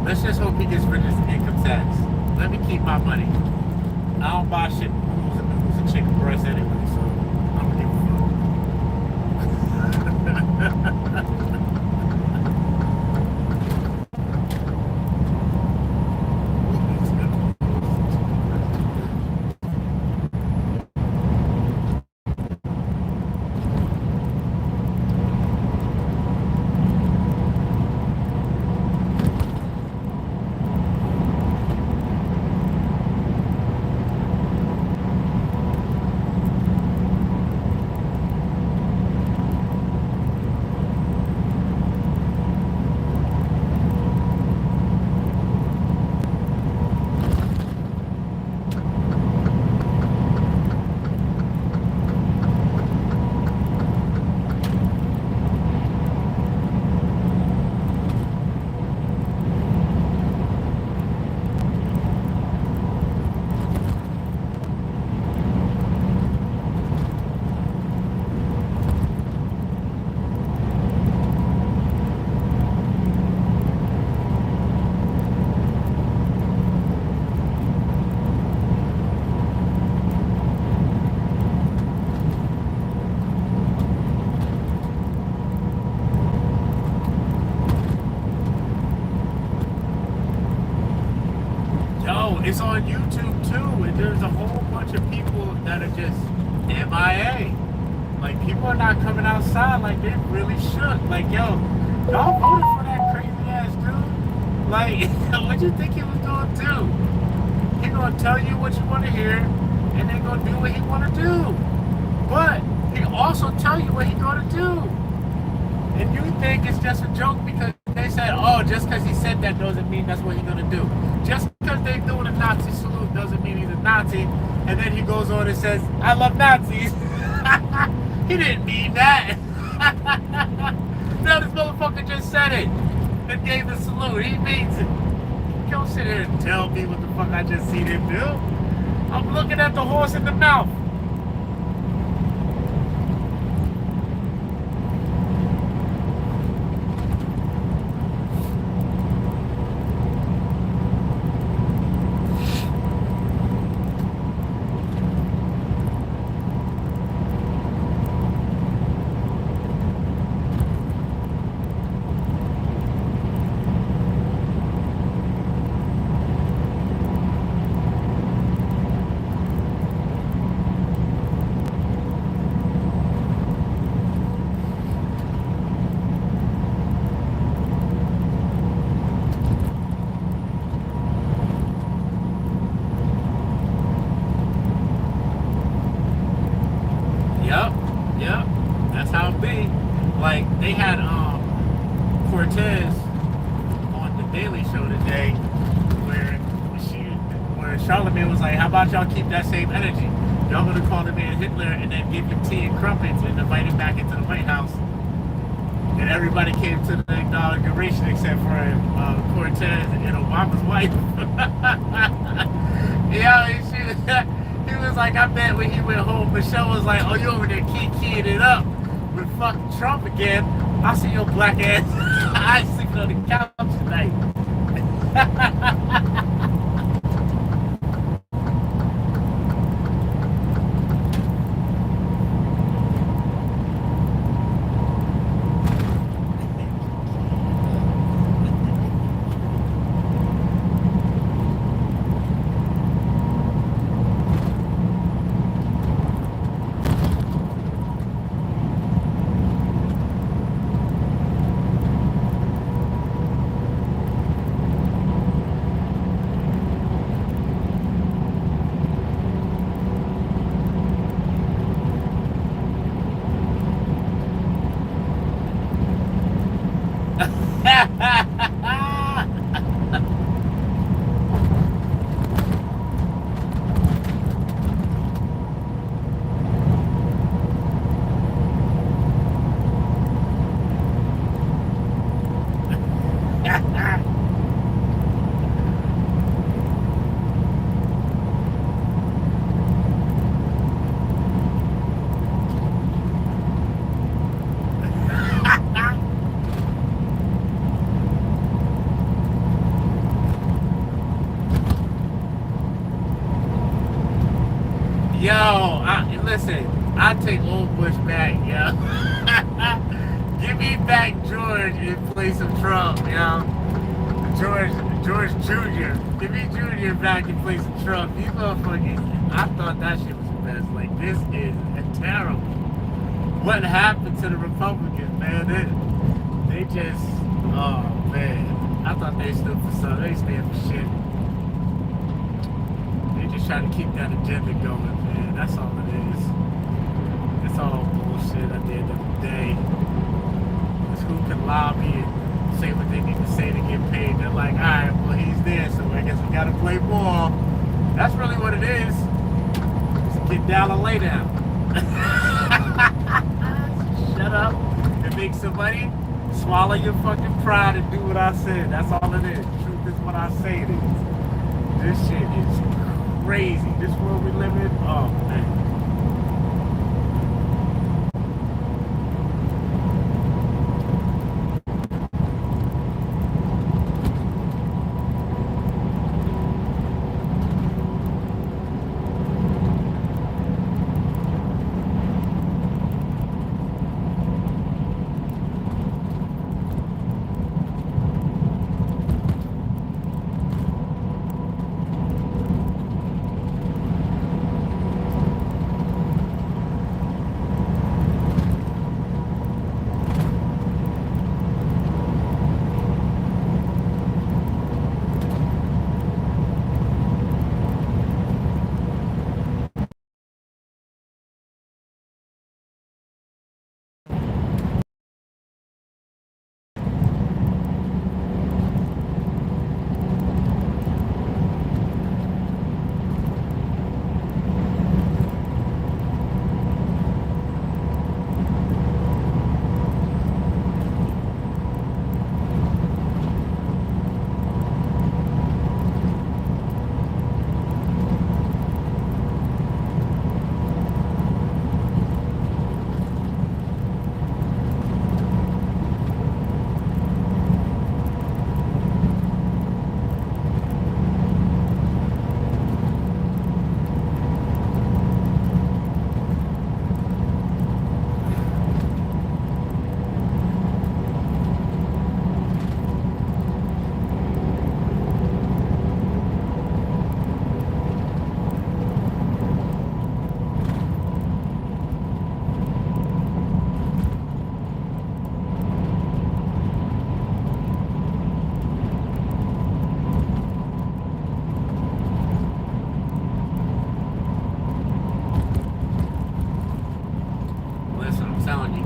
Let's just hope he gets rid of his income tax. Let me keep my money. I don't buy shit noodles and chicken breast anyway, so I don't give a fuck. It's on YouTube too, and there's a whole bunch of people that are just MIA. Like, people are not coming outside like they really should. Like, yo, y'all voted for that crazy ass dude. Like, what you think he was gonna do? He gonna tell you what you want to hear, and then gonna do what he wanna do. But he also tell you what he gonna do. And you think it's just a joke because they said, oh, just because he said that doesn't mean that's what he's gonna do. Just because they doing a Nazi salute doesn't mean he's a Nazi. And then he goes on and says, I love Nazis. He didn't mean that. No, this motherfucker just said it and gave the salute. He means it. Don't sit here and tell me what the fuck I just seen him do. I'm looking at the horse in the mouth. Yep, that's how it be. Like, they had Cortez on the Daily Show today where Charlamagne was like, how about y'all keep that same energy? Y'all gonna call the man Hitler and then give him tea and crumpets and invite him back into the White House. And everybody came to the inauguration except for Cortez and Obama's wife. Yeah, he was like, I bet when he went home, Michelle was like, oh, you over there keying it up with fucking Trump again. I see your black ass. I sleeping on the couch tonight. Listen, I take old Bush back, yo. Give me back George in place of Trump, yo. George Jr. Give me Jr. back in place of Trump. These motherfuckers, I thought that shit was the best. Like, this is terrible. What happened to the Republicans, man? They just, oh, man. I thought they stood for something. They stand for shit. They just trying to keep that agenda going, man. That's all it is. It's all bullshit at the end of the day. It's who can lobby and say what they need to say to get paid. They're like, alright, well, he's there, so I guess we gotta play ball. That's really what it is. Just get down and lay down. Shut up and make some money. Swallow your fucking pride and do what I said. That's all it is. Truth is what I say it is. This shit is crazy. This world we live in, oh man.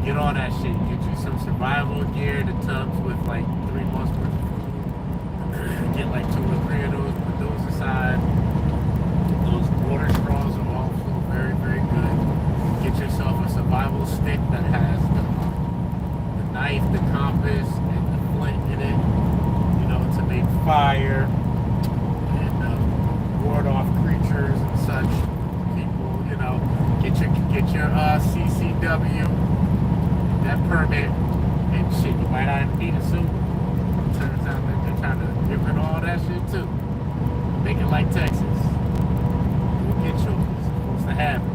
Get all that shit. Get you some survival gear, the tubs with like 3 months worth of food. Get like 2 or 3 of those, put those aside. Those water straws are also very, very good. Get yourself a survival stick that has the knife, the compass, and the flint in it, you know, to make fire and ward off creatures and such. People, you know, get your CCW. That permit and shit, you might not need a suit. Turns out that they're trying to get rid of all that shit too. Make it like Texas. Go get yours. It's supposed to happen.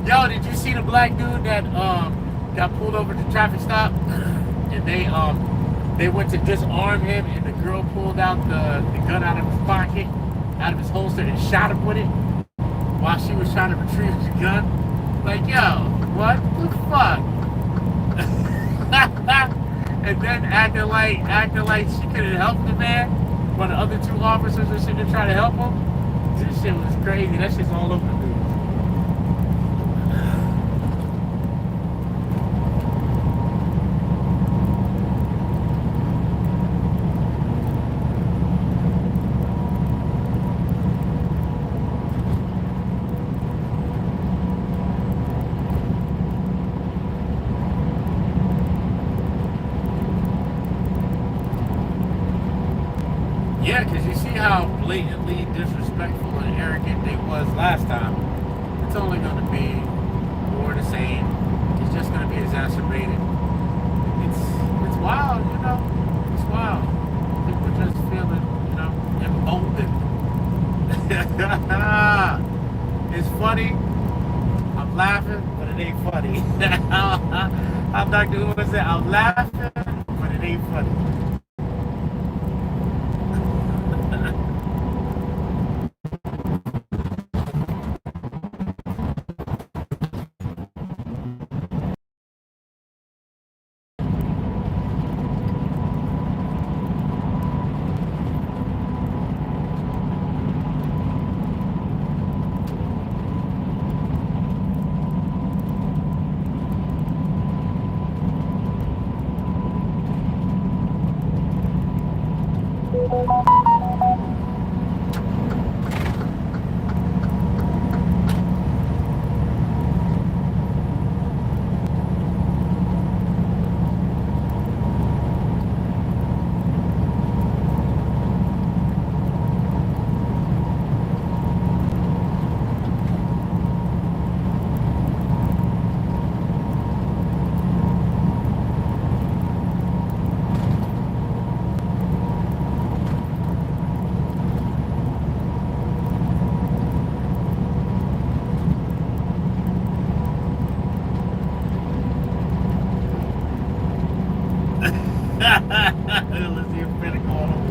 Yo, did you see the black dude that got pulled over at the traffic stop? And they went to disarm him and the girl pulled out the gun out of his pocket, out of his holster and shot him with it while she was trying to retrieve the gun? Like, yo, what the fuck? And then acting like she couldn't help the man while the other 2 officers were sitting there trying to help him. This shit was crazy. That shit's all over the news. Yeah, because you see how blatantly disrespectful and arrogant they was last time. It's only going to be more the same. It's just going to be exacerbated. It's wild, you know. It's wild. People are just feeling, you know, emboldened. It's funny. I'm laughing, but it ain't funny. I'm Dr. Who was that? I'm laughing, but it ain't funny. Let's see if Freddy called him.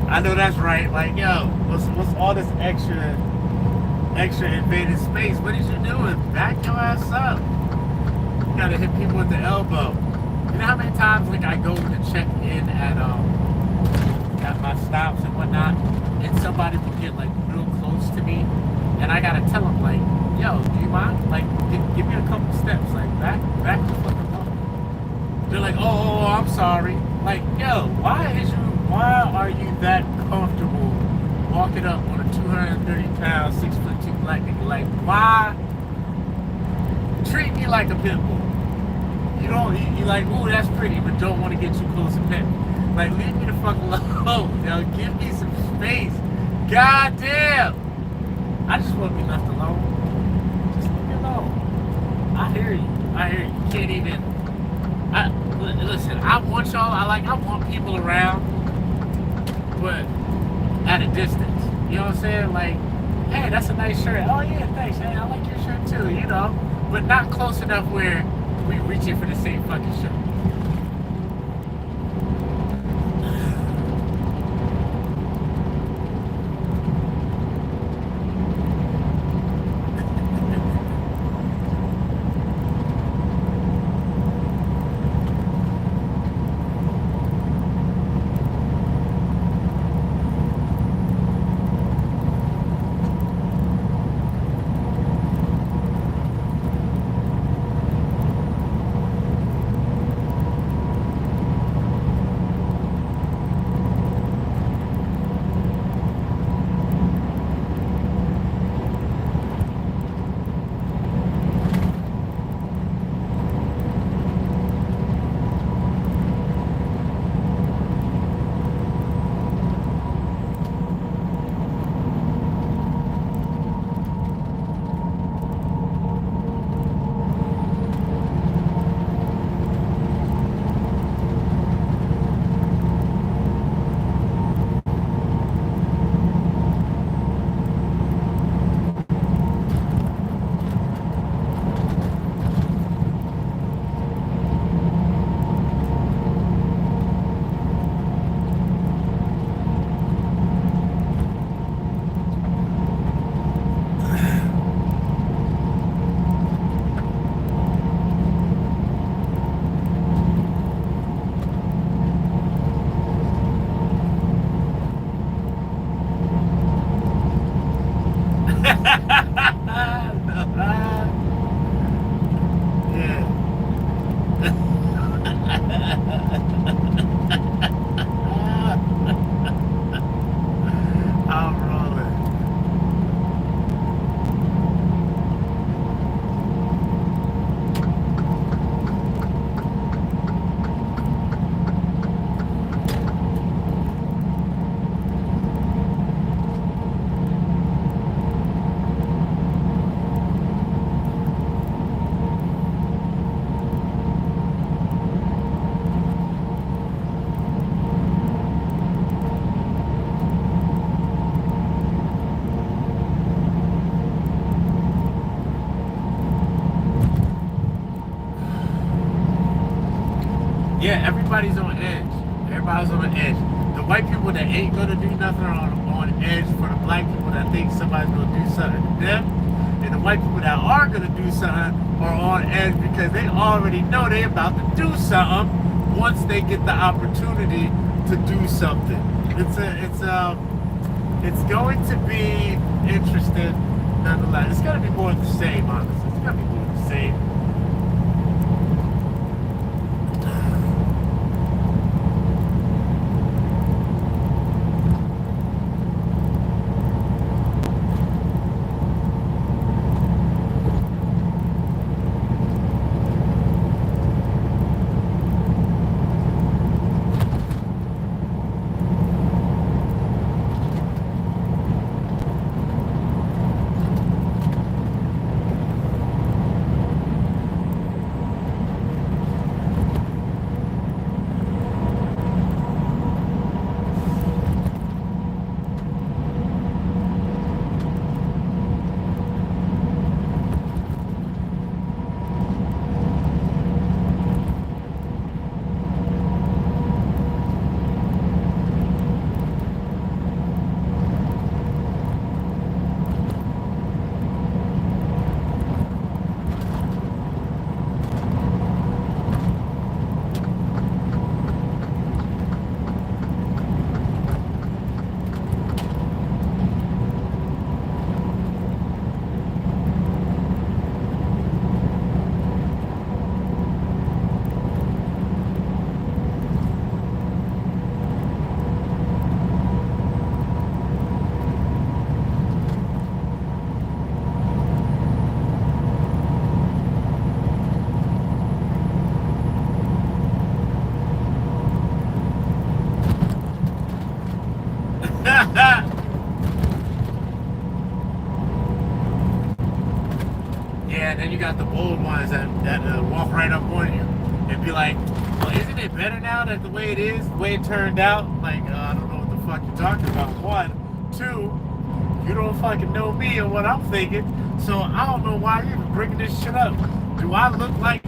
I know that's right. Like, yo, what's all this extra invaded space? What is you doing? Back your ass up. You gotta hit people with the elbow. You know how many times like I go to check in at my stops and whatnot, and somebody will get like real close to me, and I gotta tell them like, yo, do you mind? Like, give me a couple steps, like back the fuck up. They're like, oh, I'm sorry. Like, yo, why are you that comfortable walking up on a 230-pound, 6'2" black nigga? Like, why treat me like a pit bull? You like, ooh, that's pretty, but don't want to get too close and pet me. Like, leave me the fuck alone. Yo, give me some space. God damn. I just want to be left alone. Just leave me alone. I hear you. You can't even. Listen, I want y'all. I want people around, but at a distance. You know what I'm saying? Like, hey, that's a nice shirt. Oh yeah, thanks. Hey, I like your shirt too. You know, but not close enough where we reaching for the same fucking shirt. everybody's on edge. The white people that ain't gonna do nothing are on edge for the black people that think somebody's gonna do something to them. And the white people that are gonna do something are on edge because they already know they about to do something once they get the opportunity to do something. It's going to be interesting nonetheless. It's gonna be more of the same, honestly. It's gonna be more of the same. Yeah, and then you got the bold ones that walk right up on you and be like, well, isn't it better now that the way it is, the way it turned out? Like, I don't know what the fuck you're talking about. One, two, you don't fucking know me and what I'm thinking, so I don't know why you're bringing this shit up. Do I look like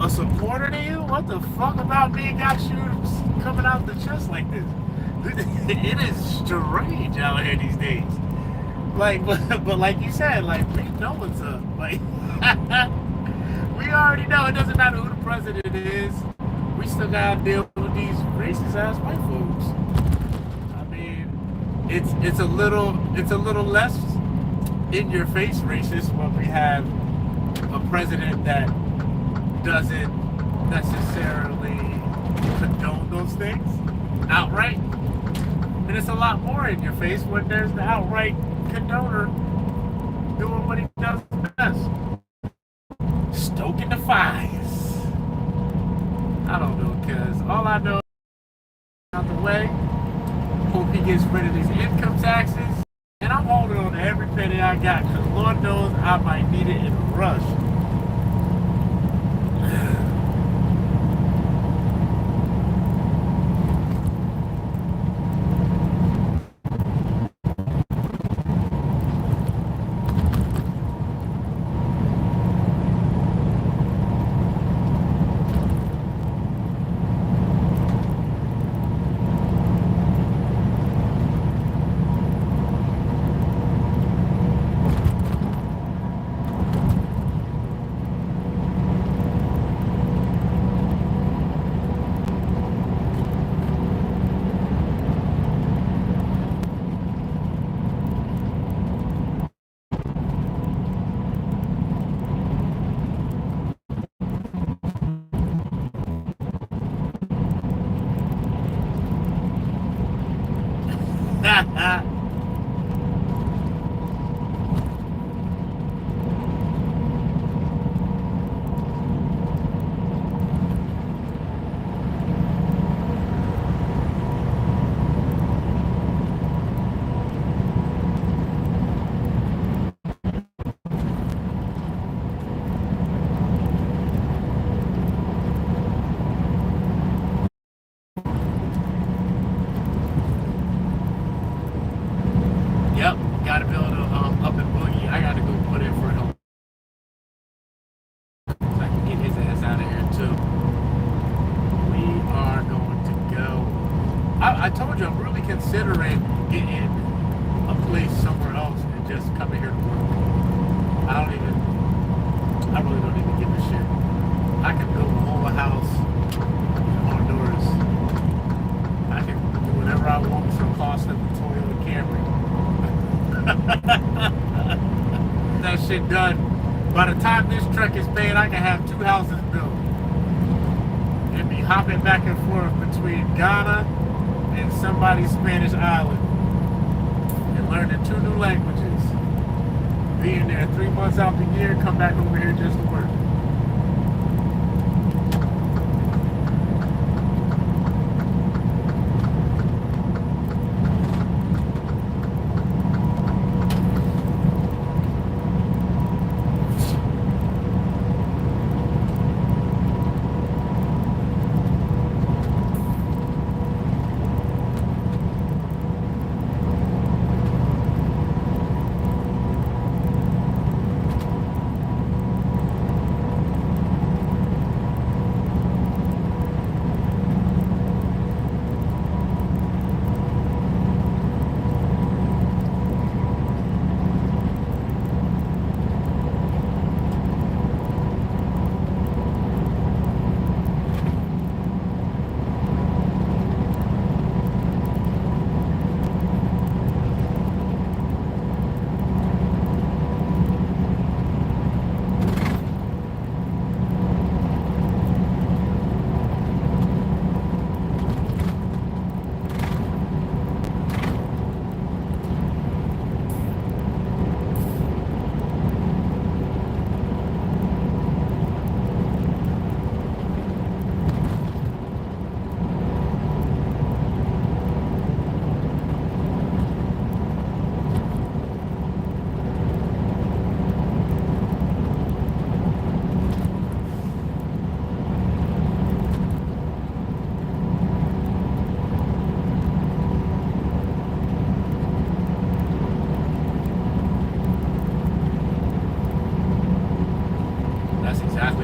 a supporter to you? What the fuck about me got you coming out the chest like this? It is strange out here these days. Like, but like you said, like, we know what's up. Like, we already know. It doesn't matter who the president is. We still gotta deal with these racist ass white folks. I mean, it's a little less in your face racist when we have a president that doesn't necessarily condone those things outright. And it's a lot more in your face when there's the outright condoner doing what he does best. Stoking the fires. I don't know, cause all I know is out the way. Hope he gets rid of these income taxes. And I'm holding on to every penny I got, cause Lord knows I might need it in a rush. I told you I'm really considering getting a place somewhere else and just coming here to work. I really don't even give a shit. I can build a whole house in Honduras. I can do whatever I want for the cost of a Toyota Camry. That shit done. By the time this truck is paid, I can have 2 houses built. And be hopping back and forth between Ghana and somebody's Spanish island. And learning 2 new languages. Being there 3 months out the year, come back over here just to work.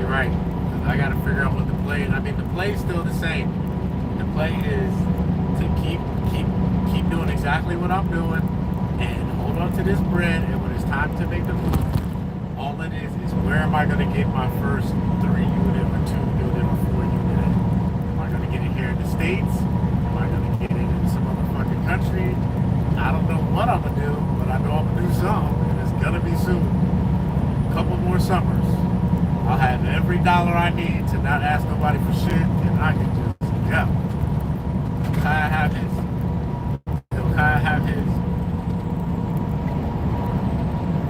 Right. I got to figure out what the play is. I mean, the play is still the same. The play is to keep doing exactly what I'm doing and hold on to this bread. And when it's time to make the move, all it is where am I going to get my first 3 unit or 2 unit or 4 unit at? Am I going to get it here in the States? Am I going to get it in some other fucking country? I don't know what I'm going to do, but I know I'm going to do something, and it's going to be soon. A couple more summers. I'll have every dollar I need to not ask nobody for shit, and I can just go. Kaya have his. He'll Kaya have his.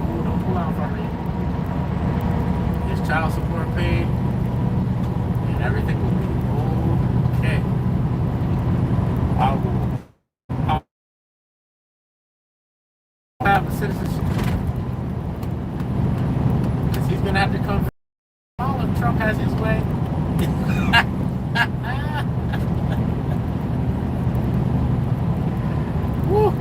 Ooh, don't pull out from me. His child support paid, and everything will be okay. I'll have a citizenship. Because he's going to have to come. If Trump has his way. Woo.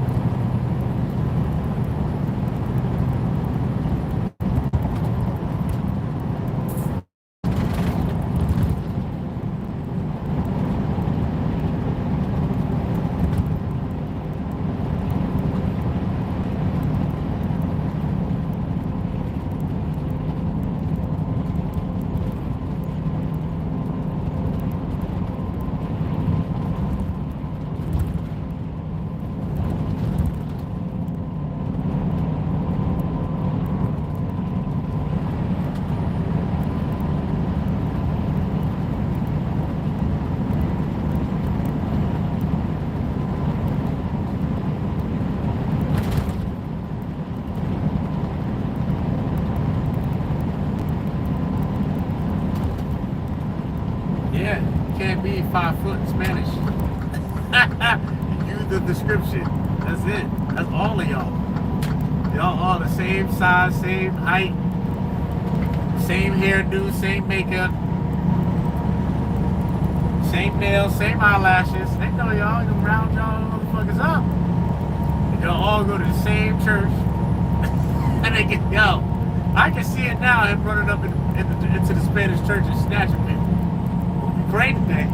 Yeah, can't be 5 foot in Spanish. Use the description. That's it. That's all of y'all. Y'all all the same size, same height, same hairdo, same makeup, same nails, same eyelashes. They know y'all. You can round y'all motherfuckers up. And y'all all go to the same church. And they get, yo, I can see it now, him running up into the Spanish church and snatching people. Great day.